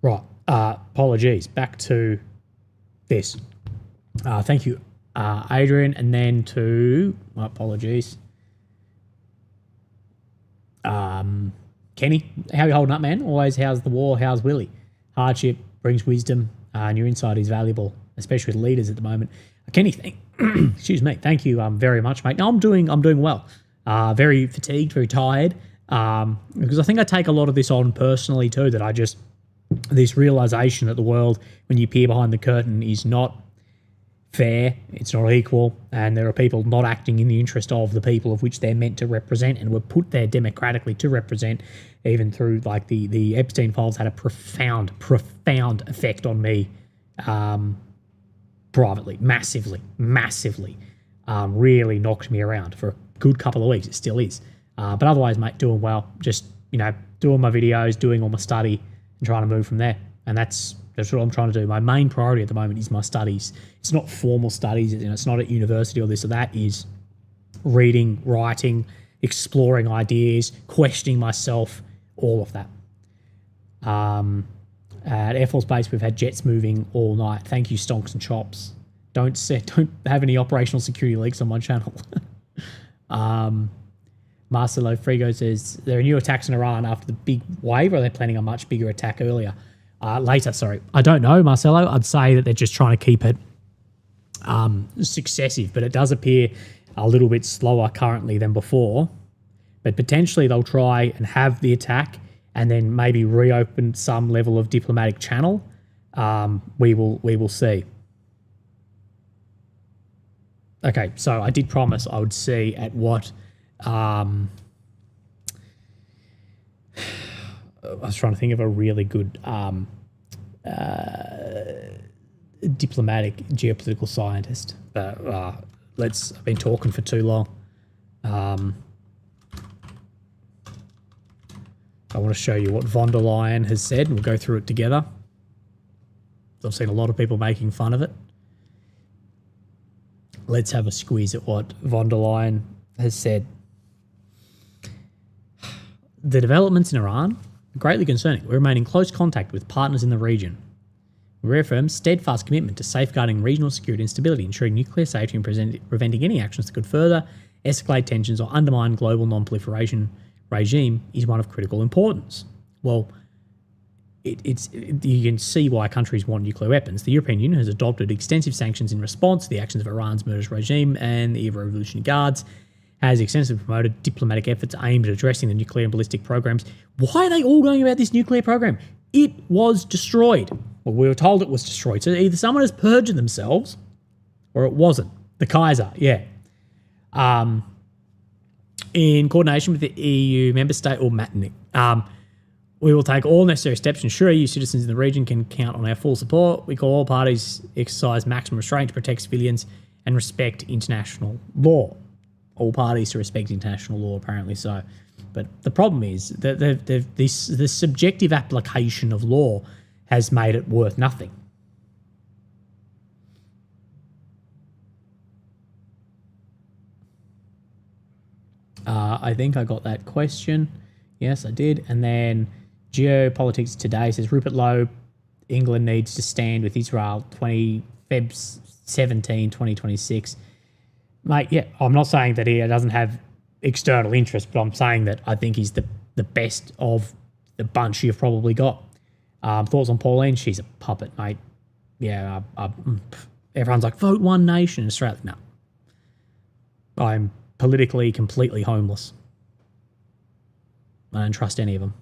Right. Apologies. Back to this. Thank you, Adrian. And then to, apologies. Kenny, how you holding up, man? Always, how's the war? How's Willie? Hardship brings wisdom, and your insight is valuable, especially with leaders at the moment. Kenny, excuse me. Thank you very much, mate. No, I'm doing well. Very fatigued, very tired, because I think I take a lot of this on personally too, that I just, this realization that the world, when you peer behind the curtain, is not fair, it's not equal, and there are people not acting in the interest of the people of which they're meant to represent and were put there democratically to represent, even through like the Epstein files had a profound effect on me privately, massively, really knocked me around for a good couple of weeks. It still is. But otherwise, mate, doing well, just, doing my videos, doing all my study, and trying to move from there. And that's what I'm trying to do. My main priority at the moment is my studies. It's not formal studies, it's not at university or this or that. Is reading, writing, exploring ideas, questioning myself, all of that. At Air Force Base, we've had jets moving all night. Thank you, Stonks and Chops. Don't have any operational security leaks on my channel. Marcelo Frigo says, there are new attacks in Iran after the big wave, or are they planning a much bigger attack later, sorry. I don't know, Marcelo. I'd say that they're just trying to keep it successive, but it does appear a little bit slower currently than before. But potentially they'll try and have the attack and then maybe reopen some level of diplomatic channel. We will see. Okay, so I did promise I would see at what I was trying to think of a really good diplomatic geopolitical scientist, but I've been talking for too long. I want to show you what von der Leyen has said. We'll go through it together. I've seen a lot of people making fun of it. Let's have a squeeze at what von der Leyen has said. The developments in Iran are greatly concerning. We remain in close contact with partners in the region. We reaffirm steadfast commitment to safeguarding regional security and stability, ensuring nuclear safety and preventing any actions that could further escalate tensions or undermine global non-proliferation regime is one of critical importance. Well, you can see why countries want nuclear weapons. The European Union has adopted extensive sanctions in response to the actions of Iran's murderous regime, and the Revolutionary Guards has extensively promoted diplomatic efforts aimed at addressing the nuclear and ballistic programs. Why are they all going about this nuclear program? It was destroyed. Well, we were told it was destroyed. So either someone has perjured themselves or it wasn't. The Kaiser, yeah. In coordination with the EU member state, or Matnik, we will take all necessary steps to ensure EU citizens in the region can count on our full support. We call all parties exercise maximum restraint to protect civilians and respect international law. All parties to respect international law, apparently so. But the problem is that the subjective application of law has made it worth nothing. I think I got that question. Yes, I did. And then Geopolitics Today says Rupert Lowe, England needs to stand with Israel 20 Feb 17, 2026. Mate, yeah, I'm not saying that he doesn't have external interest, but I'm saying that I think he's the best of the bunch you've probably got. Thoughts on Pauline? She's a puppet, mate. Yeah, everyone's like, vote One Nation in Australia. No. I'm politically completely homeless. I don't trust any of them.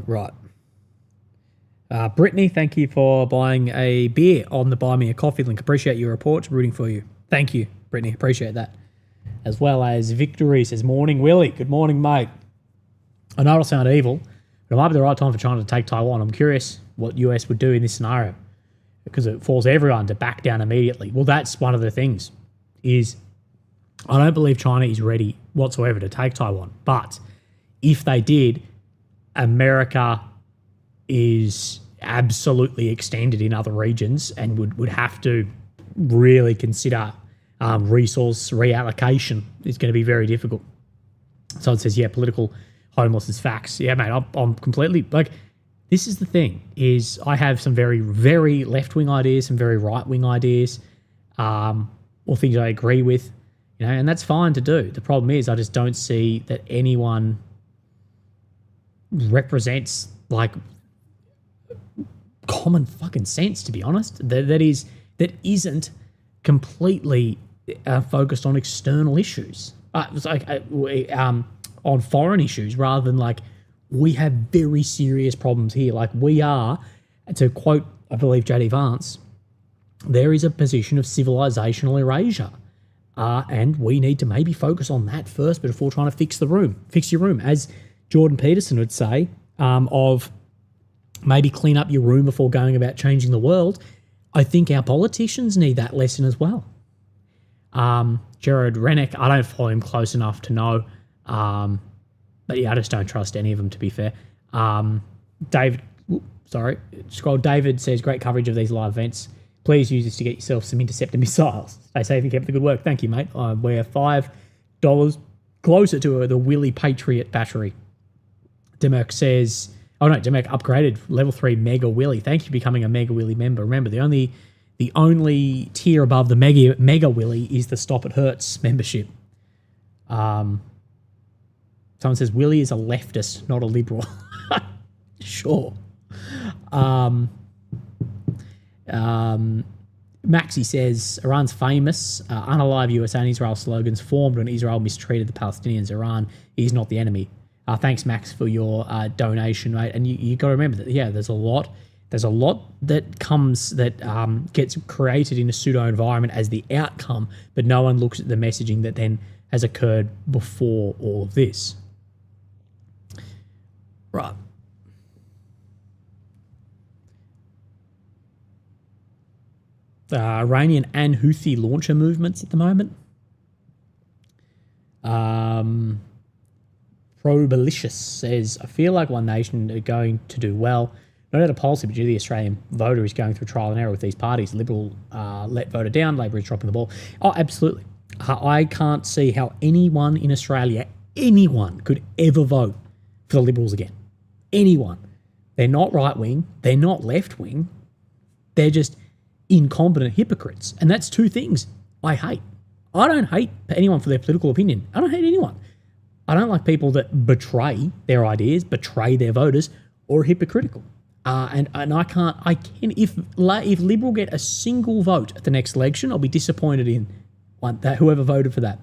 Right. Brittany, thank you for buying a beer on the Buy Me a Coffee link. Appreciate your report. Rooting for you. Thank you, Brittany. Appreciate that. As well as Victory says, morning, Willie. Good morning, mate. I know it'll sound evil, but it might be the right time for China to take Taiwan. I'm curious what US would do in this scenario because it forces everyone to back down immediately. Well, that's one of the things is I don't believe China is ready whatsoever to take Taiwan. But if they did, America is absolutely extended in other regions and would have to really consider resource reallocation. It's going to be very difficult. So it says, yeah, political homeless is facts. Yeah, mate, I'm completely, like, this is the thing, is I have some very, very left-wing ideas, some very right-wing ideas, or things I agree with, you know, and that's fine to do. The problem is I just don't see that anyone represents, like, common fucking sense, to be honest, that isn't completely focused on external issues, on foreign issues, rather than like, we have very serious problems here. Like, we are, to quote, I believe, J.D. Vance, there is a position of civilizational erasure, and we need to maybe focus on that first before trying to fix your room, as Jordan Peterson would say, of maybe clean up your room before going about changing the world. I think our politicians need that lesson as well. Jared Rennick, I don't follow him close enough to know. But yeah, I just don't trust any of them, to be fair. David says, great coverage of these live events. Please use this to get yourself some interceptor missiles. Stay safe and keep up the good work. Thank you, mate. We're $5 closer to the Willy Patriot battery. Demerck says, Demerck upgraded level 3 Mega Willy. Thank you for becoming a Mega Willy member. Remember, the only tier above the Mega Willy is the Stop It Hurts membership. Someone says Willy is a leftist, not a liberal. Sure. Maxi says Iran's famous unalive USA and Israel slogans formed when Israel mistreated the Palestinians. Iran is not the enemy. Thanks, Max, for your donation, mate. And you got to remember that, yeah, there's a lot that gets created in a pseudo environment as the outcome, but no one looks at the messaging that then has occurred before all of this. Right. Iranian and Houthi launcher movements at the moment. Probelicious says, I feel like One Nation are going to do well. Not out of policy, but due to the Australian voter is going through trial and error with these parties. Liberal let voter down, Labor is dropping the ball. Oh, absolutely. I can't see how anyone in Australia, could ever vote for the Liberals again. Anyone. They're not right-wing. They're not left-wing. They're just incompetent hypocrites. And that's two things I hate. I don't hate anyone for their political opinion. I don't hate anyone. I don't like people that betray their ideas, betray their voters, or are hypocritical. And if Liberal get a single vote at the next election, I'll be disappointed in whoever voted for that.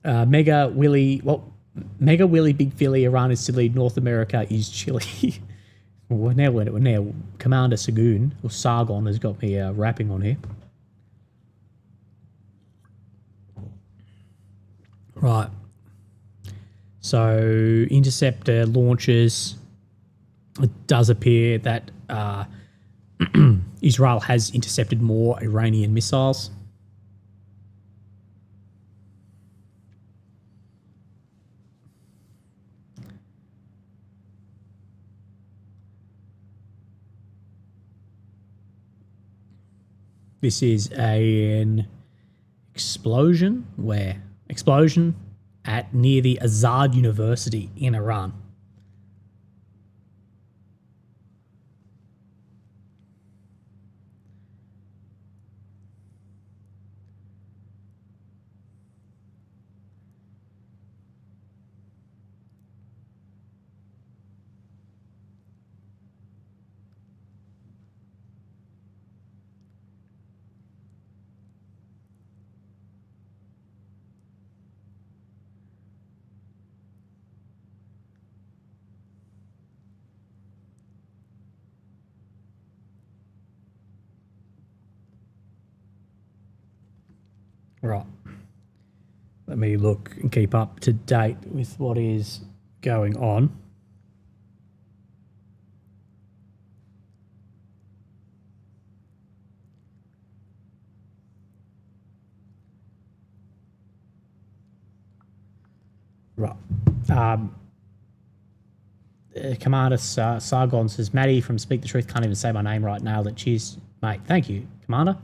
Mega Willy, Big Philly, Iran is silly, North America is Chile. now Commander Sagoon, or Sargon, has got me rapping on here. Right. So, interceptor launches. It does appear that Israel has intercepted more Iranian missiles. This is an explosion at near the Azad University in Iran. Right. Let me look and keep up to date with what is going on. Right. Commander Sargon says, Maddie from Speak the Truth can't even say my name right now. That cheers, mate. Thank you, Commander.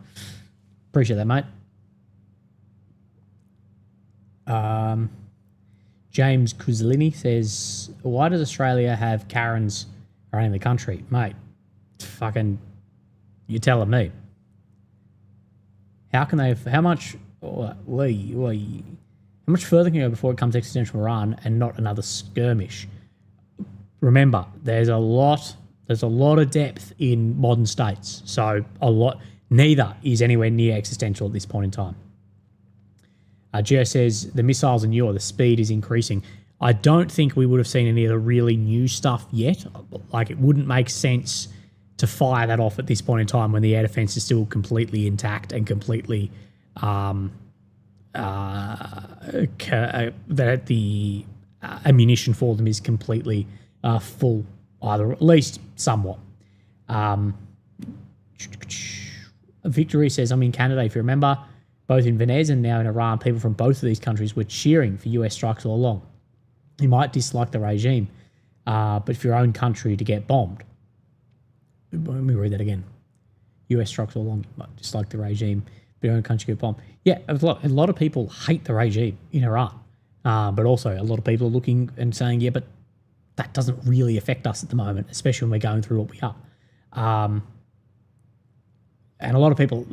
Appreciate that, mate. James Kuzlini says, why does Australia have Karens around the country? Mate, fucking, you're telling me. How can they, how much further can you go before it comes to existential Iran and not another skirmish? Remember, there's a lot of depth in modern states. So neither is anywhere near existential at this point in time. Gio says, the missiles are new, the speed is increasing. I don't think we would have seen any of the really new stuff yet. Like, it wouldn't make sense to fire that off at this point in time when the air defense is still completely intact and completely that the ammunition for them is completely full, either at least somewhat. Victory says, I'm in Canada, if you remember. Both in Venice and now in Iran, people from both of these countries were cheering for US strikes all along. You might dislike the regime, but for your own country to get bombed. Let me read that again. US strikes all along, you might dislike the regime, but your own country get bombed. Yeah, a lot of people hate the regime in Iran, but also a lot of people are looking and saying, yeah, but that doesn't really affect us at the moment, especially when we're going through what we are. And a lot of people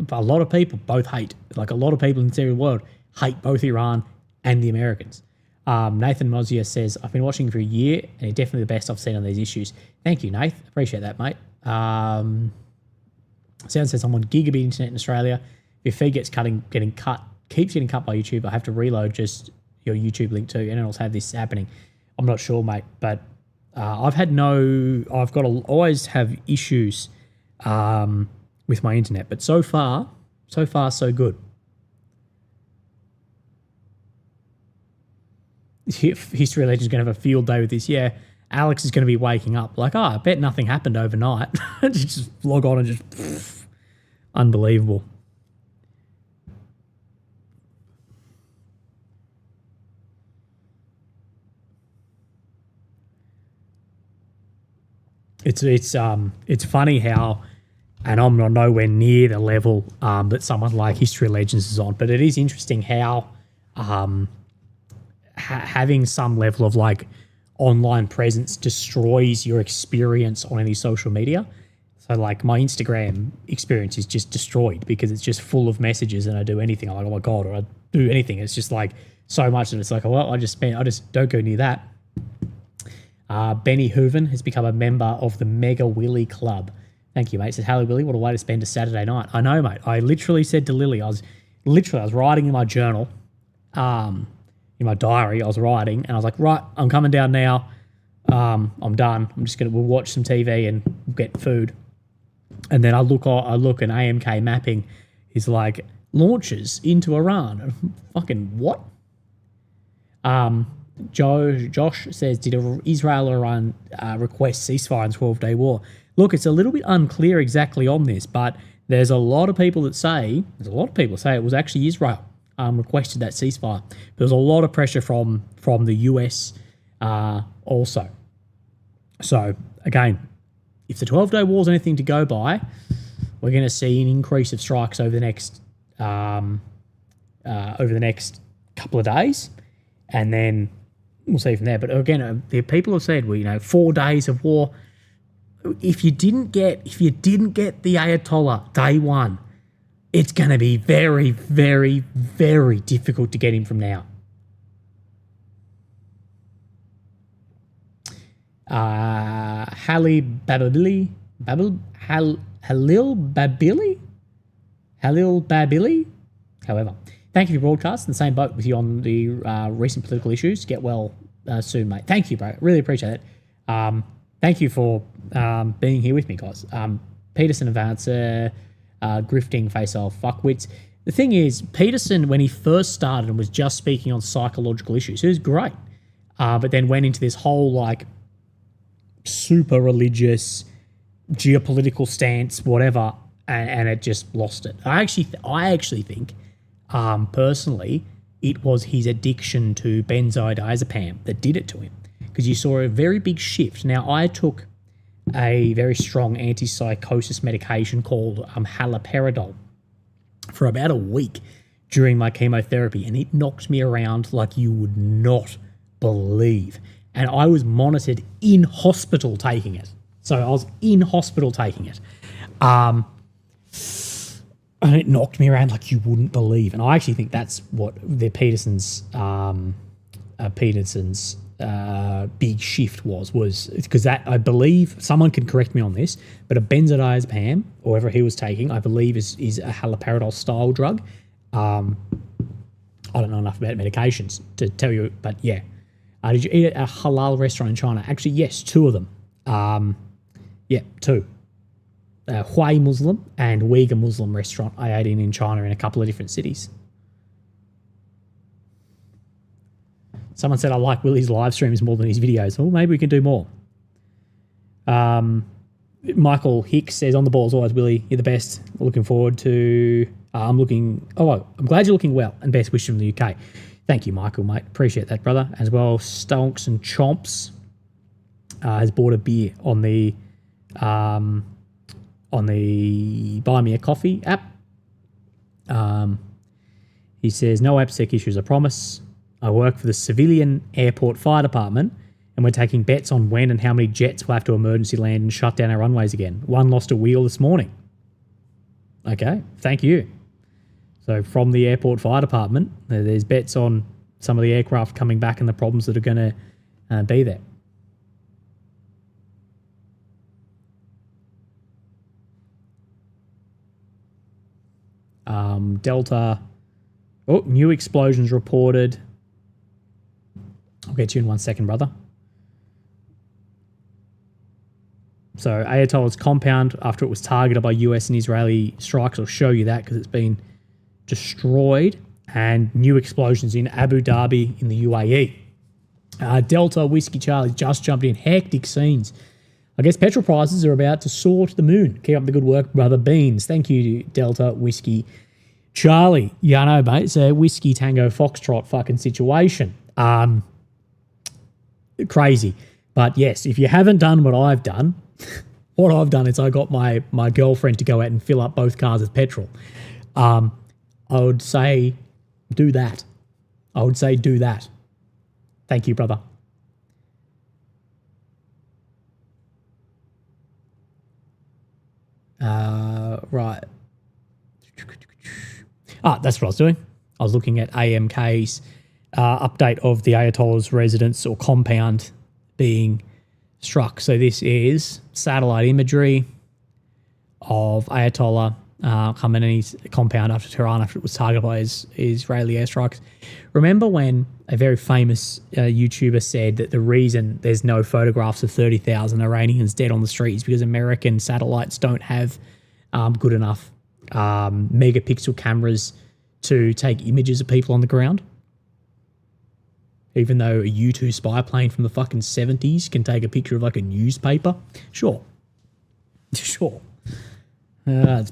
both hate, like a lot of people in the entire world hate both Iran and the Americans. Nathan Mosier says, I've been watching for a year and you're definitely the best I've seen on these issues. Thank you, Nath. Appreciate that, mate. Sound says, I'm on gigabit internet in Australia. If your feed keeps getting cut by YouTube, I have to reload just your YouTube link too. And have this happening. I'm not sure, mate, but always have issues with my internet, but so far, so good. History Legends is going to have a field day with this. Yeah, Alex is going to be waking up like, I bet nothing happened overnight. Just log on and just unbelievable. It's funny how. And I'm nowhere near the level that someone like History Legends is on. But it is interesting how having some level of like online presence destroys your experience on any social media. So like my Instagram experience is just destroyed because it's just full of messages, and I do anything. I'm like, oh my God, or I do anything. It's just like so much that it's like, well, I just don't go near that. Benny Hooven has become a member of the Mega Willy Club. Thank you, mate. Says, hello, Willie. What a way to spend a Saturday night. I know, mate. I literally said to Lily, I was writing in my journal, in my diary, I was writing, and I was like, right, I'm coming down now. I'm done. We'll watch some TV and get food. And then I look and AMK mapping is like, launches into Iran. Fucking what? Josh says, did Israel or Iran request ceasefire and 12-day war? Look, it's a little bit unclear exactly on this, but there's a lot of people that say it was actually Israel requested that ceasefire. There's a lot of pressure from the US also. So again, if the 12-day war is anything to go by, we're going to see an increase of strikes over the next couple of days, and then we'll see from there. But again, the people have said, well, 4 days of war. If you didn't get the Ayatollah day one, it's going to be very, very, very difficult to get him from now. Halil Babili, however. Thank you for broadcast. In the same boat with you on the recent political issues. Get well soon, mate. Thank you, bro. Really appreciate it. Thank you for being here with me, guys. Peterson Advancer, grifting face-off fuckwits. The thing is, Peterson, when he first started and was just speaking on psychological issues, it was great. But then went into this whole, super religious, geopolitical stance, whatever, and it just lost it. I actually think, personally, it was his addiction to benzodiazepam that did it to him, because you saw a very big shift. Now, I took a very strong antipsychosis medication called haloperidol for about a week during my chemotherapy, and it knocked me around like you would not believe. And I was monitored in hospital taking it. So I was in hospital taking it. And it knocked me around like you wouldn't believe. And I actually think that's what the Peterson's big shift was because that, I believe, someone can correct me on this, but a benzodiazepam, or whatever he was taking, I believe is a haloperidol style drug. I don't know enough about medications to tell you, but yeah. Did you eat at a halal restaurant in China? Actually, yes, 2 of them. 2. Hui Muslim and Uyghur Muslim restaurant I ate in China in a couple of different cities. Someone said I like Willie's live streams more than his videos. Well, maybe we can do more. Michael Hicks says, on the ball as always, Willie, you're the best. Looking forward to... I'm glad you're looking well, and best wishes from the UK. Thank you, Michael, mate. Appreciate that, brother. As well, Stonks and Chomps has bought a beer on the Buy Me a Coffee app. He says, no AppSec issues, I promise. I work for the civilian airport fire department, and we're taking bets on when and how many jets will have to emergency land and shut down our runways again. One lost a wheel this morning. Okay, thank you. So from the airport fire department, there's bets on some of the aircraft coming back and the problems that are going to be there. Delta. Oh, new explosions reported. I'll get you in 1 second, brother. So Ayatollah's compound, after it was targeted by US and Israeli strikes, I'll show you that because it's been destroyed, and new explosions in Abu Dhabi in the UAE. Delta Whiskey Charlie just jumped in. Hectic scenes. I guess petrol prices are about to soar to the moon. Keep up the good work, brother Beans. Thank you, Delta Whiskey Charlie. Yeah, I know, mate. It's a Whiskey Tango Foxtrot fucking situation. Crazy. But yes, if you haven't done what I've done, what I've done is I got my girlfriend to go out and fill up both cars with petrol. I would say do that. Thank you, brother. Right. That's what I was doing. I was looking at AMK's update of the Ayatollah's residence or compound being struck. So this is satellite imagery of Ayatollah Khamenei's compound after Tehran, after it was targeted by Israeli airstrikes. Remember when a very famous YouTuber said that the reason there's no photographs of 30,000 Iranians dead on the street is because American satellites don't have good enough megapixel cameras to take images of people on the ground? Even though a U-2 spy plane from the fucking 70s can take a picture of like a newspaper? Sure.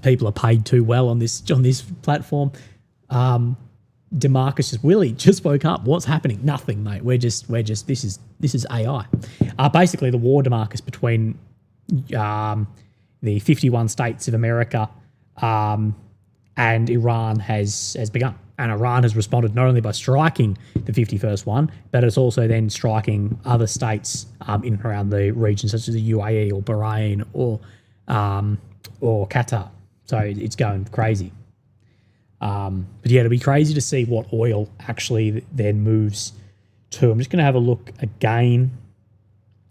People are paid too well on this platform. Demarcus says, Willie just woke up. What's happening? Nothing, mate. We're just this is AI. Basically the war, Demarcus, between the 51 states of America and Iran has begun. And Iran has responded not only by striking the 51st one, but it's also then striking other states in and around the region, such as the UAE or Bahrain or Qatar. So it's going crazy. But yeah, it'll be crazy to see what oil actually then moves to. I'm just going to have a look again.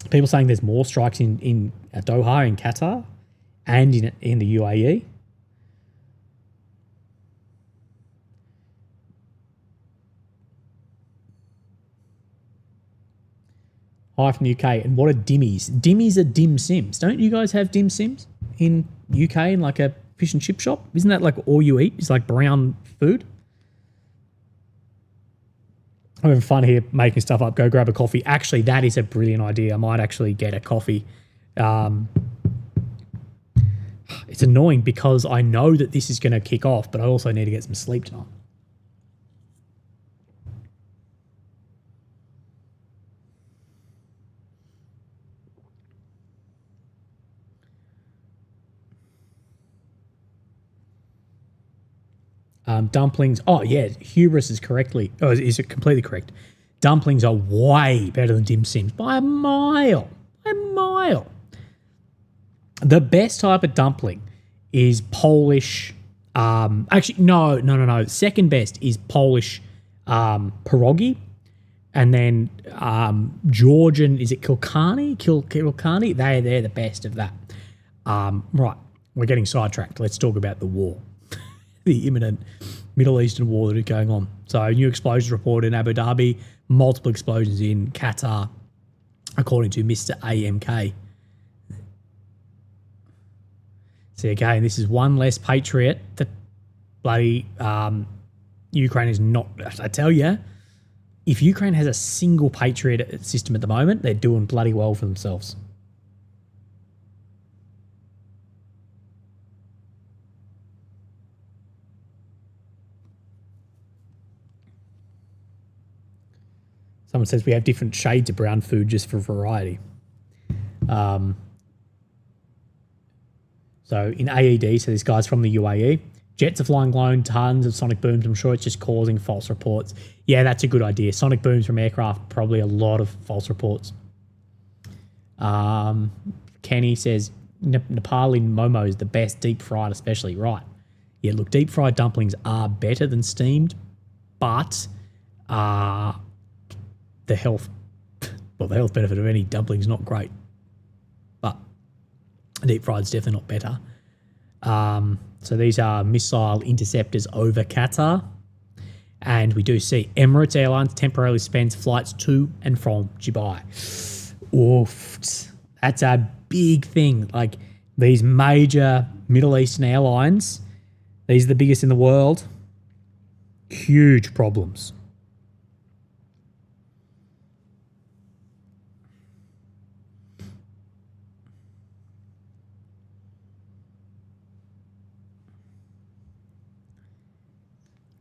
People saying there's more strikes in Doha, in Qatar, and in the UAE. Hi from the UK. And what are dimmies? Dimmies are dim sims. Don't you guys have dim sims in UK in like a fish and chip shop? Isn't that like all you eat? It's like brown food? I'm having fun here making stuff up. Go grab a coffee. Actually, that is a brilliant idea. I might actually get a coffee. It's annoying because I know that this is going to kick off, but I also need to get some sleep tonight. Dumplings. Oh, yeah. Hubris is correctly. Oh, is it completely correct? Dumplings are way better than dim sims by a mile. A mile. The best type of dumpling is Polish. Actually, no. Second best is Polish pierogi. And then Georgian, is it Kilkenny? Kilkenny? They're the best of that. Right. We're getting sidetracked. Let's talk about the war. The imminent Middle Eastern war that is going on. So, new explosions reported in Abu Dhabi, multiple explosions in Qatar, according to Mr. AMK. See, again, this is one less Patriot that bloody Ukraine is not. I tell you, if Ukraine has a single Patriot system at the moment, they're doing bloody well for themselves. Someone says we have different shades of brown food just for variety. So in AED, so this guy's from the UAE. Jets are flying low, tons of sonic booms. I'm sure it's just causing false reports. Yeah, that's a good idea. Sonic booms from aircraft, probably a lot of false reports. Kenny says Nepali momo is the best, deep fried especially. Right. Yeah, look, deep fried dumplings are better than steamed, but the health benefit of any dumpling is not great. But deep fried is definitely not better. So these are missile interceptors over Qatar. And we do see Emirates Airlines temporarily suspends flights to and from Dubai. Oof. That's a big thing. Like these major Middle Eastern airlines, these are the biggest in the world. Huge problems.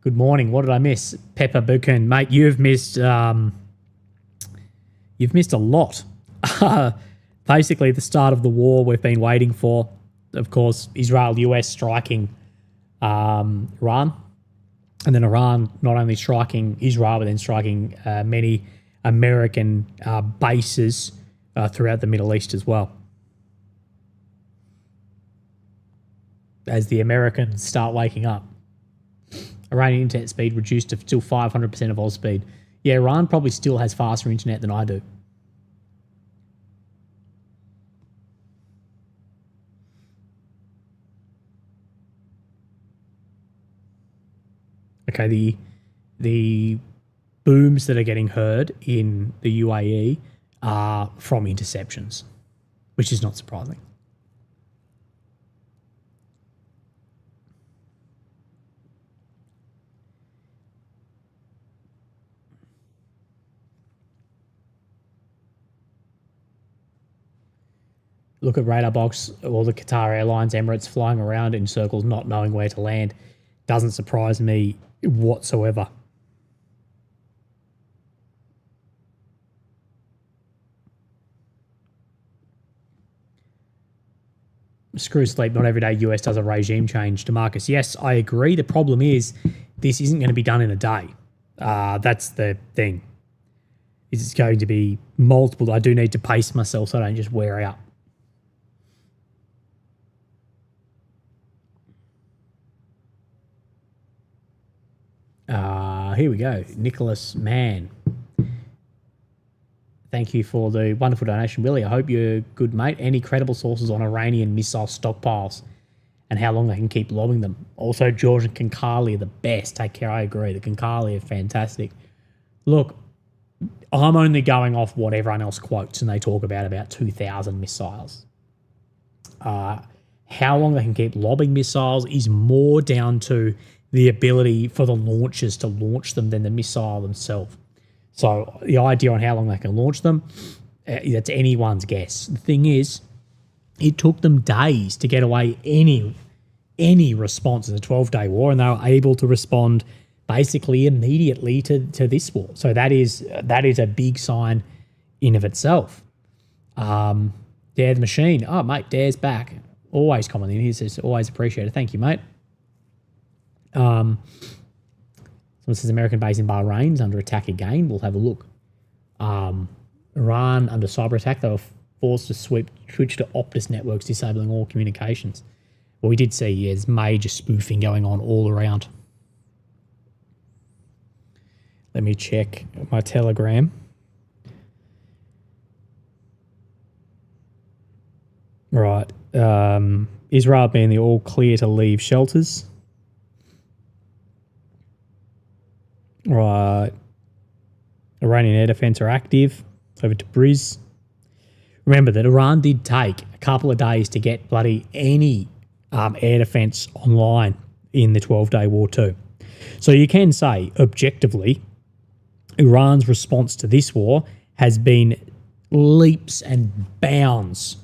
Good morning. What did I miss? Pepper Buchan, mate. You've missed a lot. Basically, the start of the war we've been waiting for. Of course, Israel, US striking Iran, and then Iran not only striking Israel, but then striking many American bases throughout the Middle East as well. As the Americans start waking up. Iranian internet speed reduced to still 500% of Oz speed. Yeah, Iran probably still has faster internet than I do. Okay, the booms that are getting heard in the UAE are from interceptions, which is not surprising. Look at radar box, all the Qatar Airlines, Emirates flying around in circles, not knowing where to land. Doesn't surprise me whatsoever. screw sleep, not every day US does a regime change. To Marcus, yes, I agree. The problem is this isn't going to be done in a day. That's the thing. It's going to be multiple. I do need to pace myself so I don't just wear out. Here we go. Nicholas Mann. Thank you for the wonderful donation, Willie. I hope you're good, mate. Any credible sources on Iranian missile stockpiles and how long they can keep lobbing them? Also, George and Kinkali are the best. Take care. I agree. The Kinkali are fantastic. Look, I'm only going off what everyone else quotes, and they talk about 2,000 missiles. How long they can keep lobbing missiles is more down to the ability for the launchers to launch them than the missile themselves. So the idea on how long they can launch them, that's anyone's guess. The thing is, it took them days to get away any response in the 12-day war, and they were able to respond basically immediately to this war. So that is a big sign in of itself. Dare the Machine. Oh, mate, Dare's back. Always commenting. He says, always appreciated. Thank you, mate. Someone says American base in Bahrain is under attack again. We'll have a look. Iran under cyber attack. They were forced to switch to Optus networks, disabling all communications. Well, we did see there's major spoofing going on all around. Let me check my Telegram. Right. Israel being the all clear to leave shelters. Right. Iranian air defense are active. Over to Briz. Remember that Iran did take a couple of days to get bloody any air defense online in the 12-day war too. So you can say, objectively, Iran's response to this war has been leaps and bounds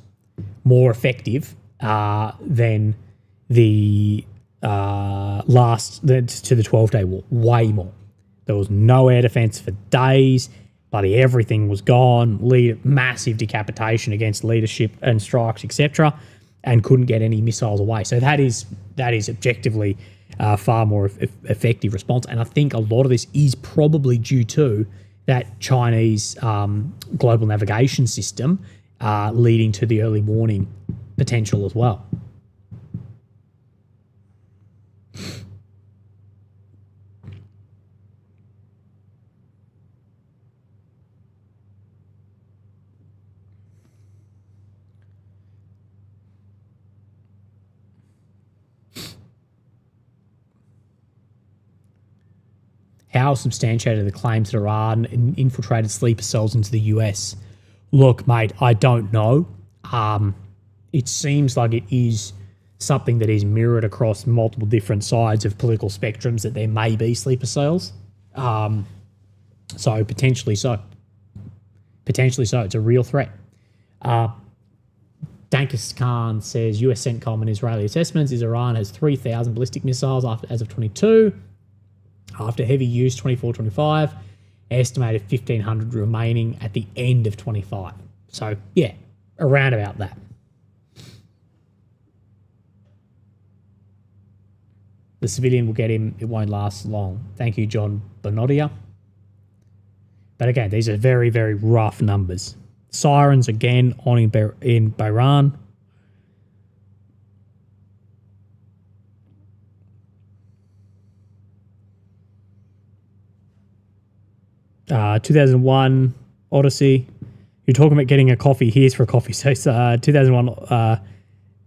more effective than the to the 12-day war. Way more. There was no air defense for days. Bloody everything was gone. Massive decapitation against leadership and strikes, etc., and couldn't get any missiles away. So that is objectively far more effective response. And I think a lot of this is probably due to that Chinese global navigation system leading to the early warning potential as well. How substantiated are the claims that Iran infiltrated sleeper cells into the US? Look, mate, I don't know. It seems like it is something that is mirrored across multiple different sides of political spectrums, that there may be sleeper cells. So potentially so. Potentially so. It's a real threat. Dankus Khan says US CENTCOM and Israeli assessments is Iran has 3,000 ballistic missiles as of 22. After heavy use, 24-25, estimated 1,500 remaining at the end of 25. So, yeah, around about that. The civilian will get him. It won't last long. Thank you, John Bonodia. But again, these are very, very rough numbers. Sirens, again, on in Bahrain. 2001 Odyssey. You're talking about getting a coffee. Here's for a coffee. So 2001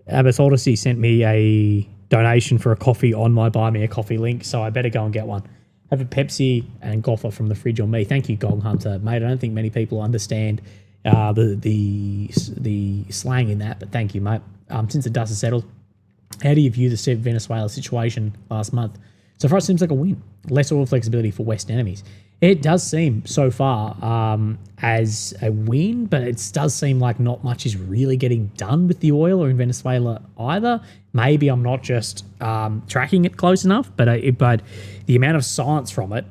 Abbas Odyssey sent me a donation for a coffee on my Buy Me a Coffee link, so I better go and get one. Have a Pepsi and Goffer from the fridge on me. Thank you, Gong Hunter. Mate, I don't think many people understand the slang in that, but thank you, mate. Since the dust has settled, how do you view the Venezuela situation last month? So far, it seems like a win. Less oil flexibility for West enemies. It does seem so far as a win, but it does seem like not much is really getting done with the oil or in Venezuela either. Maybe I'm not just tracking it close enough, but the amount of silence from it,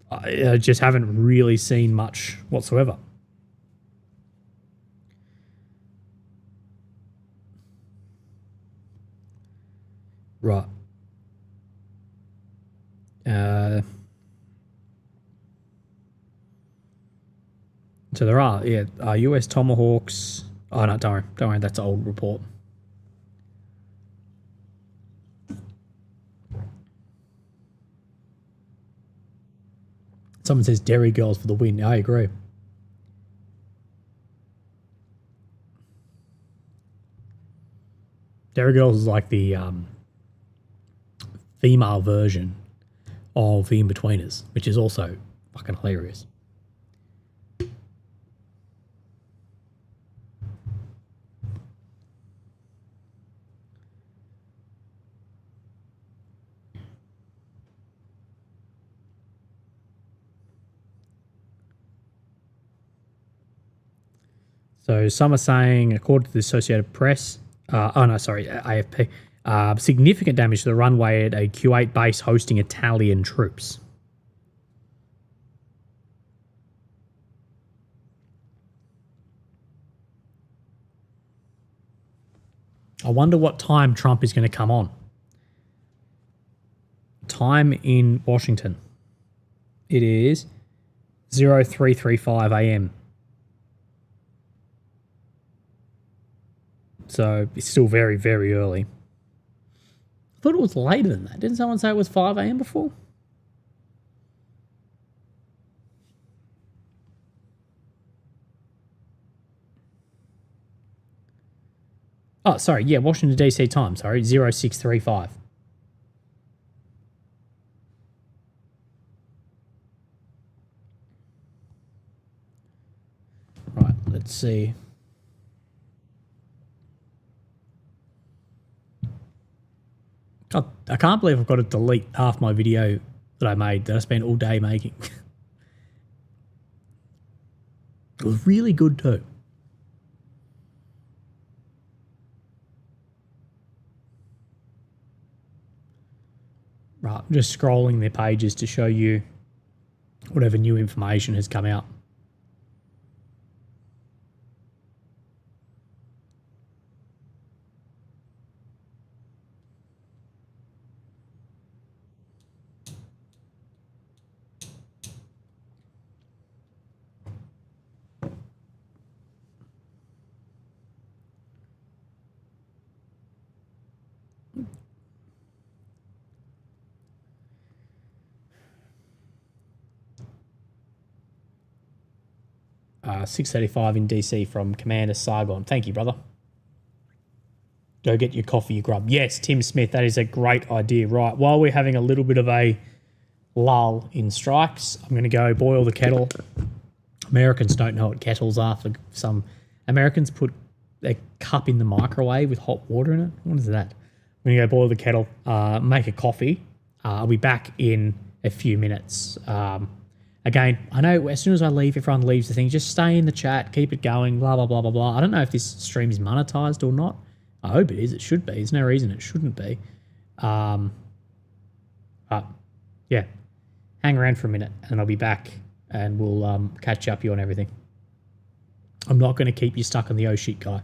I just haven't really seen much whatsoever. Right. So there are, US Tomahawks. Oh, no, don't worry, that's an old report. Someone says Derry Girls for the win. I agree. Derry Girls is like the female version of the In-Betweeners, which is also fucking hilarious. So some are saying, according to the Associated Press, AFP, significant damage to the runway at a Kuwait base hosting Italian troops. I wonder what time Trump is going to come on. Time in Washington. It is 0335 a.m. So it's still very, very early. I thought it was later than that. Didn't someone say it was 5 a.m. before? Oh, sorry. Yeah, Washington, D.C. time. Sorry, 0635. Right, let's see. God, I can't believe I've got to delete half my video that I made that I spent all day making. It was really good too. Right, I'm just scrolling their pages to show you whatever new information has come out. Uh, 6:35 in DC from Commander Sargon. Thank you, brother. Go get your coffee, you grub. Yes, Tim Smith, that is a great idea. Right, while we're having a little bit of a lull in strikes, I'm going to go boil the kettle. Americans don't know what kettles are. For some Americans put a cup in the microwave with hot water in it. What is that? I'm going to go boil the kettle, make a coffee. I'll be back in a few minutes. Again, I know as soon as I leave, everyone leaves the thing. Just stay in the chat, keep it going, blah, blah, blah, blah, blah. I don't know if this stream is monetized or not. I hope it is. It should be. There's no reason it shouldn't be. But yeah, hang around for a minute and I'll be back and we'll catch up you on everything. I'm not going to keep you stuck on the oh shit guy.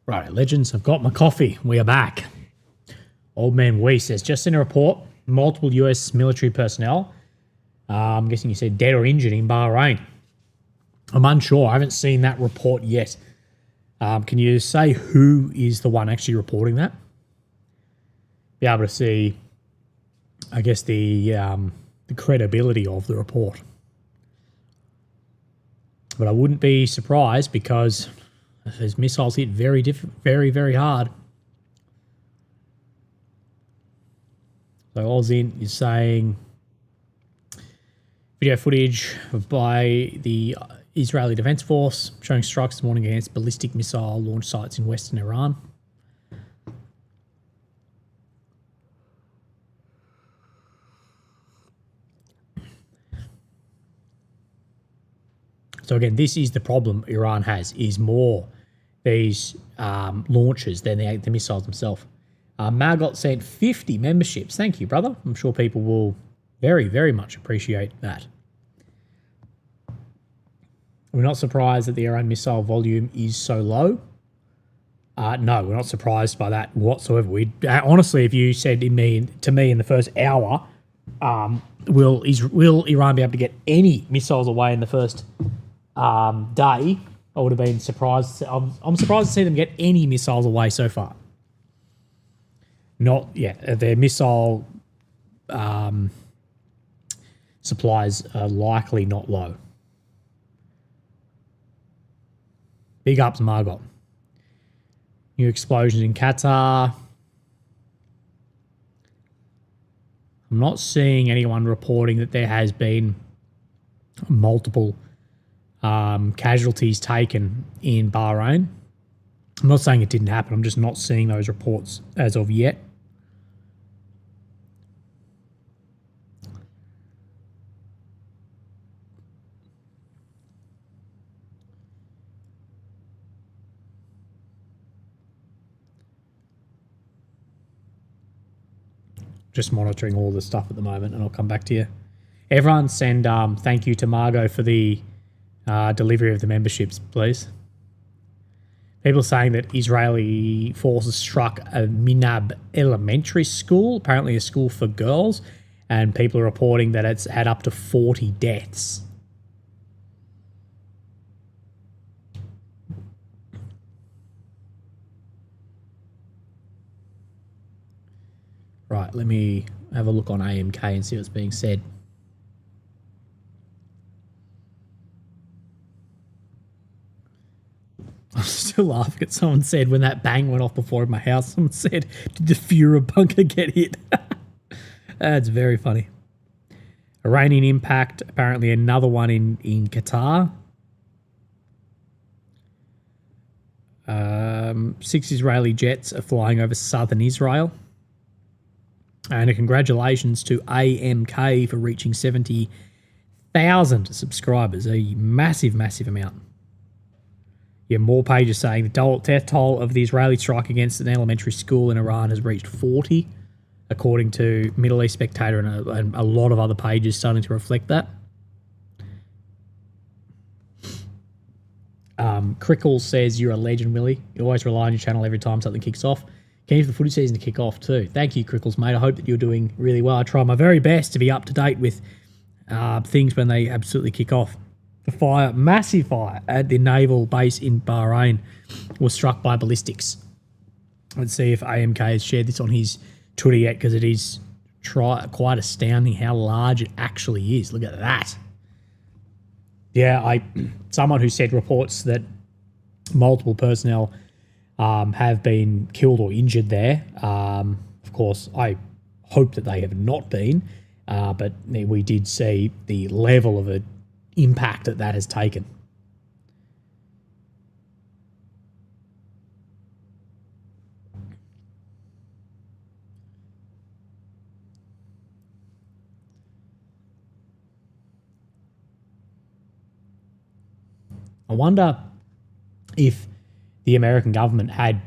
Right, legends, I've got my coffee. We are back. Old man Wee says, just in a report, multiple US military personnel, I'm guessing you said dead or injured in Bahrain. I'm unsure. I haven't seen that report yet. Can you say who is the one actually reporting that? Be able to see, I guess, the credibility of the report. But I wouldn't be surprised because those missiles hit very, very hard. So Ozin is saying video footage by the Israeli Defense Force showing strikes this morning against ballistic missile launch sites in western Iran. So again, this is the problem Iran has, is more these launches than the missiles themselves. Margot sent 50 memberships. Thank you, brother. I'm sure people will very much appreciate that. We're not surprised that the Iran missile volume is so low. No, we're not surprised by that whatsoever. Honestly, if you said to me in the first hour, will Iran be able to get any missiles away in the first day, I would have been surprised. I'm surprised to see them get any missiles away so far. Their missile supplies are likely not low. Big ups, Margot. New explosions in Qatar. I'm not seeing anyone reporting that there has been multiple casualties taken in Bahrain. I'm not saying it didn't happen. I'm just not seeing those reports as of yet. Just monitoring all the stuff at the moment, and I'll come back to you. Everyone send thank you to Margot for the delivery of the memberships, please. People saying that Israeli forces struck a Minab elementary school, apparently a school for girls, and people are reporting that it's had up to 40 deaths. Right, let me have a look on AMK and see what's being said. I'm still laughing at someone said when that bang went off before in my house, someone said, did the Führer bunker get hit? That's very funny. Iranian impact, apparently another one in Qatar. 6 Israeli jets are flying over southern Israel. And congratulations to AMK for reaching 70,000 subscribers, a massive amount. Yeah, more pages saying the death toll of the Israeli strike against an elementary school in Iran has reached 40, according to Middle East Spectator and a lot of other pages starting to reflect that. Crickle says, you're a legend, Willie. You always rely on your channel every time something kicks off. Can't wait for the footy season to kick off too. Thank you, Crickles, mate. I hope that you're doing really well. I try my very best to be up to date with things when they absolutely kick off. The massive fire at the naval base in Bahrain was struck by ballistics. Let's see if AMK has shared this on his Twitter yet, because it is quite astounding how large it actually is. Look at that. Yeah, someone who said reports that multiple personnel have been killed or injured there. Of course, I hope that they have not been, but we did see the level of an impact that has taken. I wonder if the American government had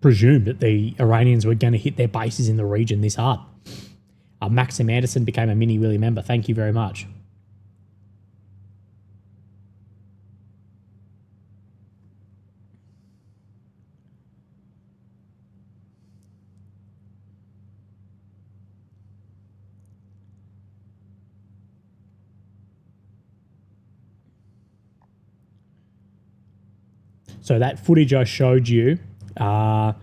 presumed that the Iranians were going to hit their bases in the region this hard. Maxim Anderson became a Mini Willie member. Thank you very much. So that footage I showed you, the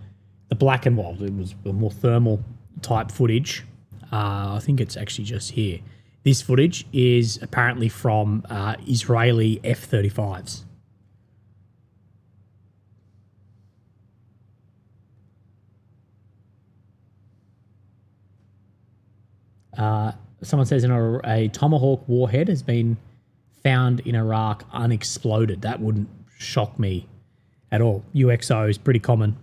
black and white, it was a more thermal type footage. I think it's actually just here. This footage is apparently from Israeli F-35s. Someone says a Tomahawk warhead has been found in Iraq unexploded. That wouldn't shock me at all. UXO is pretty common.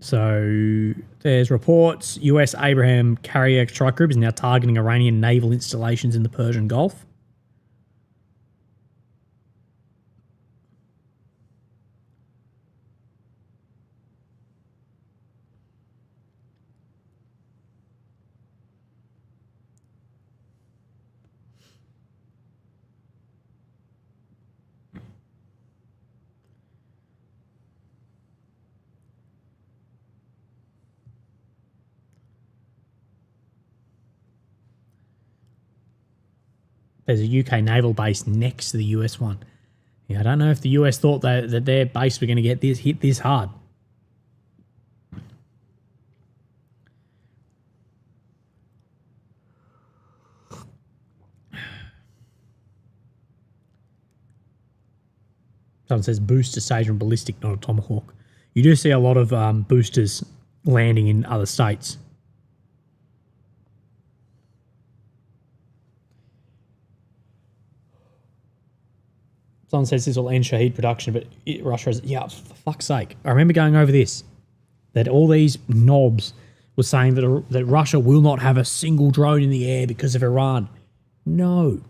So there's reports US Abraham carrier strike group is now targeting Iranian naval installations in the Persian Gulf. There's a UK naval base next to the US one. Yeah, I don't know if the US thought that their base were going to get hit this hard. Someone says booster stage and ballistic, not a Tomahawk. You do see a lot of boosters landing in other states. Someone says this will end Shahed production, but Russia is, yeah, for fuck's sake. I remember going over this, that all these knobs were saying that Russia will not have a single drone in the air because of Iran. No.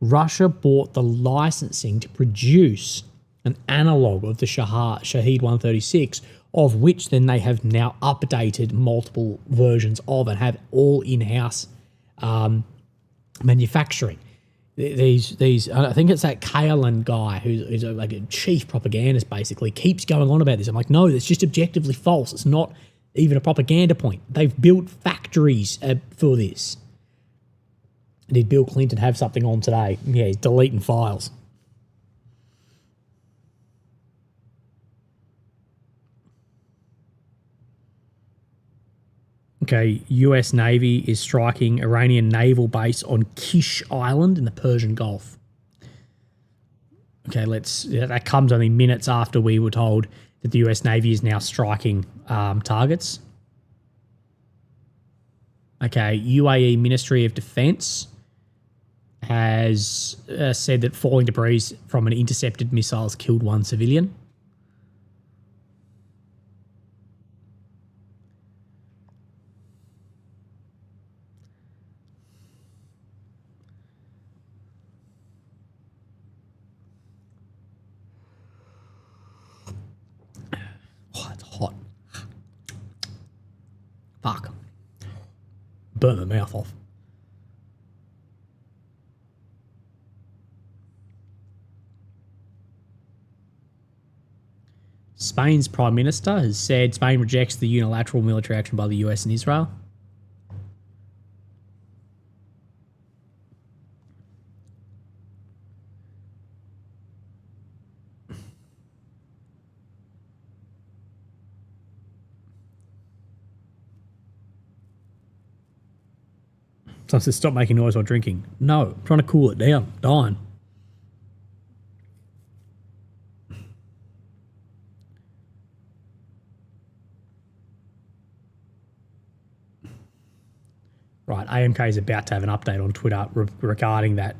Russia bought the licensing to produce an analog of the Shahed 136, of which then they have now updated multiple versions of and have all in-house manufacturing. These I think it's that Kaelin guy who's like a chief propagandist basically keeps going on about this. I'm like, no, that's just objectively false. It's not even a propaganda point. They've built factories for this. Did Bill Clinton have something on today? Yeah, he's deleting files. Okay, US Navy is striking Iranian naval base on Kish Island in the Persian Gulf. Okay, that comes only minutes after we were told that the US Navy is now striking targets. Okay, UAE Ministry of Defense has said that falling debris from an intercepted missile has killed one civilian. Oh, it's hot. Fuck. Burn my mouth off. Spain's Prime Minister has said Spain rejects the unilateral military action by the US and Israel. Someone says, stop making noise while drinking. No, I'm trying to cool it down. Dying. Right, AMK is about to have an update on Twitter regarding that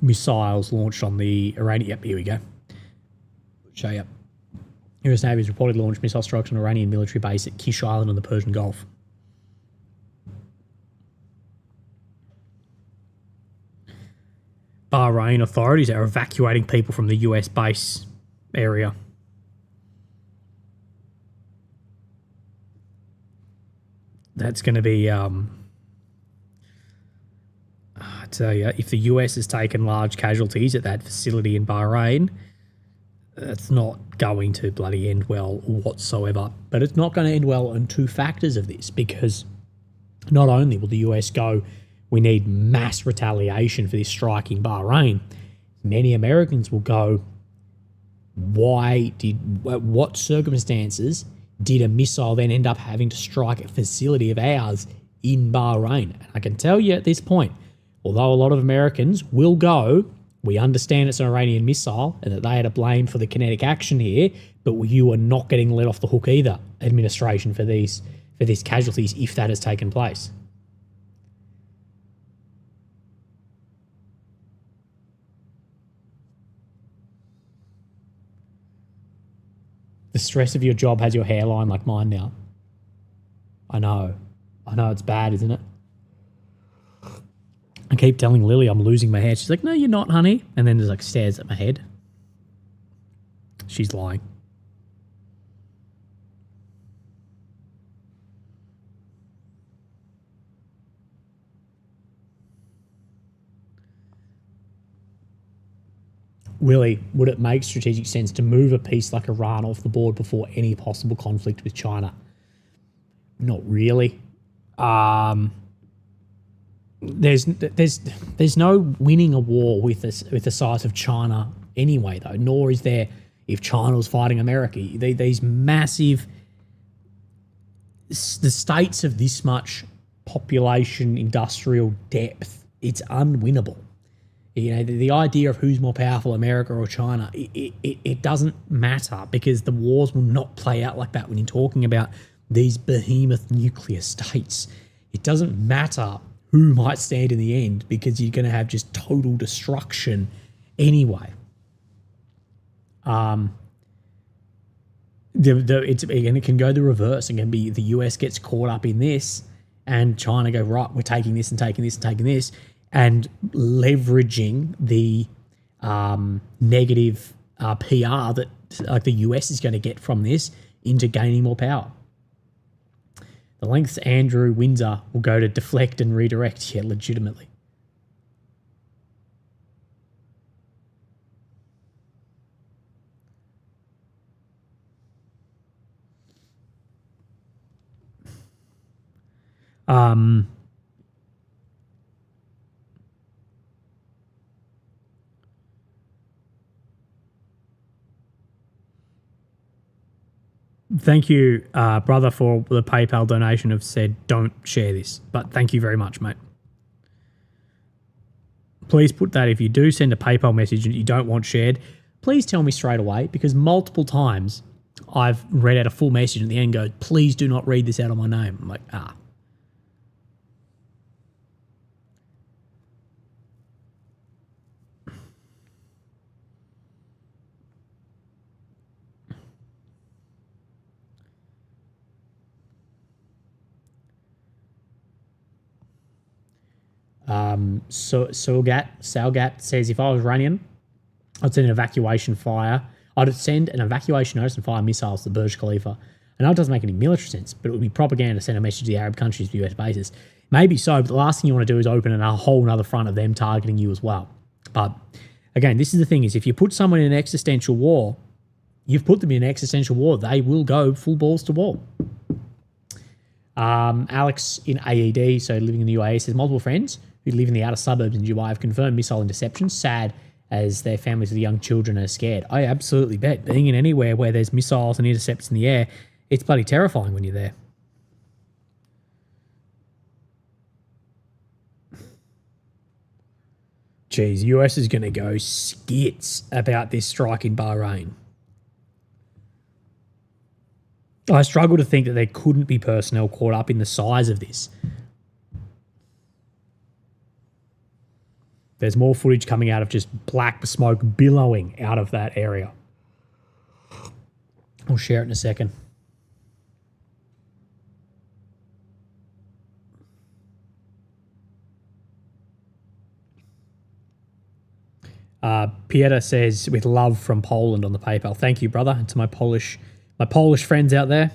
missiles launched on the Iranian... Yep, here we go. Show you. US Navy has reportedly launched missile strikes on an Iranian military base at Kish Island on the Persian Gulf. Bahrain authorities are evacuating people from the US base area. That's going to be... I tell you, if the US has taken large casualties at that facility in Bahrain, that's not going to bloody end well whatsoever. But it's not going to end well on two factors of this, because not only will the US go we need mass retaliation for this strike in Bahrain, many Americans will go, what circumstances did a missile then end up having to strike a facility of ours in Bahrain? And I can tell you at this point, although a lot of Americans will go, we understand it's an Iranian missile and that they had to blame for the kinetic action here, but you are not getting let off the hook either, administration, for these casualties if that has taken place. The stress of your job has your hairline like mine now. I know it's bad, isn't it? I keep telling Lily I'm losing my hair. She's like, no, you're not, honey. And then just like stares at my head. She's lying. Willie, would it make strategic sense to move a piece like Iran off the board before any possible conflict with China? Not really. There's no winning a war with the size of China anyway, though. Nor is there if China was fighting America. These massive, the states of this much population, industrial depth, it's unwinnable. You know, the idea of who's more powerful, America or China, it doesn't matter, because the wars will not play out like that when you're talking about these behemoth nuclear states. It doesn't matter who might stand in the end, because you're going to have just total destruction anyway. And it can go the reverse. It can be the US gets caught up in this and China go, right, we're taking this and taking this and taking this, and leveraging the negative PR that like the US is going to get from this into gaining more power. The lengths Andrew Windsor will go to deflect and redirect, yeah, legitimately. Thank you, brother, for the PayPal donation of said, don't share this. But thank you very much, mate. Please put that, if you do send a PayPal message and you don't want shared, please tell me straight away, because multiple times I've read out a full message and at the end goes, please do not read this out of my name. I'm like, Salgat says, if I was Iranian, I'd send an evacuation notice and fire missiles to Burj Khalifa. I know it doesn't make any military sense, but it would be propaganda to send a message to the Arab countries with US bases. Maybe so, but the last thing you want to do is open a whole other front of them targeting you as well. But again, this is the thing, is if you put someone in an existential war, you've put them in an existential war, they will go full balls to wall. Alex in AED, so living in the UAE, says multiple friends who live in the outer suburbs in Dubai have confirmed missile interceptions. Sad, as their families with young children are scared. I absolutely bet. Being in anywhere where there's missiles and intercepts in the air, it's bloody terrifying when you're there. Geez, US is going to go skits about this strike in Bahrain. I struggle to think that there couldn't be personnel caught up in the size of this. There's more footage coming out of just black smoke billowing out of that area. I'll share it in a second. Pieter says, with love from Poland on the PayPal. Thank you, brother. And to my Polish friends out there.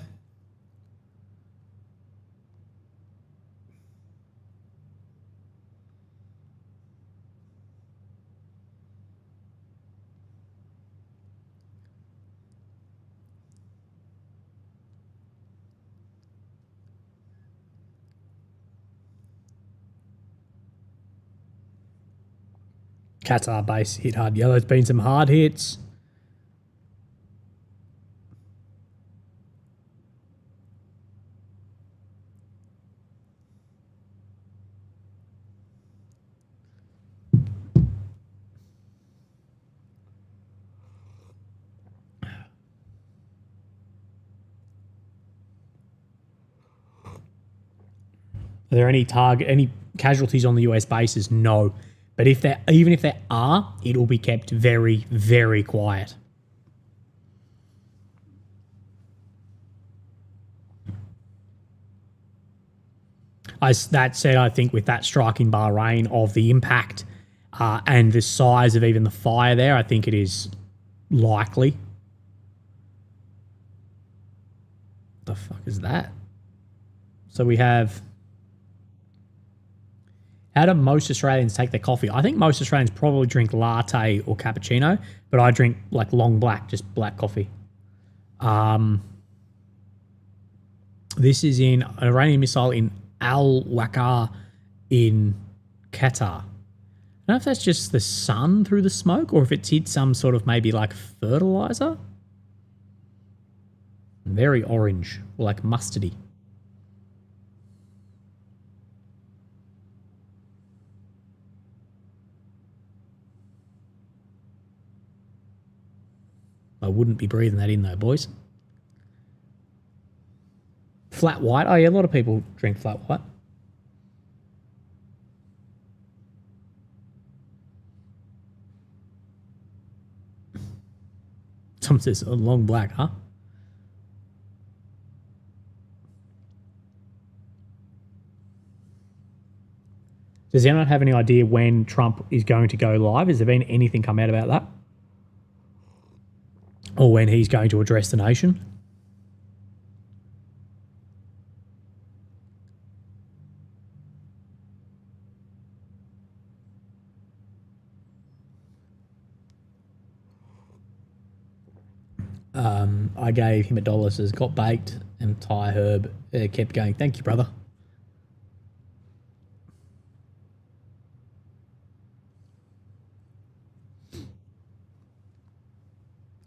Qatar base hit hard. Yeah, there's been some hard hits. Are there any casualties on the US bases? No. But even if there are, it will be kept very, very quiet. That said, I think with that strike in Bahrain of the impact and the size of even the fire there, I think it is likely. The fuck is that? So we have... How do most Australians take their coffee? I think most Australians probably drink latte or cappuccino, but I drink like long black, just black coffee. This is in an Iranian missile in Al Waqar in Qatar. I don't know if that's just the sun through the smoke or if it's hit some sort of maybe like fertilizer. Very orange, like mustardy. I wouldn't be breathing that in though, boys. Flat white. Oh yeah, a lot of people drink flat white. Someone says long black, huh? Does anyone have any idea when Trump is going to go live? Has there been anything come out about that? Or when he's going to address the nation? I gave him $1, says got baked, and Thai Herb kept going. Thank you, brother.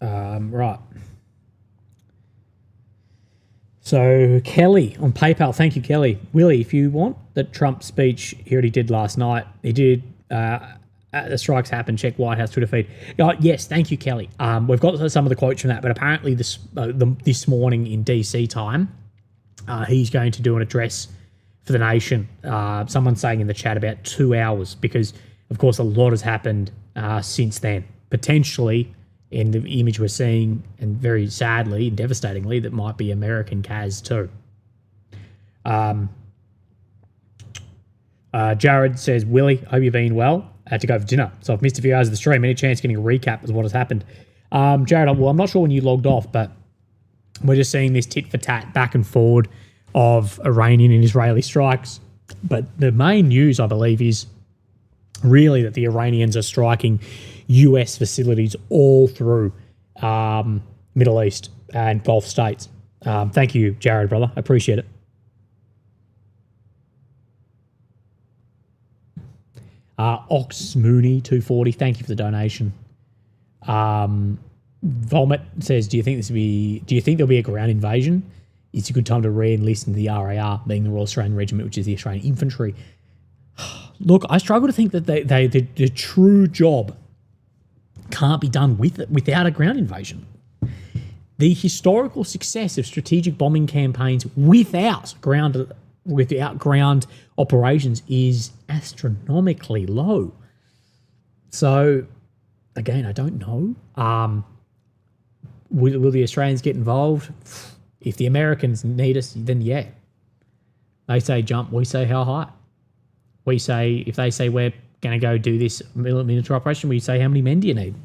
Right. So Kelly on PayPal, thank you, Kelly. Willie, if you want the Trump speech he already did last night, he did. The strikes happen. Check White House Twitter feed. Yes, thank you, Kelly. We've got some of the quotes from that, but apparently this morning in DC time, he's going to do an address for the nation. Someone's saying in the chat about 2 hours because, of course, a lot has happened since then. Potentially, in the image we're seeing, and very sadly and devastatingly, that might be American Kaz too. Jared says, Willie, hope you've been well. I had to go for dinner, so I've missed a few hours of the stream. Any chance getting a recap of what has happened? Jared, well, I'm not sure when you logged off, but we're just seeing this tit for tat back and forward of Iranian and Israeli strikes. But the main news, I believe, is really that the Iranians are striking US facilities all through Middle East and Gulf states. Thank you, Jared, brother. I appreciate it. Ox Mooney 240, thank you for the donation. Vomit says, do you think there'll be a ground invasion? It's a good time to re-enlist into the RAR, being the Royal Australian Regiment, which is the Australian Infantry. Look, I struggle to think that the true job can't be done without a ground invasion. The historical success of strategic bombing campaigns without ground operations is astronomically low. So, again, I don't know. Will the Australians get involved? If the Americans need us, then yeah. They say jump, we say how high. We say, if they say we're going to go do this military operation, we say how many men do you need?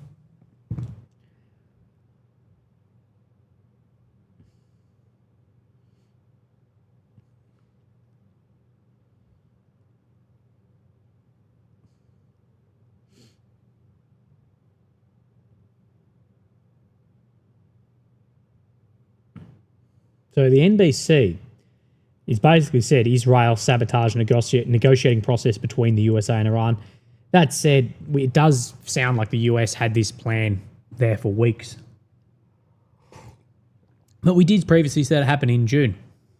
So the NBC is basically said Israel sabotage negotiating process between the USA and Iran. That said, it does sound like the US had this plan there for weeks. But we did previously say it happened in June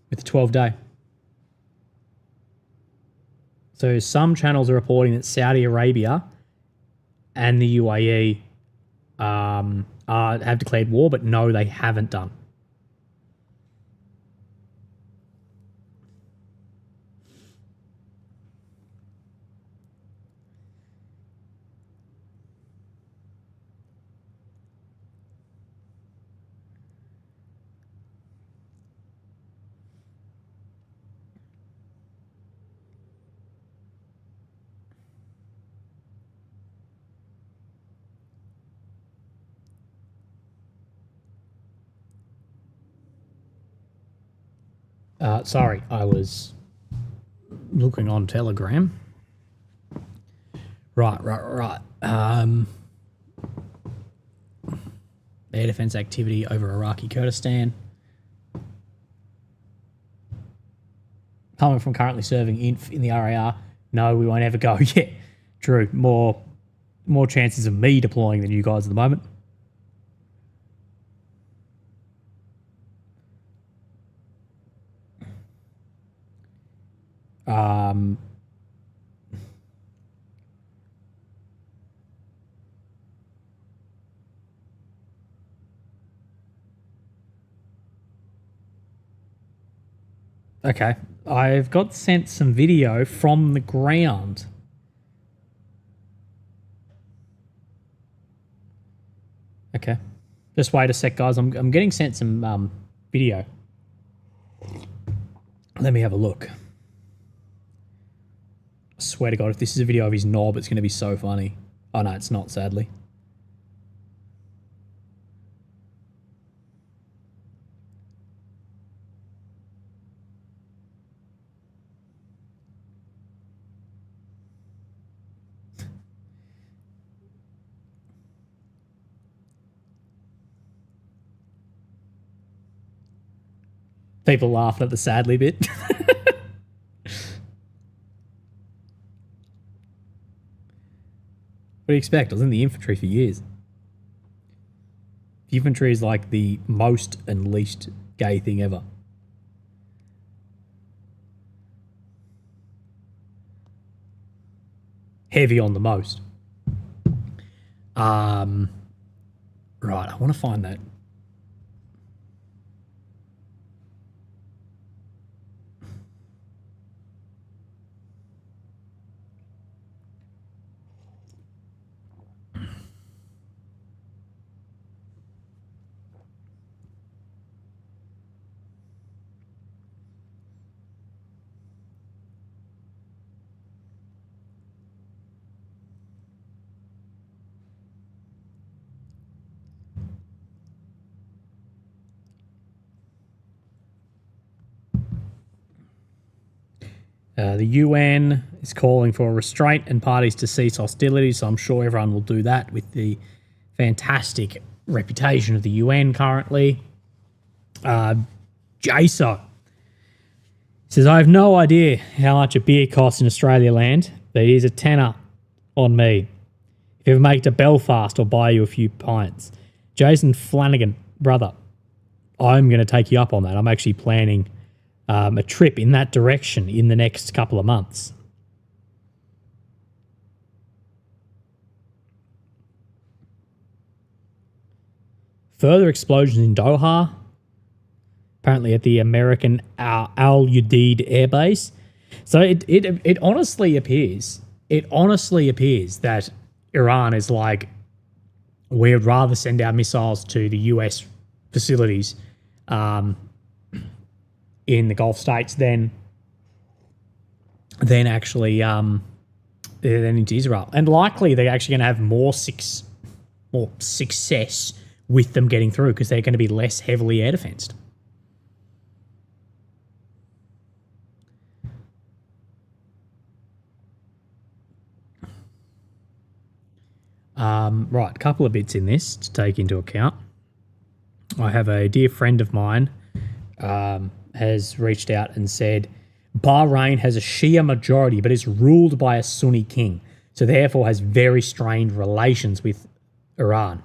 with the 12-day. So some channels are reporting that Saudi Arabia and the UAE have declared war, but no, they haven't done. Sorry, I was looking on Telegram. Right. Air defense activity over Iraqi Kurdistan. Coming from currently serving in the RAR. No, we won't ever go. Yeah, true. More chances of me deploying than you guys at the moment. Okay, I've got sent some video from the ground. Okay, just wait a sec, guys. I'm getting sent some video. Let me have a look. I swear to God, if this is a video of his knob, it's going to be so funny. Oh no, it's not, sadly. People laughing at the sadly bit. What do you expect? I was in the infantry for years. The infantry is like the most and least gay thing ever. Heavy on the most. Right, I want to find that. The UN is calling for restraint and parties to cease hostilities, so I'm sure everyone will do that with the fantastic reputation of the UN currently. JSO says, I have no idea how much a beer costs in Australia land, but it is a tenner on me. If you ever make it to Belfast, I'll buy you a few pints. Jason Flanagan, brother, I'm going to take you up on that. I'm actually planning a trip in that direction in the next couple of months. Further explosions in Doha, apparently at the American Al Udeid Air Base. So it honestly appears that Iran is like, we would rather send our missiles to the US facilities in the Gulf states than actually than into Israel. And likely they're actually going to have more success with them getting through because they're going to be less heavily air defensed. Right, a couple of bits in this to take into account. I have a dear friend of mine has reached out and said, Bahrain has a Shia majority but is ruled by a Sunni king. So therefore has very strained relations with Iran.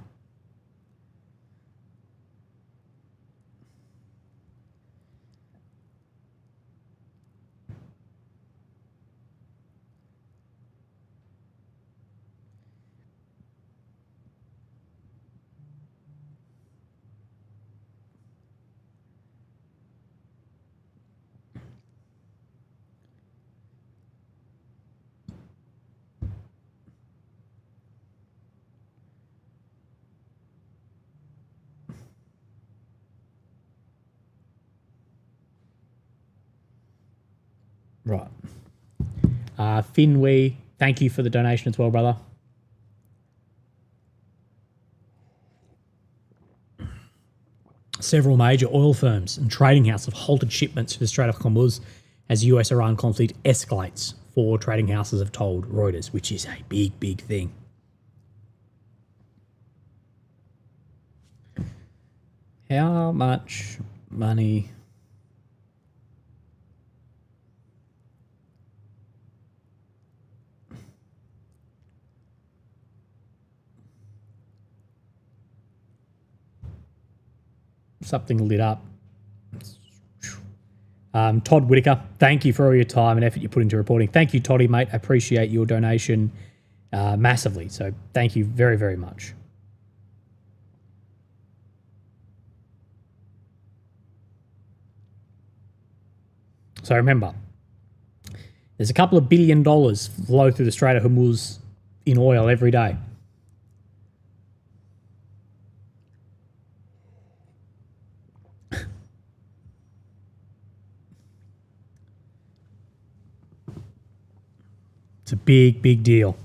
Right. Finwee, thank you for the donation as well, brother. Several major oil firms and trading houses have halted shipments to the Strait of Hormuz as US-Iran conflict escalates. 4 trading houses have told Reuters, which is a big, big thing. How much money... Something lit up. Todd Whitaker, thank you for all your time and effort you put into reporting. Thank you, Toddy, mate. I appreciate your donation massively. So thank you very, very much. So remember, there's a couple of $1 billion flow through the Strait of Hormuz in oil every day. It's a big, big deal.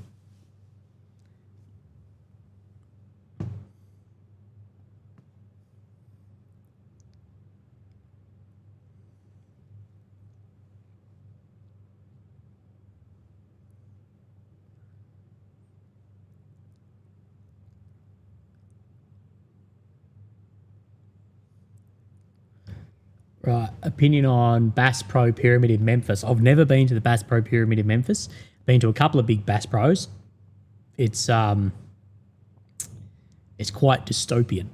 Right, opinion on Bass Pro Pyramid in Memphis. I've never been to the Bass Pro Pyramid in Memphis. Been to a couple of big Bass Pros. It's quite dystopian.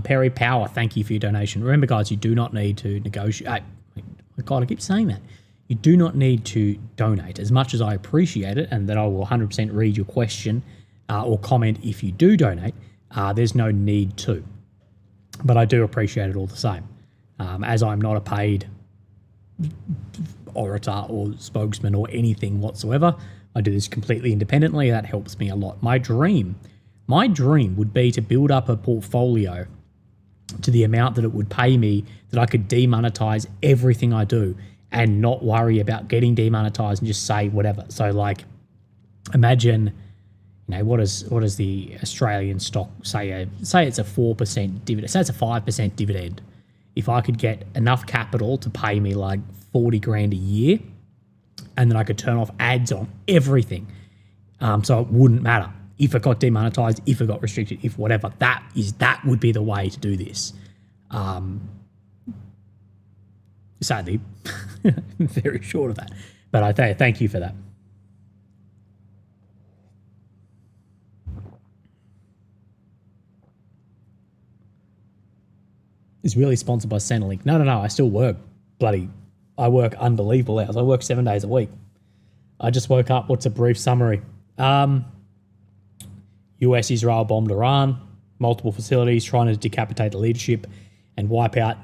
Perry Power, thank you for your donation. Remember, guys, you do not need to negotiate. God, I keep saying that. You do not need to donate. As much as I appreciate it, and that I will 100% read your question or comment if you do donate, there's no need to. But I do appreciate it all the same. As I'm not a paid orator or spokesman or anything whatsoever, I do this completely independently. That helps me a lot. My dream would be to build up a portfolio to the amount that it would pay me that I could demonetize everything I do and not worry about getting demonetized and just say whatever. So like, imagine, you know, what does the Australian stock say? Say it's a 4% dividend. Say it's a 5% dividend. If I could get enough capital to pay me like 40 grand a year, and then I could turn off ads on everything, so it wouldn't matter if it got demonetized, if it got restricted, if whatever. That would be the way to do this. Sadly, very short of that. But I thank you for that. Is really sponsored by Centrelink. No, I still work. I work unbelievable hours. I work 7 days a week. I just woke up. What's a brief summary? US Israel bombed Iran, multiple facilities, trying to decapitate the leadership and wipe out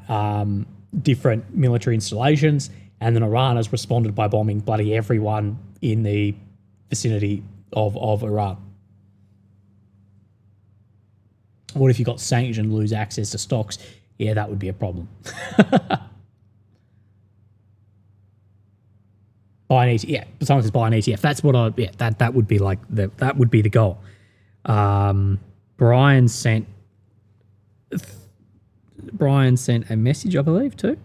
different military installations. And then Iran has responded by bombing bloody everyone in the vicinity of Iran. What if you got sanctioned and lose access to stocks? Yeah, that would be a problem. Buy an ETF. Yeah, someone says buy an ETF. That's what that would be like. That would be the goal. Brian sent a message, I believe, too.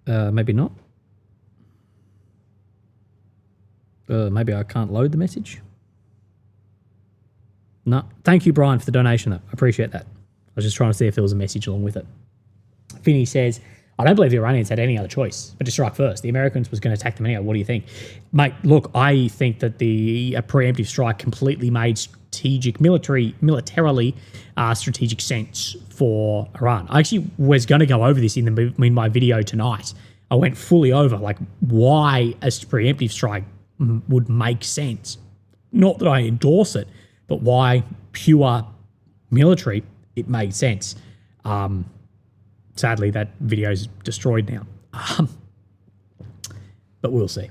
Maybe not. Maybe I can't load the message. No. Thank you, Brian, for the donation, though. I appreciate that. I was just trying to see if there was a message along with it. Finney says, I don't believe the Iranians had any other choice but to strike first. The Americans was going to attack them anyway. What do you think? Mate, look, I think that a preemptive strike completely made militarily strategic sense for Iran. I actually was going to go over this in my video tonight. I went fully over like why a preemptive strike would make sense. Not that I endorse it, but why pure military it made sense. Sadly, that video's destroyed now. But we'll see.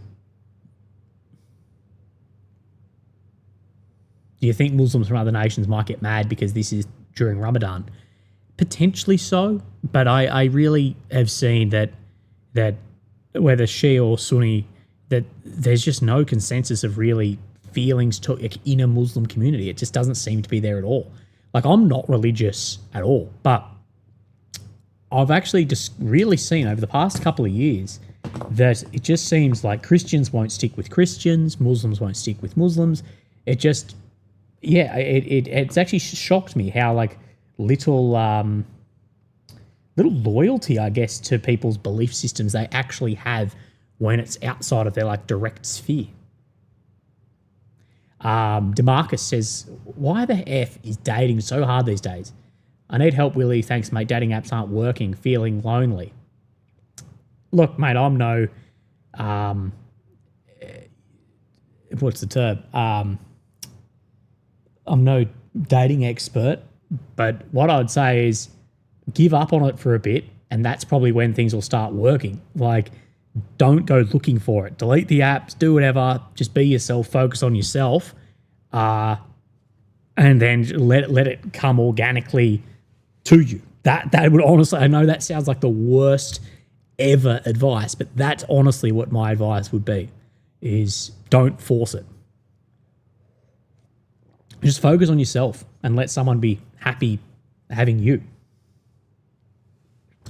Do you think Muslims from other nations might get mad because this is during Ramadan? Potentially so, but I really have seen that whether Shia or Sunni, that there's just no consensus of really feelings in a Muslim community. It just doesn't seem to be there at all. Like, I'm not religious at all, but I've actually just really seen over the past couple of years that it just seems like Christians won't stick with Christians, Muslims won't stick with Muslims. It just, it's actually shocked me how like little loyalty, I guess, to people's belief systems they actually have when it's outside of their like direct sphere. Demarcus says, why the F is dating so hard these days? I need help, Willie. Thanks, mate. Dating apps aren't working. Feeling lonely. Look, mate, I'm no... what's the term? I'm no dating expert, but what I would say is give up on it for a bit, and that's probably when things will start working. Like, don't go looking for it. Delete the apps, do whatever. Just be yourself. Focus on yourself. And then let it come organically to you. That would honestly, I know that sounds like the worst ever advice, but that's honestly what my advice would be, is don't force it. Just focus on yourself and let someone be happy having you.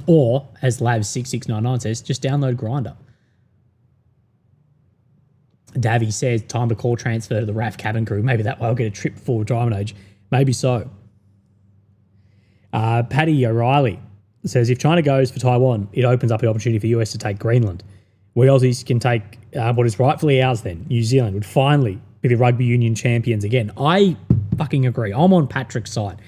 Or, as Labs6699 says, just download Grindr. Davy says, time to call transfer to the RAF cabin crew. Maybe that way I'll get a trip before retirement age. Maybe so. Paddy O'Reilly says, if China goes for Taiwan, it opens up the opportunity for the US to take Greenland. We Aussies can take what is rightfully ours then. New Zealand would finally be the rugby union champions again. I fucking agree. I'm on Patrick's side.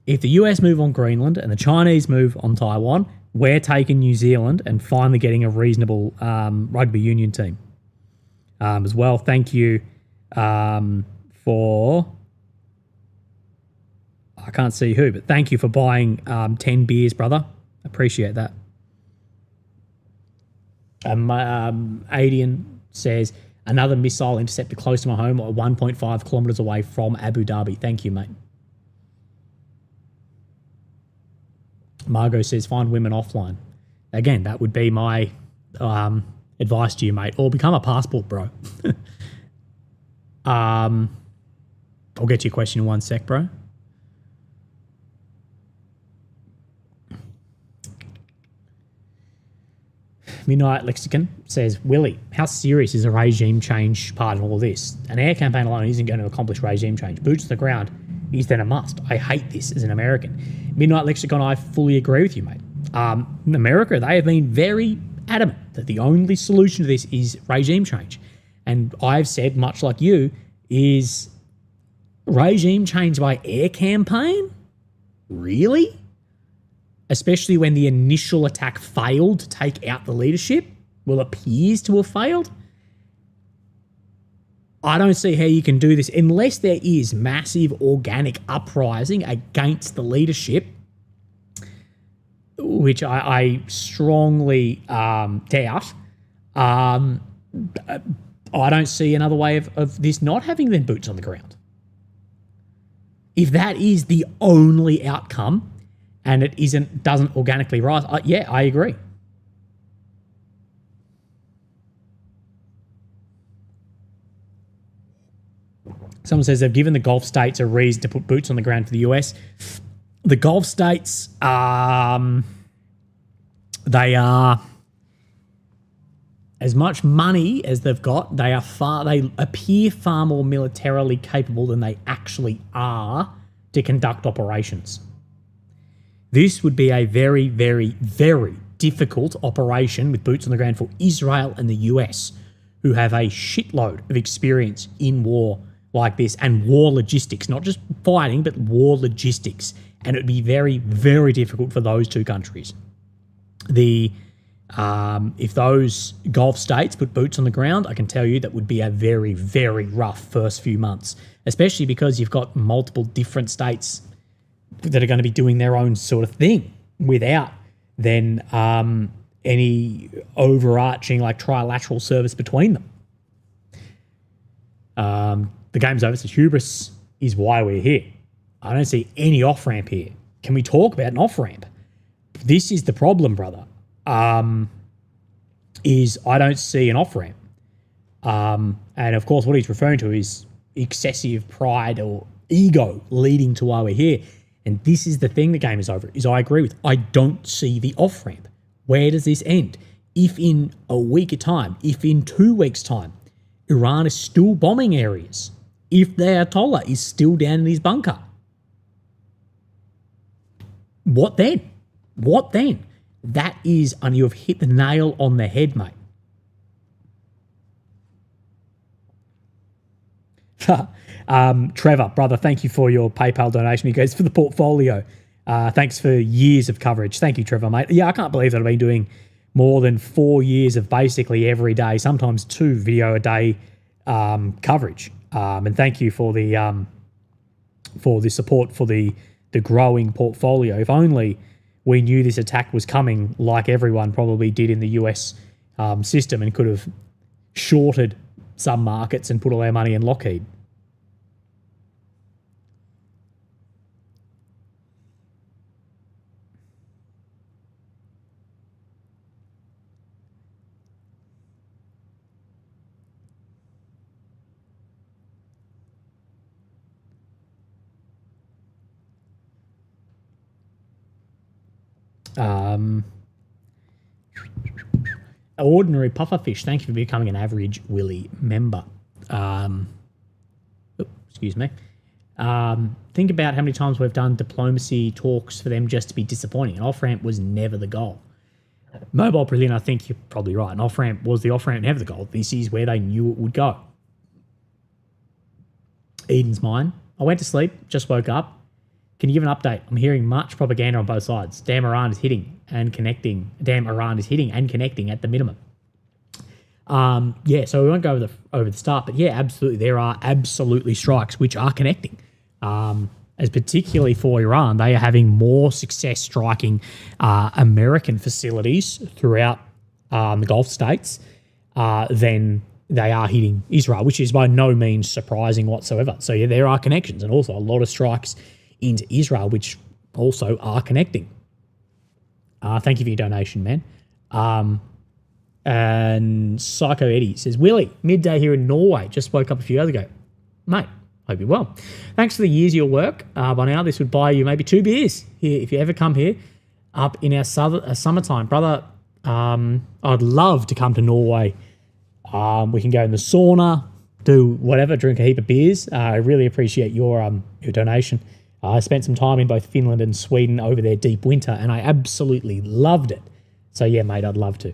If the US move on Greenland and the Chinese move on Taiwan, we're taking New Zealand and finally getting a reasonable rugby union team as well. Thank you for... I can't see who, but thank you for buying 10 beers, brother. Appreciate that. Adian says, another missile intercepted close to my home, 1.5 kilometers away from Abu Dhabi. Thank you, mate. Margot says, find women offline. Again, that would be my advice to you, mate. Or become a passport, bro. I'll get to your question in one sec, bro. Midnight Lexicon says, Willie, how serious is a regime change part in all of this? An air campaign alone isn't going to accomplish regime change. Boots to the ground is then a must. I hate this as an American. Midnight Lexicon, I fully agree with you, mate. In America, they have been very adamant that the only solution to this is regime change. And I've said, much like you, is regime change by air campaign? Really? Especially when the initial attack failed to take out the leadership, well, appears to have failed. I don't see how you can do this unless there is massive organic uprising against the leadership, which I strongly doubt. I don't see another way of this not having then boots on the ground. If that is the only outcome, and it doesn't organically rise, yeah, I agree. Someone says they've given the Gulf states a reason to put boots on the ground for the US. The Gulf states, they are, as much money as they've got, they appear far more militarily capable than they actually are to conduct operations. This would be a very, very, very difficult operation with boots on the ground for Israel and the US, who have a shitload of experience in war like this and war logistics, not just fighting, but war logistics. And it would be very, very difficult for those two countries. If those Gulf states put boots on the ground, I can tell you that would be a very, very rough first few months, especially because you've got multiple different states that are going to be doing their own sort of thing without then any overarching like trilateral service between them. The game's over, so hubris is why we're here. I don't see any off-ramp here. Can we talk about an off-ramp? This is the problem, brother. Is I don't see an off-ramp. And of course, what he's referring to is excessive pride or ego leading to why we're here. And this is the thing the game is over, is I agree with. I don't see the off-ramp. Where does this end? If in a week of time, if in 2 weeks' time, Iran is still bombing areas, if the Ayatollah is still down in his bunker, what then? What then? That is, and you have hit the nail on the head, mate. Trevor, brother, thank you for your PayPal donation. He goes, for the portfolio. Thanks for years of coverage. Thank you, Trevor, mate. Yeah, I can't believe that I've been doing more than 4 years of basically every day, sometimes 2 video a day coverage. And thank you for the support for the growing portfolio. If only we knew this attack was coming, like everyone probably did in the US system, and could have shorted some markets and put all our money in Lockheed. Ordinary pufferfish, thank you for becoming an average Willy member. Excuse me. Think about how many times we've done diplomacy talks for them just to be disappointing. An off-ramp was never the goal. Mobile Brilliant, I think you're probably right. An off-ramp was the off-ramp, never the goal. This is where they knew it would go. Eden's mine. I went to sleep, just woke up. Can you give an update? I'm hearing much propaganda on both sides. Damn, Iran is hitting and connecting. Damn, Iran is hitting and connecting at the minimum. Yeah, so we won't go over the start, but yeah, absolutely, there are absolutely strikes which are connecting. As particularly for Iran, they are having more success striking American facilities throughout the Gulf states than they are hitting Israel, which is by no means surprising whatsoever. So yeah, there are connections, and also a lot of strikes into Israel, which also are connecting. Thank you for your donation, man. And Psycho Eddie says, Willie, midday here in Norway. Just woke up a few hours ago. Mate, hope you're well. Thanks for the years of your work. By now, this would buy you maybe 2 beers here if you ever come here up in our summertime. Brother, I'd love to come to Norway. We can go in the sauna, do whatever, drink a heap of beers. I really appreciate your donation. I spent some time in both Finland and Sweden over their deep winter, and I absolutely loved it. So, yeah, mate, I'd love to.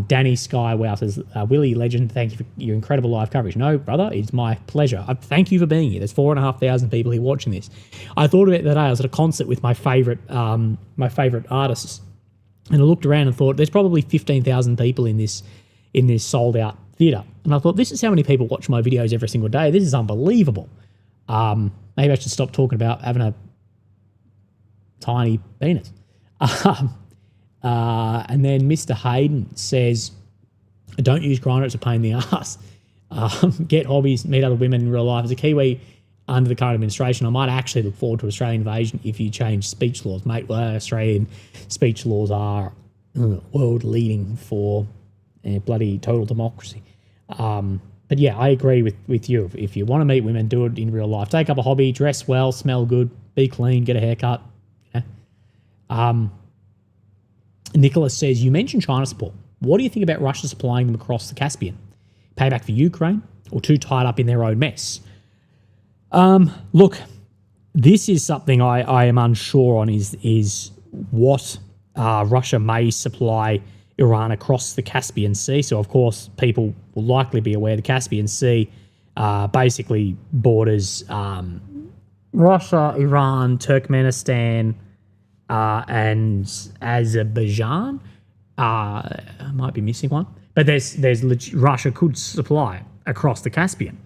Danny Sky Wow says, Willie, legend, thank you for your incredible live coverage. No, brother, it's my pleasure. Thank you for being here. There's 4,500 people here watching this. I thought of it that day. I was at a concert with my favourite artists, and I looked around and thought, there's probably 15,000 people in this sold-out theatre. And I thought, this is how many people watch my videos every single day. This is unbelievable. Maybe I should stop talking about having a tiny penis. And then Mr. Hayden says, don't use Grindr, it's a pain in the ass. Get hobbies, meet other women in real life. As a Kiwi under the current administration, I might actually look forward to Australian invasion if you change speech laws. Mate, well, Australian speech laws are world leading for bloody total democracy. But yeah, I agree with you. If you want to meet women, do it in real life. Take up a hobby, dress well, smell good, be clean, get a haircut. Yeah. Nicholas says, you mentioned China support. What do you think about Russia supplying them across the Caspian? Payback for Ukraine or too tied up in their own mess? Look, this is something I am unsure on is what Russia may supply Iran across the Caspian Sea. So, of course, people will likely be aware the Caspian Sea basically borders Russia, Iran, Turkmenistan, and Azerbaijan. I might be missing one, but Russia could supply across the Caspian.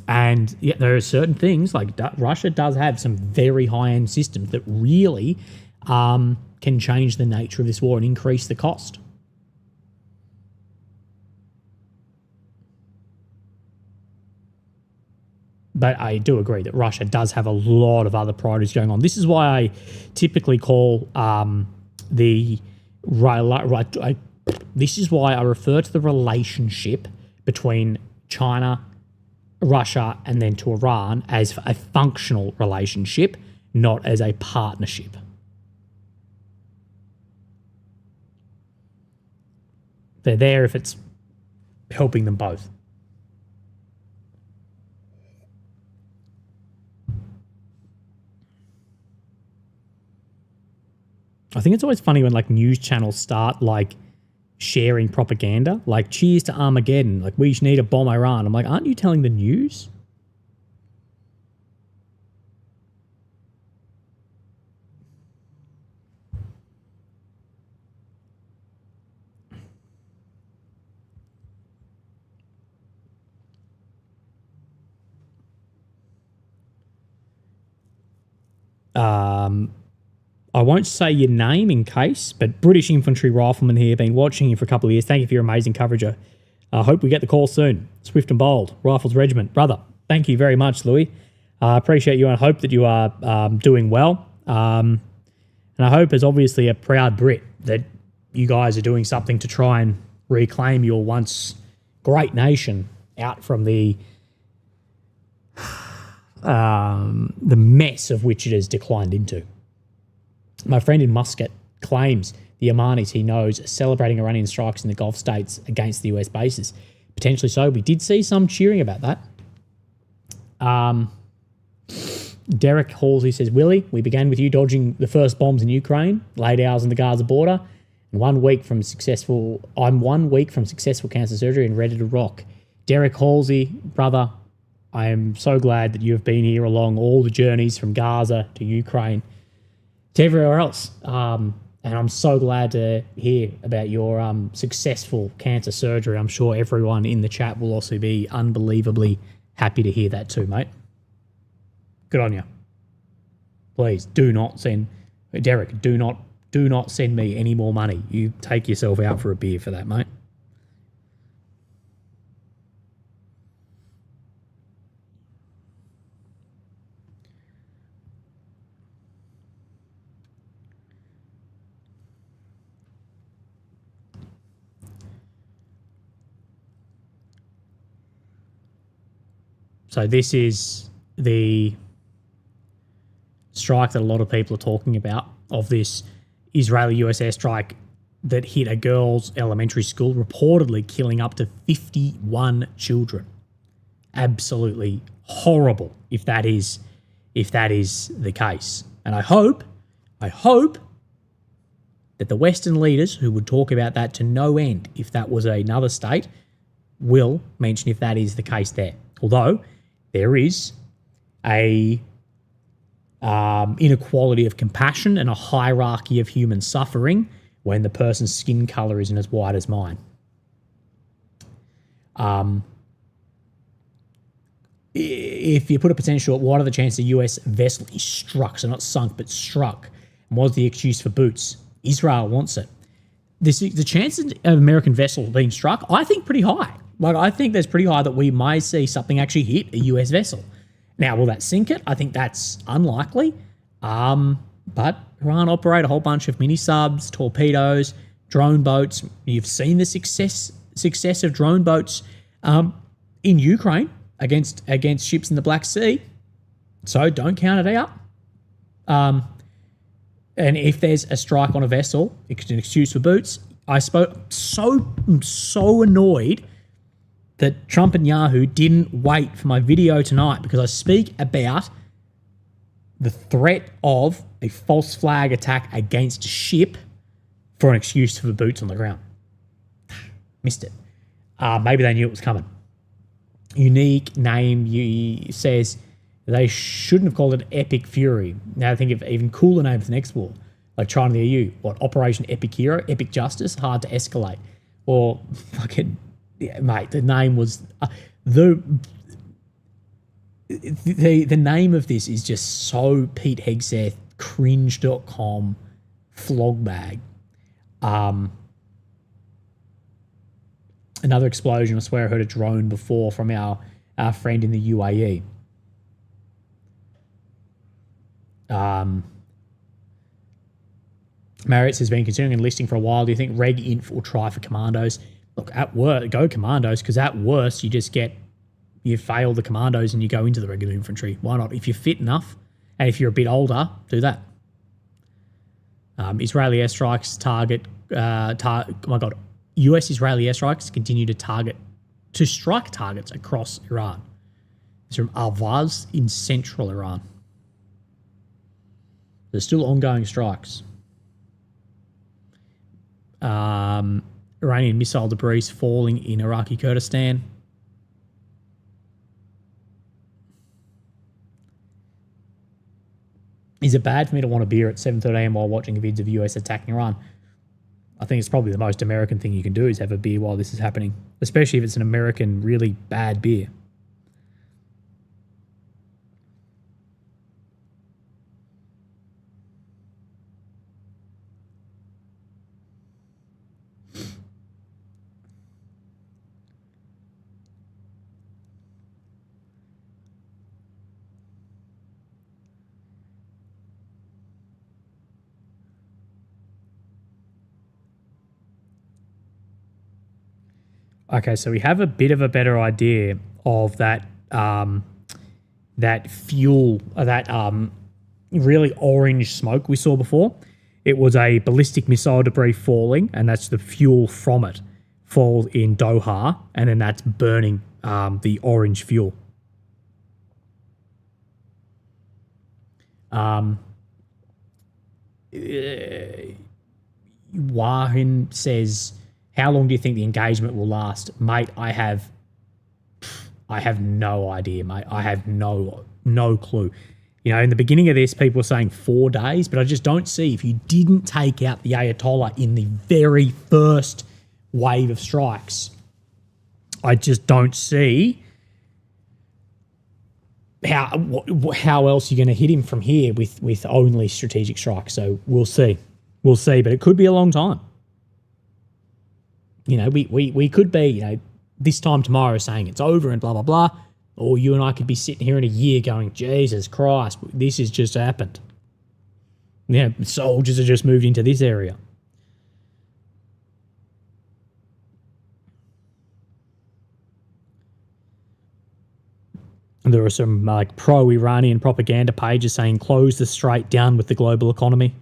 And yeah, there are certain things like Russia does have some very high-end systems that really can change the nature of this war and increase the cost. But I do agree that Russia does have a lot of other priorities going on. This is why I typically call this is why I refer to the relationship between China, Russia, and then to Iran as a functional relationship, not as a partnership. They're there if it's helping them both. I think it's always funny when like news channels start like sharing propaganda, like cheers to Armageddon, like we need to bomb Iran. I'm like, aren't you telling the news? I won't say your name in case, but British infantry rifleman here, been watching you for a couple of years. Thank you for your amazing coverage. I hope we get the call soon. Swift and Bold, Rifles Regiment. Brother, thank you very much, Louis. I appreciate you and I hope that you are doing well. And I hope as obviously a proud Brit that you guys are doing something to try and reclaim your once great nation out from the mess of which it has declined into. My friend in Muscat claims the Omanis he knows are celebrating Iranian strikes in the Gulf states against the US bases. Potentially so. We did see some cheering about that. Derek Halsey says, Willie, we began with you dodging the first bombs in Ukraine, late hours on the Gaza border, and I'm 1 week from successful cancer surgery and ready to rock. Derek Halsey, brother, I am so glad that you have been here along all the journeys from Gaza to Ukraine to everywhere else. And I'm so glad to hear about your successful cancer surgery. I'm sure everyone in the chat will also be unbelievably happy to hear that too, mate. Good on you. Please do not send, Derek, do not send me any more money. You take yourself out for a beer for that, mate. So this is the strike that a lot of people are talking about of this Israeli-US airstrike that hit a girls' elementary school, reportedly killing up to 51 children. Absolutely horrible if that is the case. And I hope that the Western leaders who would talk about that to no end if that was another state will mention if that is the case there. Although there is a inequality of compassion and a hierarchy of human suffering when the person's skin color isn't as white as mine. If you put a potential, what are the chances a US vessel is struck, so not sunk, but struck? And what's the excuse for boots? Israel wants it. The chances of American vessels being struck, I think, pretty high. Like, I think there's pretty high that we might see something actually hit a US vessel. Now, will that sink it? I think that's unlikely. But Iran operate a whole bunch of mini-subs, torpedoes, drone boats. You've seen the success of drone boats in Ukraine against ships in the Black Sea. So don't count it out. And if there's a strike on a vessel, it's an excuse for boots. I'm so annoyed that Trump and Yahoo didn't wait for my video tonight because I speak about the threat of a false flag attack against a ship for an excuse for boots on the ground. Missed it. Maybe they knew it was coming. Unique name says they shouldn't have called it Epic Fury. Now think of even cooler name for the next war, like China and the EU. What, Operation Epic Hero, Epic Justice, hard to escalate. Or fucking, yeah, mate, the name was the name of this is just so Pete Hegseth, cringe.com, flog bag. Another explosion. I swear I heard a drone before from our friend in the UAE. Marriott has been considering enlisting for a while. Do you think Reg Inf will try for commandos? Look, at worst, go commandos, because at worst, you fail the commandos and you go into the regular infantry. Why not? If you're fit enough and if you're a bit older, do that. Israeli airstrikes target, oh my God, US Israeli airstrikes continue to strike targets across Iran. It's from Al-Vaz in central Iran. There's still ongoing strikes. Iranian missile debris falling in Iraqi Kurdistan. Is it bad for me to want a beer at 7:30 a.m. while watching vids of US attacking Iran? I think it's probably the most American thing you can do is have a beer while this is happening, especially if it's an American really bad beer. Okay, so we have a bit of a better idea of that that fuel, that really orange smoke we saw before. It was a ballistic missile debris falling, and that's the fuel from it fall in Doha, and then that's burning the orange fuel. Wahin says, how long do you think the engagement will last? Mate, I have no idea, mate. I have no clue. You know, in the beginning of this, people were saying 4 days, but I just don't see, if you didn't take out the Ayatollah in the very first wave of strikes, I just don't see how else you're going to hit him from here with only strategic strikes. So we'll see. We'll see, but it could be a long time. You know, we could be, you know, this time tomorrow saying it's over and blah, blah, blah. Or you and I could be sitting here in a year going, Jesus Christ, this has just happened. You know, soldiers have just moved into this area. And there are some like pro-Iranian propaganda pages saying close the strait down with the global economy.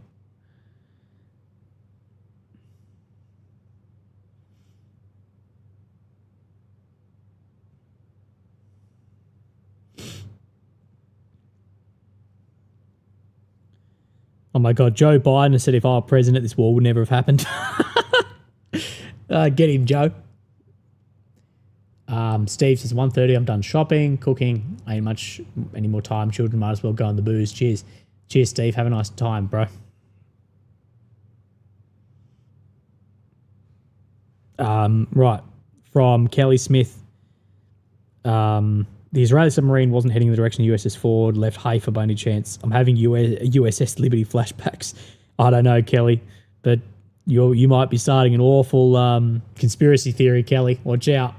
Oh my God, Joe Biden has said if I were president, this war would never have happened. Get him, Joe. Steve says 1:30, I'm done shopping, cooking. Ain't much any more time. Children might as well go on the booze. Cheers. Cheers, Steve. Have a nice time, bro. Right. From Kelly Smith. The Israeli submarine wasn't heading in the direction of USS Ford, left Haifa by any chance. I'm having USS Liberty flashbacks. I don't know, Kelly, but you might be starting an awful conspiracy theory, Kelly. Watch out.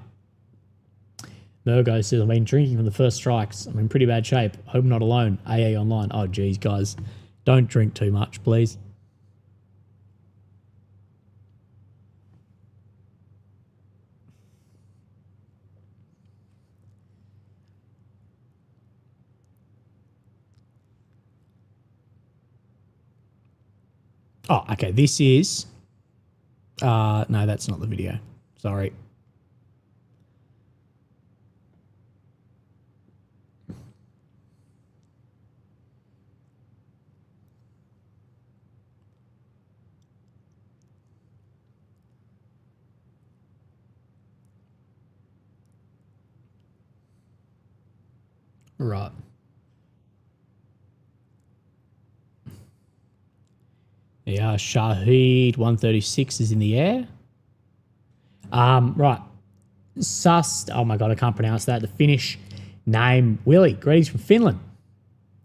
Mergo says, I've been drinking from the first strikes. I'm in pretty bad shape. Hope I'm not alone. AA online. Oh, geez, guys. Don't drink too much, please. Oh, okay. This is... no, that's not the video. Sorry. Right. Yeah, Shahid 136 is in the air. Right. Oh my God, I can't pronounce that. The Finnish name, Willie. Greetings from Finland.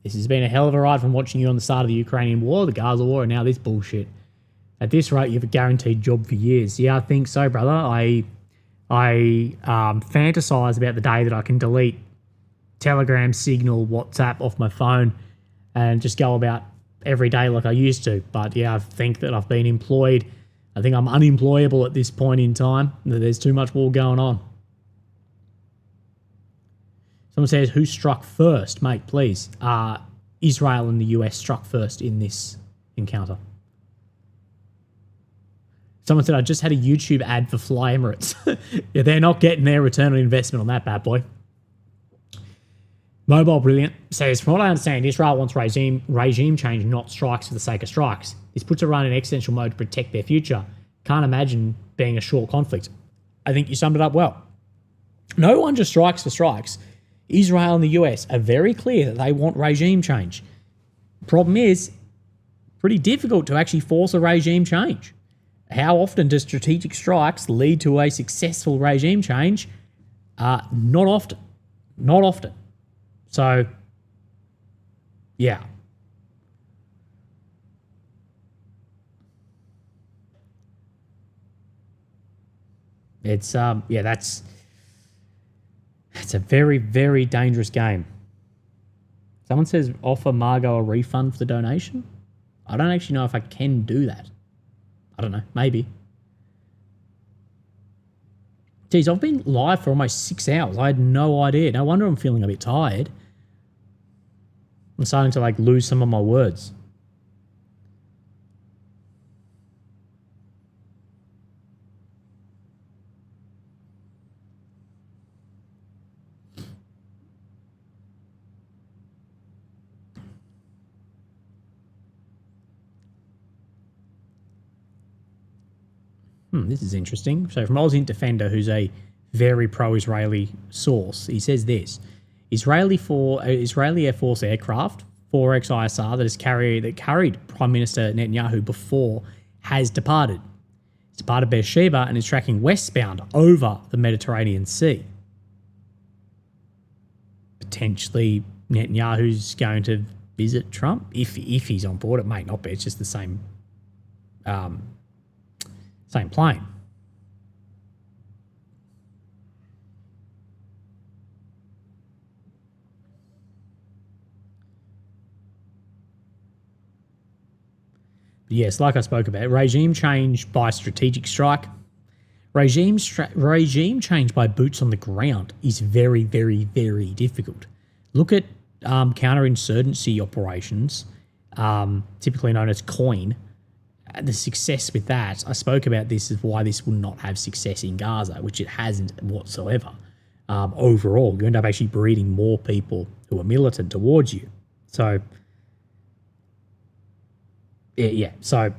This has been a hell of a ride from watching you on the start of the Ukrainian war, the Gaza war, and now this bullshit. At this rate, you have a guaranteed job for years. Yeah, I think so, brother. I fantasize about the day that I can delete Telegram, Signal, WhatsApp off my phone and just go about every day like I used to. But yeah, I think that I've been employed. I think I'm unemployable at this point in time. There's too much war going on. Someone says, who struck first? Mate, please. Israel and the US struck first in this encounter. Someone said, I just had a YouTube ad for Fly Emirates. Yeah, they're not getting their return on investment on that bad boy. Mobile Brilliant says, from what I understand, Israel wants regime change, not strikes for the sake of strikes. This puts Iran in existential mode to protect their future. Can't imagine being a short conflict. I think you summed it up well. No one just strikes for strikes. Israel and the US are very clear that they want regime change. Problem is, pretty difficult to actually force a regime change. How often do strategic strikes lead to a successful regime change? Not often. Not often. So, yeah. It's it's a very, very dangerous game. Someone says offer Margot a refund for the donation. I don't actually know if I can do that. I don't know, maybe. Geez, I've been live for almost 6 hours. I had no idea. No wonder I'm feeling a bit tired. I'm starting to like lose some of my words. This is interesting. So from Aussie Defender, who's a very pro-Israeli source, he says this: Israeli Air Force aircraft 4X ISR that carried Prime Minister Netanyahu before has departed. It's departed Beersheba and is tracking westbound over the Mediterranean Sea. Potentially Netanyahu's going to visit Trump if he's on board. It may not be. It's just the same plane. But yes, like I spoke about, regime change by strategic strike. Regime change by boots on the ground is very, very, very difficult. Look at counterinsurgency operations, typically known as COIN. The success with that, I spoke about this, is why this will not have success in Gaza, which it hasn't whatsoever. Overall, you end up actually breeding more people who are militant towards you. So, yeah. So,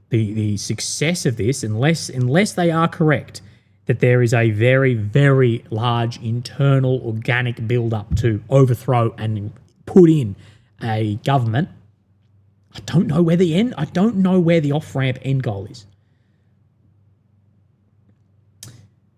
the success of this, unless they are correct, that there is a very, very large internal organic build-up to overthrow and put in a government. I don't know where the off-ramp end goal is.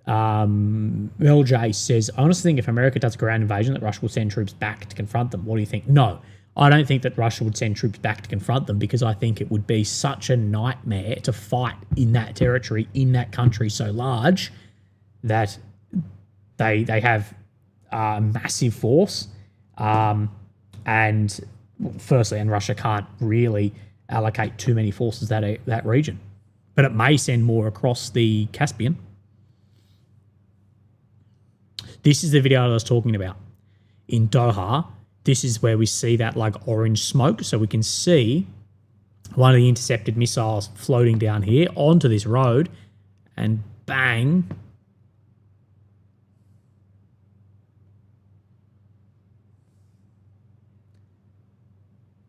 LJ says, I honestly think if America does a ground invasion that Russia will send troops back to confront them. What do you think? No, I don't think that Russia would send troops back to confront them, because I think it would be such a nightmare to fight in that territory, in that country so large, that they have a massive force, and firstly, and Russia can't really allocate too many forces that region. But it may send more across the Caspian. This is the video I was talking about. In Doha, this is where we see that like orange smoke. So we can see one of the intercepted missiles floating down here onto this road, and bang.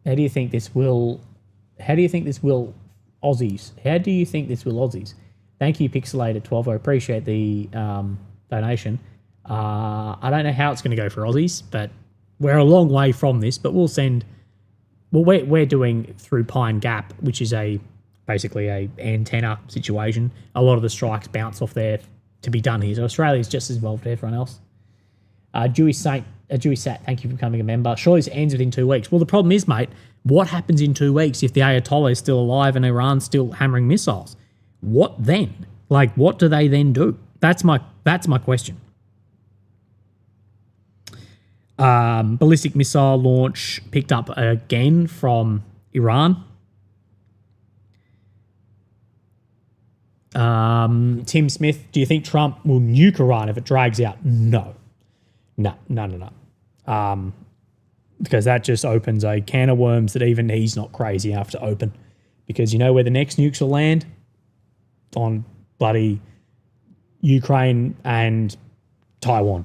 How do you think this will Aussies? Thank you, Pixelated12. I appreciate the donation. I don't know how it's going to go for Aussies, but we're a long way from this. But we'll send. Well, we're doing through Pine Gap, which is basically a antenna situation. A lot of the strikes bounce off there to be done here. So Australia's just as involved as everyone else. Jewish Sat, thank you for becoming a member. Surely this ends within 2 weeks. Well, the problem is, mate, what happens in 2 weeks if the Ayatollah is still alive and Iran's still hammering missiles? What then? Like, what do they then do? That's my question. Ballistic missile launch picked up again from Iran. Tim Smith, do you think Trump will nuke Iran if it drags out? No. Because that just opens a can of worms that even he's not crazy enough to open. Because you know where the next nukes will land? On bloody Ukraine and Taiwan.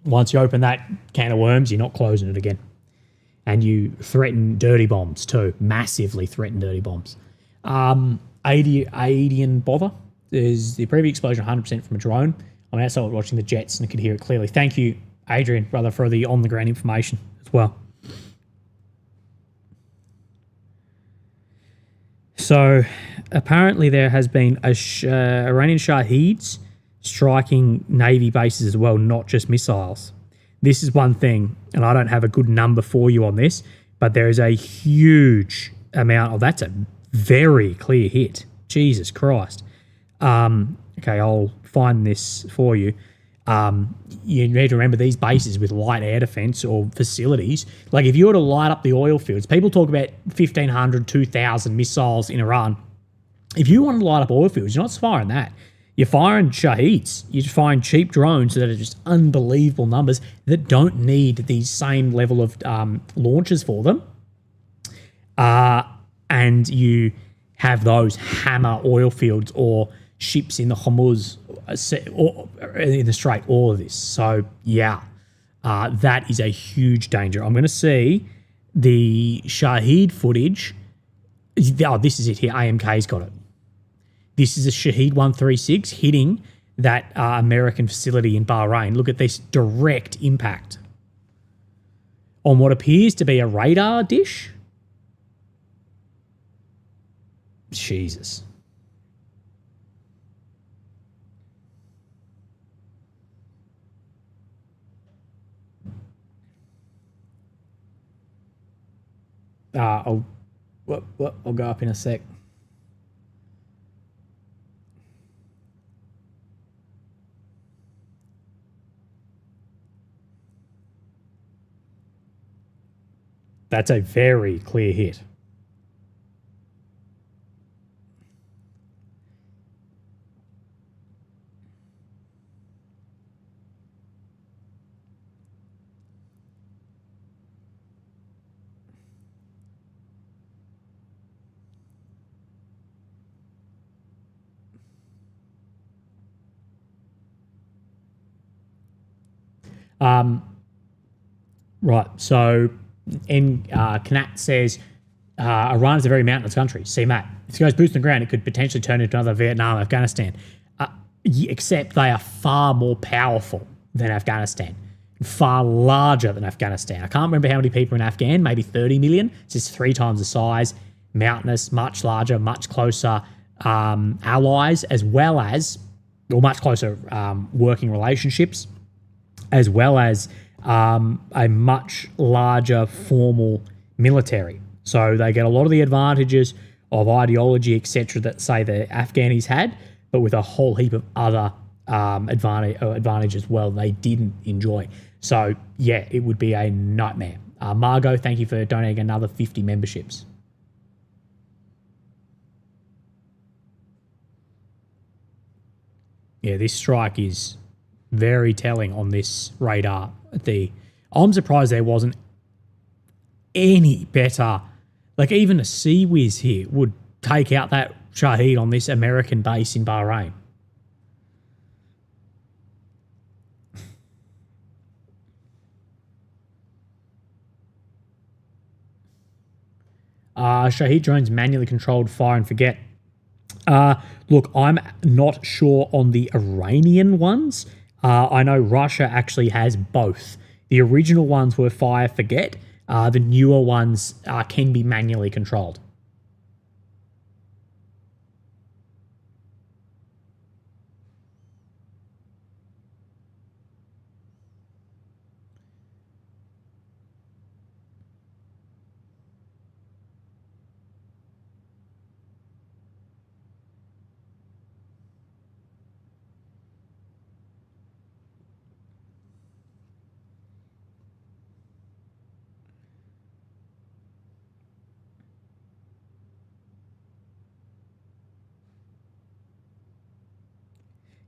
Once you open that can of worms, you're not closing it again. And you threaten dirty bombs too. Massively threaten dirty bombs. Adian bother. There's the previous explosion 100% from a drone. I'm outside watching the jets and I could hear it clearly. Thank you, Adrian, brother, for the on-the-ground information as well. So apparently there has been Iranian Shaheeds striking Navy bases as well, not just missiles. This is one thing, and I don't have a good number for you on this, but there is a huge amount of, that's a very clear hit. Jesus Christ. Okay, I'll find this for you. You need to remember these bases with light air defense or facilities. Like if you were to light up the oil fields, people talk about 1,500, 2,000 missiles in Iran. If you want to light up oil fields, you're not firing that. You're firing Shaheeds. You're firing cheap drones that are just unbelievable numbers that don't need the same level of launches for them. And you have those hammer oil fields or ships in the Hormuz or in the Strait, all of this. So, yeah, that is a huge danger. I'm going to see the Shaheed footage. Oh, this is it here. AMK's got it. This is a Shaheed 136 hitting that American facility in Bahrain. Look at this direct impact on what appears to be a radar dish. Jesus. I'll go up in a sec. That's a very clear hit. Right, so Knat says Iran is a very mountainous country. See, Matt, if it goes boots on the ground, it could potentially turn into another Vietnam, Afghanistan. Except they are far more powerful than Afghanistan, far larger than Afghanistan. I can't remember how many people in Afghan, maybe 30 million. It's just 3 times the size, mountainous, much larger, much closer allies, as well as, or much closer working relationships, as well as a much larger formal military. So they get a lot of the advantages of ideology, etc., that, say, the Afghanis had, but with a whole heap of other advantage as well they didn't enjoy. So, yeah, it would be a nightmare. Margot, thank you for donating another 50 memberships. Yeah, this strike is very telling on this radar. I'm surprised there wasn't any better. Like even a Sea Whiz here would take out that Shaheed on this American base in Bahrain. Shaheed drones manually controlled fire and forget. Look, I'm not sure on the Iranian ones. I know Russia actually has both. The original ones were fire forget. The newer ones can be manually controlled.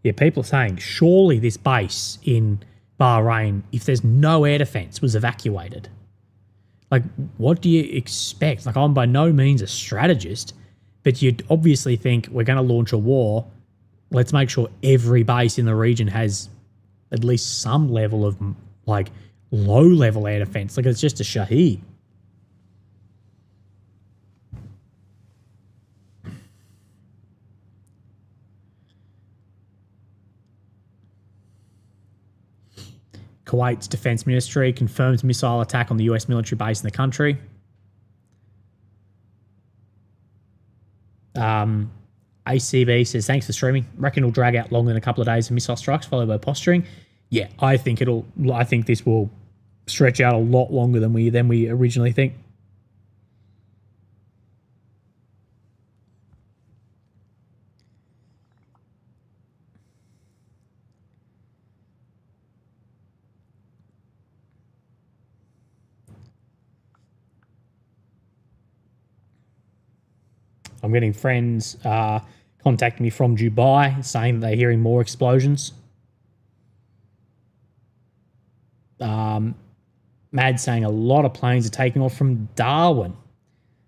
Yeah, people are saying, surely this base in Bahrain, if there's no air defense, was evacuated. Like, what do you expect? Like, I'm by no means a strategist, but you'd obviously think we're going to launch a war. Let's make sure every base in the region has at least some level of, like, low-level air defense. Like, it's just a Shaheed. Kuwait's defense ministry confirms missile attack on the US military base in the country. ACB says, thanks for streaming. Reckon it'll drag out longer than a couple of days of missile strikes followed by posturing. Yeah, I think this will stretch out a lot longer than we originally think. I'm getting friends contacting me from Dubai saying that they're hearing more explosions. Mad saying a lot of planes are taking off from Darwin.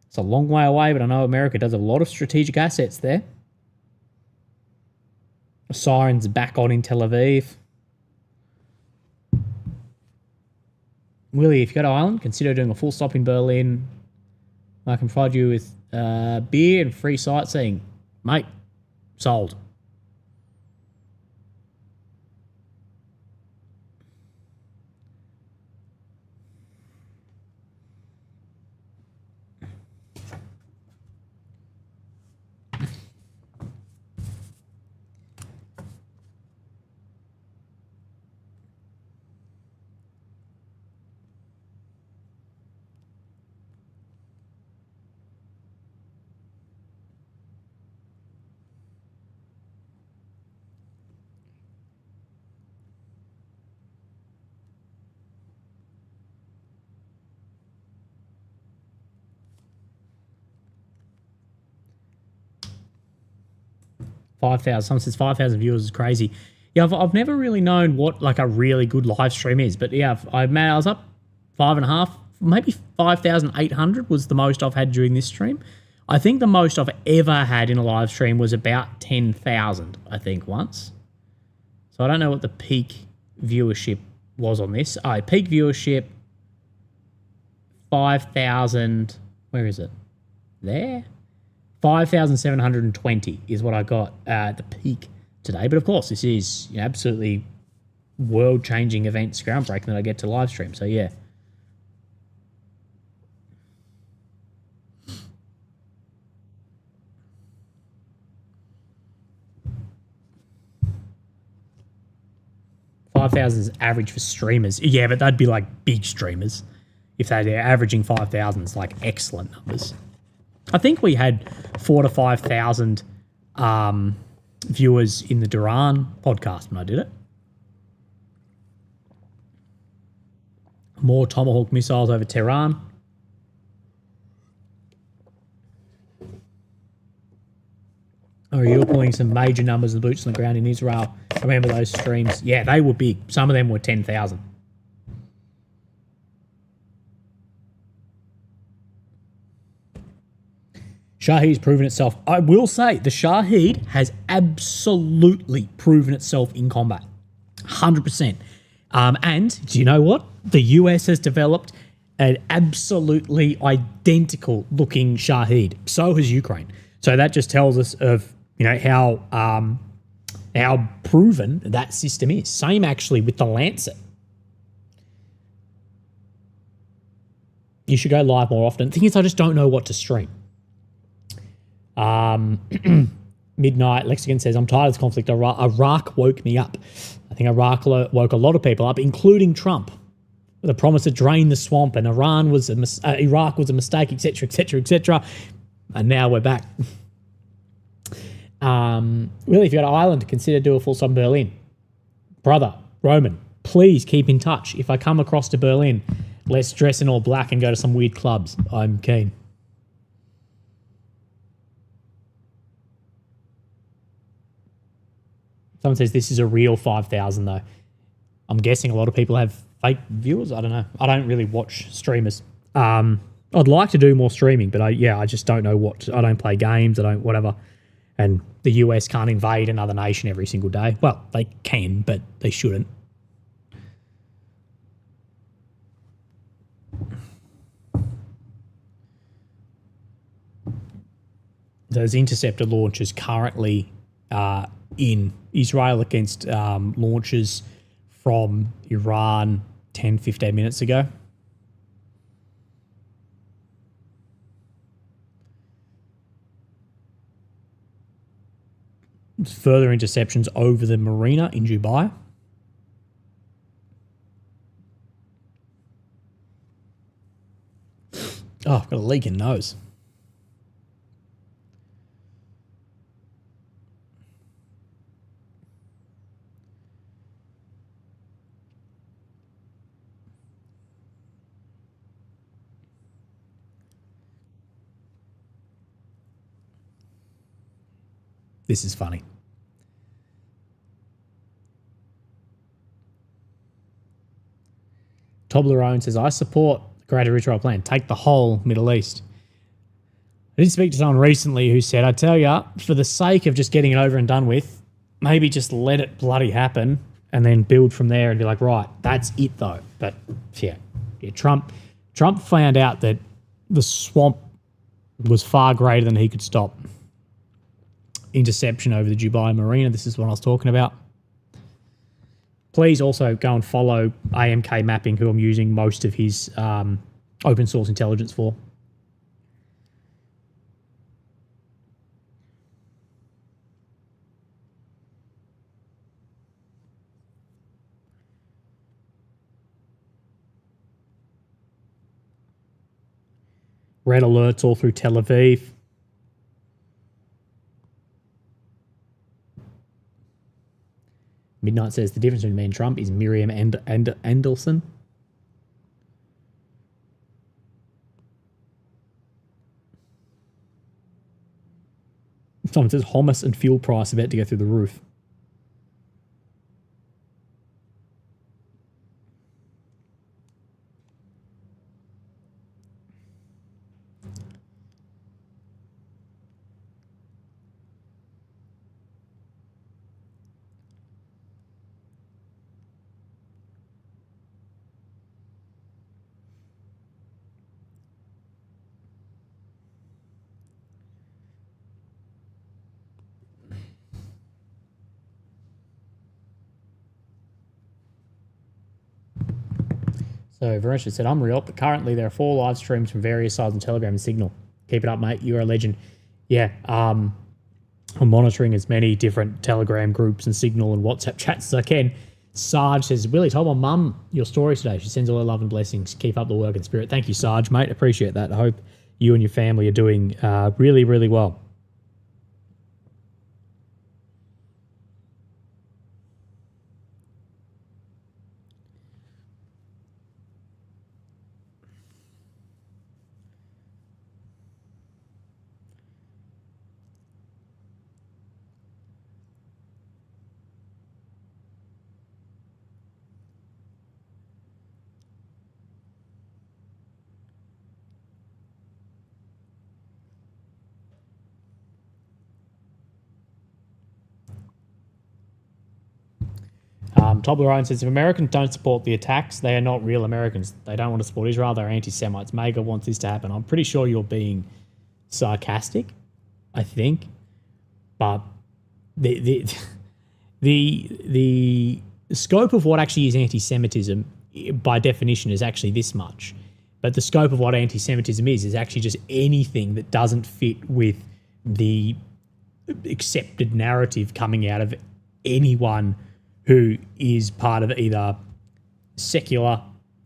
It's a long way away, but I know America does have a lot of strategic assets there. Sirens back on in Tel Aviv. Willie, if you go to Ireland, consider doing a full stop in Berlin. I can provide you with beer and free sightseeing. Mate, sold. Someone says 5,000 viewers is crazy. Yeah, I've never really known what like a really good live stream is, but yeah, I was up 5.5, maybe 5,800 was the most I've had during this stream. I think the most I've ever had in a live stream was about 10,000, I think, once. So I don't know what the peak viewership was on this. Peak viewership, 5,000, where is it? There? 5,720 is what I got at the peak today. But of course, this is absolutely world-changing events, groundbreaking that I get to live stream. So yeah. $5,000 is average for streamers. Yeah, but they'd be like big streamers. If they're averaging 5,000, it's like excellent numbers. I think we had 4,000 to 5,000 viewers in the Duran podcast when I did it. More Tomahawk missiles over Tehran. Oh, you're pulling some major numbers of the boots on the ground in Israel. I remember those streams. Yeah, they were big. Some of them were 10,000. Shaheed's proven itself. I will say the Shaheed has absolutely proven itself in combat. 100%. And do you know what? The US has developed an absolutely identical looking Shaheed. So has Ukraine. So that just tells us of how how proven that system is. Same actually with the Lancet. You should go live more often. The thing is, I just don't know what to stream. Midnight, Lexicon says, I'm tired of this conflict. Iraq woke me up. I think Iraq woke a lot of people up, including Trump. The promise to drain the swamp, and Iraq was a mistake, etc., etc., etc. And now we're back. Really, if you got an island, consider do a full stop in Berlin. Brother, Roman, please keep in touch. If I come across to Berlin, let's dress in all black and go to some weird clubs. I'm keen. Someone says this is a real 5,000 though. I'm guessing a lot of people have fake viewers. I don't know. I don't really watch streamers. I'd like to do more streaming, but I just don't know what. I don't play games. I don't whatever. And the US can't invade another nation every single day. Well, they can, but they shouldn't. Those interceptor launches currently in Israel against launches from Iran 10, 15 minutes ago. Further interceptions over the marina in Dubai. Oh, I've got a leaking nose. This is funny. Toblerone says, I support the Greater Israel plan. Take the whole Middle East. I did speak to someone recently who said, I tell you, for the sake of just getting it over and done with, maybe just let it bloody happen and then build from there and be like, right, that's it though. But yeah, Trump found out that the swamp was far greater than he could stop. Interception over the Dubai Marina. This is what I was talking about. Please also go and follow AMK Mapping, who I'm using most of his open source intelligence for. Red alerts all through Tel Aviv. Midnight says the difference between me and Trump is Miriam Andelson. Someone says hummus and fuel price about to go through the roof. So Veronica said, I'm real, but currently there are 4 live streams from various sides on Telegram and Signal. Keep it up, mate. You're a legend. Yeah, I'm monitoring as many different Telegram groups and Signal and WhatsApp chats as I can. Sarge says, Willie, told my mum your story today. She sends all her love and blessings. Keep up the work and spirit. Thank you, Sarge, mate. Appreciate that. I hope you and your family are doing really, really well. Toblerone says, if Americans don't support the attacks, they are not real Americans. They don't want to support Israel. They're anti-Semites. MAGA wants this to happen. I'm pretty sure you're being sarcastic, I think. But the scope of what actually is anti-Semitism, by definition, is actually this much. But the scope of what anti-Semitism is actually just anything that doesn't fit with the accepted narrative coming out of anyone who is part of either secular,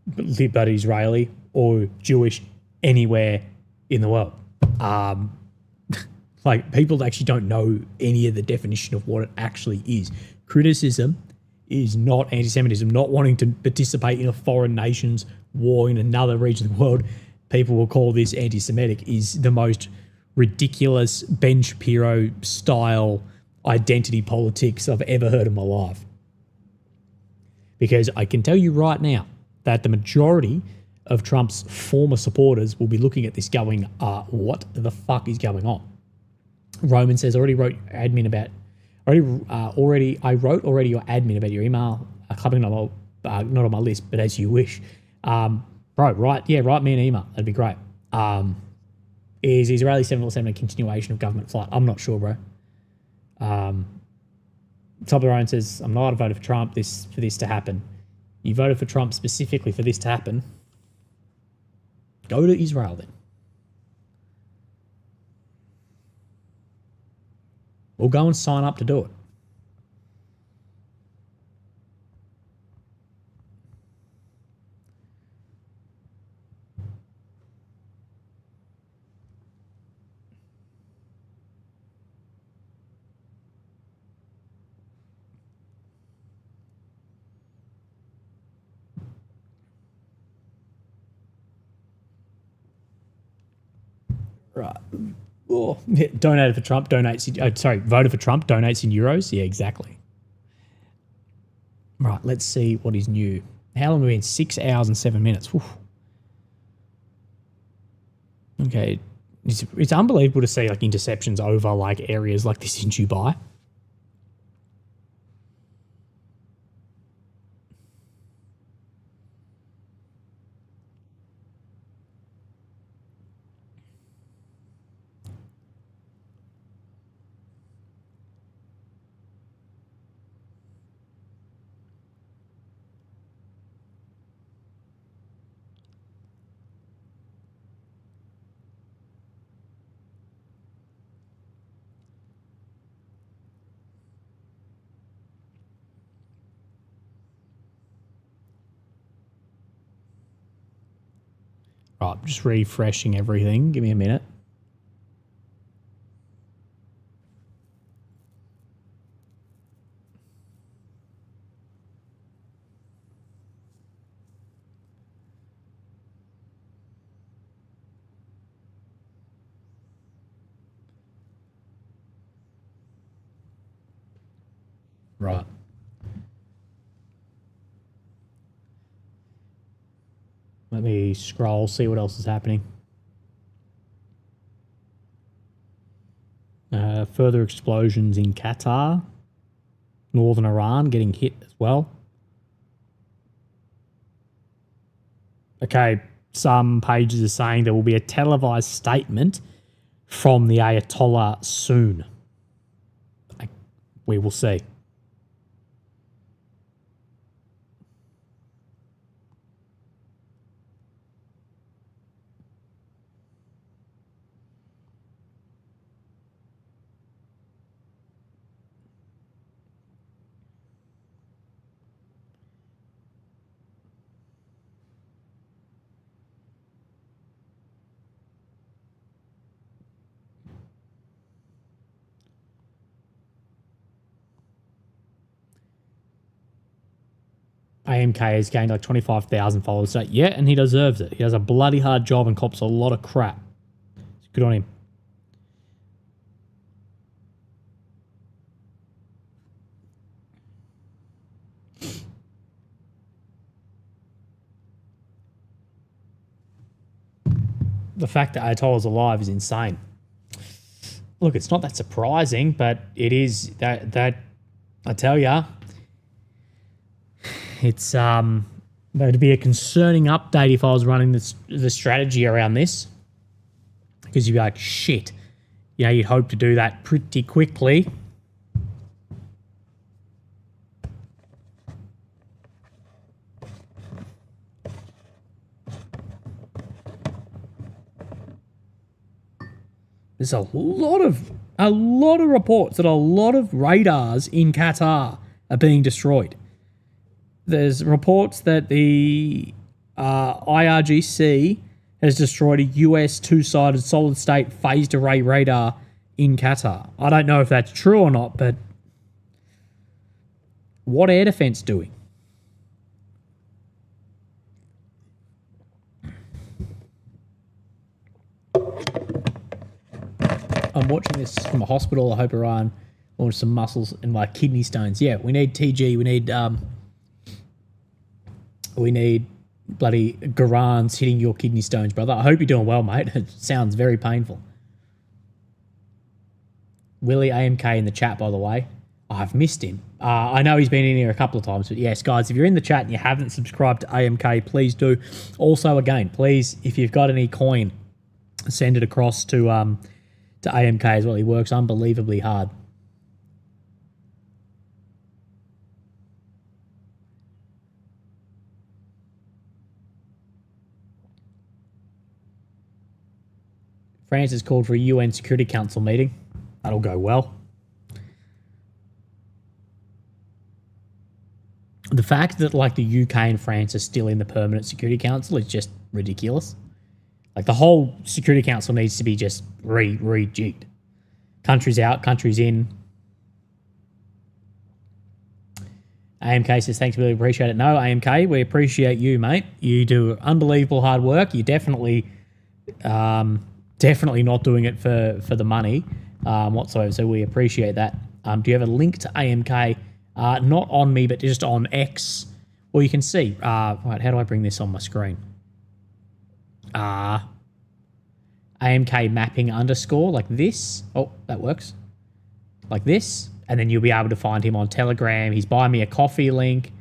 but Israeli, or Jewish anywhere in the world. Like, people actually don't know any of the definition of what it actually is. Criticism is not anti-Semitism. Not wanting to participate in a foreign nation's war in another region of the world, people will call this anti-Semitic, is the most ridiculous Ben Shapiro style identity politics I've ever heard in my life. Because I can tell you right now that the majority of Trump's former supporters will be looking at this going, what the fuck is going on? Roman says, I wrote your admin about your email. Clubbing not on my list, but as you wish. Bro, write me an email. That'd be great. Is Israeli 747 a continuation of government flight? I'm not sure, bro. Toblerone says, I'm not voted for Trump for this to happen. You voted for Trump specifically for this to happen. Go to Israel then. Or go and sign up to do it. Right. Oh, yeah, donated for Trump, voted for Trump, donates in euros. Yeah, exactly. Right, let's see what is new. How long have we been? 6 hours and 7 minutes. Whew. Okay. It's unbelievable to see like interceptions over like areas like this in Dubai. Right, I'm just refreshing everything. Give me a minute. Right. Let me scroll, see what else is happening. Further explosions in Qatar. Northern Iran getting hit as well. Okay, some pages are saying there will be a televised statement from the Ayatollah soon. We will see. AMK has gained like 25,000 followers. So, yeah, and he deserves it. He does a bloody hard job and cops a lot of crap. Good on him. The fact that Ayatollah's alive is insane. Look, it's not that surprising, but it is that I tell ya, it's it'd be a concerning update if I was running the strategy around this, because you'd be like, shit, you'd hope to do that pretty quickly. There's a lot of reports that a lot of radars in Qatar are being destroyed. There's reports that the IRGC has destroyed a US two-sided solid-state phased array radar in Qatar. I don't know if that's true or not, but what air defense doing? I'm watching this from a hospital. I hope Iran launch some muscles in my kidney stones. Yeah, we need TG. We need bloody Garans hitting your kidney stones, brother. I hope you're doing well, mate. It sounds very painful. Willie AMK in the chat, by the way. Oh, I've missed him. I know he's been in here a couple of times, but yes, guys, if you're in the chat and you haven't subscribed to AMK, please do. Also, again, please, if you've got any coin, send it across to AMK as well. He works unbelievably hard. France has called for a UN Security Council meeting. That'll go well. The fact that like the UK and France are still in the Permanent Security Council is just ridiculous. Like the whole Security Council needs to be just rejigged. Countries out, countries in. AMK says, thanks, really appreciate it. No, AMK, we appreciate you, mate. You do unbelievable hard work. You definitely not doing it for the money whatsoever, so we appreciate that. Do you have a link to AMK? Not on me, but just on X. Well, you can see. Right, how do I bring this on my screen? AMK mapping underscore, like this. Oh, that works. Like this. And then you'll be able to find him on Telegram. He's buying me a coffee link.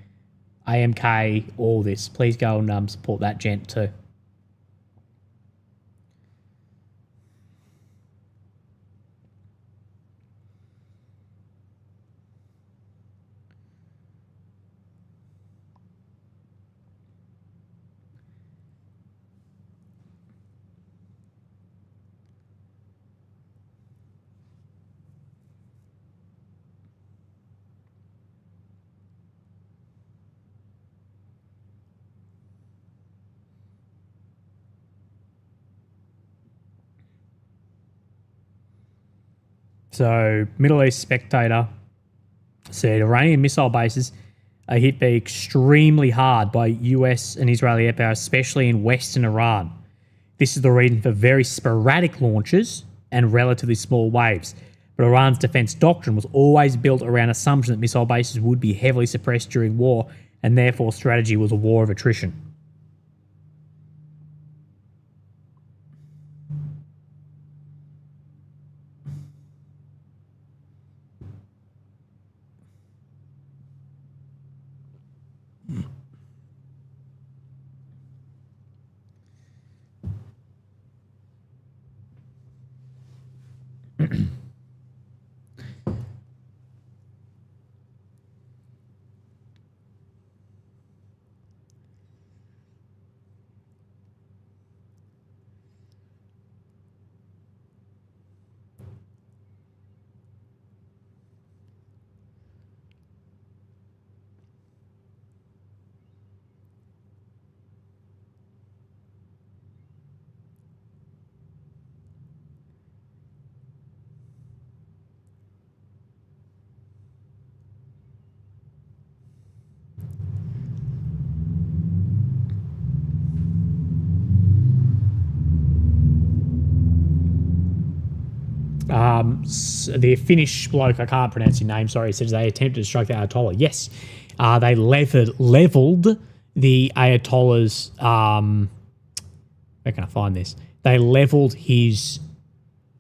AMK, all this. Please go and support that gent too. So, Middle East Spectator said Iranian missile bases are hit extremely hard by US and Israeli air power, especially in western Iran. This is the reason for very sporadic launches and relatively small waves. But Iran's defense doctrine was always built around assumption that missile bases would be heavily suppressed during war, and therefore strategy was a war of attrition. The Finnish bloke, I can't pronounce your name, sorry, says they attempted to strike the Ayatollah. Yes, they leveled the Ayatollah's, where can I find this? They leveled his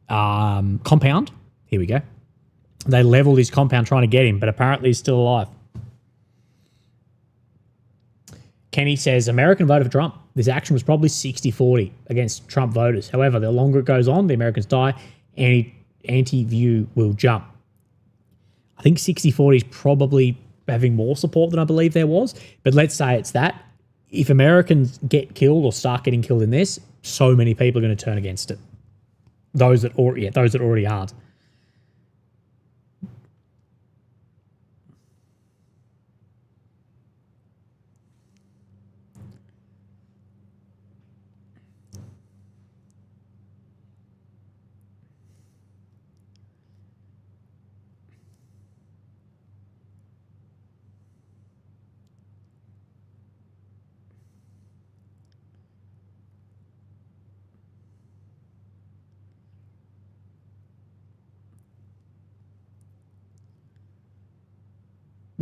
compound. Here we go. They leveled his compound trying to get him, but apparently he's still alive. Kenny says, American voted for Trump. This action was probably 60-40 against Trump voters. However, the longer it goes on, the Americans die, and anti-view will jump. I think 60-40 is probably having more support than I believe there was. But let's say it's that. If Americans get killed or start getting killed in this, so many people are going to turn against it. Those that already aren't.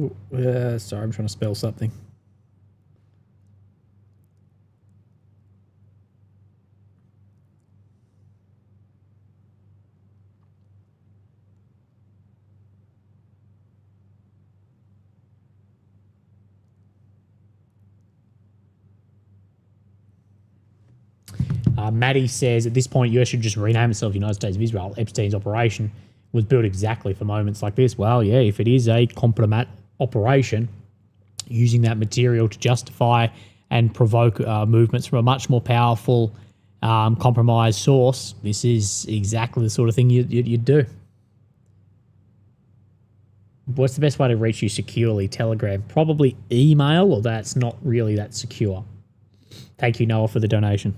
Ooh, sorry, I'm trying to spell something. Maddie says, at this point, US should just rename itself United States of Israel. Epstein's operation was built exactly for moments like this. Well, yeah, if it is a compromat operation, using that material to justify and provoke movements from a much more powerful compromised source, this is exactly the sort of thing you'd do. What's the best way to reach you securely? Telegram? Probably email, or that's not really that secure. Thank you, Noah, for the donation.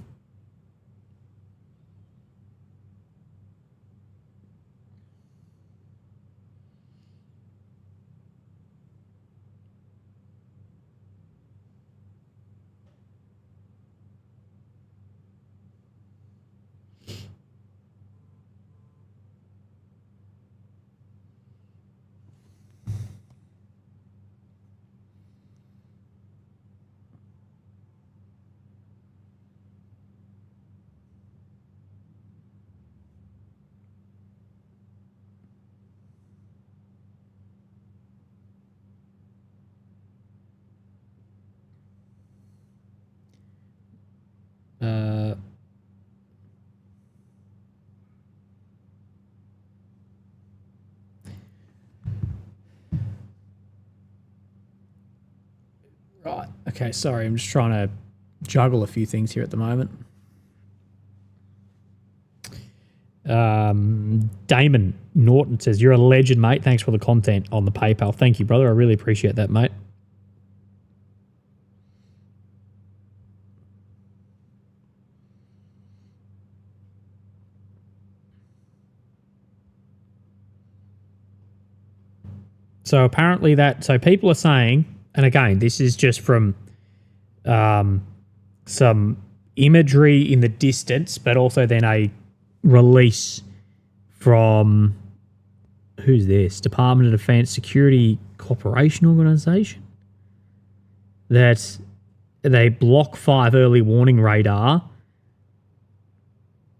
Right. Okay, sorry. I'm just trying to juggle a few things here at the moment. Damon Norton says, you're a legend, mate. Thanks for the content on the PayPal. Thank you, brother. I really appreciate that, mate. So apparently so people are saying, and again, this is just from some imagery in the distance, but also then a release from, who's this? Department of Defense Security Cooperation Organization, that they Block 5 early warning radar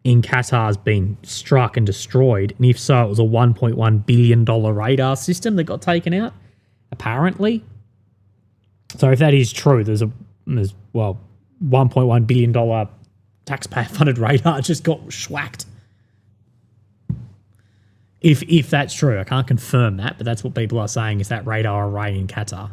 in Qatar's been struck and destroyed. And if so, it was a $1.1 billion radar system that got taken out, apparently. So if that is true, there's $1.1 billion taxpayer-funded radar just got schwacked. If that's true, I can't confirm that, but that's what people are saying, is that radar array in Qatar.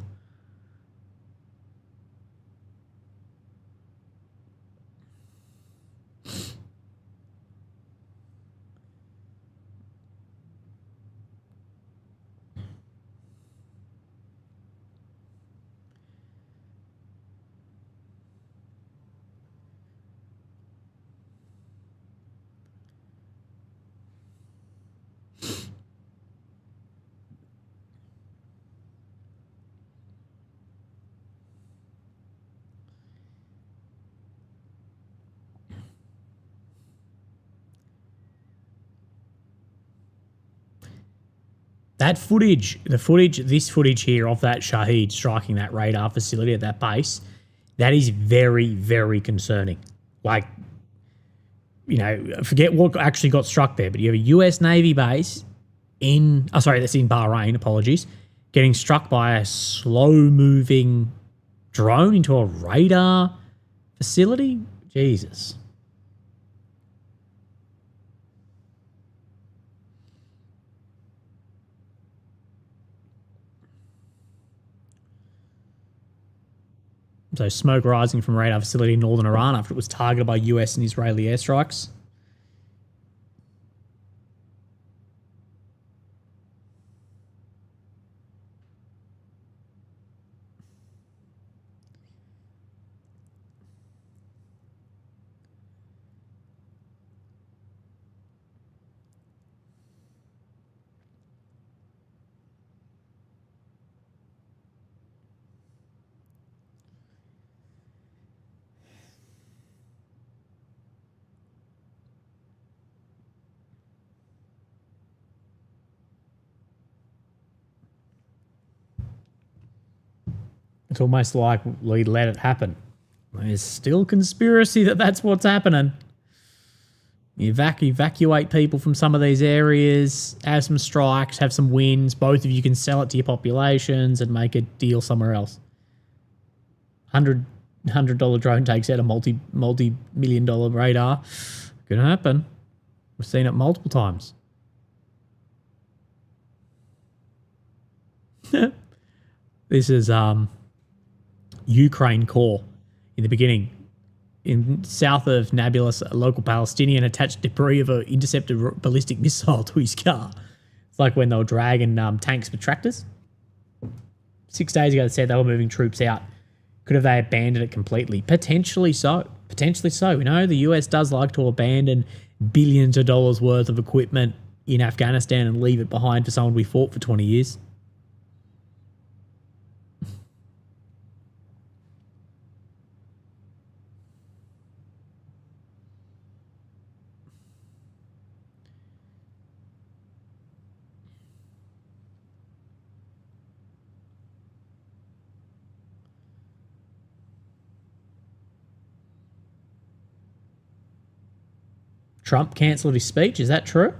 That footage, this footage here of that Shaheed striking that radar facility at that base, that is very, very concerning. Like, you know, forget what actually got struck there, but you have a US Navy base that's in Bahrain, apologies, getting struck by a slow-moving drone into a radar facility? Jesus. So smoke rising from radar facility in northern Iran after it was targeted by US and Israeli airstrikes. It's almost like we let it happen. There's still conspiracy that that's what's happening. You evacuate people from some of these areas, have some strikes, have some wins. Both of you can sell it to your populations and make a deal somewhere else. $100 drone takes out a multi-million dollar radar. Could happen. We've seen it multiple times. This is Ukraine core in the beginning. In south of Nablus, a local Palestinian attached debris of an intercepted ballistic missile to his car. It's like when they were dragging tanks with tractors. 6 days ago, they said they were moving troops out. Could have they abandoned it completely? Potentially so. Potentially so. You know, the US does like to abandon billions of dollars worth of equipment in Afghanistan and leave it behind for someone we fought for 20 years. Trump cancelled his speech. Is that true?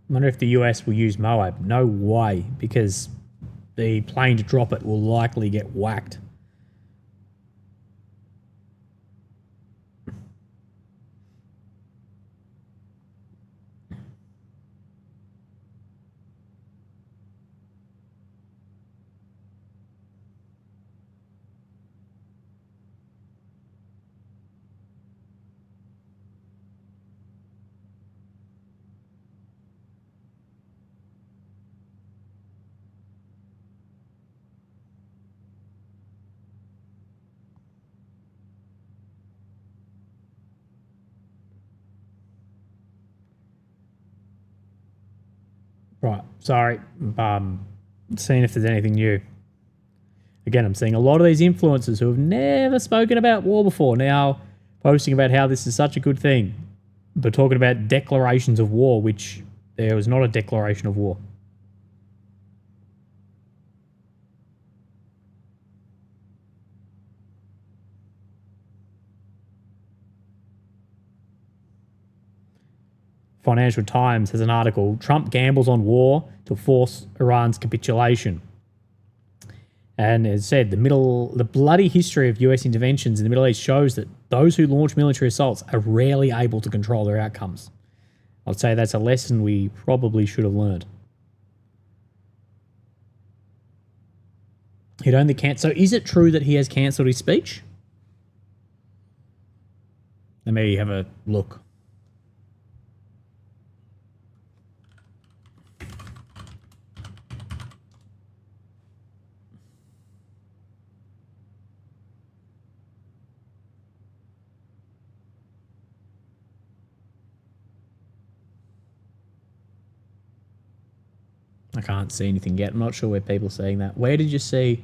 I wonder if the US will use Moab. No way, because the plane to drop it will likely get whacked. Right, sorry. Seeing if there's anything new. Again, I'm seeing a lot of these influencers who have never spoken about war before now posting about how this is such a good thing, but talking about declarations of war, which there was not a declaration of war. Financial Times has an article, Trump gambles on war to force Iran's capitulation. And as said, the bloody history of US interventions in the Middle East shows that those who launch military assaults are rarely able to control their outcomes. I'd say that's a lesson we probably should have learned. He'd only so is it true that he has cancelled his speech? Let me have a look. I can't see anything yet. I'm not sure where people are saying that. Where did you see?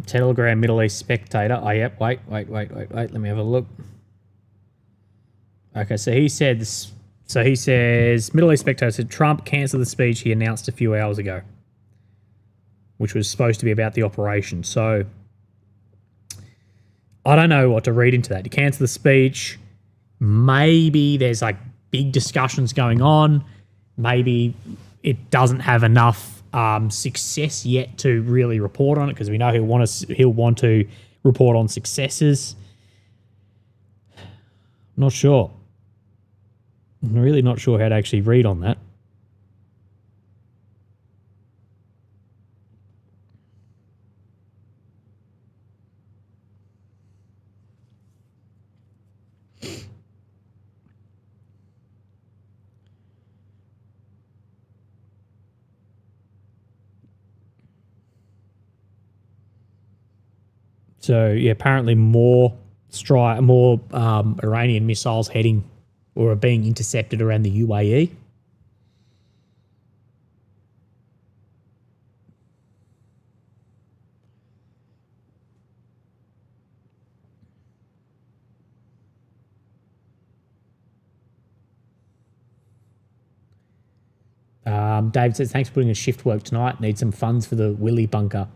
Telegram Middle East Spectator. Oh, yep. Wait. Let me have a look. Okay, so he said this. So he says, Middle East Spectator said Trump cancelled the speech he announced a few hours ago, which was supposed to be about the operation. So I don't know what to read into that. He cancelled the speech. maybe there's like big discussions going on. Maybe it doesn't have enough success yet to really report on it, because we know he'll want to report on successes. Not sure. I'm really not sure how to actually read on that. So yeah, apparently more Iranian missiles heading or are being intercepted around the UAE. Dave says, thanks for putting a shift work tonight. Need some funds for the Willy bunker.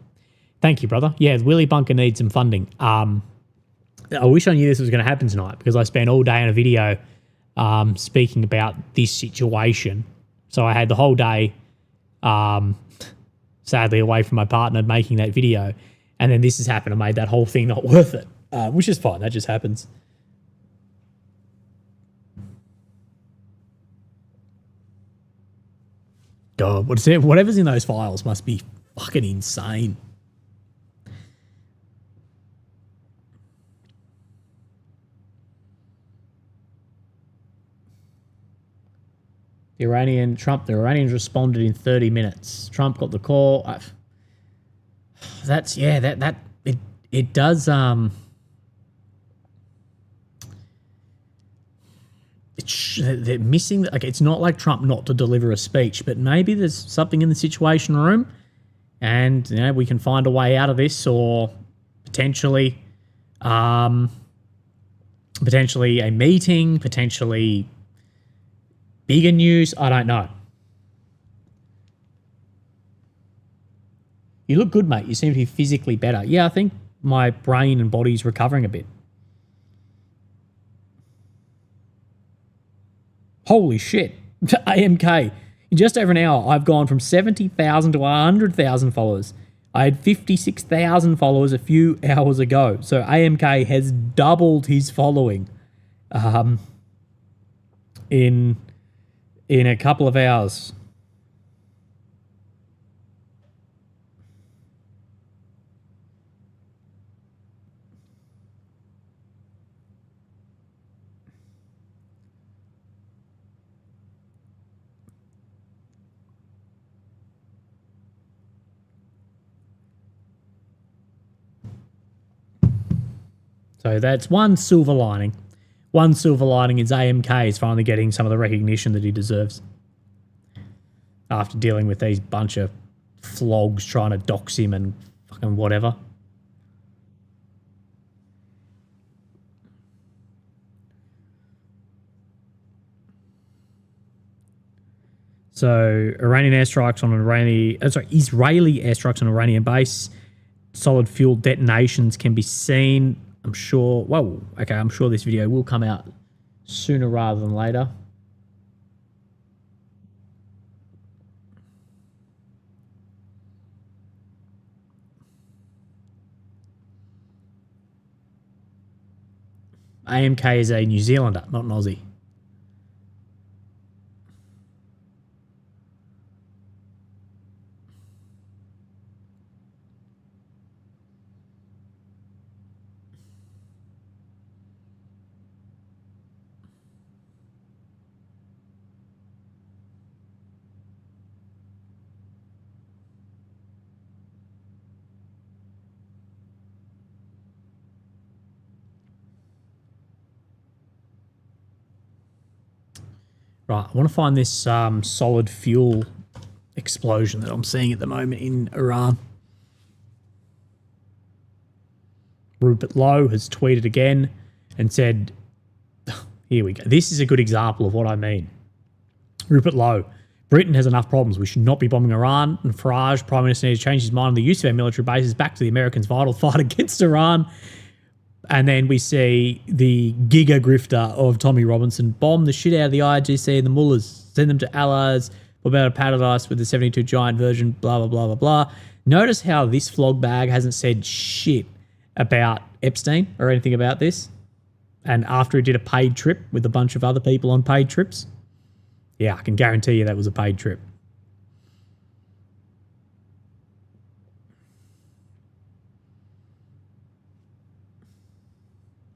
Thank you, brother. Yeah, the Willy bunker needs some funding. I wish I knew this was going to happen tonight, because I spent all day in a video speaking about this situation. So I had the whole day, sadly, away from my partner making that video. And then this has happened. I made that whole thing not worth it, which is fine. That just happens. God, whatever's in those files must be fucking insane. The Iranians responded in 30 minutes. Trump got the call. It does. They're missing. Okay, it's not like Trump not to deliver a speech, but maybe there's something in the Situation Room, and we can find a way out of this, or potentially a meeting, potentially bigger news. I don't know. You look good, mate. You seem to be physically better. Yeah, I think my brain and body's recovering a bit. Holy shit. AMK. In just over an hour, I've gone from 70,000 to 100,000 followers. I had 56,000 followers a few hours ago. So AMK has doubled his following in a couple of hours. So that's one silver lining. One silver lining is AMK is finally getting some of the recognition that he deserves after dealing with these bunch of flogs trying to dox him and fucking whatever. So Israeli airstrikes on an Iranian base. Solid fuel detonations can be seen. I'm sure this video will come out sooner rather than later. AMK is a New Zealander, not an Aussie. Right, I want to find this solid fuel explosion that I'm seeing at the moment in Iran. Rupert Lowe has tweeted again and said, here we go. This is a good example of what I mean. Rupert Lowe, Britain has enough problems. We should not be bombing Iran. And Farage, Prime Minister, needs to change his mind on the use of our military bases. Back to the Americans' vital fight against Iran. And then we see the giga grifter of Tommy Robinson bomb the shit out of the IRGC and the mullahs, send them to Allah's, about a paradise with the 72 giant version, blah, blah, blah, blah, blah. Notice how this flog bag hasn't said shit about Epstein or anything about this. And after he did a paid trip with a bunch of other people on paid trips, yeah, I can guarantee you that was a paid trip.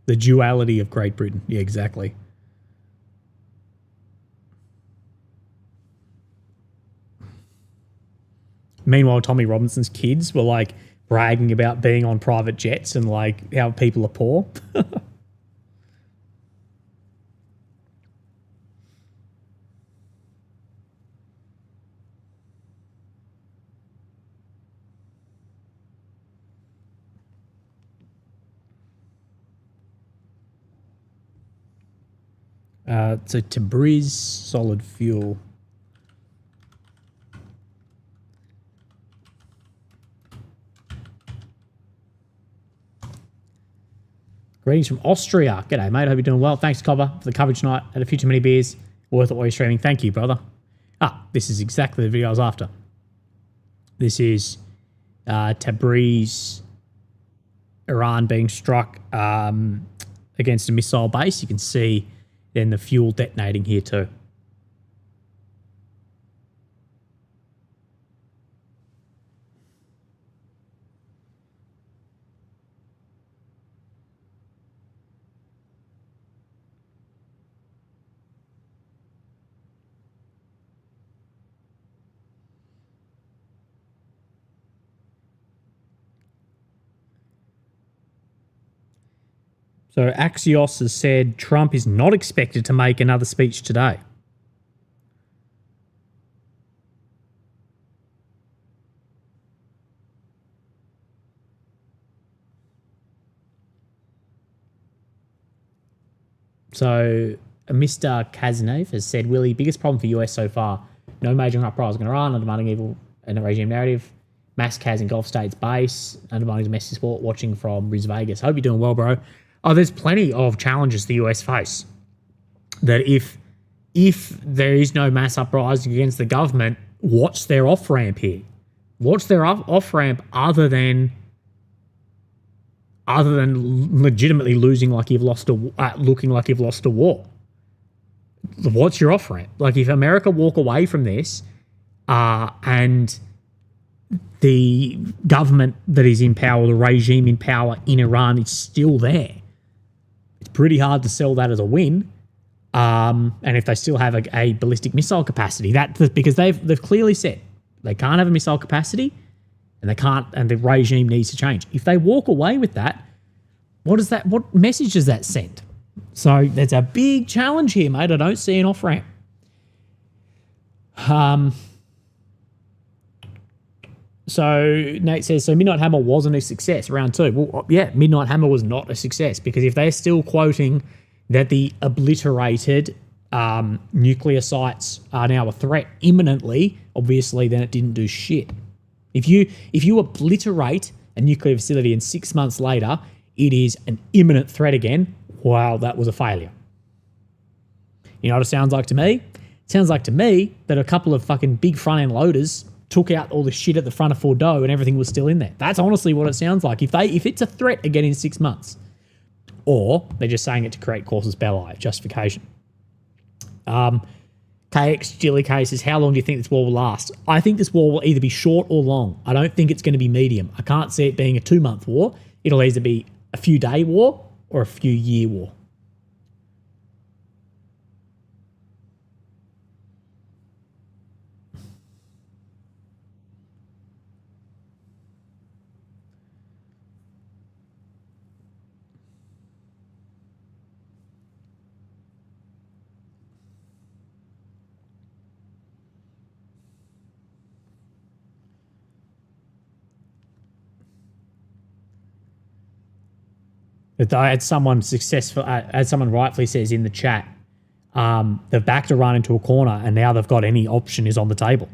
The duality of Great Britain. Yeah, exactly. Meanwhile, Tommy Robinson's kids were like bragging about being on private jets and like how people are poor. So Tabriz solid fuel. Greetings from Austria. G'day, mate. Hope you're doing well. Thanks, Cobber, for the coverage tonight. Had a few too many beers. Worth it while you're streaming. Thank you, brother. This is exactly the video I was after. This is Tabriz, Iran being struck against a missile base. You can see then the fuel detonating here too. So Axios has said Trump is not expected to make another speech today. So Mr. Kazanev has said, Willie, biggest problem for US so far, no major uprising in Iran, undermining evil and a regime narrative, mass Kaz in Gulf States base, undermining domestic sport, watching from Riz Vegas. Hope you're doing well, bro. Oh, there's plenty of challenges the US face. That if there is no mass uprising against the government, what's their off-ramp here? What's their off-ramp other than legitimately losing like you've lost looking like you've lost a war? What's your off-ramp? Like if America walk away from this and the government that is in power, the regime in power in Iran is still there, it's pretty hard to sell that as a win. And if they still have a ballistic missile capacity, because they've clearly said they can't have a missile capacity, and they can't, and the regime needs to change. If they walk away with that, what message does that send? So there's a big challenge here, mate. I don't see an off ramp. So Nate says, so Midnight Hammer wasn't a success, round 2. Well, yeah, Midnight Hammer was not a success, because if they're still quoting that the obliterated nuclear sites are now a threat imminently, obviously then it didn't do shit. If you obliterate a nuclear facility and 6 months later it is an imminent threat again, well, that was a failure. You know what it sounds like to me? It sounds like to me that a couple of fucking big front-end loaders took out all the shit at the front of Fordo and everything was still in there. That's honestly what it sounds like. If it's a threat again in 6 months, or they're just saying it to create casus belli, justification. KX Jilly K says, how long do you think this war will last? I think this war will either be short or long. I don't think it's going to be medium. I can't see it being a 2-month war. It'll either be a few day war or a few year war. But I had someone successful, as someone rightfully says in the chat, they've backed Iran into a corner and now they've got any option is on the table.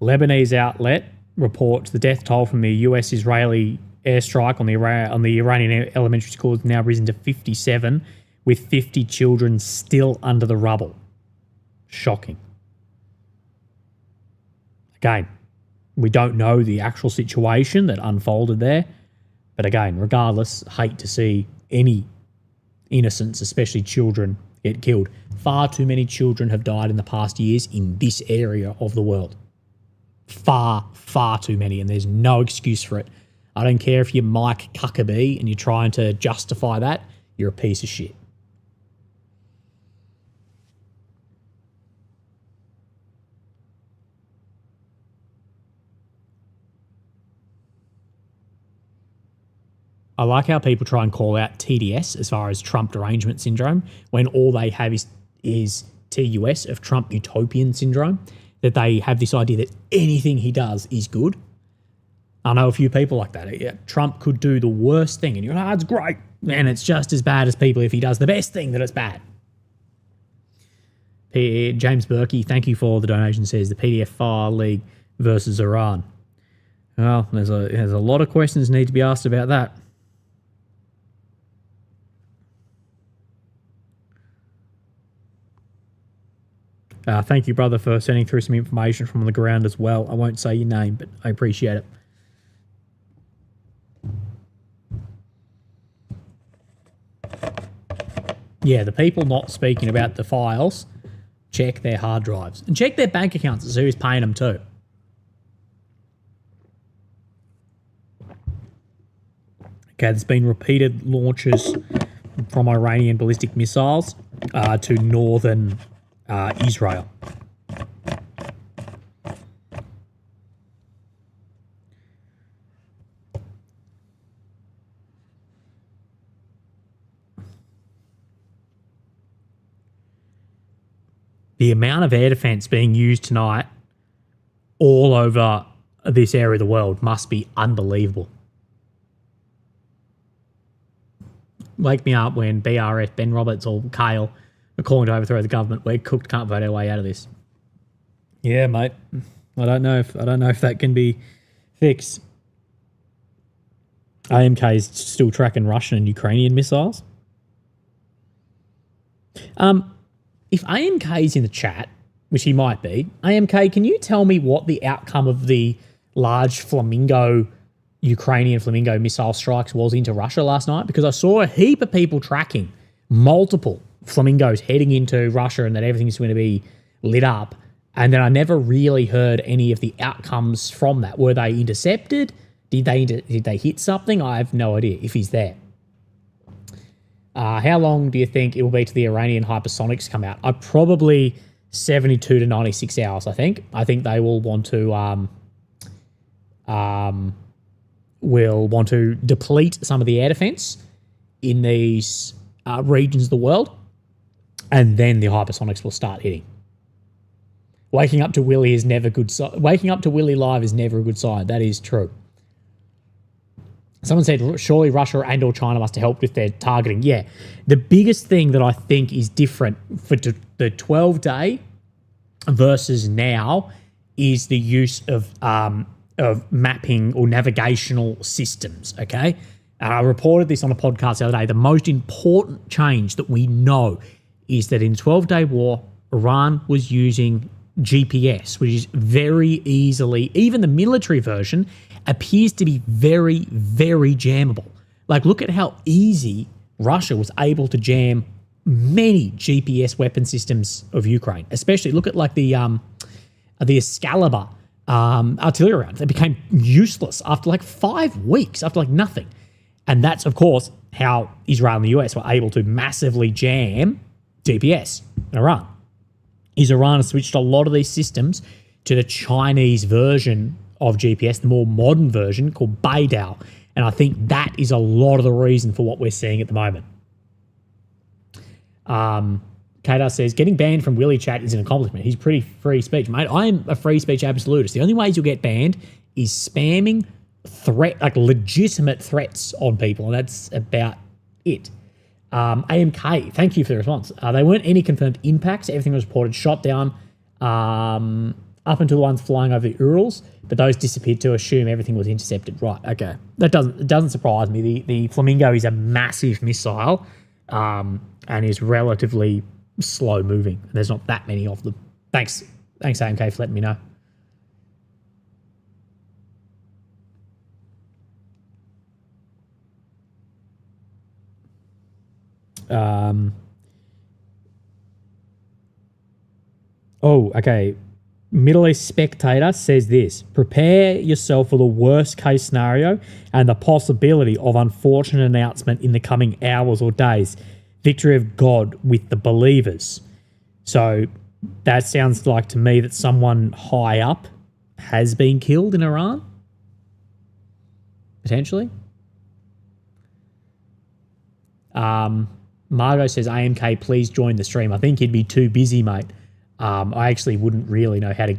Lebanese outlet reports the death toll from the US-Israeli airstrike on the Iranian elementary school has now risen to 57, with 50 children still under the rubble. Shocking. Again, we don't know the actual situation that unfolded there, but again, regardless, hate to see any innocents, especially children, get killed. Far too many children have died in the past years in this area of the world. Far, far too many, and there's no excuse for it. I don't care if you're Mike Huckabee and you're trying to justify that, you're a piece of shit. I like how people try and call out TDS as far as Trump derangement syndrome when all they have is TUS of Trump utopian syndrome, that they have this idea that anything he does is good. I know a few people like that. Yeah, Trump could do the worst thing and you're like, it's great. And it's just as bad as people if he does the best thing that it's bad. James Berkey, thank you for the donation, says the PDF file league versus Iran. Well, there's a lot of questions need to be asked about that. Thank you, brother, for sending through some information from on the ground as well. I won't say your name, but I appreciate it. Yeah, the people not speaking about the files, check their hard drives. And check their bank accounts to see who's paying them too. Okay, there's been repeated launches from Iranian ballistic missiles to northern Israel. The amount of air defense being used tonight all over this area of the world must be unbelievable. Wake me up when BRF, Ben Roberts or Kale are calling to overthrow the government. We're cooked, can't vote our way out of this. Yeah, mate. I don't know if that can be fixed. AMK is still tracking Russian and Ukrainian missiles. If AMK is in the chat, which he might be, AMK, can you tell me what the outcome of the large Ukrainian Flamingo missile strikes was into Russia last night? Because I saw a heap of people tracking multiple Flamingos heading into Russia and that everything's going to be lit up. And then I never really heard any of the outcomes from that. Were they intercepted? Did they hit something? I have no idea if he's there. How long do you think it will be till the Iranian hypersonics come out? Probably 72 to 96 hours, I think. I think they will want to deplete some of the air defense in these regions of the world, and then the hypersonics will start hitting. Waking up to Willie is never good. Waking up to Willie live is never a good sign. That is true. Someone said, surely Russia and or China must have helped with their targeting. Yeah. The biggest thing that I think is different for the 12-day versus now is the use of mapping or navigational systems, okay? And I reported this on a podcast the other day. The most important change that we know is that in 12-day war, Iran was using GPS, which is very easily, even the military version, appears to be very, very jammable. Like, look at how easy Russia was able to jam many GPS weapon systems of Ukraine. Especially, look at like the Excalibur artillery rounds. They became useless after like 5 weeks, after like nothing. And that's, of course, how Israel and the US were able to massively jam GPS in Iran. Iran has switched a lot of these systems to the Chinese version of GPS, the more modern version called Beidou. And I think that is a lot of the reason for what we're seeing at the moment. Kadar says, getting banned from Willie chat is an accomplishment. He's pretty free speech. Mate, I am a free speech absolutist. The only ways you'll get banned is spamming legitimate threats on people, and that's about it. AMK, thank you for the response. There weren't any confirmed impacts. Everything was reported shot down. up until the ones flying over the Urals, but those disappeared to assume everything was intercepted. Right, okay. It doesn't surprise me. The Flamingo is a massive missile and is relatively slow moving. There's not that many of them. Thanks AMK for letting me know. Oh, okay. Middle East Spectator says this: prepare yourself for the worst case scenario and the possibility of unfortunate announcement in the coming hours or days. Victory of God with the believers. So that sounds like to me that someone high up has been killed in Iran. Potentially. Margot says, AMK, please join the stream. I think he'd be too busy, mate. I actually wouldn't really know how to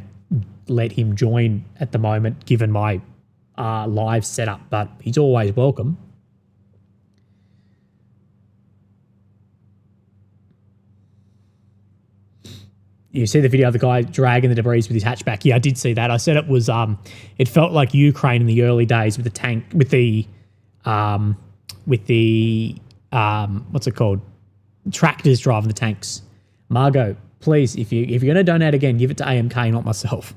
let him join at the moment, given my live setup, but he's always welcome. You see the video of the guy dragging the debris with his hatchback. Yeah, I did see that. I said it was, it felt like Ukraine in the early days with the tank, with the what's it called? Tractors driving the tanks. Margot, please, if you're going to donate again, give it to AMK, not myself.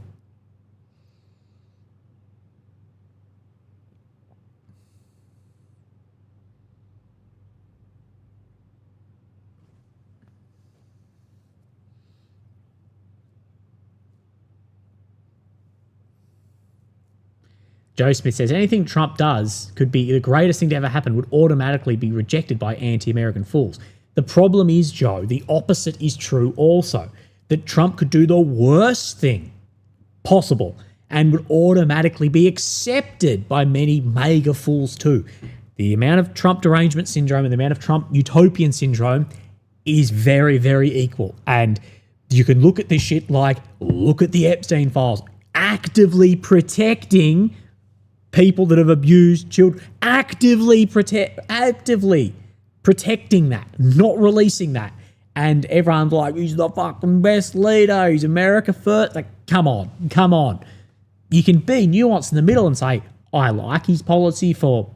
Joe Smith says, anything Trump does could be the greatest thing to ever happen, would automatically be rejected by anti-American fools. The problem is, Joe, the opposite is true also, that Trump could do the worst thing possible and would automatically be accepted by many mega fools too. The amount of Trump derangement syndrome and the amount of Trump utopian syndrome is very, very equal. And you can look at this shit like, look at the Epstein files, actively protecting people that have abused children, actively protecting that, not releasing that. And everyone's like, he's the fucking best leader, he's America first. Like, come on. You can be nuanced in the middle and say, I like his policy for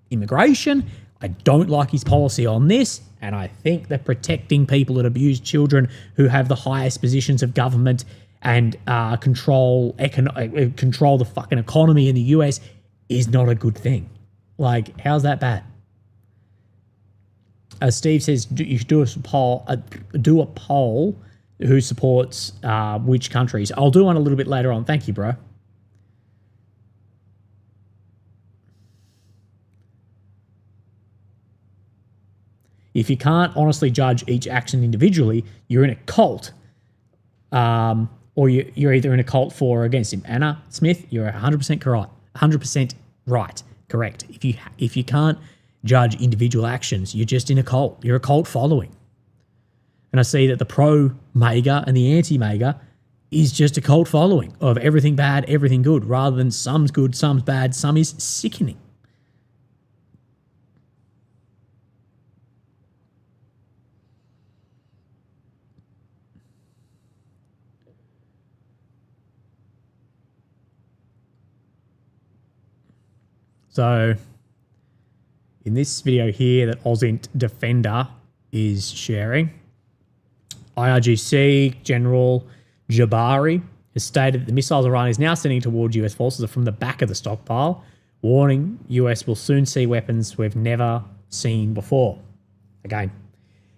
immigration, I don't like his policy on this, and I think that protecting people that abuse children who have the highest positions of government and control the fucking economy in the US is not a good thing. Like, how's that bad? Steve says you should do a poll who supports which countries. I'll do one a little bit later on. Thank you, bro. If you can't honestly judge each action individually, you're in a cult. Or you're either in a cult for or against him. Anna Smith, you're 100% correct. 100% right. Correct. If you can't judge individual actions, you're just in a cult. You're a cult following. And I see that the pro-MAGA and the anti-MAGA is just a cult following of everything bad, everything good, rather than some's good, some's bad, some is sickening. So in this video here that Ausint Defender is sharing, IRGC General Jabari has stated that the missiles Iran is now sending towards US forces are from the back of the stockpile, warning US will soon see weapons we've never seen before. Again,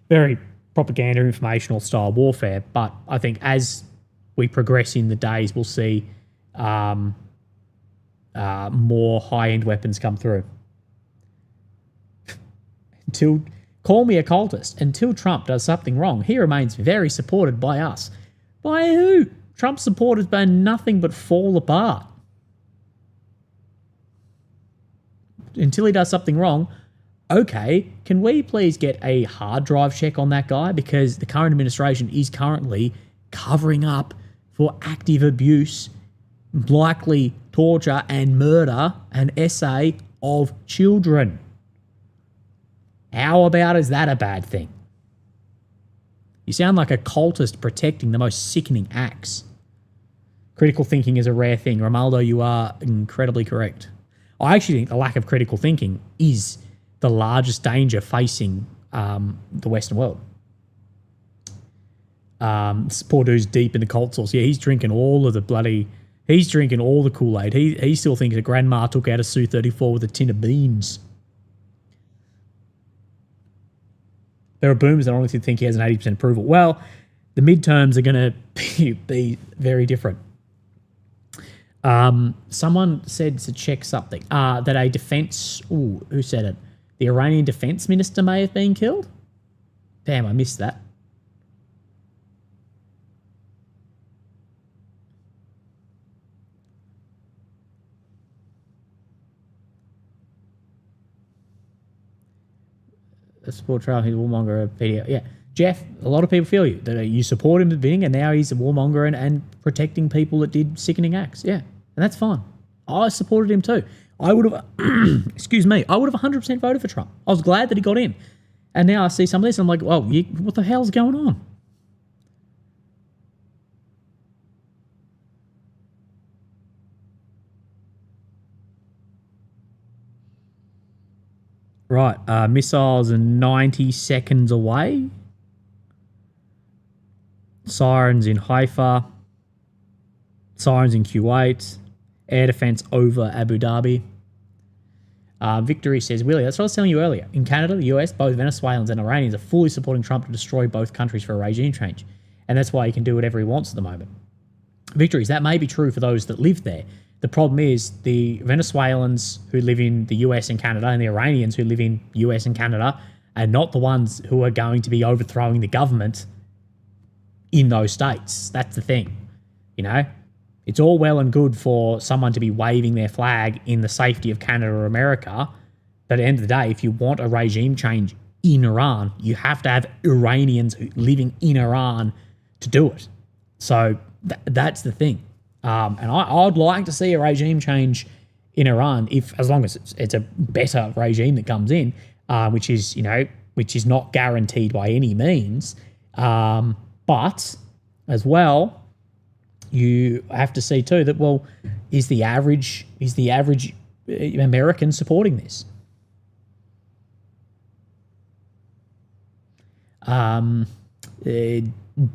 very propaganda, informational style warfare, but I think as we progress in the days, we'll see more high-end weapons come through. Call me a cultist. Until Trump does something wrong, he remains very supported by us. By who? Trump supporters been nothing but fall apart. Until he does something wrong, okay, can we please get a hard drive check on that guy? Because the current administration is currently covering up for active abuse, likely torture and murder and essay of children. How about is that a bad thing? You sound like a cultist protecting the most sickening acts. Critical thinking is a rare thing. Romaldo, you are incredibly correct. I actually think the lack of critical thinking is the largest danger facing the Western world. This poor dude's deep in the cult sauce. Yeah, he's drinking all of the bloody... He's drinking all the Kool-Aid. He still thinks that Grandma took out a Su-34 with a tin of beans. There are boomers that honestly think he has an 80% approval. Well, the midterms are going to be very different. Someone said to check something. That a defense... Ooh, who said it? The Iranian defense minister may have been killed? Damn, I missed that. A support trial, he's a warmonger, a PDO. Yeah. Jeff, a lot of people feel you. That you support him winning, and now he's a warmonger and protecting people that did sickening acts. Yeah. And that's fine. I supported him too. I would have, excuse me, I would have 100% voted for Trump. I was glad that he got in. And now I see some of this, and I'm like, well, what the hell's going on? Right, missiles are 90 seconds away. Sirens in Haifa. Sirens in Kuwait. Air defense over Abu Dhabi. Victory says, Willie, that's what I was telling you earlier. In Canada, the US, both Venezuelans and Iranians are fully supporting Trump to destroy both countries for a regime change. And that's why he can do whatever he wants at the moment. Victories, that may be true for those that live there. The problem is the Venezuelans who live in the US and Canada and the Iranians who live in US and Canada are not the ones who are going to be overthrowing the government in those states. That's the thing. You know, it's all well and good for someone to be waving their flag in the safety of Canada or America. But at the end of the day, if you want a regime change in Iran, you have to have Iranians living in Iran to do it. So that's the thing. And I'd like to see a regime change in Iran, as long as it's a better regime that comes in, which is not guaranteed by any means. But as well, you have to see too that, well, is the average American supporting this?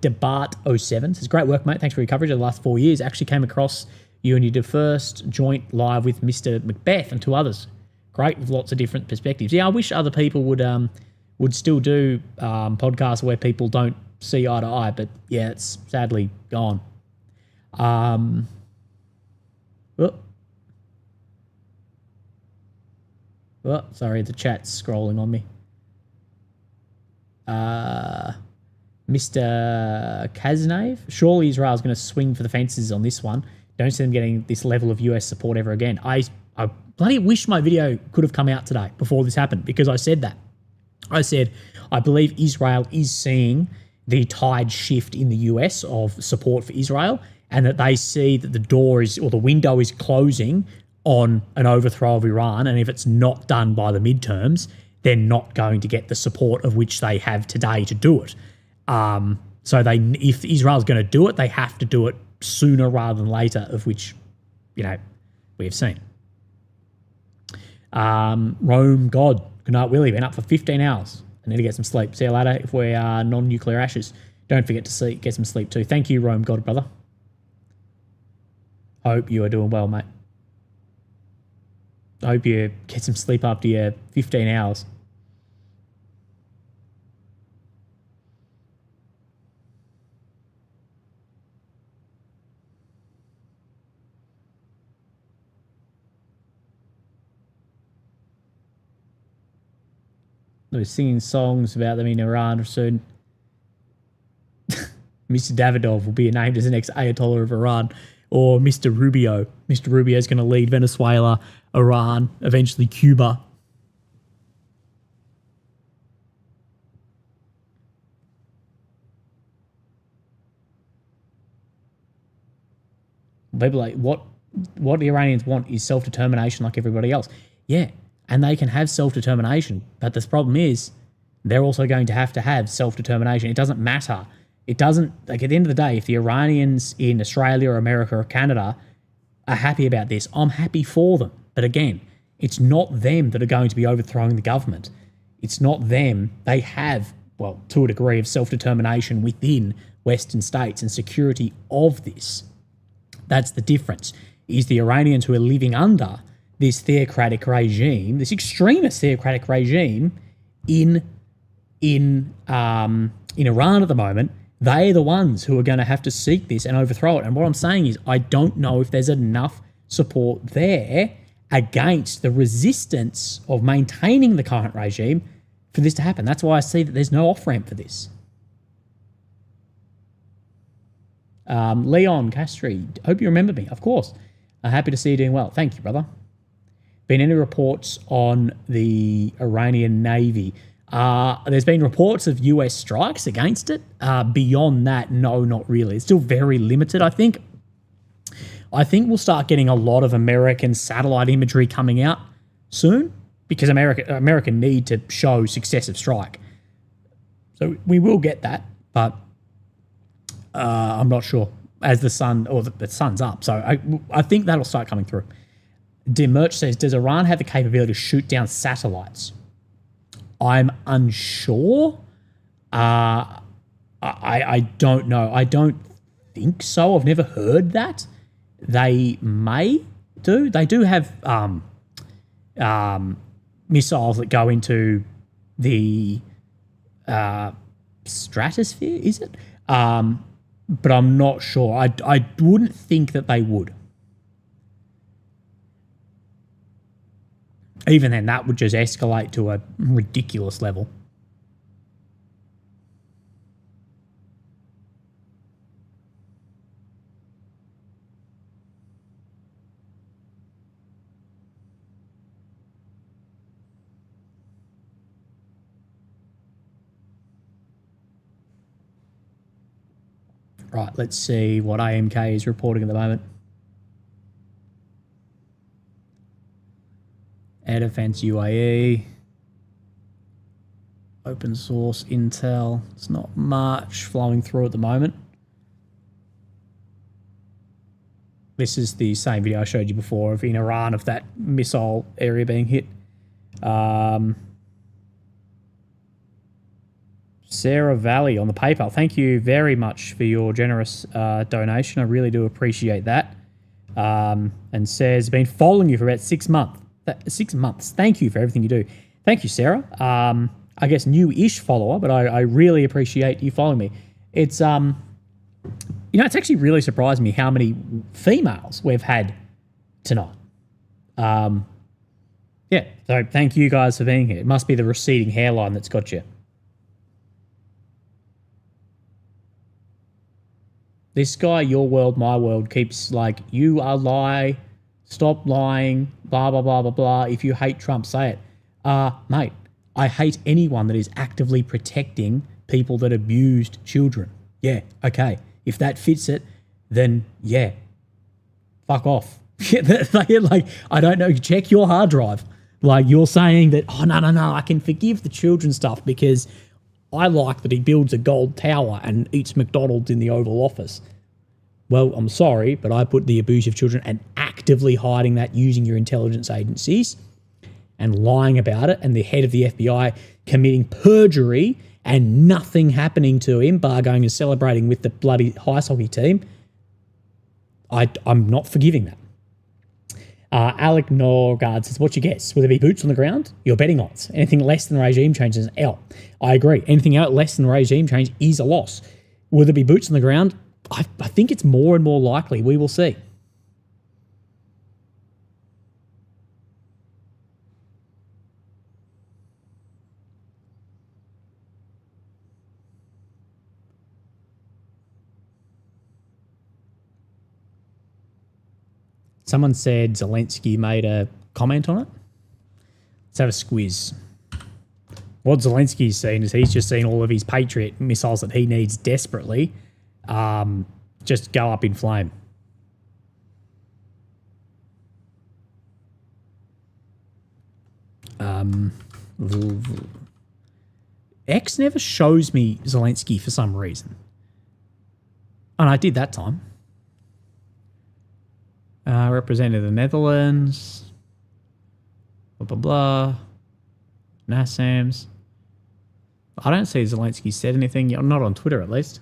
Debate07 says, great work, mate. Thanks for your coverage of the last 4 years. Actually came across you and you did first joint live with Mr. Macbeth and two others. Great, with lots of different perspectives. Yeah, I wish other people would still do podcasts where people don't see eye to eye, but yeah, it's sadly gone. Sorry, the chat's scrolling on me. Mr. Kaznave, surely Israel's going to swing for the fences on this one. Don't see them getting this level of US support ever again. I bloody wish my video could have come out today before this happened, because I said that. I said, I believe Israel is seeing the tide shift in the US of support for Israel, and that they see that the door is, or the window is closing on an overthrow of Iran. And if it's not done by the midterms, they're not going to get the support of which they have today to do it. So if Israel's going to do it, they have to do it sooner rather than later, of which, we have seen. Rome God, good night, Willie. Been up for 15 hours. I need to get some sleep. See you later. If we are non-nuclear ashes, don't forget to get some sleep too. Thank you, Rome God, brother. Hope you are doing well, mate. I hope you get some sleep after your 15 hours. They were singing songs about them in Iran soon. Mr. Davidov will be named as the next Ayatollah of Iran, or Mr. Rubio. Mr. Rubio is going to lead Venezuela, Iran, eventually Cuba. People like, what the Iranians want is self-determination like everybody else. Yeah, and they can have self-determination, but the problem is they're also going to have self-determination. It doesn't matter It doesn't, like, at the end of the day, if the Iranians in Australia or America or Canada are happy about this, I'm happy for them. But again, it's not them that are going to be overthrowing the government. It's not them. They have, well, to a degree of self-determination within Western states and security of this. That's the difference, is the Iranians who are living under this theocratic regime, this extremist theocratic regime in Iran at the moment, they're the ones who are going to have to seek this and overthrow it. And what I'm saying is I don't know if there's enough support there against the resistance of maintaining the current regime for this to happen. That's why I see that there's no off-ramp for this. Leon Castri, hope you remember me. Of course. Happy to see you doing well. Thank you, brother. Been any reports on the Iranian Navy? There's been reports of US strikes against it. Beyond that, no, not really. It's still very limited, I think. I think we'll start getting a lot of American satellite imagery coming out soon because America need to show successive strike. So we will get that, but I'm not sure as the sun, or the sun's up. So I think that'll start coming through. Demerch says, does Iran have the capability to shoot down satellites? I'm unsure. I don't know. I don't think so. I've never heard that. They may do. They do have missiles that go into the stratosphere, is it? But I'm not sure. I wouldn't think that they would. Even then, that would just escalate to a ridiculous level. Right, let's see what AMK is reporting at the moment. Air Defense UAE. Open source intel. It's not much flowing through at the moment. This is the same video I showed you before of in Iran of that missile area being hit. Sarah Valley on the PayPal. Thank you very much for your generous donation. I really do appreciate that. And says, been following you for about 6 months. 6 months. Thank you for everything you do. Thank you, Sarah. I guess new-ish follower, but I really appreciate you following me. It's it's actually really surprised me how many females we've had tonight. Yeah, so thank you guys for being here. It must be the receding hairline that's got you. This guy, your world, my world, keeps like, you are lie, stop lying, blah, blah, blah, blah, blah. If you hate Trump, say it. Mate, I hate anyone that is actively protecting people that abused children. Yeah, okay. If that fits it, then yeah, fuck off. Like, I don't know, check your hard drive. Like, you're saying that, oh, no, I can forgive the children stuff because I like that he builds a gold tower and eats McDonald's in the Oval Office. Well, I'm sorry, but I put the abuse of children and actively hiding that using your intelligence agencies and lying about it, and the head of the FBI committing perjury and nothing happening to him, bar going and celebrating with the bloody ice hockey team. I'm not forgiving that. Alec Norgard says, what's your guess? Will there be boots on the ground? Your betting odds. Anything less than regime change is an L. I agree. Anything out less than regime change is a loss. Will there be boots on the ground? I think it's more and more likely. We will see. Someone said Zelensky made a comment on it. Let's have a squiz. What Zelensky's seen is he's just seen all of his Patriot missiles that he needs desperately just go up in flame. X never shows me Zelensky for some reason. Oh, no, I did that time. Represented the Netherlands. Blah, blah, blah. Nassams. I don't see Zelensky said anything. Not on Twitter, at least.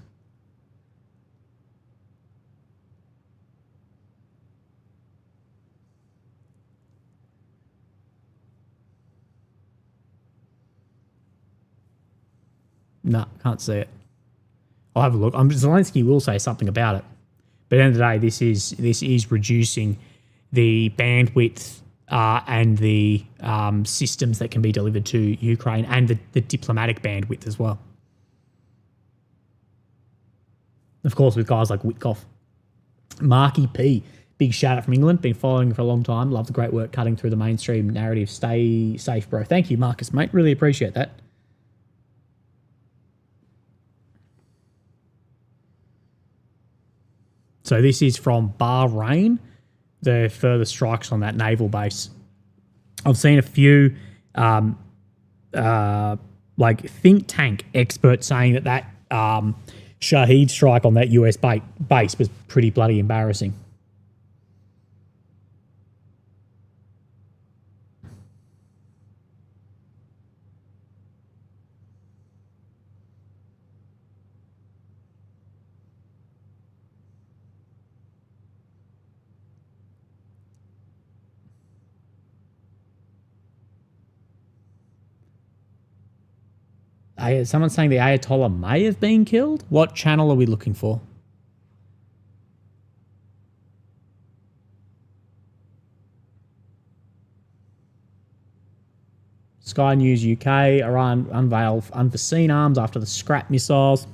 No, can't see it. I'll have a look. Zelensky will say something about it. But at the end of the day, this is reducing the bandwidth and the systems that can be delivered to Ukraine and the diplomatic bandwidth as well. Of course, with guys like Witkoff. Marky P, big shout out from England. Been following for a long time. Love the great work cutting through the mainstream narrative. Stay safe, bro. Thank you, Marcus, mate. Really appreciate that. So this is from Bahrain, the further strikes on that naval base. I've seen a few like think tank experts saying that Shaheed strike on that US base was pretty bloody embarrassing. Someone's saying the Ayatollah may have been killed? What channel are we looking for? Sky News UK, Iran unveil unforeseen arms after the Scrap missiles.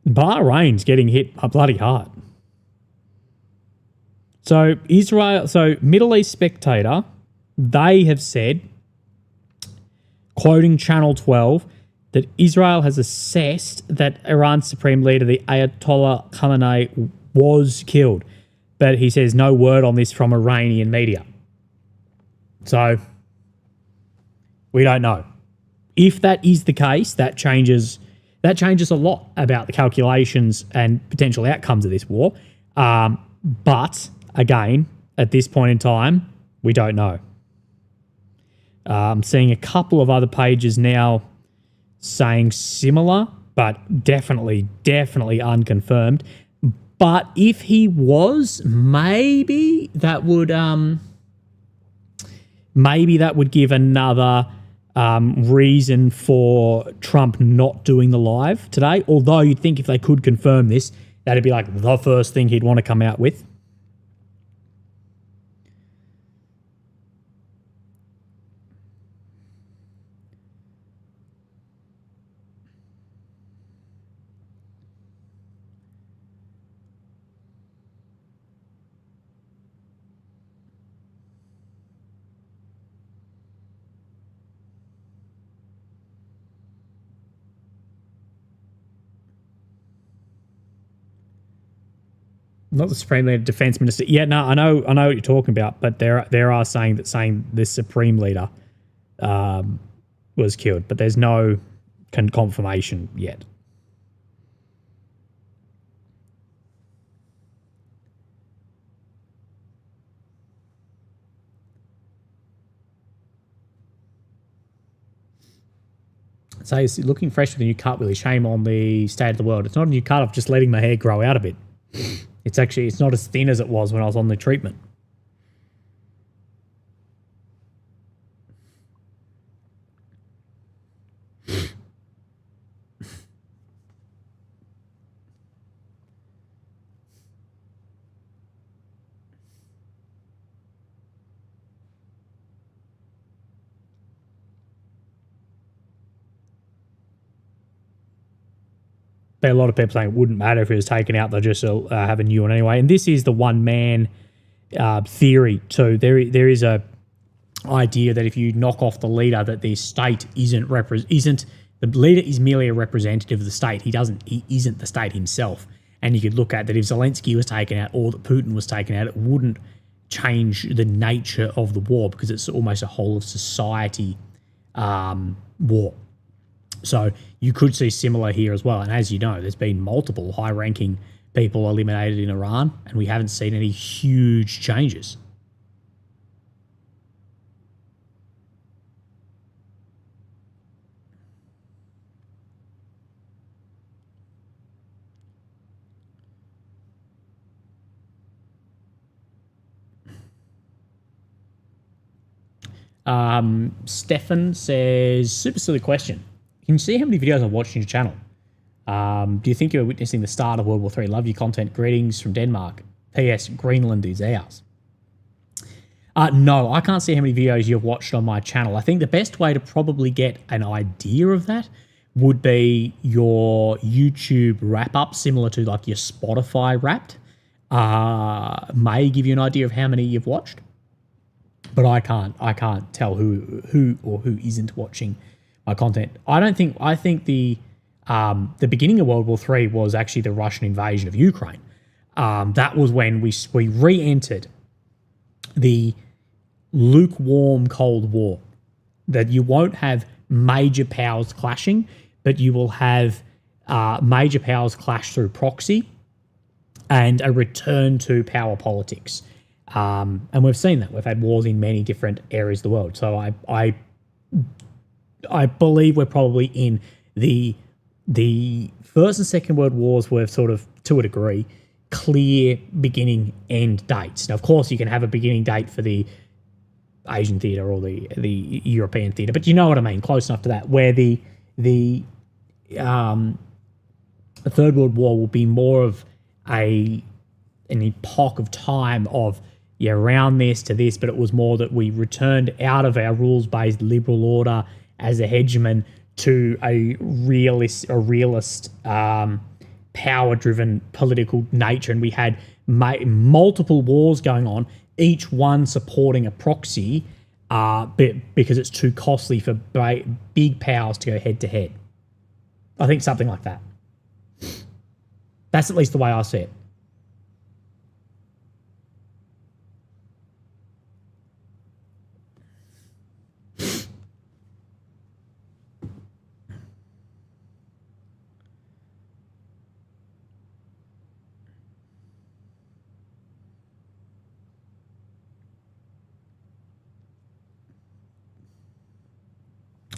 Bahrain's getting hit bloody hard. So Middle East Spectator, they have said, quoting Channel 12, that Israel has assessed that Iran's supreme leader, the Ayatollah Khamenei, was killed. But he says no word on this from Iranian media. So we don't know. If that is the case, that changes a lot about the calculations and potential outcomes of this war. But again, at this point in time, we don't know. I'm seeing a couple of other pages now saying similar, but definitely unconfirmed. But if he was, maybe that would give another reason for Trump not doing the live today. Although you'd think if they could confirm this, that'd be like the first thing he'd want to come out with. Not the Supreme Leader, Defense Minister. Yeah, no, I know what you're talking about, but there are saying the Supreme Leader was killed, but there's no confirmation yet. So he's looking fresh with a new cut, Willie. Shame on the state of the world. It's not a new cut. I'm just letting my hair grow out a bit. It's not as thin as it was when I was on the treatment. But a lot of people saying it wouldn't matter if it was taken out; they'll just have a new one anyway. And this is the one man theory too. There is a idea that if you knock off the leader, that the state isn't the leader is merely a representative of the state. He isn't the state himself. And you could look at that if Zelensky was taken out or that Putin was taken out, it wouldn't change the nature of the war because it's almost a whole of society war. So you could see similar here as well. And as you know, there's been multiple high-ranking people eliminated in Iran, and we haven't seen any huge changes. Stefan says, super silly question. Can you see how many videos I've watched on your channel? Do you think you're witnessing the start of World War III? Love your content. Greetings from Denmark. P.S. Greenland is ours. No, I can't see how many videos you've watched on my channel. I think the best way to probably get an idea of that would be your YouTube wrap-up, similar to like your Spotify Wrapped. May give you an idea of how many you've watched. But I can't tell who or who isn't watching my content. I think the beginning of World War III was actually the Russian invasion of Ukraine. That was when we re-entered the lukewarm Cold War. That you won't have major powers clashing, but you will have major powers clash through proxy and a return to power politics. And we've seen that. We've had wars in many different areas of the world. So I believe we're probably in the First and Second World Wars were sort of, to a degree, clear beginning end dates. Now, of course, you can have a beginning date for the Asian theatre or the European theatre, but you know what I mean, close enough to that, where the Third World War will be more of an epoch of time of around this to this, but it was more that we returned out of our rules-based liberal order as a hegemon to a realist power-driven political nature, and we had multiple wars going on, each one supporting a proxy, because it's too costly for big powers to go head-to-head. I think something like that. That's at least the way I see it.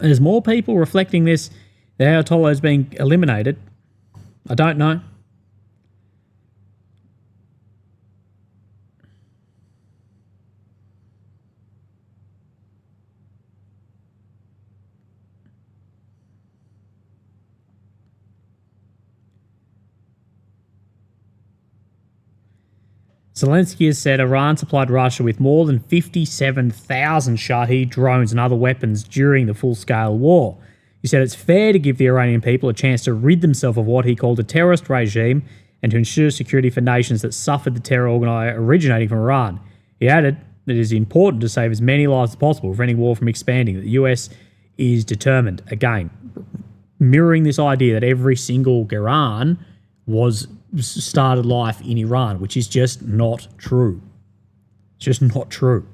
There's more people reflecting this. The Ayatollah is being eliminated. I don't know. Zelensky has said Iran supplied Russia with more than 57,000 Shahed drones and other weapons during the full-scale war. He said it's fair to give the Iranian people a chance to rid themselves of what he called a terrorist regime and to ensure security for nations that suffered the terror originating from Iran. He added that it is important to save as many lives as possible, preventing war from expanding, that the US is determined, again, mirroring this idea that every single Iran started life in Iran, which is just not true. It's just not true.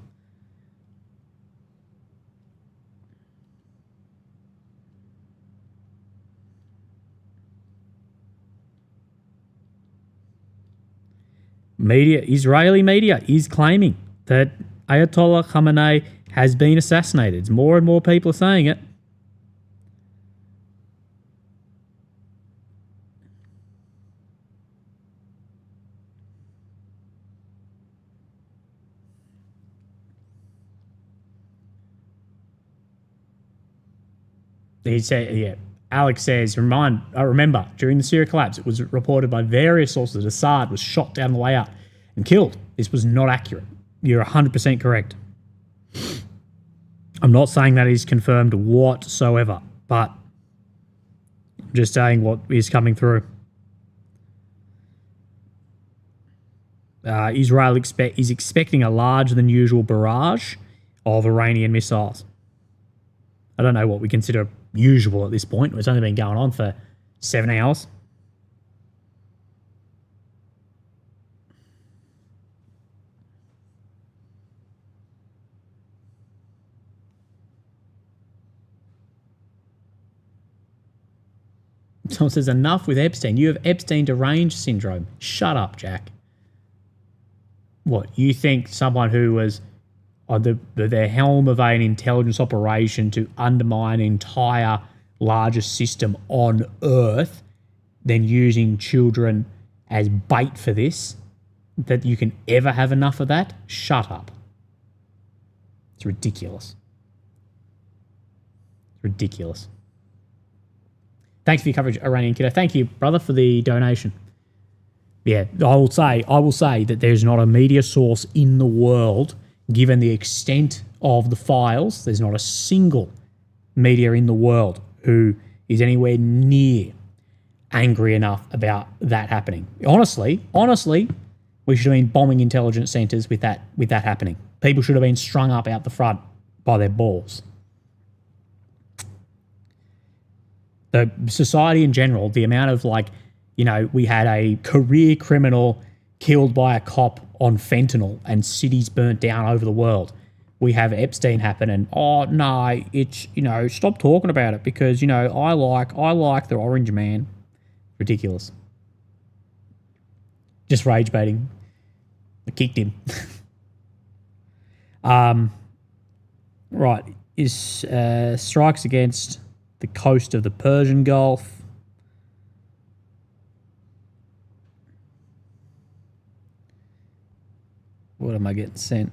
Israeli media is claiming that Ayatollah Khamenei has been assassinated. More and more people are saying it. He said, Alex says, remember, during the Syria collapse, it was reported by various sources that Assad was shot down the way out and killed. This was not accurate. You're 100% correct. I'm not saying that is confirmed whatsoever, but I'm just saying what is coming through. Israel is expecting a larger than usual barrage of Iranian missiles. I don't know what we consider usual at this point. It's only been going on for 7 hours. Someone says, enough with Epstein. You have Epstein deranged syndrome. Shut up, Jack. What, you think someone who was on the helm of an intelligence operation to undermine an entire largest system on Earth, then using children as bait for this, that you can ever have enough of that? Shut up. It's ridiculous. It's ridiculous. Thanks for your coverage, Iranian Kiddo. Thank you, brother, for the donation. Yeah, I will say that there's not a media source in the world, given the extent of the files, there's not a single media in the world who is anywhere near angry enough about that happening. Honestly, we should have been bombing intelligence centres with that happening. People should have been strung up out the front by their balls. The society in general, the amount of we had a career criminal killed by a cop on fentanyl and cities burnt down over the world. We have Epstein happen and, oh no, it's, stop talking about it because, I like the orange man. Ridiculous. Just rage baiting. I kicked him. Right. Is strikes against the coast of the Persian Gulf. What am I getting sent?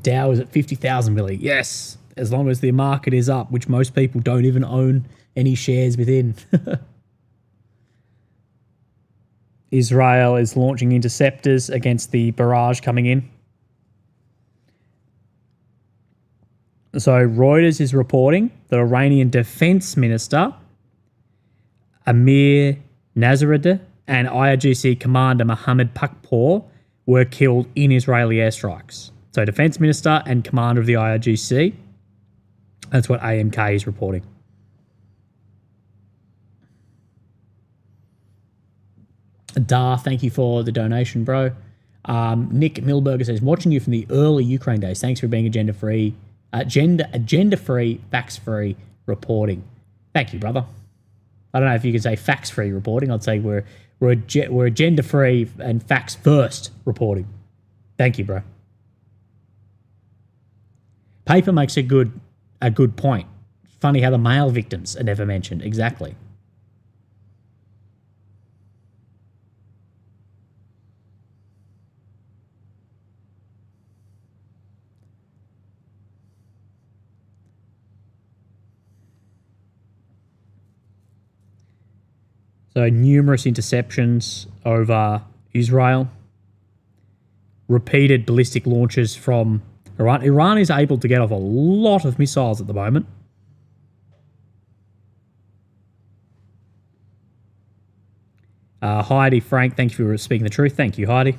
Dow is at 50,000 milli. Yes, as long as the market is up, which most people don't even own any shares within. Israel is launching interceptors against the barrage coming in. So Reuters is reporting that Iranian Defense Minister Amir Nasreddin and IRGC Commander Mohammed Pakpour were killed in Israeli airstrikes. So Defense Minister and Commander of the IRGC. That's what AMK is reporting. Dar, thank you for the donation, bro. Nick Milberger says, watching you from the early Ukraine days. Thanks for being agenda-free, facts-free reporting. Thank you, brother. I don't know if you can say facts-free reporting. I'd say we're agenda-free and facts-first reporting. Thank you, bro. Paper makes a good point. Funny how the male victims are never mentioned. Exactly. So numerous interceptions over Israel. Repeated ballistic launches from Iran. Iran is able to get off a lot of missiles at the moment. Heidi, Frank, thank you for speaking the truth. Thank you, Heidi.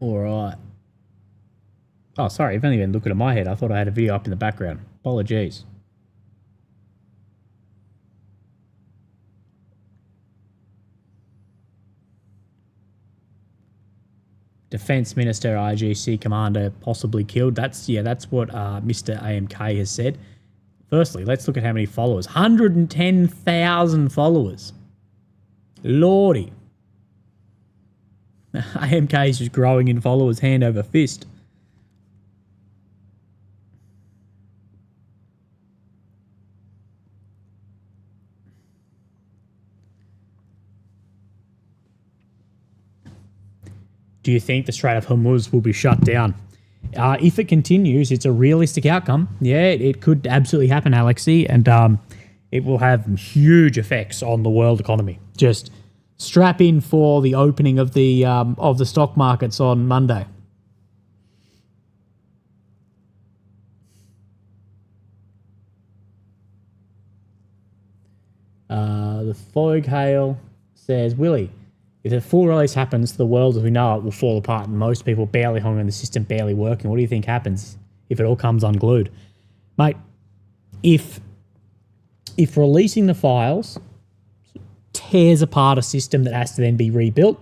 All right. Oh, sorry. I've only been looking at my head. I thought I had a video up in the background. Apologies. Defense Minister, IGC Commander possibly killed. That's what Mr. AMK has said. Firstly, let's look at how many followers. 110,000 followers. Lordy. AMK is just growing in followers hand over fist. Do you think the Strait of Hormuz will be shut down? If it continues, it's a realistic outcome. Yeah, it could absolutely happen, Alexi, and it will have huge effects on the world economy. Just strap in for the opening of the stock markets on Monday. The Fog Hail says, Willie, if a full release happens, the world as we know it will fall apart and most people barely hung on the system, barely working. What do you think happens if it all comes unglued? Mate, if releasing the files tears apart a system that has to then be rebuilt,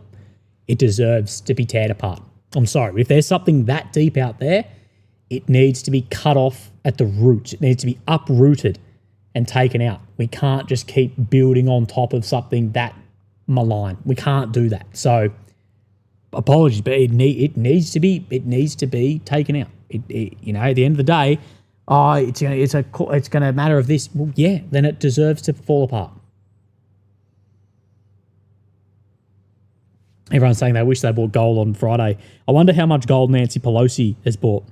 it deserves to be teared apart. I'm sorry, if there's something that deep out there, it needs to be cut off at the root. It needs to be uprooted and taken out. We can't just keep building on top of something that malign. We can't do that. So apologies, but it needs to be taken out. At the end of the day, it's going to matter of this. Well, yeah, then it deserves to fall apart. Everyone's saying they wish they bought gold on Friday. I wonder how much gold Nancy Pelosi has bought.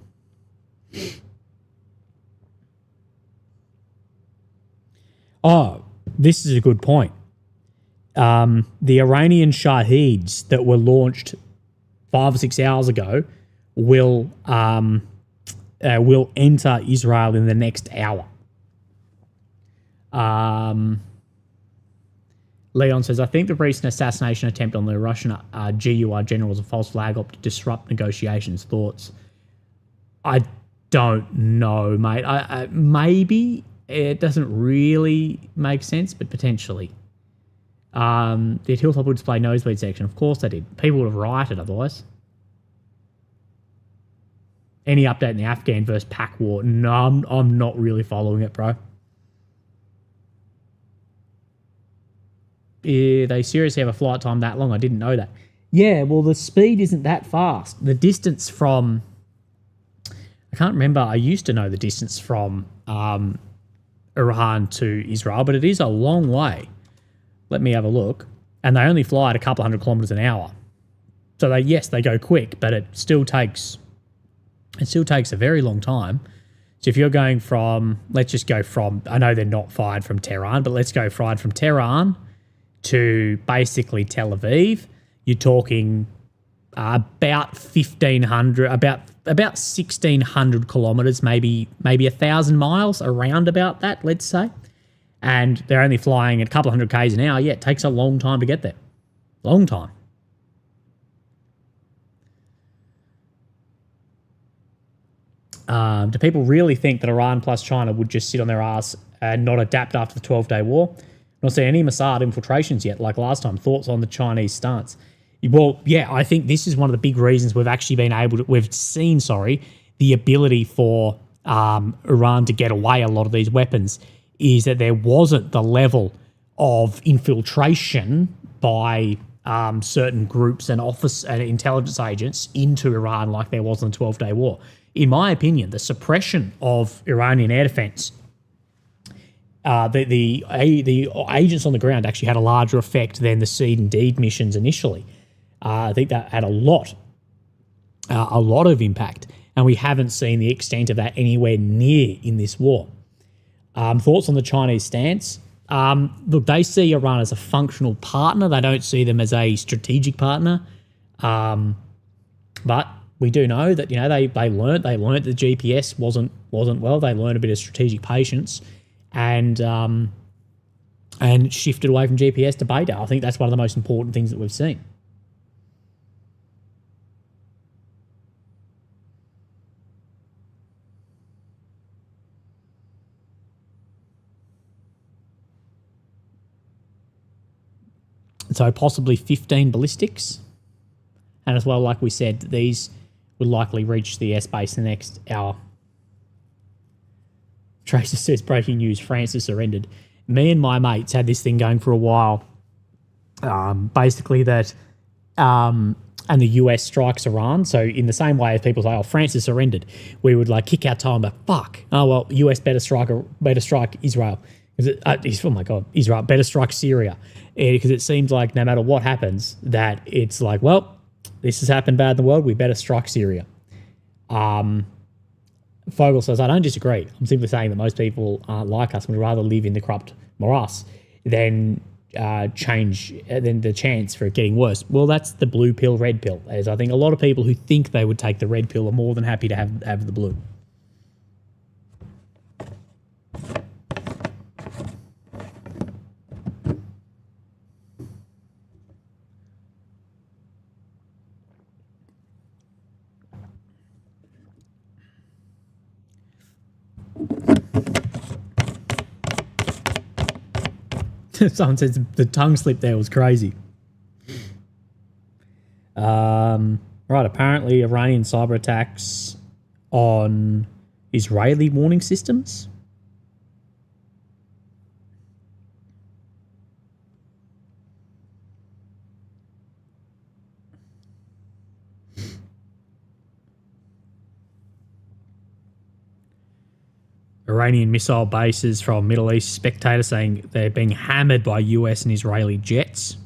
Oh, this is a good point. The Iranian Shaheeds that were launched 5 or 6 hours ago will enter Israel in the next hour. Leon says, I think the recent assassination attempt on the Russian GUR general was a false flag up to disrupt negotiations. Thoughts? I don't know, mate. Maybe it doesn't really make sense, but potentially. The Hilltop would display nosebleed section. Of course they did. People would have rioted otherwise. Any update in the Afghan versus Pak war? No, I'm not really following it, bro. They seriously have a flight time that long? I didn't know that. Yeah, well, the speed isn't that fast. The distance from... I can't remember. I used to know the distance from Iran to Israel, but it is a long way. Let me have a look. And they only fly at a couple hundred kilometers an hour. So they go quick, but it still takes a very long time. So if you're going from, let's just go from, I know they're not fired from Tehran, but let's go fired from Tehran to basically Tel Aviv, you're talking about 1,500, about 1,600 kilometers, maybe 1,000 miles, around about that, let's say. And they're only flying at a couple hundred Ks an hour. Yeah, it takes a long time to get there. Long time. Do people really think that Iran plus China would just sit on their ass and not adapt after the 12-day war? Not seen any Mossad infiltrations yet, like last time. Thoughts on the Chinese stance? Well, yeah, I think this is one of the big reasons we've seen the ability for Iran to get away a lot of these weapons is that there wasn't the level of infiltration by certain groups and office and intelligence agents into Iran like there was in the 12-day war. In my opinion, the suppression of Iranian air defense, the agents on the ground actually had a larger effect than the Seed and Deed missions initially. I think that had a lot of impact, and we haven't seen the extent of that anywhere near in this war. Thoughts on the Chinese stance? Look, they see Iran as a functional partner. They don't see them as a strategic partner. But we do know that they learnt that GPS wasn't well. They learned a bit of strategic patience and shifted away from GPS to beta. I think that's one of the most important things that we've seen. So possibly 15 ballistics. And as well, like we said, these would likely reach the airspace in the next hour. Tracer says, breaking news, France has surrendered. Me and my mates had this thing going for a while. Basically that, and the US strikes Iran. So in the same way as people say, oh, France has surrendered, we would like kick our toe and be like, fuck. Oh, well, US better strike Israel. Oh my God, Israel better strike Syria. Because it seems like no matter what happens, that it's like, well, this has happened bad in the world, we better strike Syria. Fogel says, I don't disagree. I'm simply saying that most people aren't like us and would rather live in the corrupt morass than change, than the chance for it getting worse. Well, that's the blue pill, red pill. As I think a lot of people who think they would take the red pill are more than happy to have the blue. Someone says the tongue slip there was crazy. Right, apparently Iranian cyber attacks on Israeli warning systems. Iranian missile bases from Middle East. Spectator saying they're being hammered by US and Israeli jets.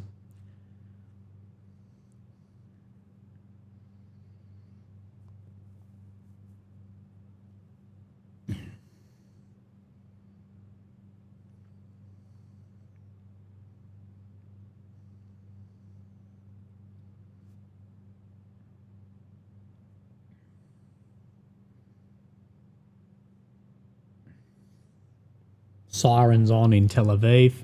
Sirens on in Tel Aviv.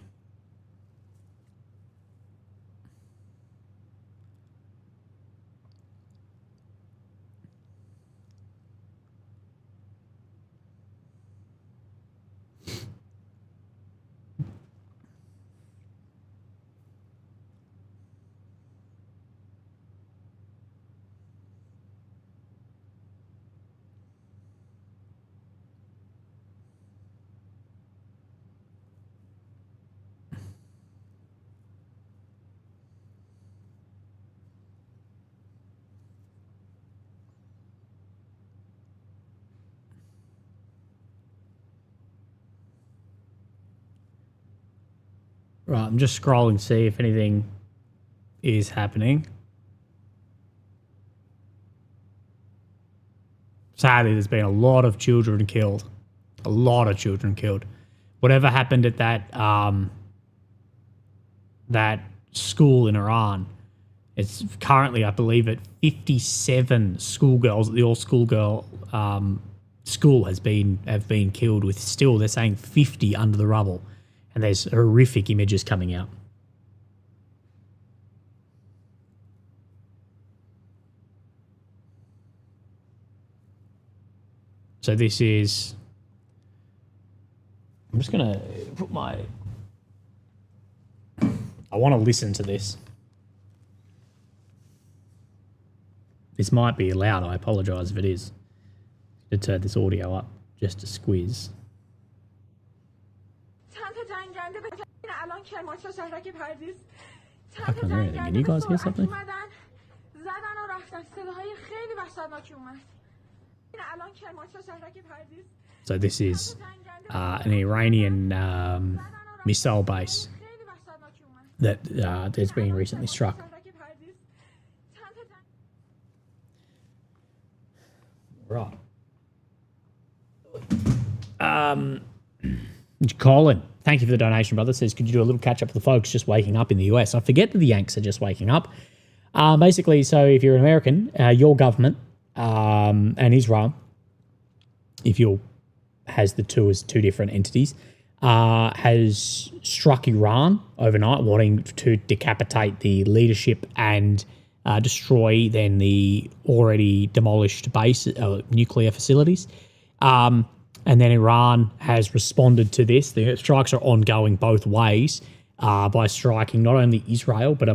Right, I'm just scrolling to see if anything is happening. Sadly, there's been a lot of children killed. A lot of children killed. Whatever happened at that school in Iran, it's currently, I believe, at 57 schoolgirls at the all-schoolgirl school have been killed, with still, they're saying 50 under the rubble. And there's horrific images coming out. So this is... I'm just going to put my... I want to listen to this. This might be loud. I apologise if it is. To turn this audio up just a squiz. I can't hear anything. Can you guys hear something? So this is an Iranian missile base that has been recently struck. Right. Colin, thank you for the donation, brother. Says, could you do a little catch up for the folks just waking up in the US? I forget that the Yanks are just waking up. Basically, so if you're an American, your government and Israel, if you has the two as two different entities, has struck Iran overnight, wanting to decapitate the leadership and destroy then the already demolished base nuclear facilities. And then Iran has responded to this. The strikes are ongoing both ways by striking not only Israel but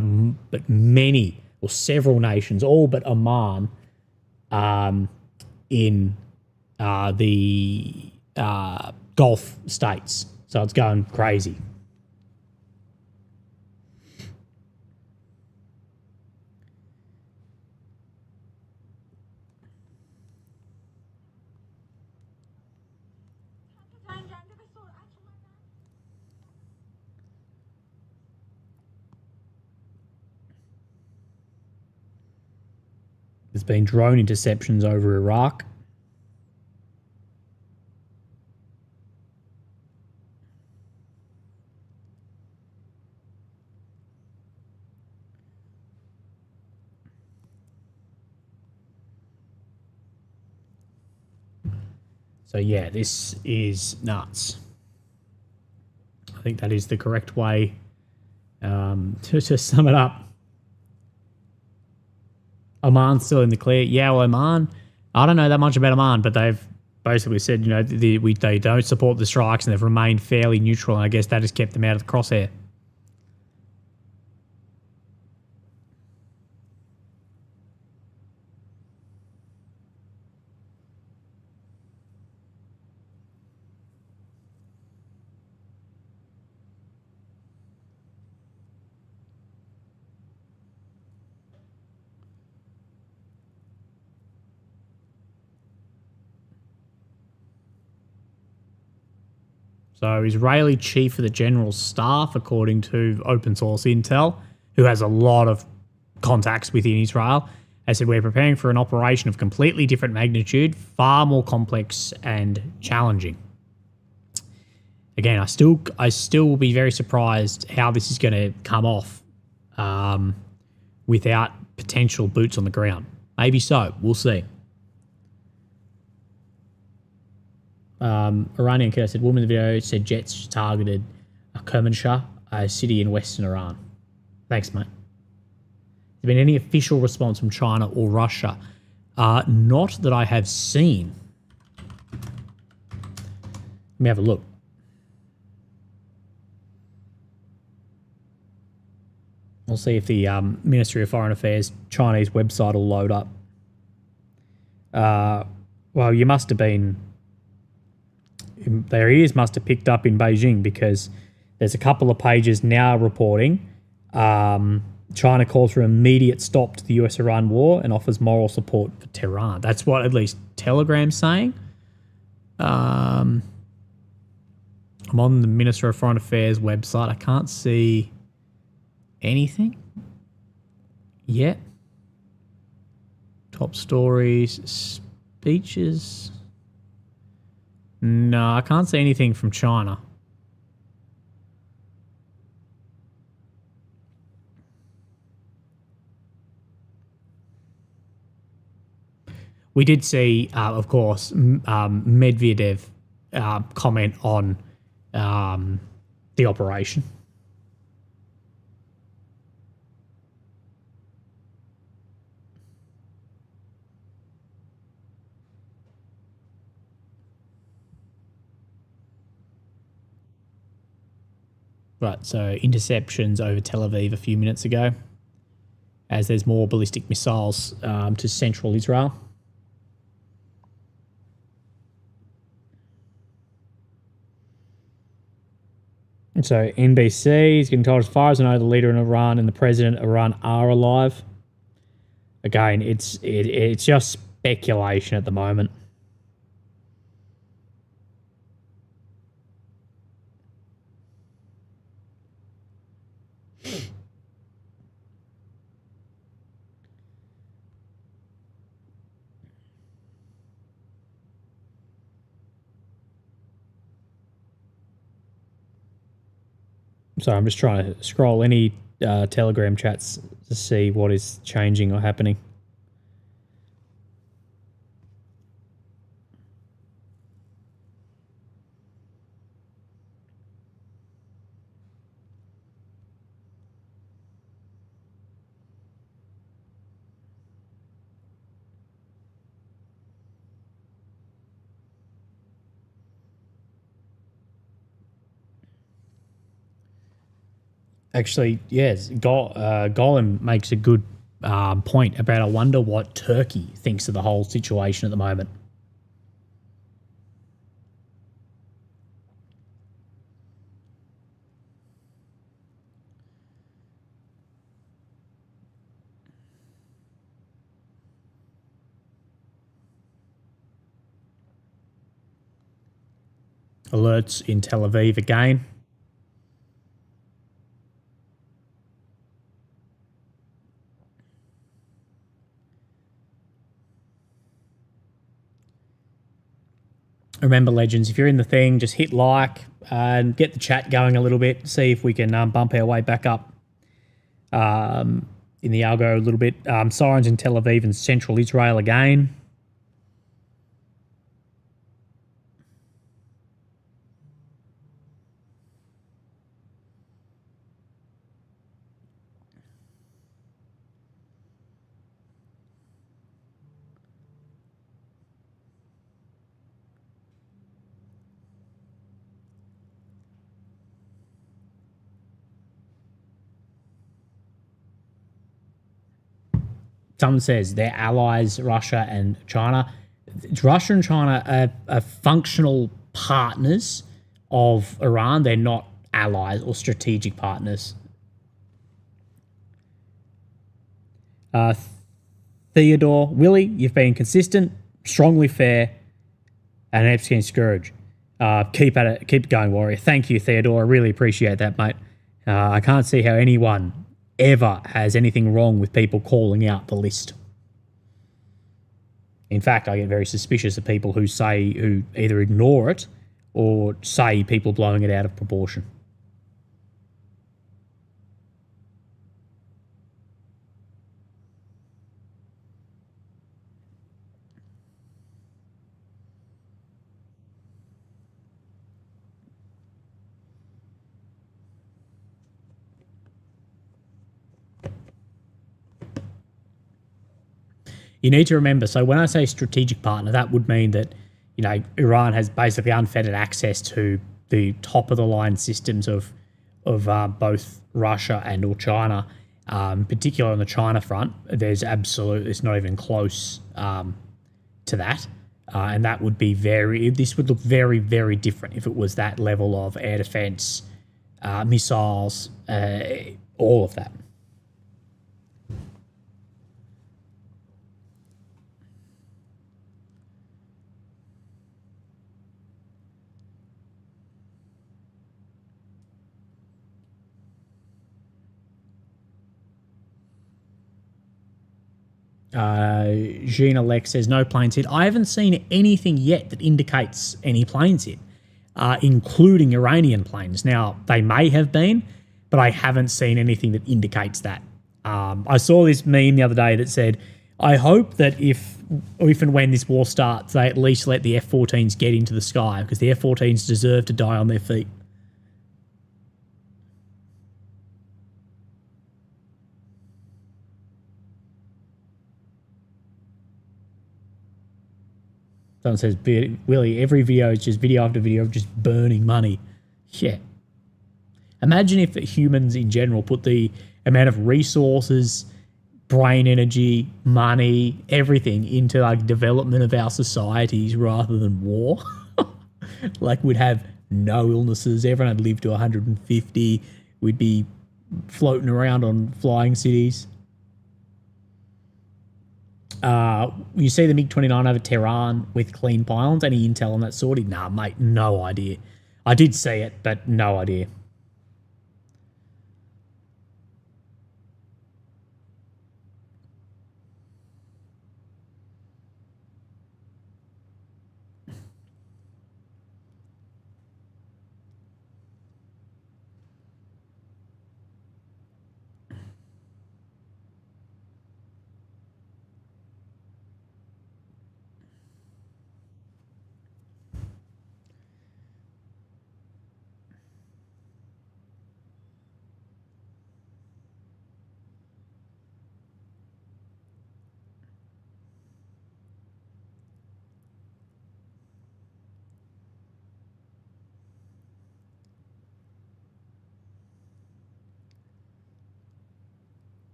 many or several nations, all but Oman, in the Gulf states. So it's going crazy. There's been drone interceptions over Iraq. So yeah, this is nuts. I think that is the correct way to sum it up. Oman's still in the clear. Yeah, well, Oman, I don't know that much about Oman, but they've basically said, you know, they don't support the strikes and they've remained fairly neutral, and I guess that has kept them out of the crosshair. So Israeli chief of the general staff, according to open source intel, who has a lot of contacts within Israel, has said, we're preparing for an operation of completely different magnitude, far more complex and challenging. Again, I still will be very surprised how this is going to come off without potential boots on the ground. Maybe so. We'll see. Iranian killer said, woman in the video said jets targeted Kermanshah, a city in western Iran. Thanks, mate. Has there been any official response from China or Russia? Not that I have seen. Let me have a look. We'll see if the Ministry of Foreign Affairs Chinese website will load up. Well, you must have been... Their ears must have picked up in Beijing, because there's a couple of pages now reporting China calls for an immediate stop to the US-Iran war and offers moral support for Tehran. That's what at least Telegram's saying. I'm on the Minister of Foreign Affairs website. I can't see anything yet. Top stories, speeches... No, I can't see anything from China. We did see, of course, Medvedev comment on the operation. Right, so interceptions over Tel Aviv a few minutes ago, as there's more ballistic missiles to central Israel. And so NBC is getting told, as far as I know, the leader in Iran and the president of Iran are alive. Again, it's just speculation at the moment. So I'm just trying to scroll any Telegram chats to see what is changing or happening. Actually, yes, Golem makes a good point about, I wonder what Turkey thinks of the whole situation at the moment. Alerts in Tel Aviv again. Remember, legends, if you're in the thing, just hit like and get the chat going a little bit. See if we can bump our way back up in the algo a little bit. Sirens in Tel Aviv and central Israel again. Someone says they're allies, Russia and China. Russia and China are functional partners of Iran. They're not allies or strategic partners. Theodore, Willie, you've been consistent, strongly fair, and an Epstein Scourge. Keep at it. Keep going, Warrior. Thank you, Theodore. I really appreciate that, mate. I can't see how anyone ever has anything wrong with people calling out the list. In fact, I get very suspicious of people who either ignore it or say people blowing it out of proportion. You need to remember, so when I say strategic partner, that would mean that, Iran has basically unfettered access to the top of the line systems of both Russia and or China, particularly on the China front. It's not even close to that. And that would be this would look very, very different if it was that level of air defense, missiles, all of that. Gina Lex says no planes hit. I haven't seen anything yet that indicates any planes hit, including Iranian planes. Now, they may have been, but I haven't seen anything that indicates that. I saw this meme the other day that said, I hope that if and when this war starts, they at least let the F-14s get into the sky, because the F-14s deserve to die on their feet. Someone says, Willie, every video is just video after video of just burning money. Yeah. Imagine if humans in general put the amount of resources, brain energy, money, everything into like development of our societies rather than war. Like we'd have no illnesses. Everyone would live to 150. We'd be floating around on flying cities. You see the MiG-29 over Tehran with clean pylons. Any intel on that sort? Nah, mate, no idea. I did see it, but no idea.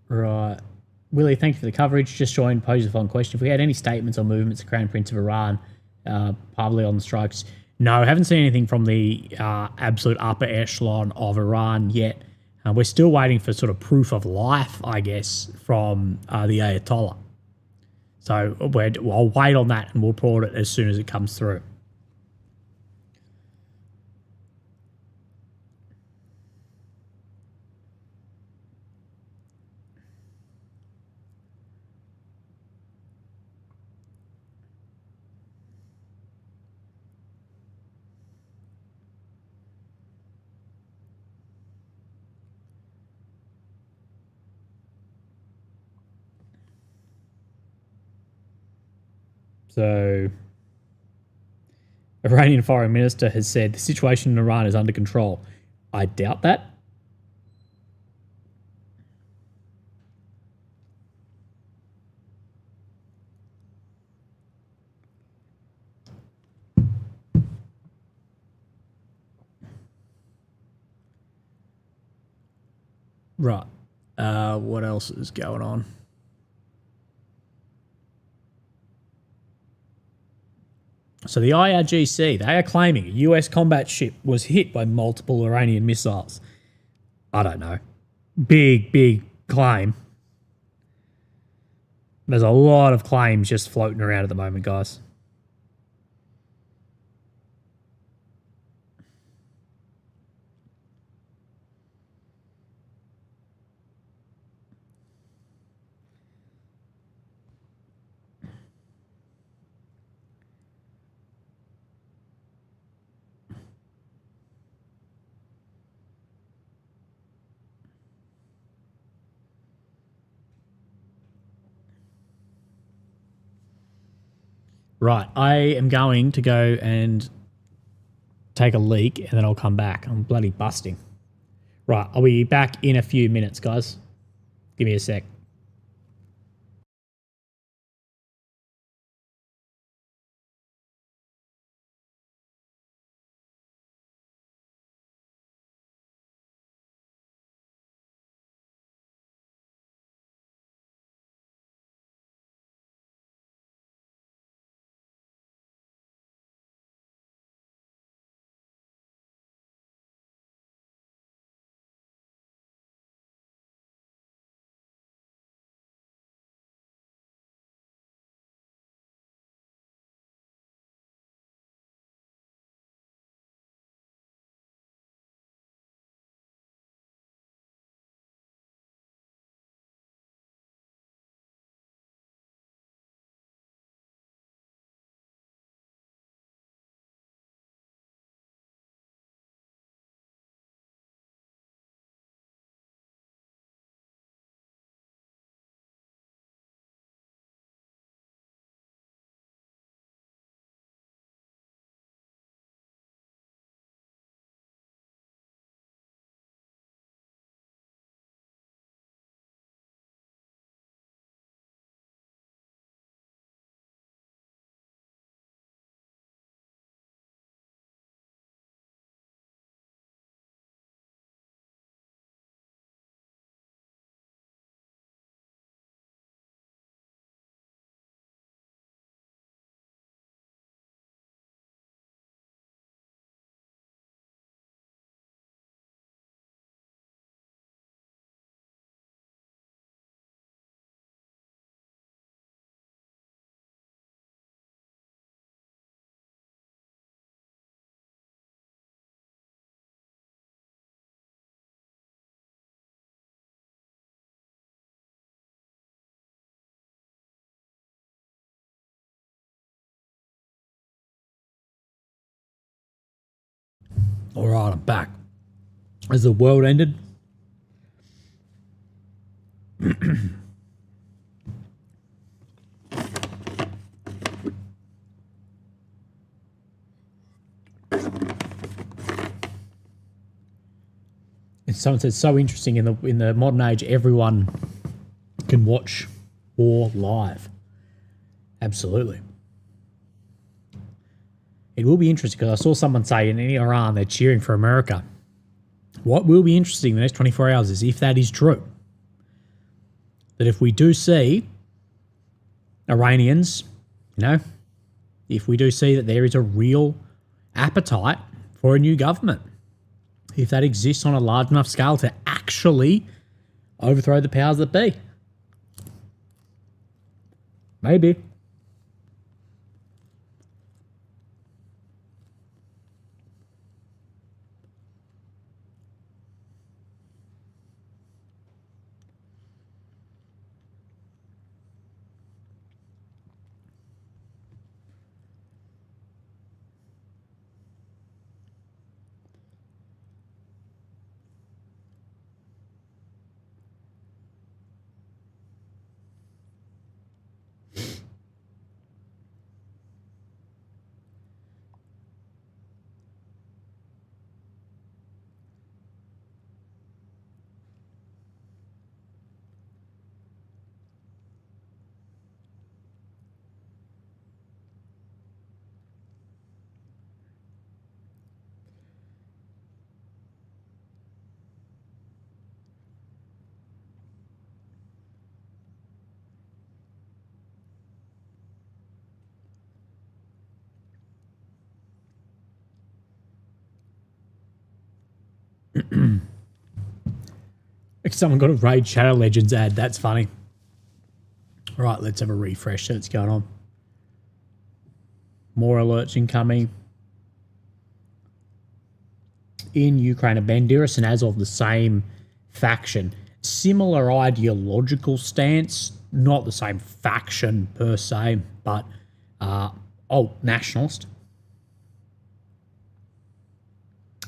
Right. Willie, thank you for the coverage. Just joined, pose the following question. If we had any statements or movements of Crown Prince of Iran, probably on the strikes. No, haven't seen anything from the absolute upper echelon of Iran yet. We're still waiting for sort of proof of life, I guess, from the Ayatollah. So I'll wait on that and we'll report it as soon as it comes through. So, Iranian foreign minister has said the situation in Iran is under control. I doubt that. Right. What else is going on? So the IRGC, they are claiming a US combat ship was hit by multiple Iranian missiles. I don't know. Big claim. There's a lot of claims just floating around at the moment, guys. Right, I am going to go and take a leak and then I'll come back. I'm bloody busting. Right, I'll be back in a few minutes, guys. Give me a sec. All right, I'm back. Has the world ended? Someone said so interesting in the modern age, everyone can watch war live. Absolutely. It will be interesting because I saw someone say in Iran they're cheering for America. What will be interesting in the next 24 hours is if that is true. That if we do see Iranians, if we do see that there is a real appetite for a new government, if that exists on a large enough scale to actually overthrow the powers that be. Maybe. Someone got a Raid Shadow Legends ad. That's funny. All right, let's have a refresh. See what's going on. More alerts incoming. In Ukraine, Banderas and Azov, the same faction. Similar ideological stance. Not the same faction per se, but nationalist.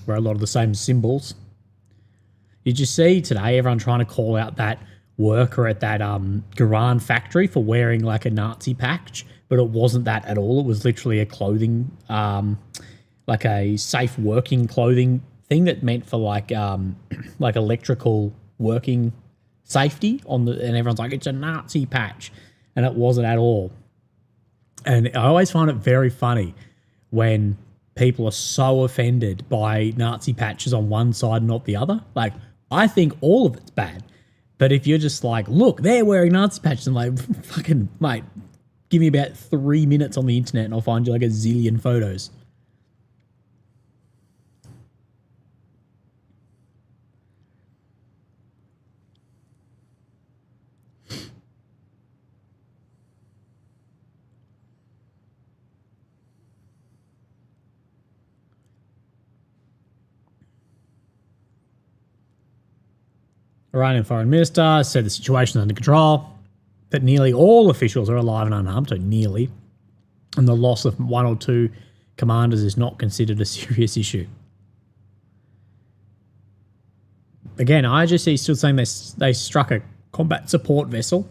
Where a lot of the same symbols. Did you see today everyone trying to call out that worker at that Garan factory for wearing like a Nazi patch? But it wasn't that at all. It was literally a clothing, like a safe working clothing thing that meant for like electrical working safety on the, and everyone's like, it's a Nazi patch. And it wasn't at all. And I always find it very funny when people are so offended by Nazi patches on one side and not the other. Like, I think all of it's bad. But if you're just like, look, they're wearing Nazi patches, I'm like, fucking, mate, give me about 3 minutes on the internet and I'll find you like a zillion photos. Iranian foreign minister said the situation is under control, that nearly all officials are alive and unharmed, so nearly, and the loss of 1 or 2 commanders is not considered a serious issue. Again, IGC is still saying they struck a combat support vessel.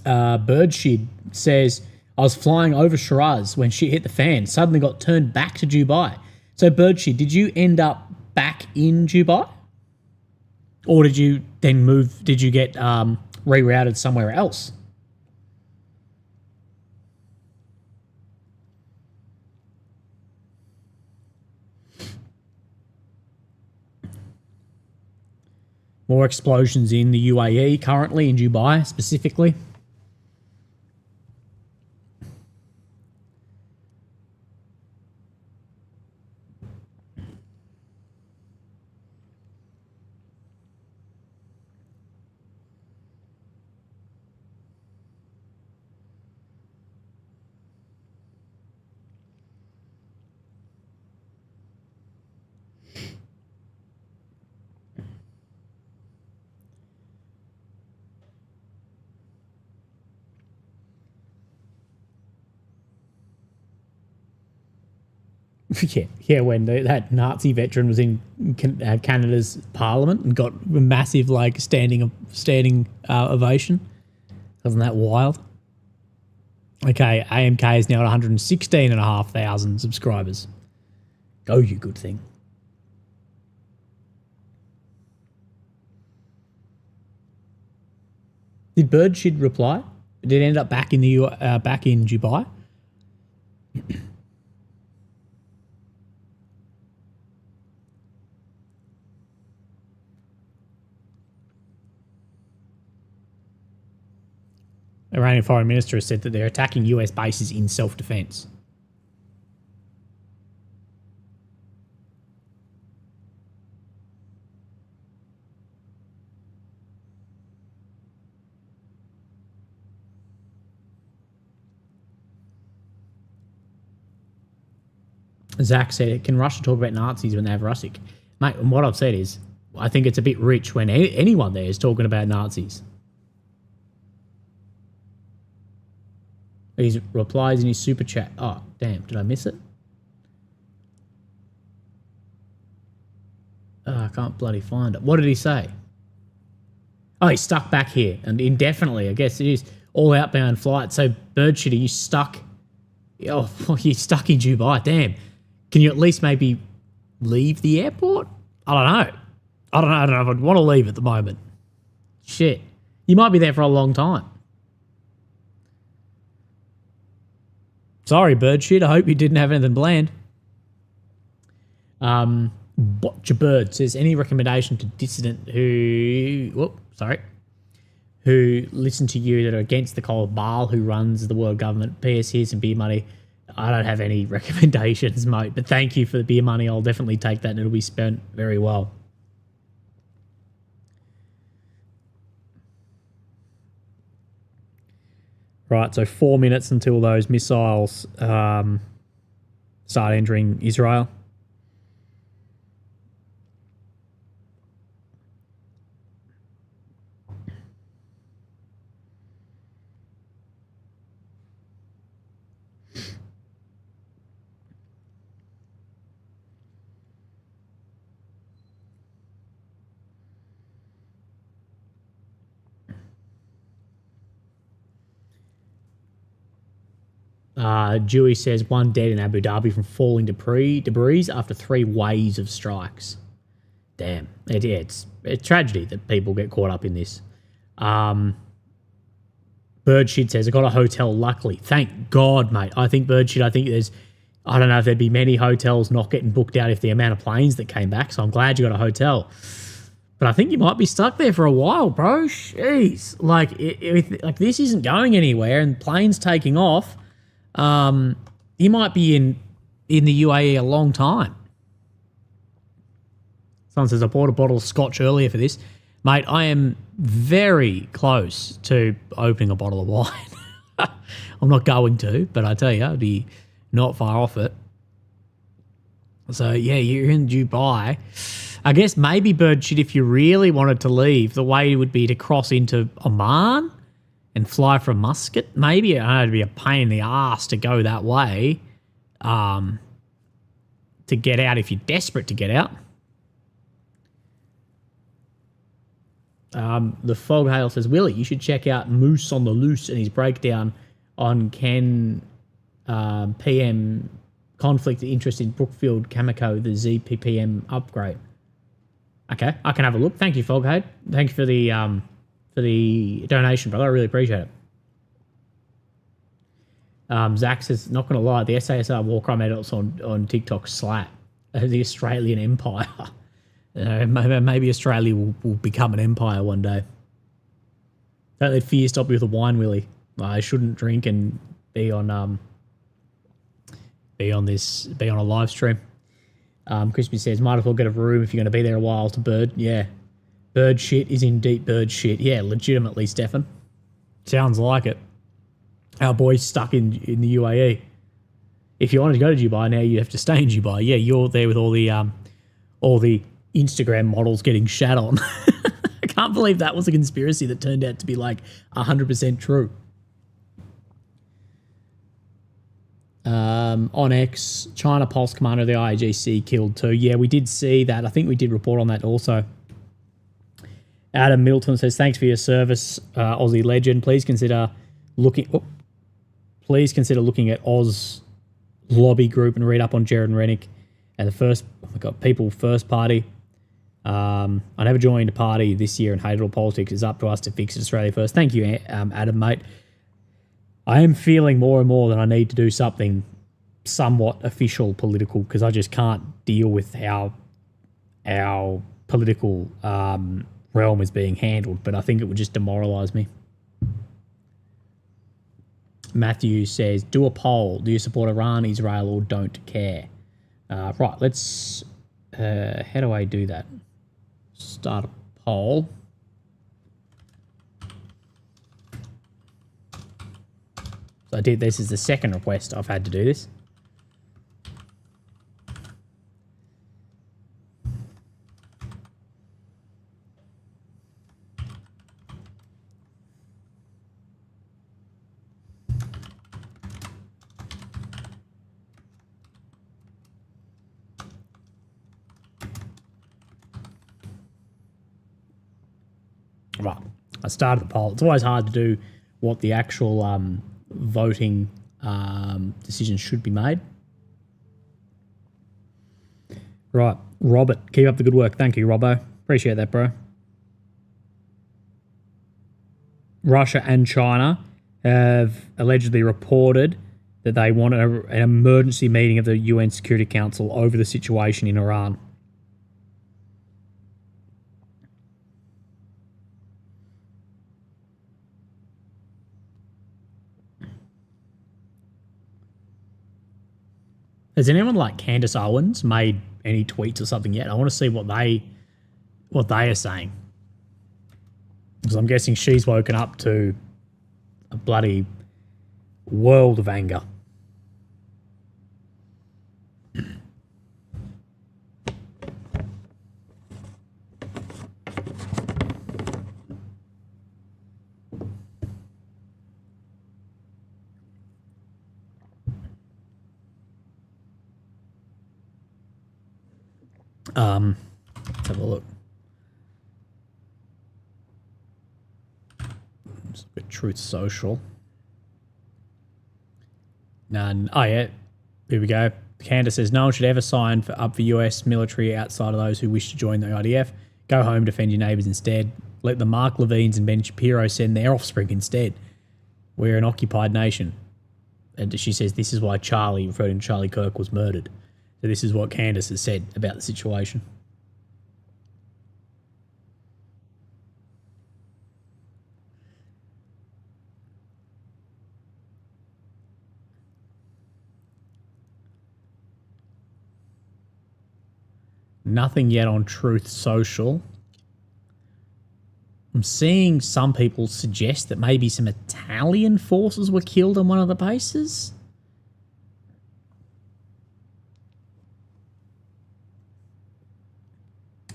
Birdshid says, I was flying over Shiraz when shit hit the fan, suddenly got turned back to Dubai. So Birdshid, did you end up back in Dubai? Or did you then move, did you get rerouted somewhere else? More explosions in the UAE currently, in Dubai specifically. Yeah, when that Nazi veteran was in Canada's parliament and got a massive like standing ovation. Wasn't that wild? Okay, AMK is now at 116,500 subscribers. Go, you good thing. Did Birdshid reply? Did it end up back in back in Dubai? Iranian foreign minister has said that they're attacking US bases in self-defense. Zach said, can Russia talk about Nazis when they have Russick? Mate, and what I've said is, I think it's a bit rich when anyone there is talking about Nazis. He replies in his super chat. Oh, damn, did I miss it? Oh, I can't bloody find it. What did he say? Oh, he's stuck back here and indefinitely, I guess it is. All outbound flights. So, bird shit, are you stuck? Oh, you're stuck in Dubai. Damn. Can you at least maybe leave the airport? I don't know. I don't know if I'd want to leave at the moment. Shit. You might be there for a long time. Sorry, bird shit. I hope you didn't have anything planned. Botcha Bird says, any recommendation to dissident who listen to you that are against the call of Baal, who runs the world government? PS, here's some beer money. I don't have any recommendations, mate, but thank you for the beer money. I'll definitely take that and it'll be spent very well. Right, so 4 minutes until those missiles start entering Israel. Dewey says, one dead in Abu Dhabi from falling debris after 3 waves of strikes. Damn. It's a tragedy that people get caught up in this. Birdshit says, I got a hotel, luckily. Thank God, mate. I think Birdshit, I don't know if there'd be many hotels not getting booked out if the amount of planes that came back, so I'm glad you got a hotel. But I think you might be stuck there for a while, bro. Jeez. Like this isn't going anywhere and planes taking off. You might be in the UAE a long time. Someone says, I bought a bottle of scotch earlier for this. Mate, I am very close to opening a bottle of wine. I'm not going to, but I tell you, I'd be not far off it. So, yeah, you're in Dubai. I guess maybe, Birdshit, if you really wanted to leave, the way would be to cross into Oman and fly from Muscat. Maybe it'd be a pain in the ass to go that way to get out if you're desperate to get out. The Fog Hail says, Willie, you should check out Moose on the Loose and his breakdown on Ken PM conflict interest in Brookfield Cameco, the ZPPM upgrade. Okay, I can have a look. Thank you, Foghead. Thank you for the donation, brother. I really appreciate it. Zach says, not going to lie, the SASR war crime adults on TikTok slap the Australian empire. Maybe Australia will become an empire one day. Don't let fear stop you with a wine, Willie. I shouldn't drink and be on a live stream. Crispy says, might as well get a room if you're going to be there a while to bird. Yeah. Bird shit is indeed bird shit. Yeah, legitimately, Stefan. Sounds like it. Our boy's stuck in the UAE. If you wanted to go to Dubai now, you have to stay in Dubai. Yeah, you're there with all the Instagram models getting shat on. I can't believe that was a conspiracy that turned out to be like 100% true. On X, China Pulse Commander of the IAGC killed 2. Yeah, we did see that. I think we did report on that also. Adam Milton says, thanks for your service, Aussie legend. Please consider looking at Oz Lobby Group and read up on Jared and Rennick and People First Party. I never joined a party this year and hated all politics. It's up to us to fix it Australia first. Thank you, Adam, mate. I am feeling more and more that I need to do something somewhat official political because I just can't deal with how our political realm is being handled, but I think it would just demoralise me. Matthew says, do a poll. Do you support Iran, Israel, or don't care? Right, let's... how do I do that? Start a poll. So I did. This is the second request I've had to do this. I started the poll. It's always hard to do what the actual voting decisions should be made. Right, Robert, keep up the good work. Thank you, Robbo. Appreciate that, bro. Russia and China have allegedly reported that they want an emergency meeting of the UN Security Council over the situation in Iran. Has anyone like Candace Owens made any tweets or something yet? I want to see what they are saying. Because I'm guessing she's woken up to a bloody world of anger. Let's have a look. Just a bit Truth Social. None. Oh yeah, here we go. Candace says no one should ever sign up for US military outside of those who wish to join the IDF. Go home, defend your neighbours instead. Let the Mark Levines and Ben Shapiro send their offspring instead. We're an occupied nation. And she says this is why Charlie, referring to Charlie Kirk, was murdered. So this is what Candace has said about the situation. Nothing yet on Truth Social. I'm seeing some people suggest that maybe some Italian forces were killed on one of the bases.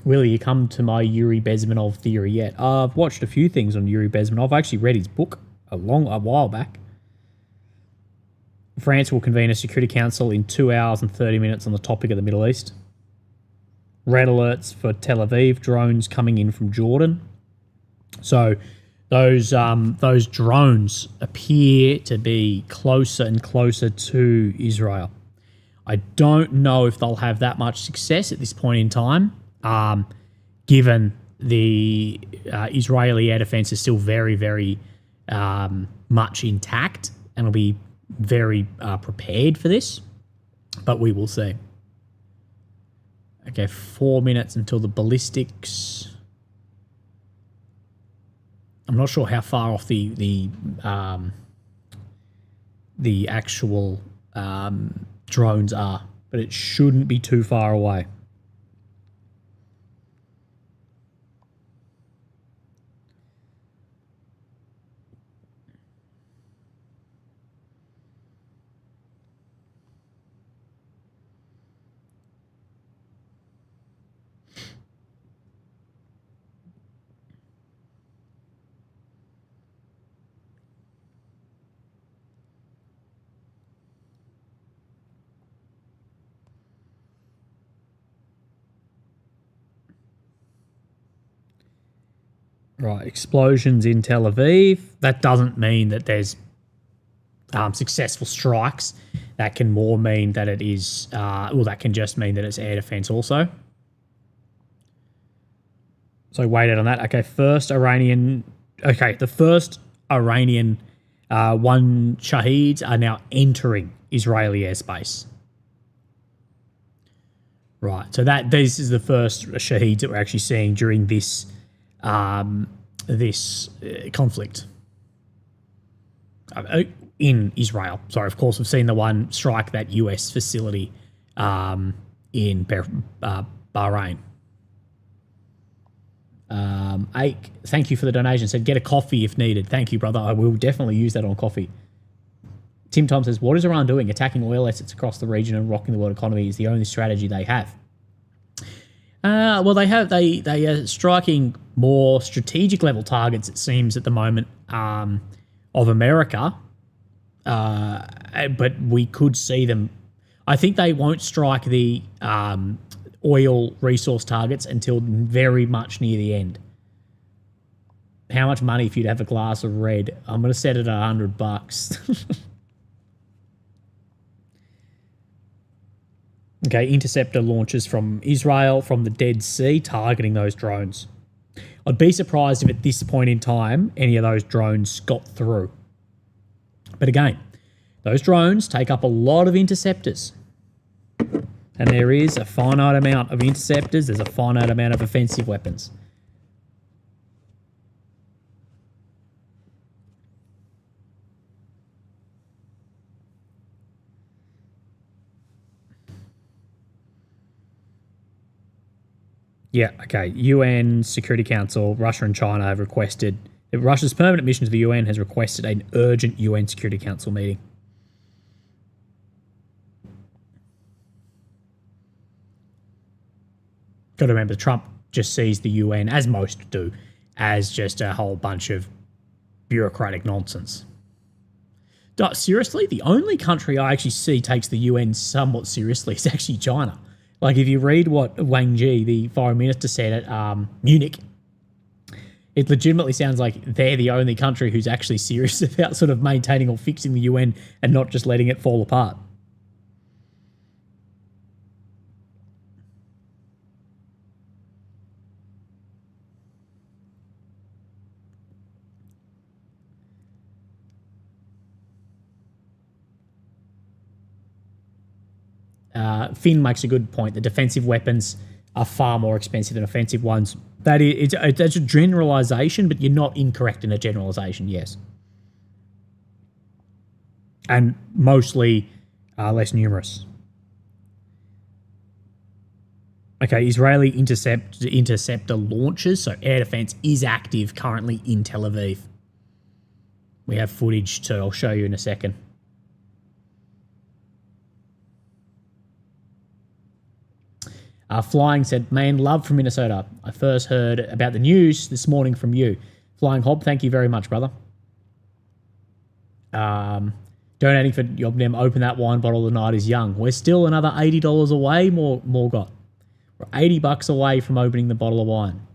Willie, you come to my Yuri Bezmenov theory yet? I've watched a few things on Yuri Bezmenov. I actually read his book a while back. France will convene a Security Council in 2 hours and 30 minutes on the topic of the Middle East. Red alerts for Tel Aviv, drones coming in from Jordan. So those drones appear to be closer and closer to Israel. I don't know if they'll have that much success at this point in time, given the Israeli air defense is still very, very much intact and will be very prepared for this. But we will see. Okay, 4 minutes until the ballistics. I'm not sure how far off the actual drones are, but it shouldn't be too far away. Right, explosions in Tel Aviv. That doesn't mean that there's successful strikes. That can more mean that it is, that can just mean that it's air defense also. So waited on that. Okay, the first Iranian one Shaheeds are now entering Israeli airspace. Right, so this is the first Shaheeds that we're actually seeing during this conflict in Israel. Sorry, of course, we've seen the one strike that US facility in Bahrain. Ake, thank you for the donation. Said, get a coffee if needed. Thank you, brother. I will definitely use that on coffee. Tim Tom says, what is Iran doing? Attacking oil assets across the region and rocking the world economy is the only strategy they have. Well, they are striking more strategic level targets, it seems, at the moment of America. But we could see them. I think they won't strike the oil resource targets until very much near the end. how much money if you'd have a glass of red? I'm going to set it at $100. Okay, interceptor launches from Israel from the Dead Sea, targeting those drones. I'd be surprised if at this point in time any of those drones got through. But again, those drones take up a lot of interceptors. And there is a finite amount of interceptors. There's a finite amount of offensive weapons. Yeah, okay. UN Security Council, Russia and China have requested... Russia's permanent mission to the UN has requested an urgent UN Security Council meeting. Got to remember, Trump just sees the UN, as most do, as just a whole bunch of bureaucratic nonsense. Seriously, the only country I actually see takes the UN somewhat seriously is actually China. Like, if you read what Wang Yi, the foreign minister, said at Munich, it legitimately sounds like they're the only country who's actually serious about sort of maintaining or fixing the UN and not just letting it fall apart. Finn makes a good point. The defensive weapons are far more expensive than offensive ones. That's a generalization, but you're not incorrect in a generalization, yes. And mostly less numerous. Okay, Israeli interceptor launches, so air defense is active currently in Tel Aviv. We have footage too, I'll show you in a second. Flying said, man, love from Minnesota. I first heard about the news this morning from you. Flying Hob, thank you very much, brother. Donating for Yobnem, open that wine bottle, the night is young. We're still another $80 away, more got. We're $80 away from opening the bottle of wine.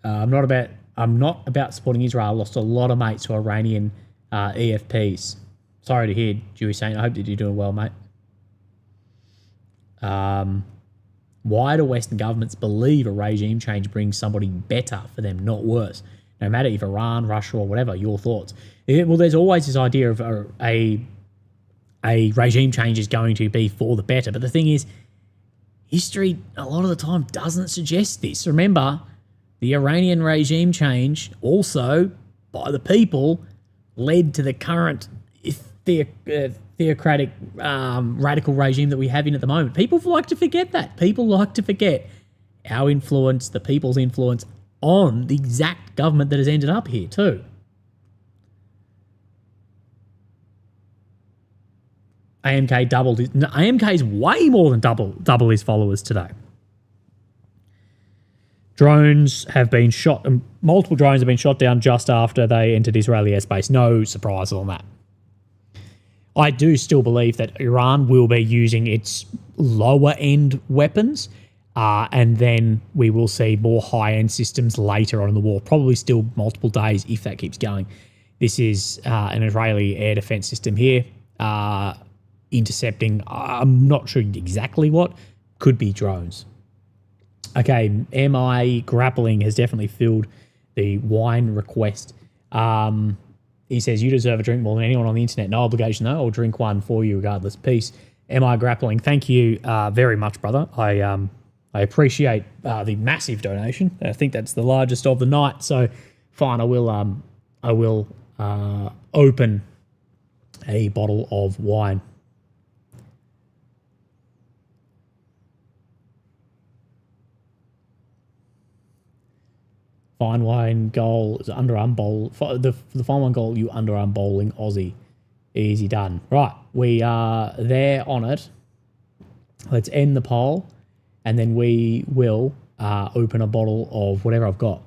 I'm not about supporting Israel. I lost a lot of mates to Iranian EFPs. Sorry to hear, Dewey saying. I hope that you're doing well, mate. Why do Western governments believe a regime change brings somebody better for them, not worse? No matter if Iran, Russia, or whatever. Your thoughts? Well, there's always this idea of a regime change is going to be for the better. But the thing is, history a lot of the time doesn't suggest this. Remember, the Iranian regime change, also by the people, led to the current theocratic radical regime that we have in at the moment. People like to forget that. People like to forget our influence, the people's influence on the exact government that has ended up here too. AMK doubled. AMK is way more than double his followers today. Drones have been shot, multiple drones have been shot down just after they entered Israeli airspace. No surprise on that. I do still believe that Iran will be using its lower-end weapons, and then we will see more high-end systems later on in the war, probably still multiple days if that keeps going. This is an Israeli air defense system here, intercepting, I'm not sure exactly what, could be drones. Okay, MI Grappling has definitely filled the wine request. He says, you deserve a drink more than anyone on the internet. No obligation, though. I'll drink one for you regardless. Peace. MI Grappling, thank you very much, brother. I appreciate the massive donation. I think that's the largest of the night. So, fine, I will open a bottle of wine. Fine wine goal is underarm bowl. The fine wine goal, you underarm bowling Aussie. Easy done. Right, we are there on it. Let's end the poll, and then we will open a bottle of whatever I've got.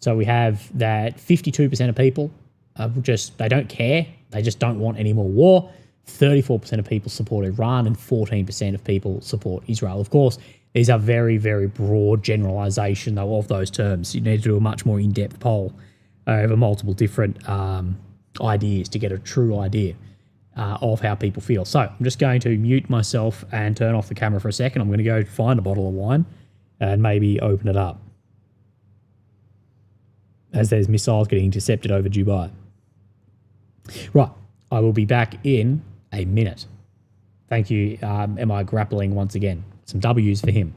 So we have that 52% of people they don't care. They just don't want any more war. 34% of people support Iran and 14% of people support Israel. Of course, these are very, very broad generalization though of those terms. You need to do a much more in-depth poll over multiple different ideas to get a true idea of how people feel. So I'm just going to mute myself and turn off the camera for a second. I'm going to go find a bottle of wine and maybe open it up as there's missiles getting intercepted over Dubai. Right, I will be back in a minute. Thank you, am I grappling once again? Some W's for him.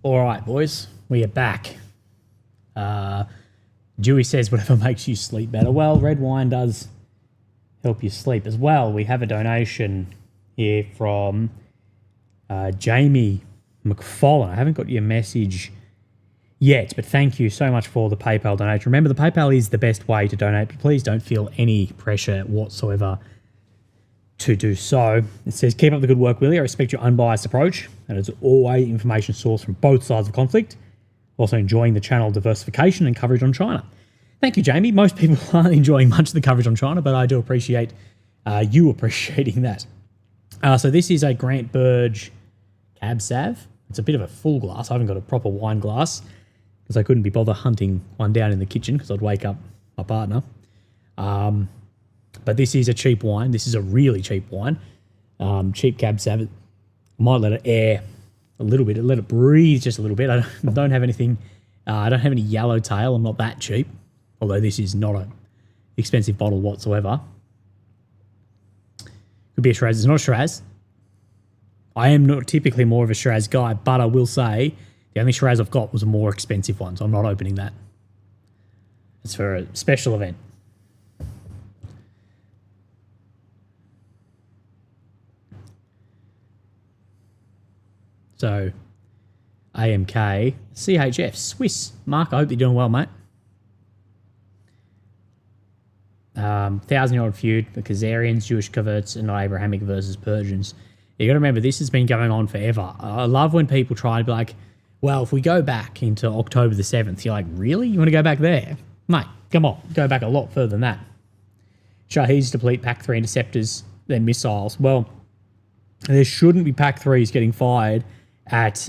All right, boys, we are back. Dewey says whatever makes you sleep better. Well, red wine does help you sleep as well. We have a donation here from Jamie McFarlane. I haven't got your message yet, but thank you so much for the PayPal donation. Remember, the PayPal is the best way to donate, but please don't feel any pressure whatsoever to do so. It says, keep up the good work, Willie. I respect your unbiased approach, and it's always information sourced from both sides of conflict. Also enjoying the channel diversification and coverage on China. Thank you, Jamie. Most people aren't enjoying much of the coverage on China, but I do appreciate you appreciating that. So this is a Grant Burge Cab Sav. It's a bit of a full glass. I haven't got a proper wine glass because I couldn't be bothered hunting one down in the kitchen because I'd wake up my partner. But this is a cheap wine. This is a really cheap wine. Cheap Cab Sav. I might let it air a little bit. Let it breathe just a little bit. I don't have anything. I don't have any yellowtail. I'm not that cheap. Although this is not an expensive bottle whatsoever. Could be a Shiraz. It's not a Shiraz. I am not typically more of a Shiraz guy, but I will say the only Shiraz I've got was a more expensive one, so I'm not opening that. It's for a special event. So, AMK, CHF, Swiss. Mark, I hope you're doing well, mate. 1,000-year-old feud, the Khazarians, Jewish converts, and not Abrahamic versus Persians. You got to remember, this has been going on forever. I love when people try to be like, Well, if we go back into October the 7th, you're like, really? You want to go back there? Mate, come on. Go back a lot further than that. Shaheeds deplete PAC-3 interceptors, then missiles. Well, there shouldn't be PAC-3s getting fired at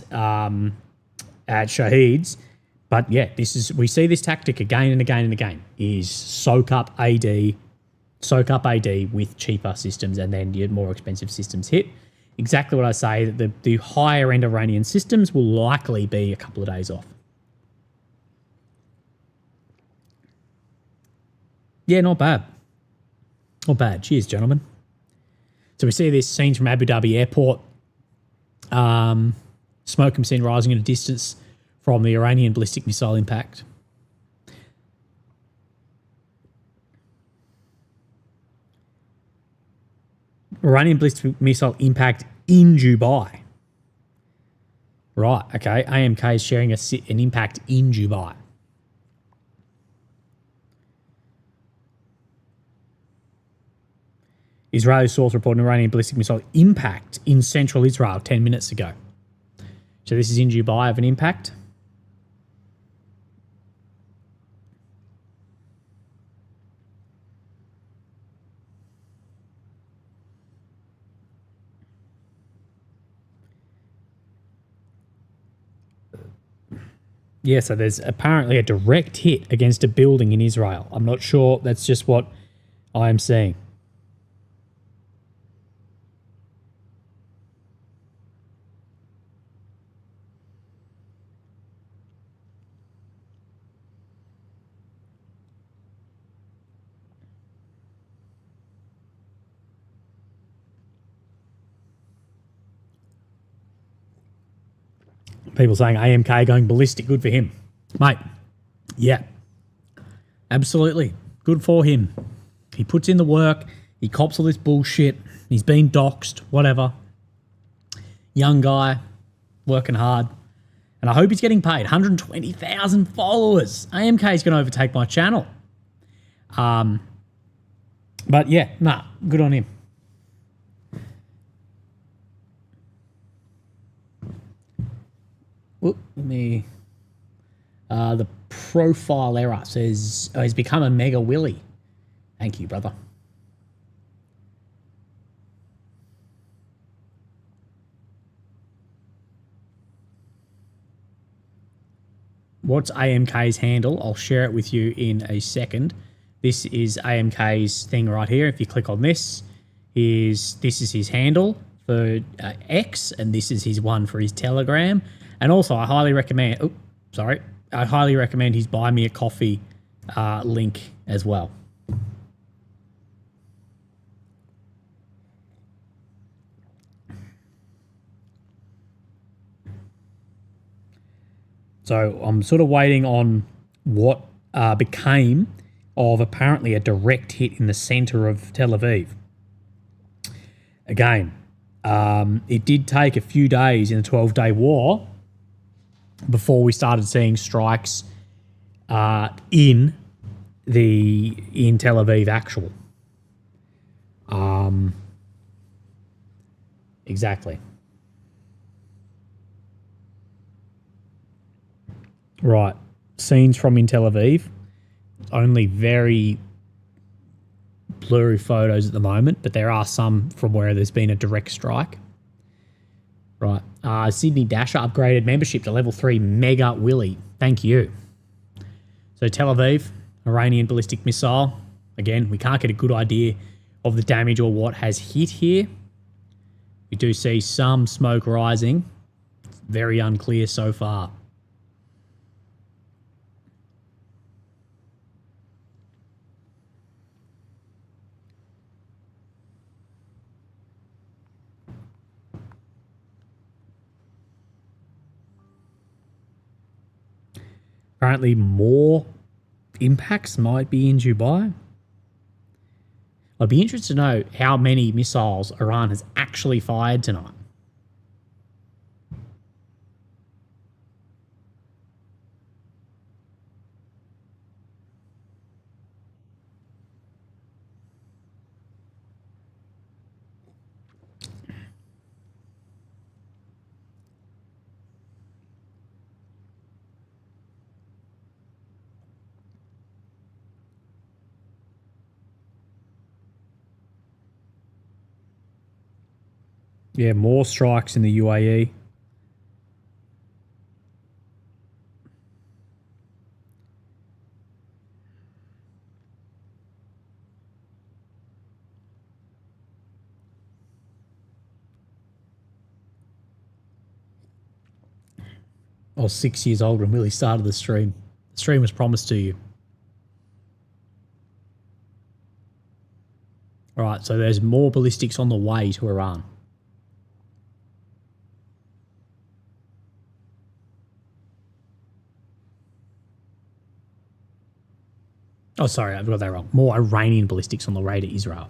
Shaheeds. But yeah, we see this tactic again and again and again, is soak up AD with cheaper systems, and then your more expensive systems hit. Exactly what I say, that the higher end Iranian systems will likely be a couple of days off. Yeah, not bad. Not bad. Cheers, gentlemen. So we see this scenes from Abu Dhabi airport. Smoke can be seen rising in a distance from the Iranian ballistic missile impact. Iranian ballistic missile impact in Dubai. Right, okay. AMK is sharing an impact in Dubai. Israeli source reported an Iranian ballistic missile impact in central Israel 10 minutes ago. So this is in Dubai of an impact. Yeah, so there's apparently a direct hit against a building in Israel. I'm not sure. That's just what I am seeing. People saying AMK going ballistic, good for him. Mate, yeah, absolutely. Good for him. He puts in the work. He cops all this bullshit. He's been doxed, whatever. Young guy, working hard. And I hope he's getting paid. 120,000 followers. AMK is going to overtake my channel. But yeah, good on him. The profile error says he's become a mega willy. Thank you, brother. What's AMK's handle? I'll share it with you in a second. This is AMK's thing right here. If you click on this, this is his handle for X, and this is his one for his Telegram. And also, I highly recommend. I highly recommend his Buy Me a Coffee link as well. So I'm sort of waiting on what became of apparently a direct hit in the center of Tel Aviv. Again, it did take a few days in the 12-day war before we started seeing strikes in Tel Aviv actual. Exactly. Right. Scenes from in Tel Aviv. Only very blurry photos at the moment, but there are some from where there's been a direct strike. Right. Sydney Dasher upgraded membership to level 3 Mega Willy. Thank you. So Tel Aviv, Iranian ballistic missile. Again, we can't get a good idea of the damage or what has hit here. We do see some smoke rising. It's very unclear so far. Apparently more impacts might be in Dubai. I'd be interested to know how many missiles Iran has actually fired tonight. Yeah, more strikes in the UAE. I was 6 years old when Willie started the stream. The stream was promised to you. All right, so there's more ballistics on the way to Iran. Oh, sorry, I've got that wrong. More Iranian ballistics on the way to Israel.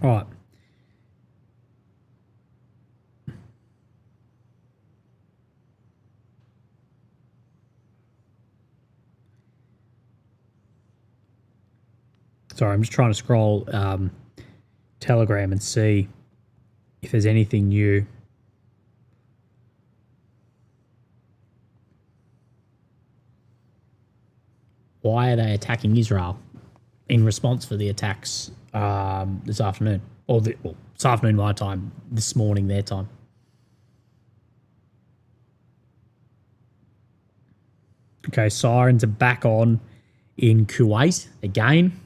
All right. Sorry, I'm just trying to scroll Telegram and see if there's anything new. Why are they attacking Israel in response for the attacks this afternoon? Or this afternoon my time, this morning their time. Okay, sirens are back on in Kuwait again.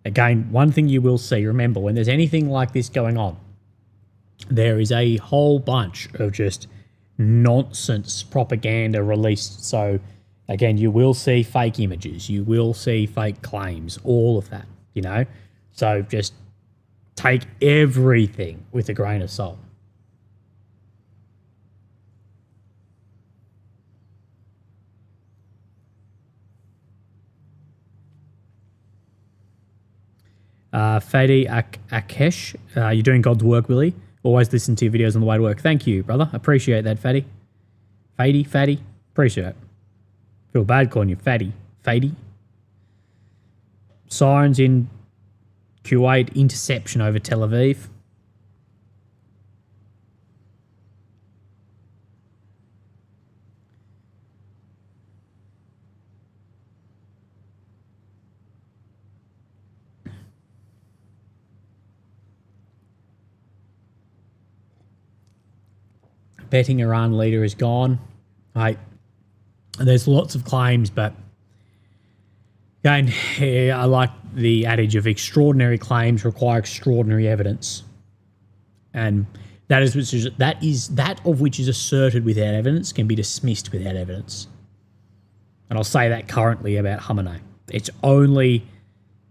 Again, one thing you will see, remember, when there's anything like this going on, there is a whole bunch of just nonsense propaganda released. So, again, you will see fake images, you will see fake claims, all of that, you know? So just take everything with a grain of salt. Fadi Akesh, you're doing God's work, Willie. Always listen to your videos on the way to work. Thank you, brother. Appreciate that, Fadi. Fadi. Appreciate it. Feel bad calling you Fadi. Sirens in Kuwait, interception over Tel Aviv. Betting Iran leader is gone. Right. There's lots of claims, but again, I like the adage of extraordinary claims require extraordinary evidence. And that of which is asserted without evidence can be dismissed without evidence. And I'll say that currently about Khamenei. It's only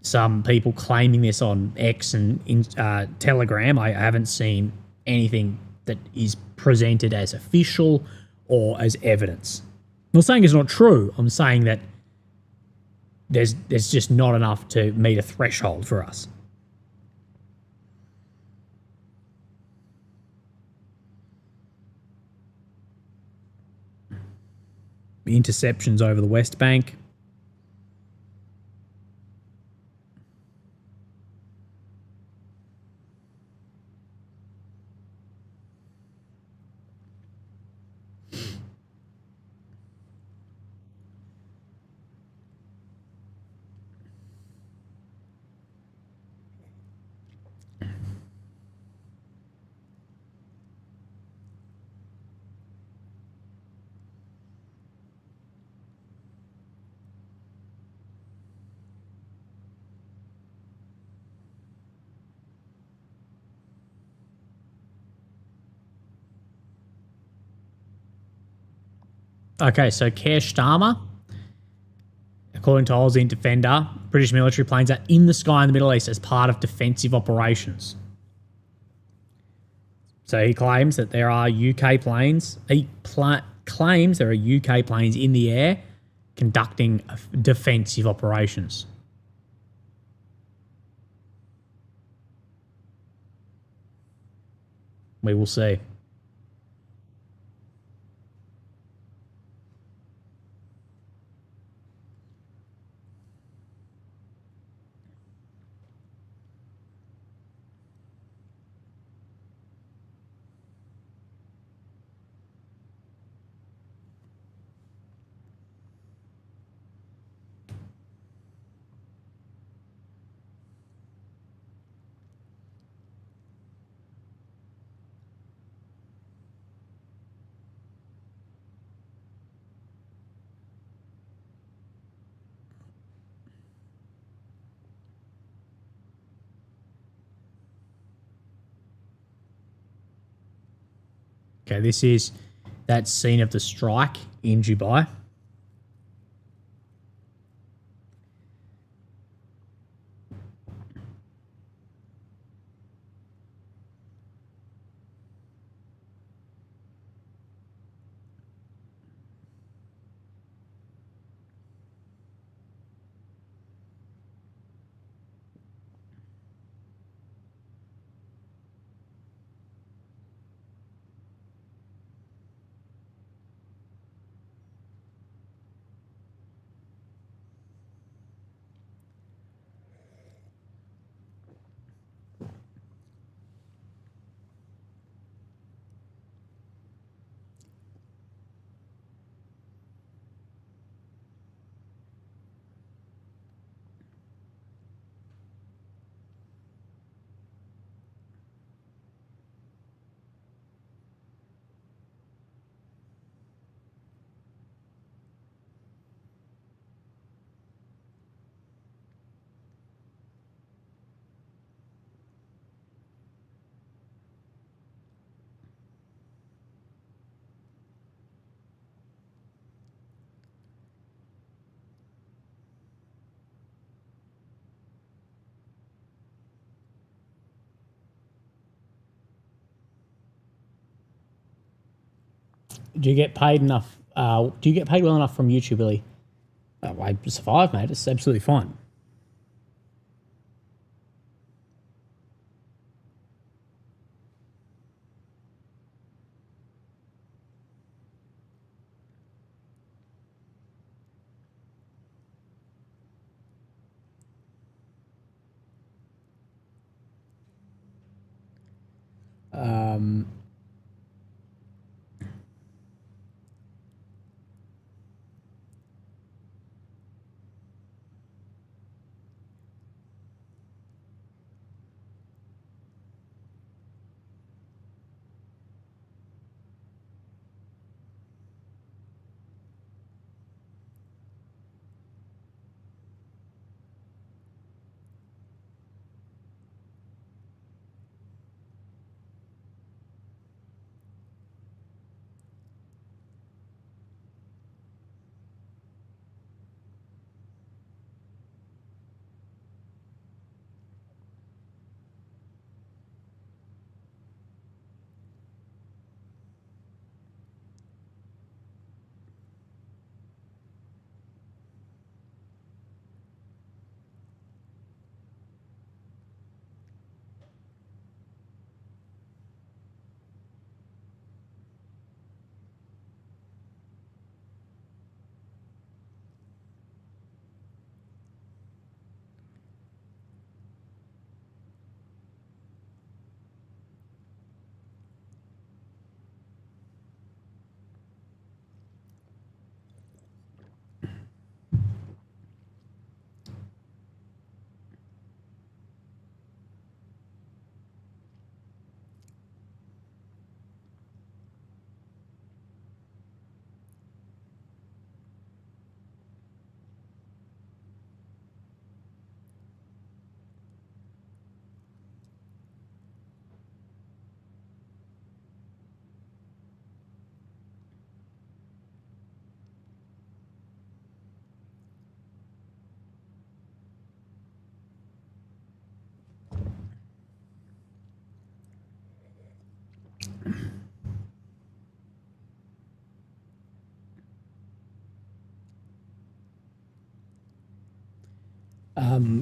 some people claiming this on X and Telegram. I haven't seen anything that is presented as official or as evidence. I'm not saying it's not true. I'm saying that there's just not enough to meet a threshold for us. Interceptions over the West Bank. Okay, so Keir Starmer, according to Aussie Defender, British military planes are in the sky in the Middle East as part of defensive operations. So he claims that there are UK planes. He claims there are UK planes in the air conducting defensive operations. We will see. Okay, this is that scene of the strike in Dubai. Do you get paid enough? Do you get paid well enough from YouTube, Billy? I survive, mate. It's absolutely fine.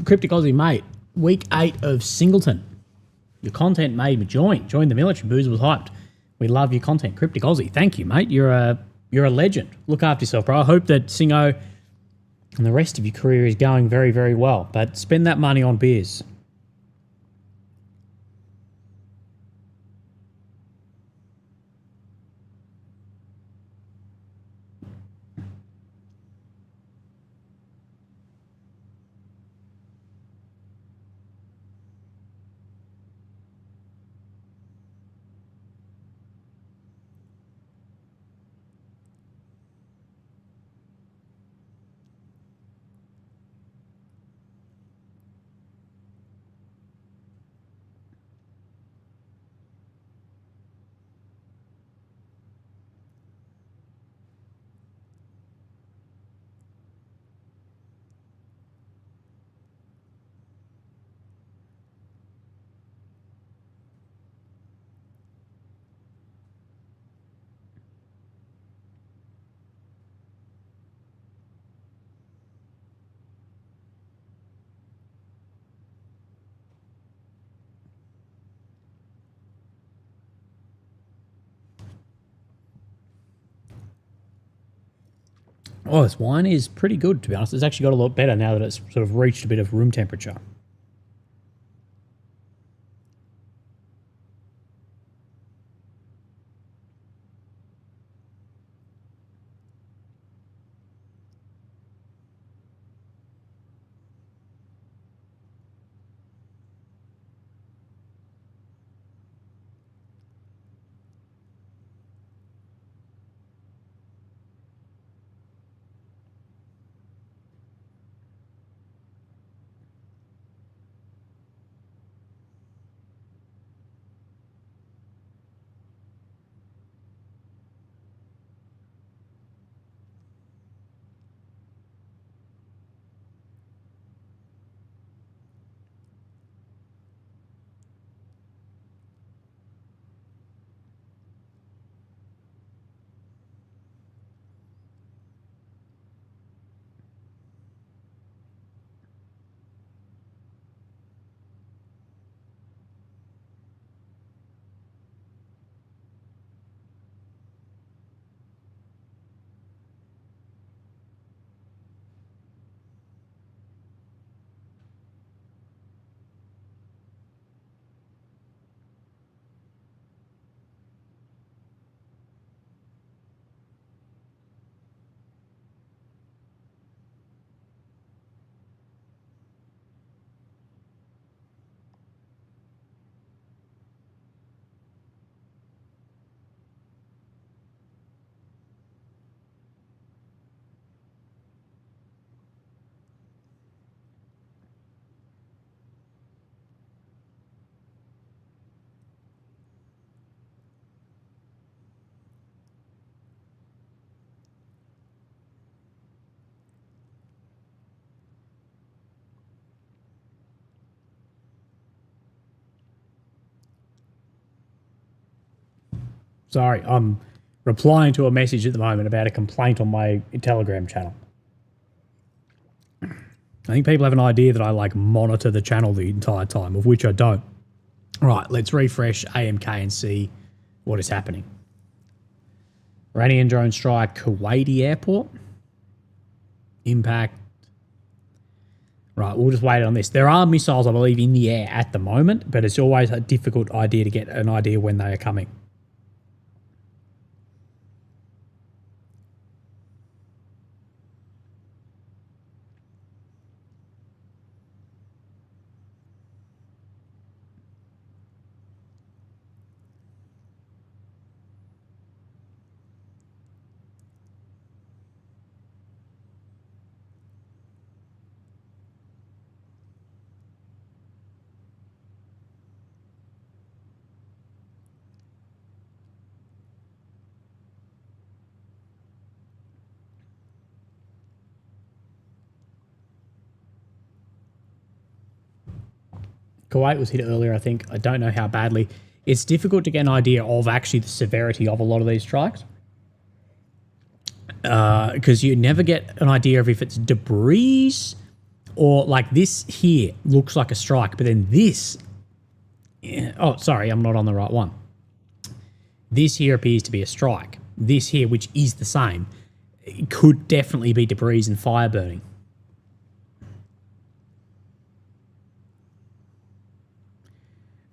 Cryptic Aussie, mate. Week 8 of Singleton. Your content made me join. Join the military. Booze was hyped. We love your content. Cryptic Aussie. Thank you, mate. You're a legend. Look after yourself, bro. I hope that Singo and the rest of your career is going very, very well. But spend that money on beers. Oh, this wine is pretty good, to be honest. It's actually got a lot better now that it's sort of reached a bit of room temperature. Sorry, I'm replying to a message at the moment about a complaint on my Telegram channel. I think people have an idea that I like monitor the channel the entire time, of which I don't. All right, let's refresh AMK and see what is happening. Iranian drone strike Kuwaiti airport. Impact. Right, we'll just wait on this. There are missiles, I believe, in the air at the moment, but it's always a difficult idea to get an idea when they are coming. Kuwait was hit earlier, I think. I don't know how badly. It's difficult to get an idea of actually the severity of a lot of these strikes. Because you never get an idea of if it's debris Or like this here looks like a strike, but then this, oh, sorry, I'm not on the right one. This here appears to be a strike. This here, which is the same, it could definitely be debris and fire burning.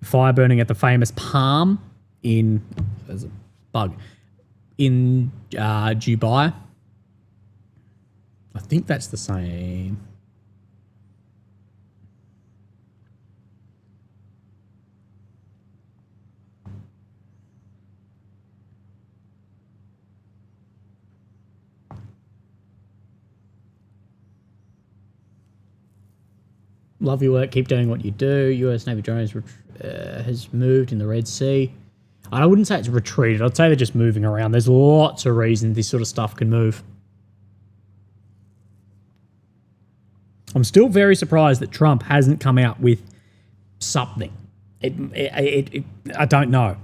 Fire burning at the famous Palm in, there's a bug, in Dubai. I think that's the same. Love your work. Keep doing what you do. US Navy drones has moved in the Red Sea. I wouldn't say it's retreated. I'd say they're just moving around. There's lots of reasons this sort of stuff can move. I'm still very surprised that Trump hasn't come out with something. I don't know.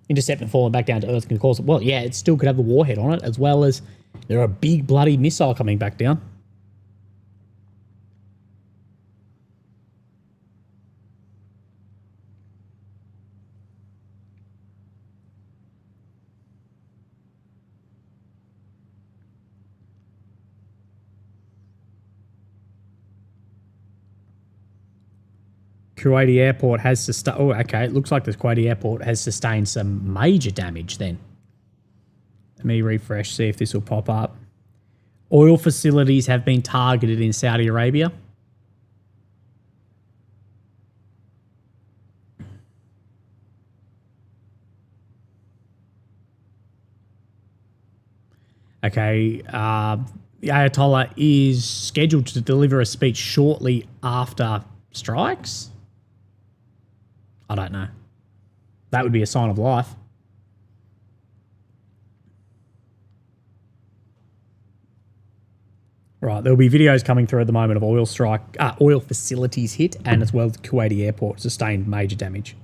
Intercept and falling back down to Earth can cause it. Well, yeah, it still could have the warhead on it, as well as there are a big bloody missile coming back down. Kuwaiti Airport has sustained... Oh, okay. It looks like the Kuwaiti Airport has sustained some major damage then. Let me refresh, see if this will pop up. Oil facilities have been targeted in Saudi Arabia. Okay. The Ayatollah is scheduled to deliver a speech shortly after strikes. I don't know. That would be a sign of life. Right, there'll be videos coming through at the moment of oil facilities hit, and as well as Kuwaiti Airport sustained major damage.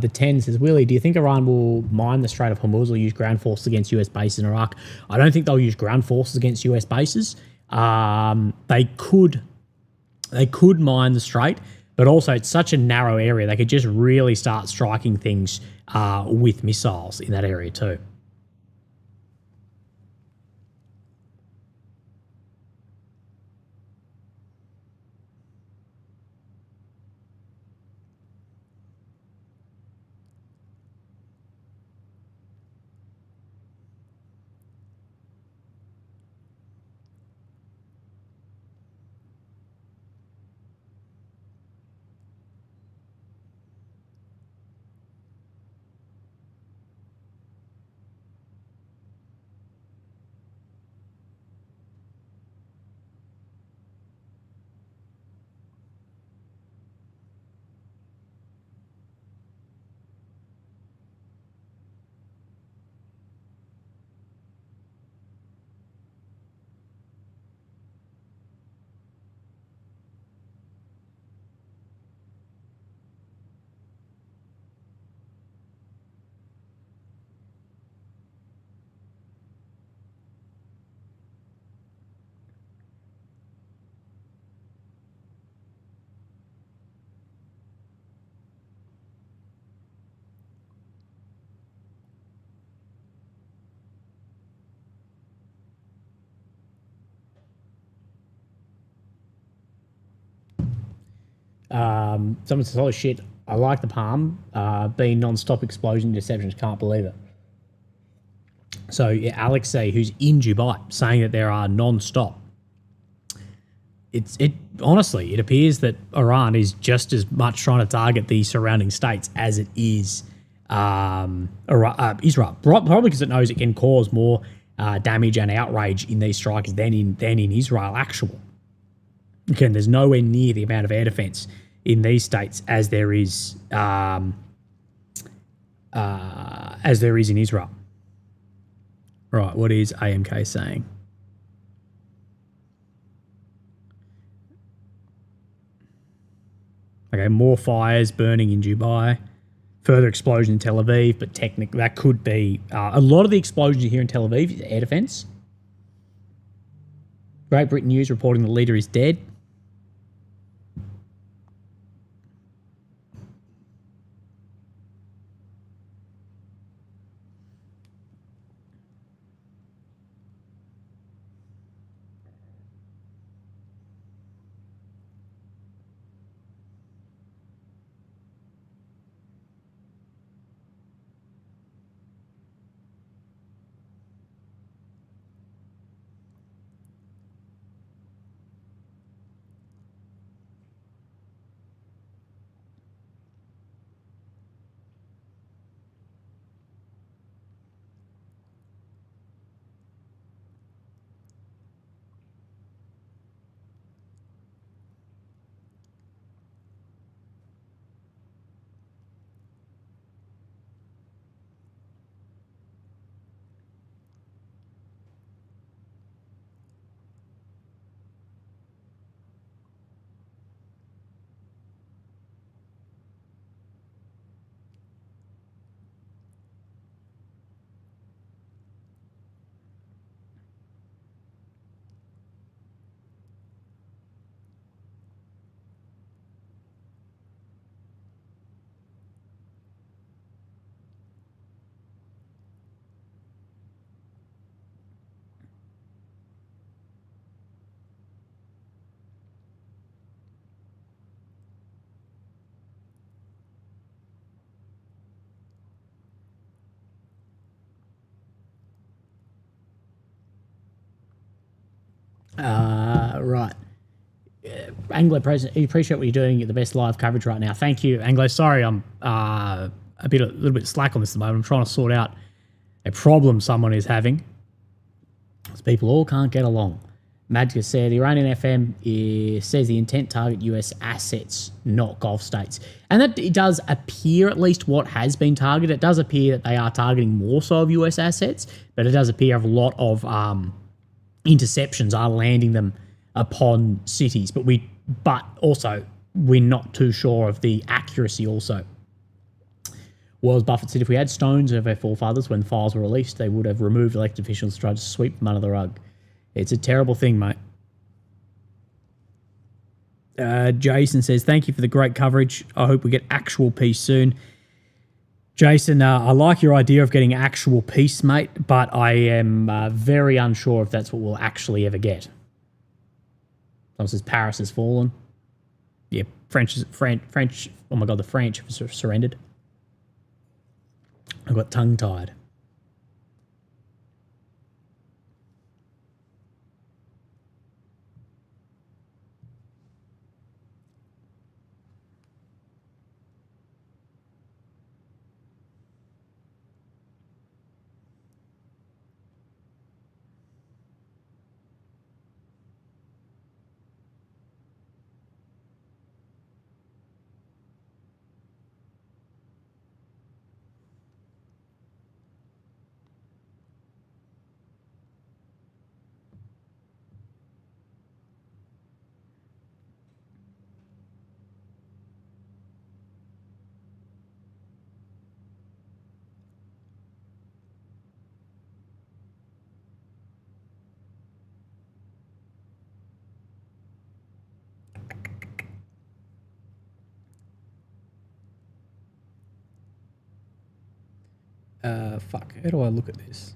The 10 says, Willie, do you think Iran will mine the Strait of Hormuz or use ground forces against US bases in Iraq? I don't think they'll use ground forces against US bases. They could mine the strait, but also it's such a narrow area. They could just really start striking things with missiles in that area too. Someone says, "Holy shit, I like the Palm. Being non-stop explosion interceptions, can't believe it." So yeah, Alexei, who's in Dubai, saying that there are non-stop. It honestly, it appears that Iran is just as much trying to target the surrounding states as it is Israel. Probably because it knows it can cause more damage and outrage in these strikes than in Israel actual. Again, there's nowhere near the amount of air defense in these states as there is in Israel. Right, what is AMK saying? Okay, more fires burning in Dubai. Further explosion in Tel Aviv, but technically that could be a lot of the explosions you hear in Tel Aviv is air defense. Great Britain News reporting the leader is dead. Right. Anglo President, I appreciate what you're doing. You're the best live coverage right now. Thank you, Anglo. Sorry, I'm a little bit slack on this at the moment. I'm trying to sort out a problem someone is having. As people all can't get along. Madka said the Iranian FM says the intent target US assets, not Gulf states. And that it does appear, at least what has been targeted, it does appear that they are targeting more so of US assets, but it does appear a lot of interceptions are landing them upon cities. But also, we're not too sure of the accuracy also. Wells Buffett said if we had stones of our forefathers when files were released, they would have removed elected officials to try to sweep them under the rug. It's a terrible thing, mate. Jason says, thank you for the great coverage. I hope we get actual peace soon. Jason, I like your idea of getting actual peace, mate, but I am very unsure if that's what we'll actually ever get. Someone says Paris has fallen. Yeah, French. Oh my God, the French have surrendered. I got tongue-tied. Fuck. How do I look at this?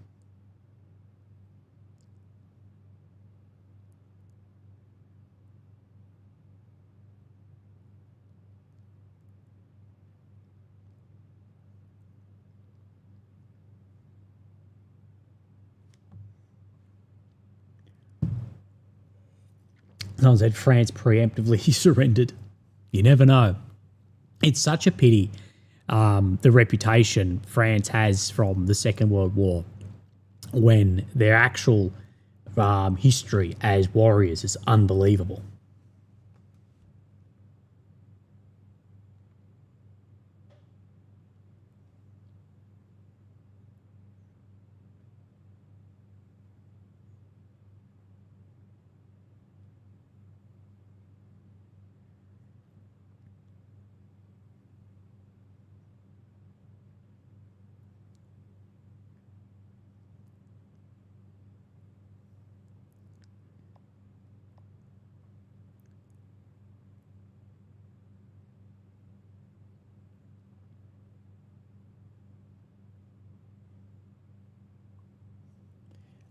Someone said France preemptively surrendered. You never know. It's such a pity, the reputation France has from the Second World War, when their actual history as warriors is unbelievable.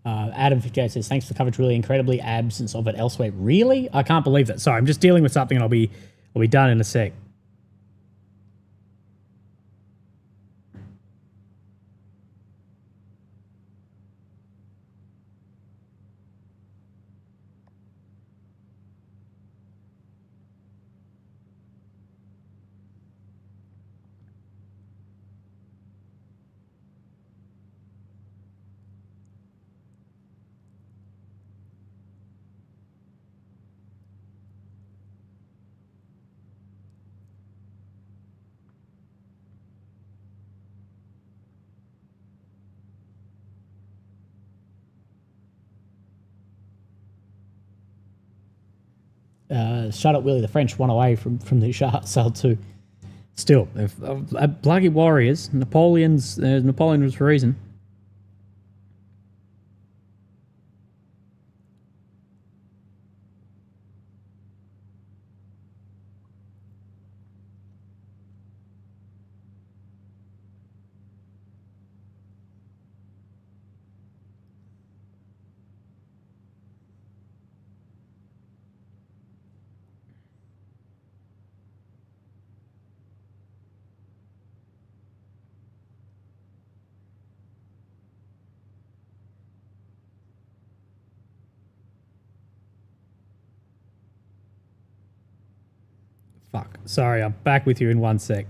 Adam58 says, thanks for the coverage, really incredibly absence of it elsewhere. Really? I can't believe that. Sorry, I'm just dealing with something and I'll be done in a sec. Shut up, Willie. The French won away from the sale too. Still, bloody warriors. Napoleon was for a reason. Fuck. Sorry, I'm back with you in 1 sec.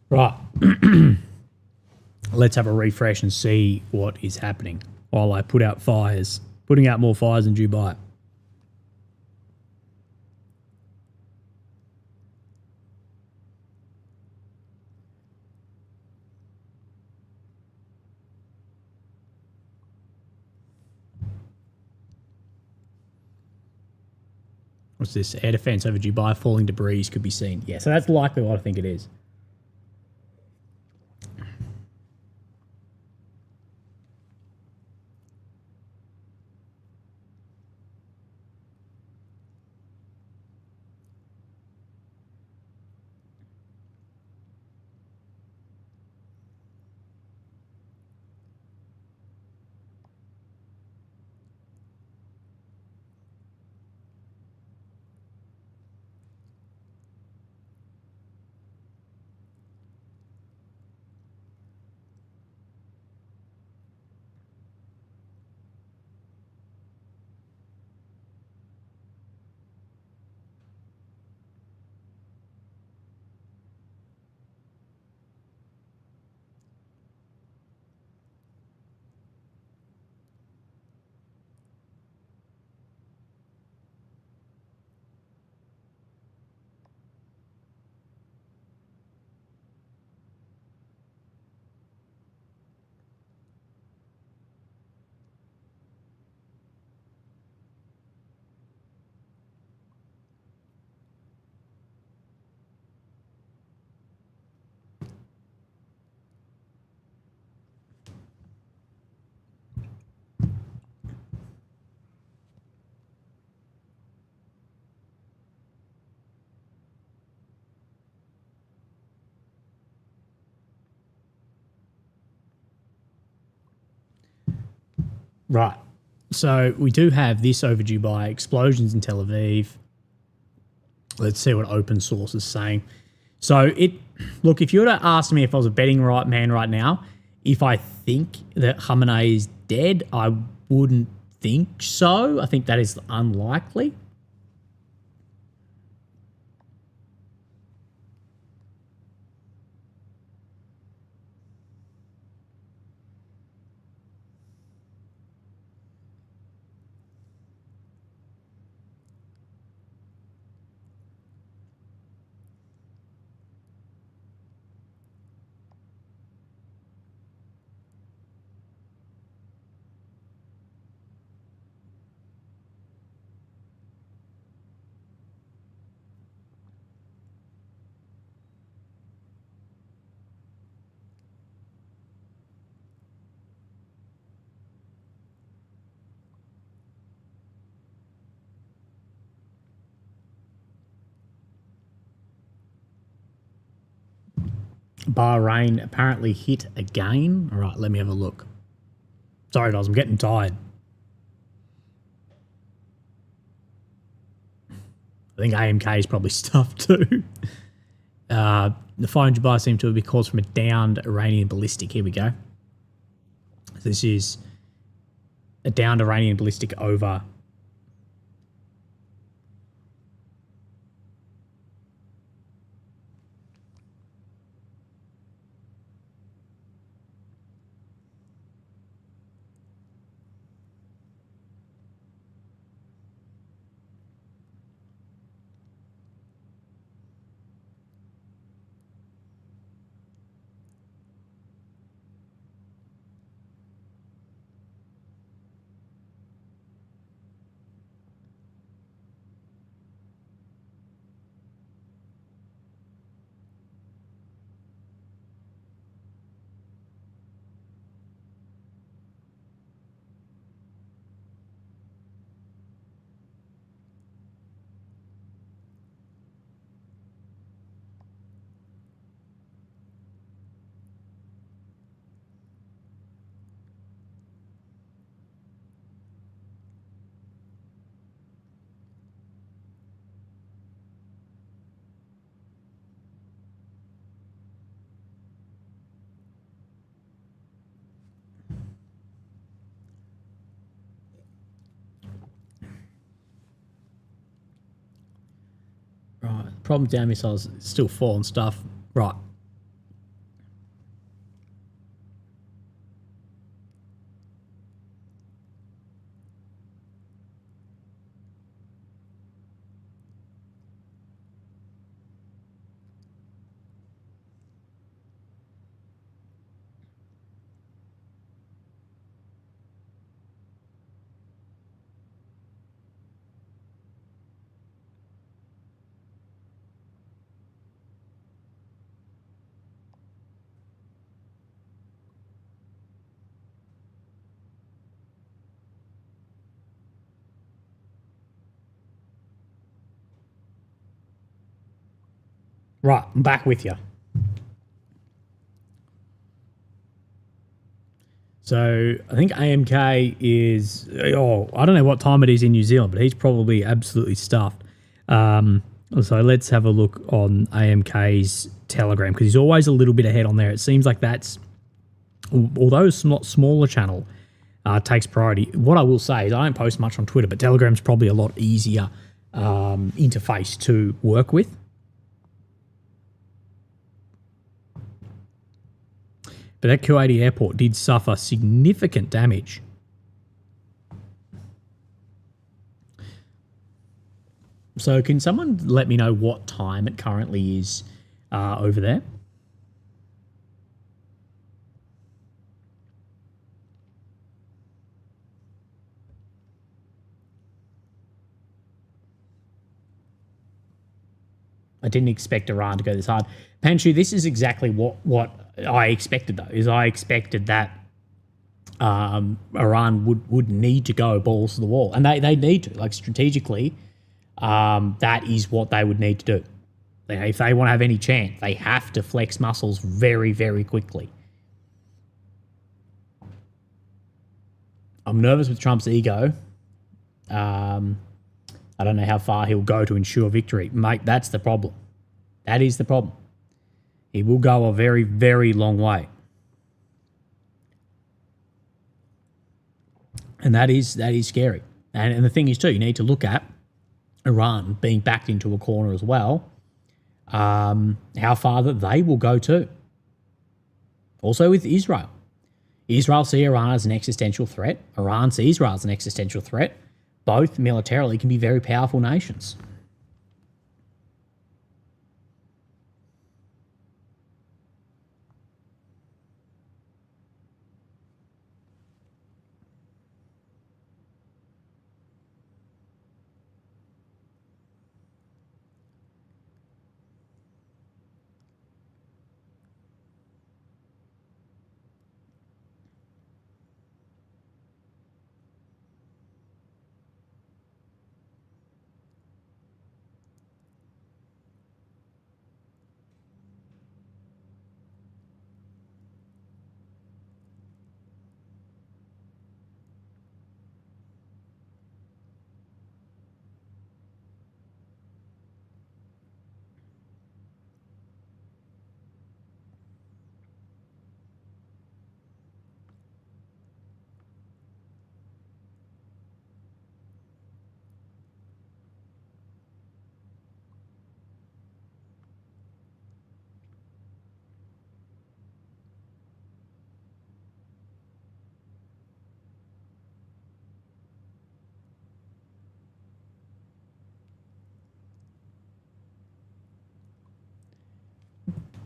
Right. Let's have a refresh and see what is happening while I putting out more fires in Dubai. What's this? Air defense over Dubai, falling debris could be seen. Yeah, so that's likely what I think it is. Right. So we do have this over Dubai, explosions in Tel Aviv. Let's see what open source is saying. So look, if you were to ask me if I was a betting right man right now, if I think that Khamenei is dead, I wouldn't think so. I think that is unlikely. Bahrain apparently hit again. All right, let me have a look. Sorry, guys, I'm getting tired. I think AMK is probably stuffed too. The fire in Dubai seemed to be caused from a downed Iranian ballistic. Here we go. This is a downed Iranian ballistic over. Right, problem down missiles still falling stuff. Right. Right, I'm back with you. So I think AMK is, I don't know what time it is in New Zealand, but he's probably absolutely stuffed. So let's have a look on AMK's Telegram, because he's always a little bit ahead on there. It seems like that's, although it's not smaller channel, takes priority. What I will say is I don't post much on Twitter, but Telegram's probably a lot easier interface to work with. But that Kuwaiti airport did suffer significant damage. So can someone let me know what time it currently is over there? I didn't expect Iran to go this hard. Panshu, this is exactly what I expected, though, is I expected that Iran would need to go balls to the wall. And they need to, like, strategically, that is what they would need to do. If they want to have any chance, they have to flex muscles very, very quickly. I'm nervous with Trump's ego. I don't know how far he'll go to ensure victory. Mate, that's the problem. That is the problem. He will go a very, very long way. And that is scary. And the thing is, too, you need to look at Iran being backed into a corner as well, how far that they will go too. Also with Israel. Israel see Iran as an existential threat. Iran sees Israel as an existential threat. Both militarily can be very powerful nations.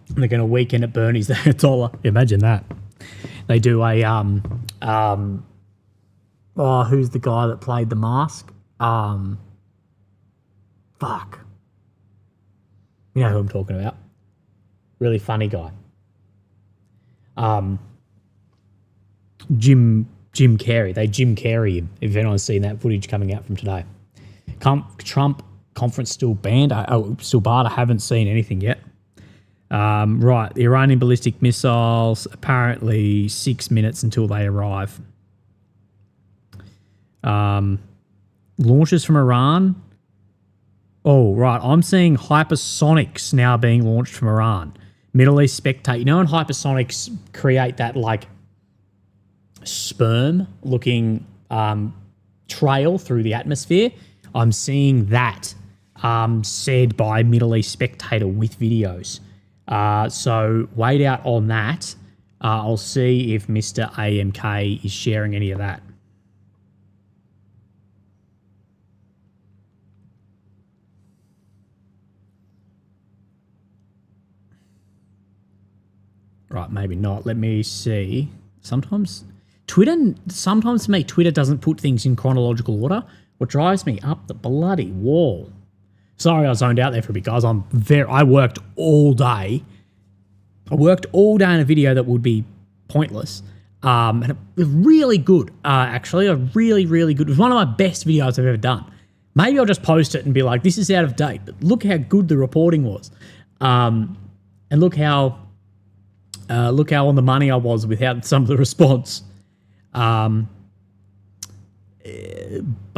And they're going to weekend at Bernie's $1. Imagine that. They do a who's the guy that played the mask? Fuck. You know who I'm talking about. Really funny guy. Jim Carrey. They Jim Carrey him. If anyone's seen that footage coming out from today. Trump conference still banned. Still barred. I haven't seen anything yet. Right, the Iranian ballistic missiles, apparently 6 minutes until they arrive. Launches from Iran. Oh, right, I'm seeing hypersonics now being launched from Iran. Middle East Spectate. You know when hypersonics create that, like, sperm-looking trail through the atmosphere? I'm seeing that said by Middle East Spectator with videos. So wait out on that. I'll see if Mr. AMK is sharing any of that. Right, maybe not. Let me see. Sometimes to me, Twitter doesn't put things in chronological order, what drives me up the bloody wall. Sorry, I zoned out there for a bit, guys. I worked all day. I worked all day on a video that would be pointless. And it was really good, actually. Really, really good. It was one of my best videos I've ever done. Maybe I'll just post it and be like, this is out of date. But look how good the reporting was. And look how on the money I was with some of the response. But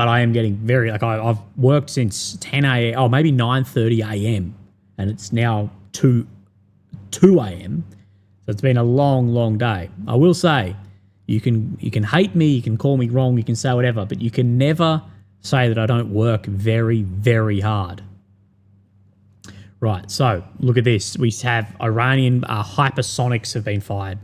I am getting very, like, I've worked since 10 a.m., oh, maybe 9:30 a.m., and it's now 2 a.m., so it's been a long, long day. I will say, you can hate me, you can call me wrong, you can say whatever, but you can never say that I don't work very, very hard. Right, so look at this. We have Iranian hypersonics have been fired.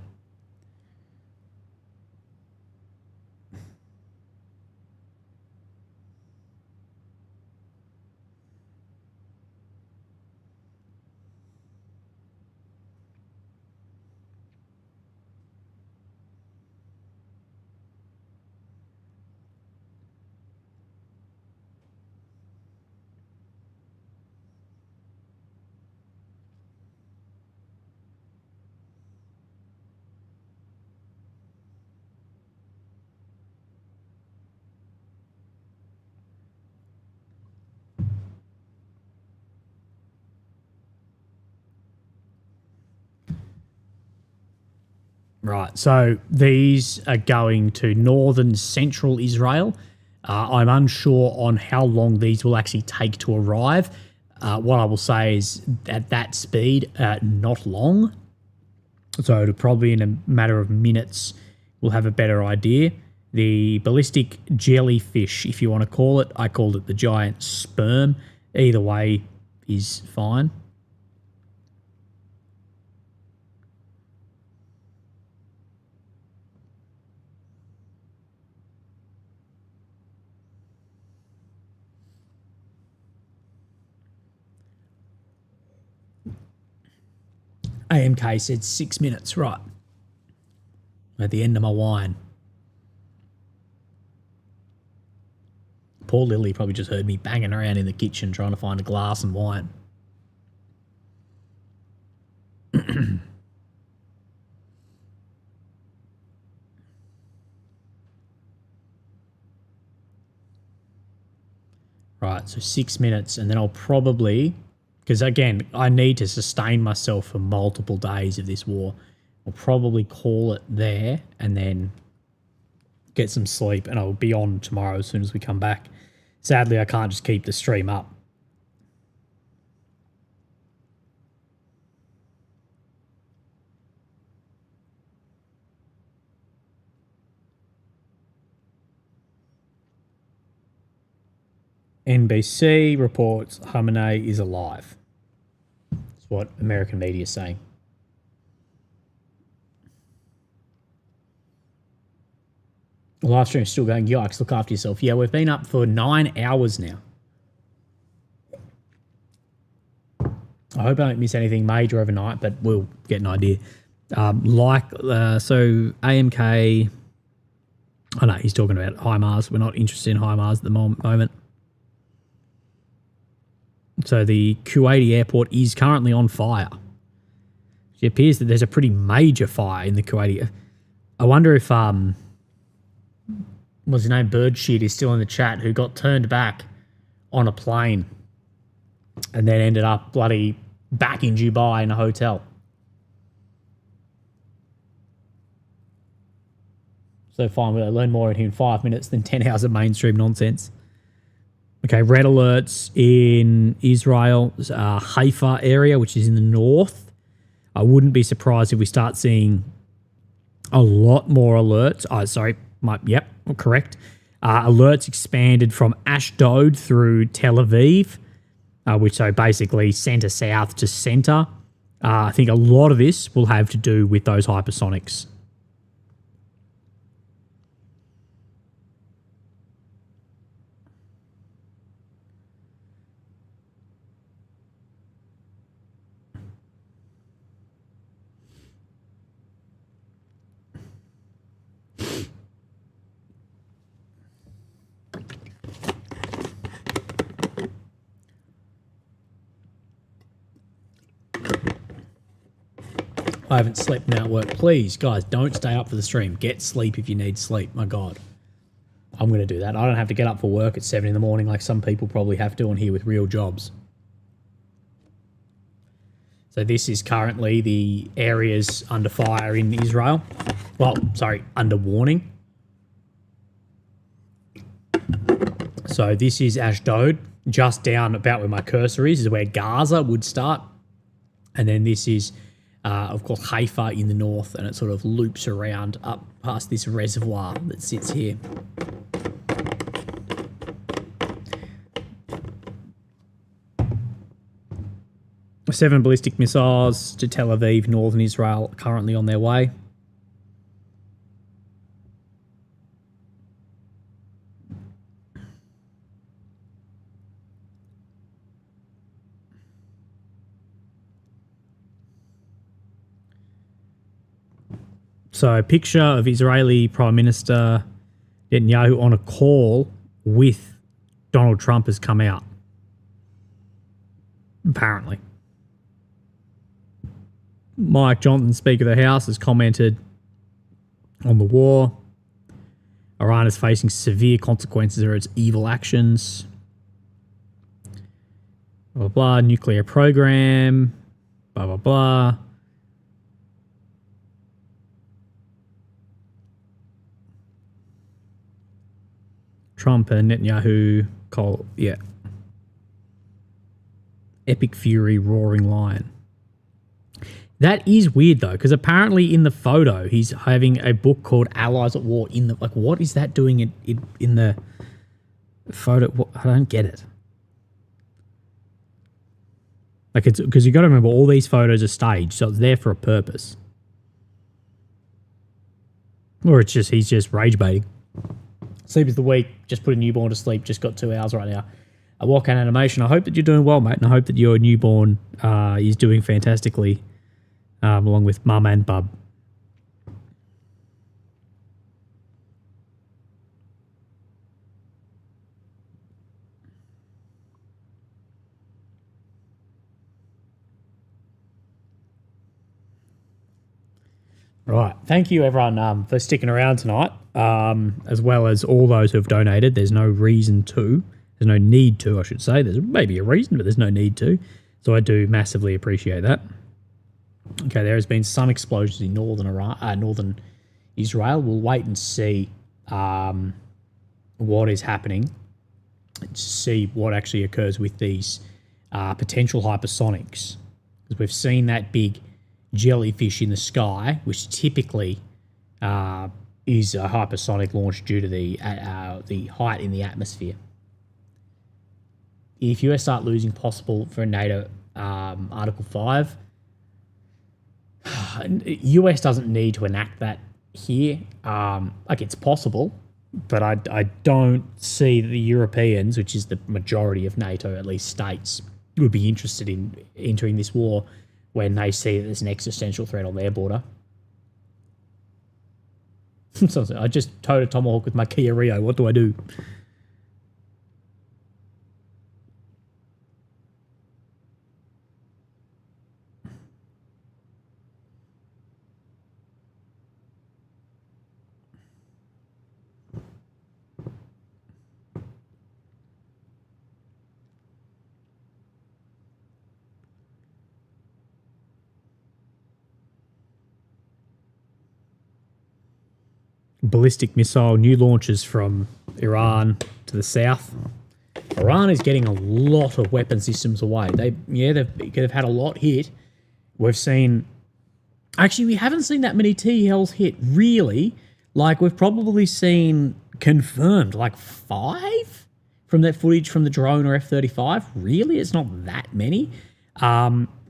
Right, so these are going to northern central Israel. I'm unsure on how long these will actually take to arrive. What I will say is at that speed, not long. So it'll probably in a matter of minutes, we'll have a better idea. The ballistic jellyfish, if you want to call it, I called it the giant sperm. Either way is fine. AMK said 6 minutes, right. At the end of my wine. Poor Lily probably just heard me banging around in the kitchen trying to find a glass and wine. Right, so 6 minutes, and then I'll probably, because again, I need to sustain myself for multiple days of this war. I'll probably call it there and then get some sleep, and I'll be on tomorrow as soon as we come back. Sadly, I can't just keep the stream up. NBC reports Khamenei is alive. That's what American media is saying. The live stream is still going. Yikes, look after yourself. Yeah, we've been up for 9 hours now. I hope I don't miss anything major overnight, but we'll get an idea. So AMK, oh no, he's talking about HIMARS. We're not interested in HIMARS at the moment. So the Kuwaiti airport is currently on fire. It appears that there's a pretty major fire in the Kuwaiti. I wonder if what's his name, Birdshit, is still in the chat, who got turned back on a plane and then ended up bloody back in Dubai in a hotel. So fine, we'll learn more in 5 minutes than 10 hours of mainstream nonsense. Okay, red alerts in Israel, Haifa area, which is in the north. I wouldn't be surprised if we start seeing a lot more alerts. Correct. Alerts expanded from Ashdod through Tel Aviv, which so basically center south to center. I think a lot of this will have to do with those hypersonics. I haven't slept now at work. Please, guys, don't stay up for the stream. Get sleep if you need sleep. My God. I'm going to do that. I don't have to get up for work at 7 in the morning like some people probably have to on here with real jobs. So this is currently the areas under fire in Israel. Well, sorry, under warning. So this is Ashdod, just down about where my cursor is where Gaza would start. And then this is, of course, Haifa in the north, and it sort of loops around up past this reservoir that sits here. Seven ballistic missiles to Tel Aviv, northern Israel, currently on their way. So a picture of Israeli Prime Minister Netanyahu on a call with Donald Trump has come out, apparently. Mike Johnson, Speaker of the House, has commented on the war. Iran is facing severe consequences of its evil actions. Blah, blah, blah. Nuclear program. Blah, blah, blah. Trump and Netanyahu call, yeah. Epic Fury, Roaring Lion. That is weird though, because apparently in the photo he's having a book called Allies at War in the, like, what is that doing in the photo? I don't get it. Like, it's because you got to remember all these photos are staged, so it's there for a purpose. Or it's just he's just rage baiting. Sleep is the week. Just put a newborn to sleep. Just got 2 hours right now. A walk on animation. I hope that you're doing well, mate, and I hope that your newborn is doing fantastically, along with mum and bub. Right. Thank you, everyone, for sticking around tonight, as well as all those who have donated. There's no reason to. There's no need to, I should say. There's maybe a reason, but there's no need to. So I do massively appreciate that. Okay, there has been some explosions in northern Israel. We'll wait and see what is happening, to see what actually occurs with these potential hypersonics. Because we've seen that big jellyfish in the sky, which typically is a hypersonic launch due to the height in the atmosphere. If US start losing possible for NATO Article 5, US doesn't need to enact that here. Like, it's possible, but I don't see the Europeans, which is the majority of NATO, at least states, would be interested in entering this war when they see that there's an existential threat on their border. So I just towed a Tomahawk with my Kia Rio. What do I do? Ballistic missile, new launches from Iran to the south. Iran is getting a lot of weapon systems away. They've had a lot hit. We've seen... Actually, we haven't seen that many TLs hit, really. Like, we've probably seen confirmed, like, 5 from that footage from the drone or F-35. Really? It's not that many.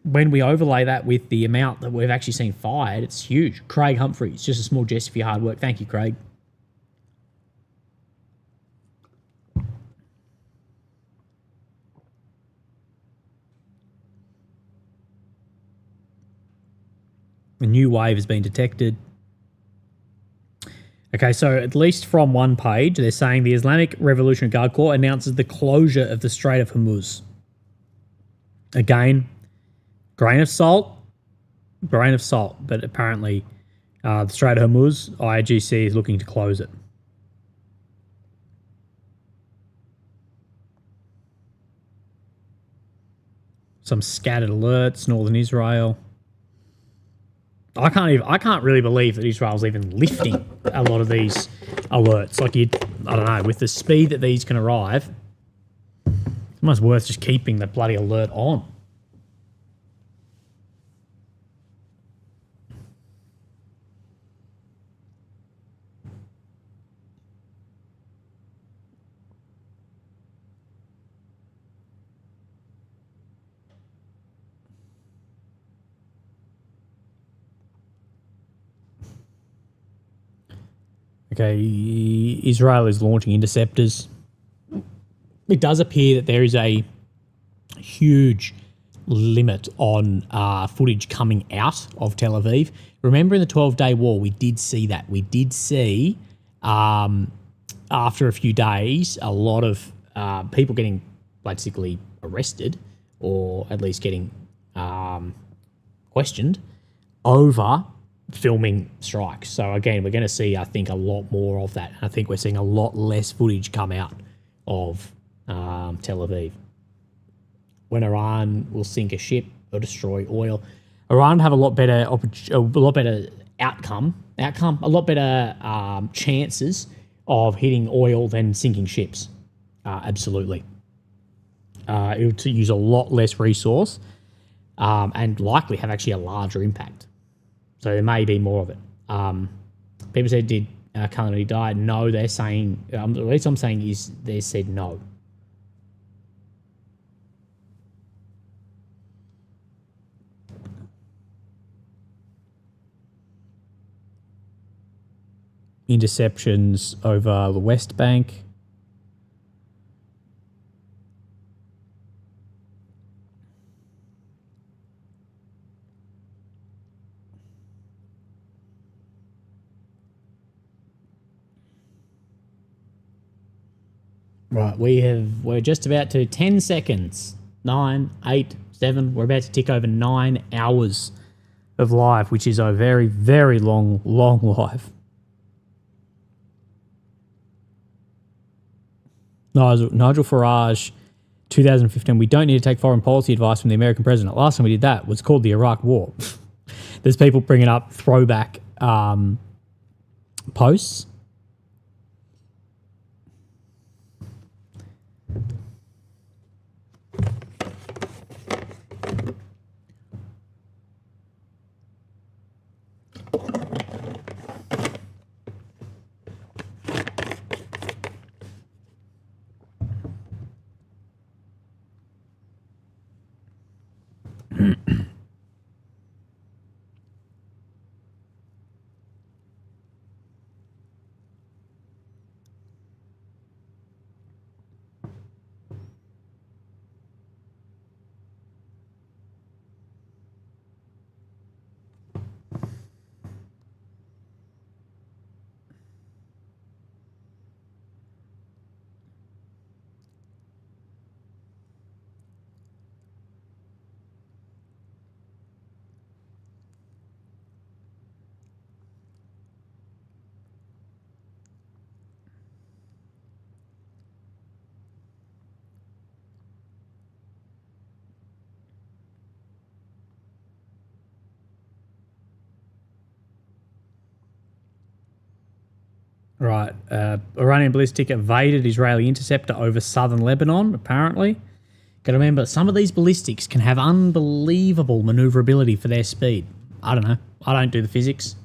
When we overlay that with the amount that we've actually seen fired, it's huge. Craig Humphreys, just a small gesture for your hard work. Thank you, Craig. A new wave has been detected. Okay, so at least from one page, they're saying the Islamic Revolutionary Guard Corps announces the closure of the Strait of Hormuz. Again, grain of salt, but apparently the Strait of Hormuz, IRGC is looking to close it. Some scattered alerts, northern Israel. I can't really believe that Israel's even lifting a lot of these alerts. Like, I don't know, with the speed that these can arrive, it's almost worth just keeping the bloody alert on. Okay, Israel is launching interceptors. It does appear that there is a huge limit on footage coming out of Tel Aviv. Remember in the 12-day war, we did see that. We did see, after a few days, a lot of people getting basically arrested, or at least getting questioned over filming strikes. So again, we're going to see, I think, a lot more of that. I think we're seeing a lot less footage come out of Tel Aviv. When Iran will sink a ship or destroy oil, Iran have a lot better outcome, a lot better chances of hitting oil than sinking ships. Absolutely. It would use a lot less resource and likely have actually a larger impact. So there may be more of it. People said, did Culinary die? No, they're saying, at least I'm saying is they said no. Interceptions over the West Bank. Right, we're just about to 10 seconds. 9, 8, 7. We're about to tick over 9 hours of live, which is a very, very long live. Nigel Farage, 2015. We don't need to take foreign policy advice from the American president. Last time we did that was called the Iraq War. There's people bringing up throwback posts. Right. Iranian ballistic evaded Israeli interceptor over southern Lebanon, apparently. Got to remember, some of these ballistics can have unbelievable maneuverability for their speed. I don't know. I don't do the physics.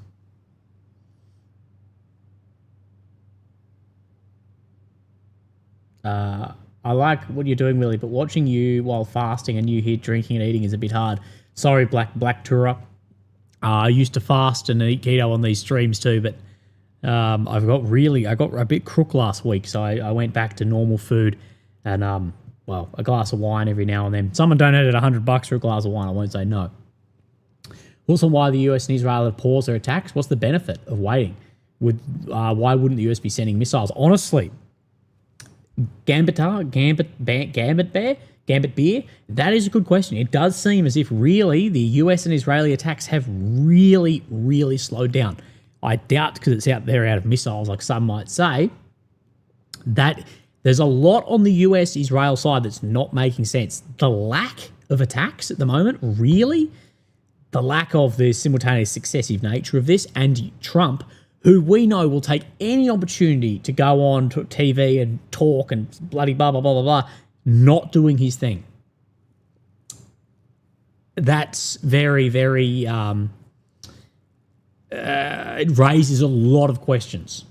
I like what you're doing, Willie, but watching you while fasting and you here drinking and eating is a bit hard. Sorry, Black Tourer. I used to fast and eat keto on these streams too, but I got a bit crook last week, so I went back to normal food and, a glass of wine every now and then. Someone donated $100 for a glass of wine. I won't say no. Also, why the US and Israel have paused their attacks? What's the benefit of waiting? Why wouldn't the US be sending missiles? Honestly, Gambit Beer, that is a good question. It does seem as if really the US and Israeli attacks have really, really slowed down. I doubt, because it's out of missiles, like some might say, that there's a lot on the US-Israel side that's not making sense. The lack of attacks at the moment, really, the lack of the simultaneous successive nature of this, and Trump, who we know will take any opportunity to go on to TV and talk and bloody blah, blah, blah, blah, blah, not doing his thing. That's very, very... it raises a lot of questions.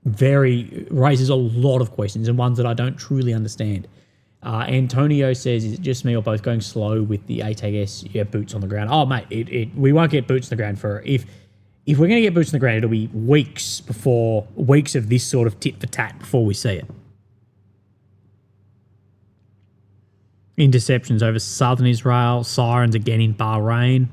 Raises a lot of questions, and ones that I don't truly understand. Antonio says, is it just me or both going slow with the ATAGS boots on the ground? Oh, mate, we won't get boots on the ground for... If we're going to get boots on the ground, it'll be weeks of this sort of tit for tat before we see it. Interceptions over southern Israel, sirens again in Bahrain.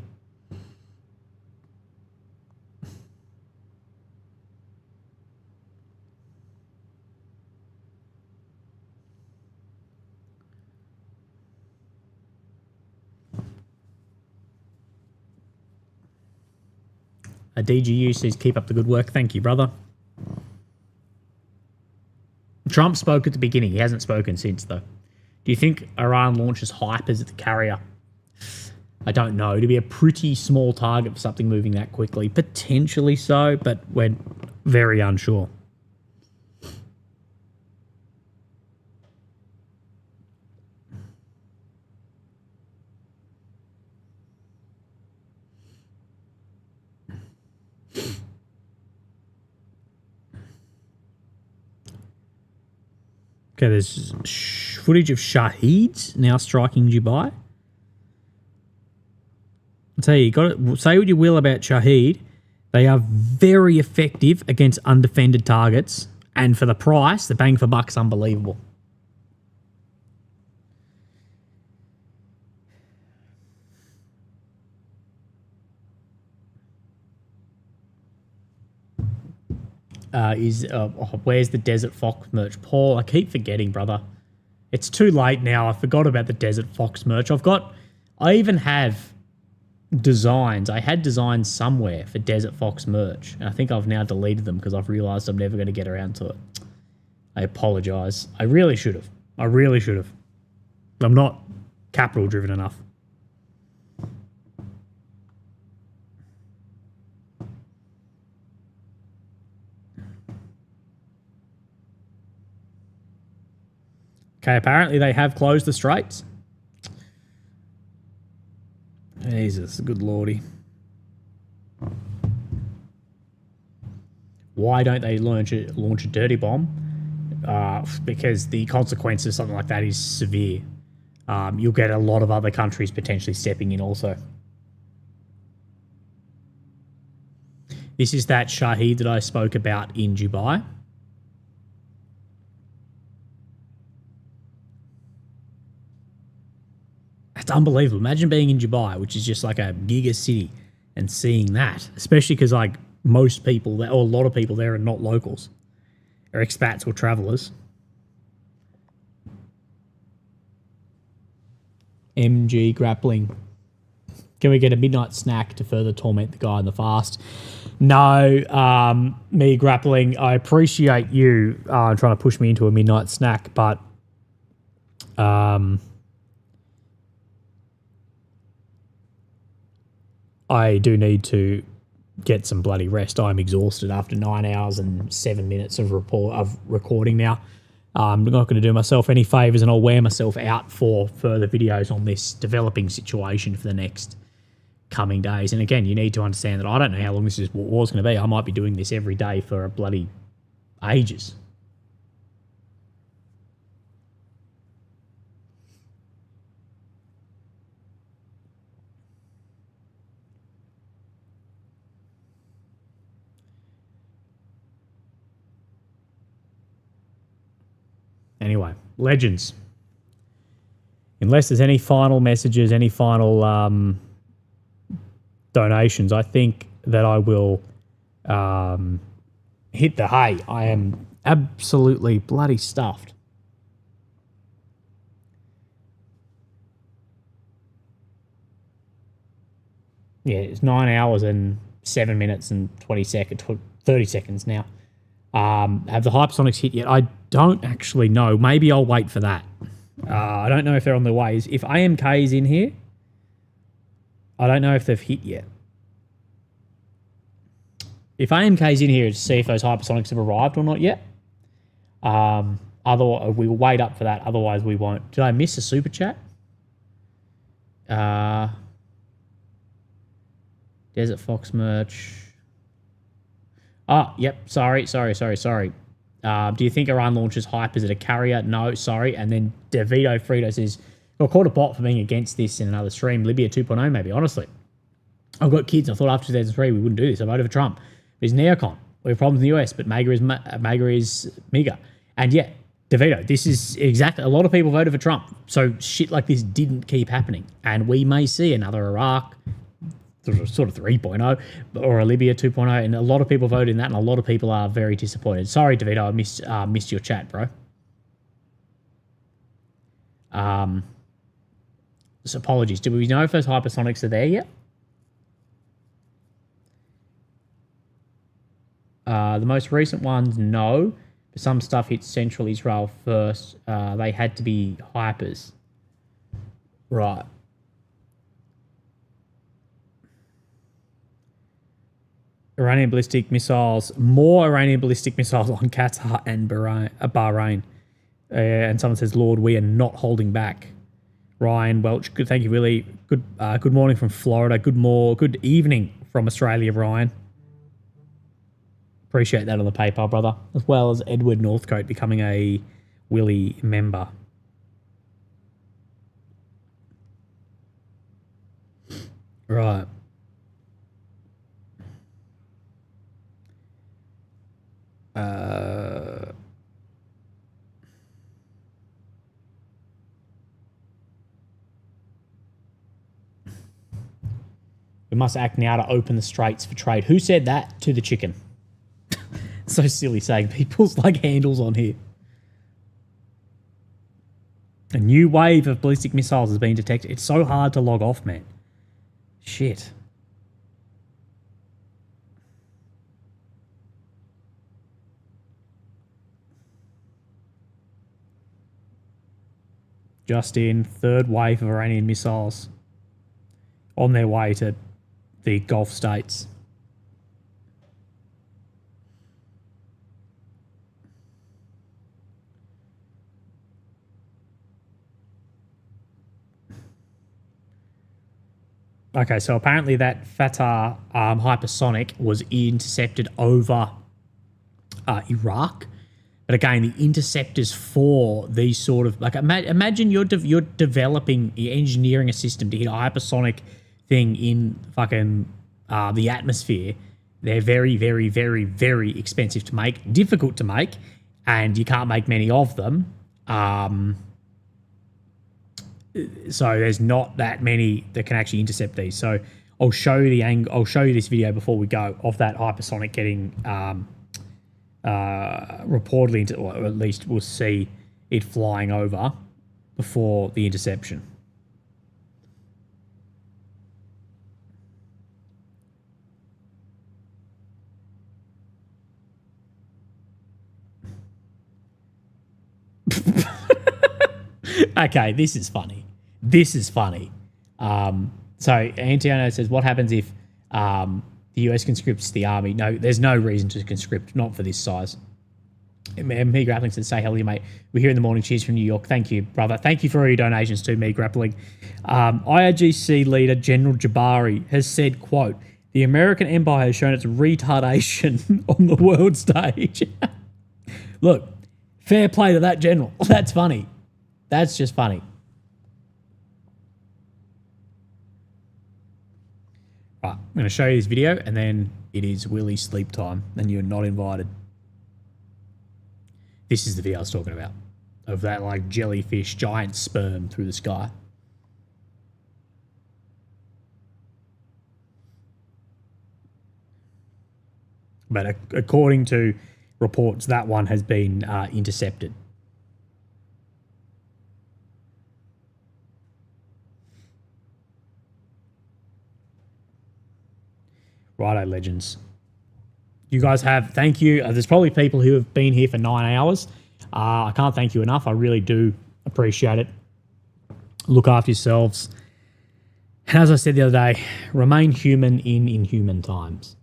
A DGU says, keep up the good work. Thank you, brother. Trump spoke at the beginning. He hasn't spoken since, though. Do you think Iran launches hypers at the carrier? I don't know. It'd be a pretty small target for something moving that quickly. Potentially so, but we're very unsure. Okay, there's footage of Shaheeds now striking Dubai. I'll tell you, say what you will about Shaheed. They are very effective against undefended targets. And for the price, the bang for buck's unbelievable. Where's the Desert Fox merch? Paul, I keep forgetting, brother. It's too late now. I forgot about the Desert Fox merch. I even have designs. I had designs somewhere for Desert Fox merch. And I think I've now deleted them because I've realised I'm never going to get around to it. I apologise. I really should have. I'm not capital driven enough. Okay, apparently they have closed the straits. Jesus, good lordy. Why don't they launch a dirty bomb? Because the consequence of something like that is severe. You'll get a lot of other countries potentially stepping in also. This is that Shaheed that I spoke about in Dubai. That's unbelievable. Imagine being in Dubai, which is just like a giga city, and seeing that, especially because like most people there, or a lot of people there are not locals. They're expats or travelers. MG grappling. Can we get a midnight snack to further torment the guy in the fast? No, me grappling. I appreciate you trying to push me into a midnight snack, but I do need to get some bloody rest. I'm exhausted after 9 hours and 7 minutes of recording now. I'm not going to do myself any favours, and I'll wear myself out for further videos on this developing situation for the next coming days. And again, you need to understand that I don't know how long this war's going to be. I might be doing this every day for a bloody ages. Anyway, legends. Unless there's any final messages, any final donations, I think that I will hit the hay. I am absolutely bloody stuffed. Yeah, it's 9 hours and 7 minutes and 30 seconds now. Have the hypersonics hit yet? I don't actually know. Maybe I'll wait for that. I don't know if they're on their way. If AMK is in here, I don't know if they've hit yet. If AMK is in here to see if those hypersonics have arrived or not yet. Otherwise, we will wait up for that. Otherwise, we won't. Did I miss a super chat? Desert Fox merch. Oh, yep. Sorry. Do you think Iran launches hype? Is it a carrier? No, sorry. And then DeVito Frito says, got called a bot for being against this in another stream. Libya 2.0 maybe, honestly. I've got kids. I thought after 2003 we wouldn't do this. I voted for Trump. But he's neocon. We have problems in the US, but MAGA is MAGA. And yeah, DeVito, this is exactly, a lot of people voted for Trump. So shit like this didn't keep happening. And we may see another Iraq, sort of 3.0 or a Libya 2.0, and a lot of people voted in that, and a lot of people are very disappointed. Sorry, DeVito, I missed your chat, bro. So apologies. Do we know if those hypersonics are there yet? The most recent ones, no. But some stuff hit central Israel first. They had to be hypers. Right. Iranian ballistic missiles, more Iranian ballistic missiles on Qatar and Bahrain. And someone says, Lord, we are not holding back. Ryan Welch, good, thank you, Willie. Good morning from Florida. Good evening from Australia, Ryan. Appreciate that on the PayPal, brother. As well as Edward Northcote becoming a Willie member. Right. We must act now to open the straits for trade. Who said that to the chicken? So silly saying people's like handles on here. A new wave of ballistic missiles has been detected. It's so hard to log off, man. Shit. Just in, third wave of Iranian missiles on their way to the Gulf states. Okay, so apparently that Fatah hypersonic was intercepted over Iraq. But again, the interceptors for these sort of... like, imagine you're developing, you're engineering a system to hit a hypersonic thing in fucking the atmosphere. They're very, very, very, very expensive to make, difficult to make, and you can't make many of them. So there's not that many that can actually intercept these. So I'll show you I'll show you this video before we go of that hypersonic getting reportedly into, or at least we'll see it flying over before the interception. Okay, this is funny. This is funny. So Antonio says, what happens if the US conscripts the army? No, there's no reason to conscript, not for this size. Me Grappling says, say hello, mate. We're here in the morning. Cheers from New York. Thank you, brother. Thank you for all your donations to Me Grappling. IRGC leader General Jabari has said, quote, the American empire has shown its retardation on the world stage. Look, fair play to that general. That's funny. That's just funny. Right, I'm going to show you this video, and then it is Willie's sleep time, and you're not invited. This is the video I was talking about, of that like jellyfish, giant sperm through the sky. But according to reports, that one has been intercepted. Righto, legends. You guys have, thank you. There's probably people who have been here for 9 hours. I can't thank you enough. I really do appreciate it. Look after yourselves. And as I said the other day, remain human in inhuman times.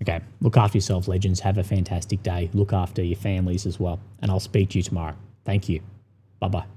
Okay, look after yourselves, legends. Have a fantastic day. Look after your families as well. And I'll speak to you tomorrow. Thank you. Bye-bye.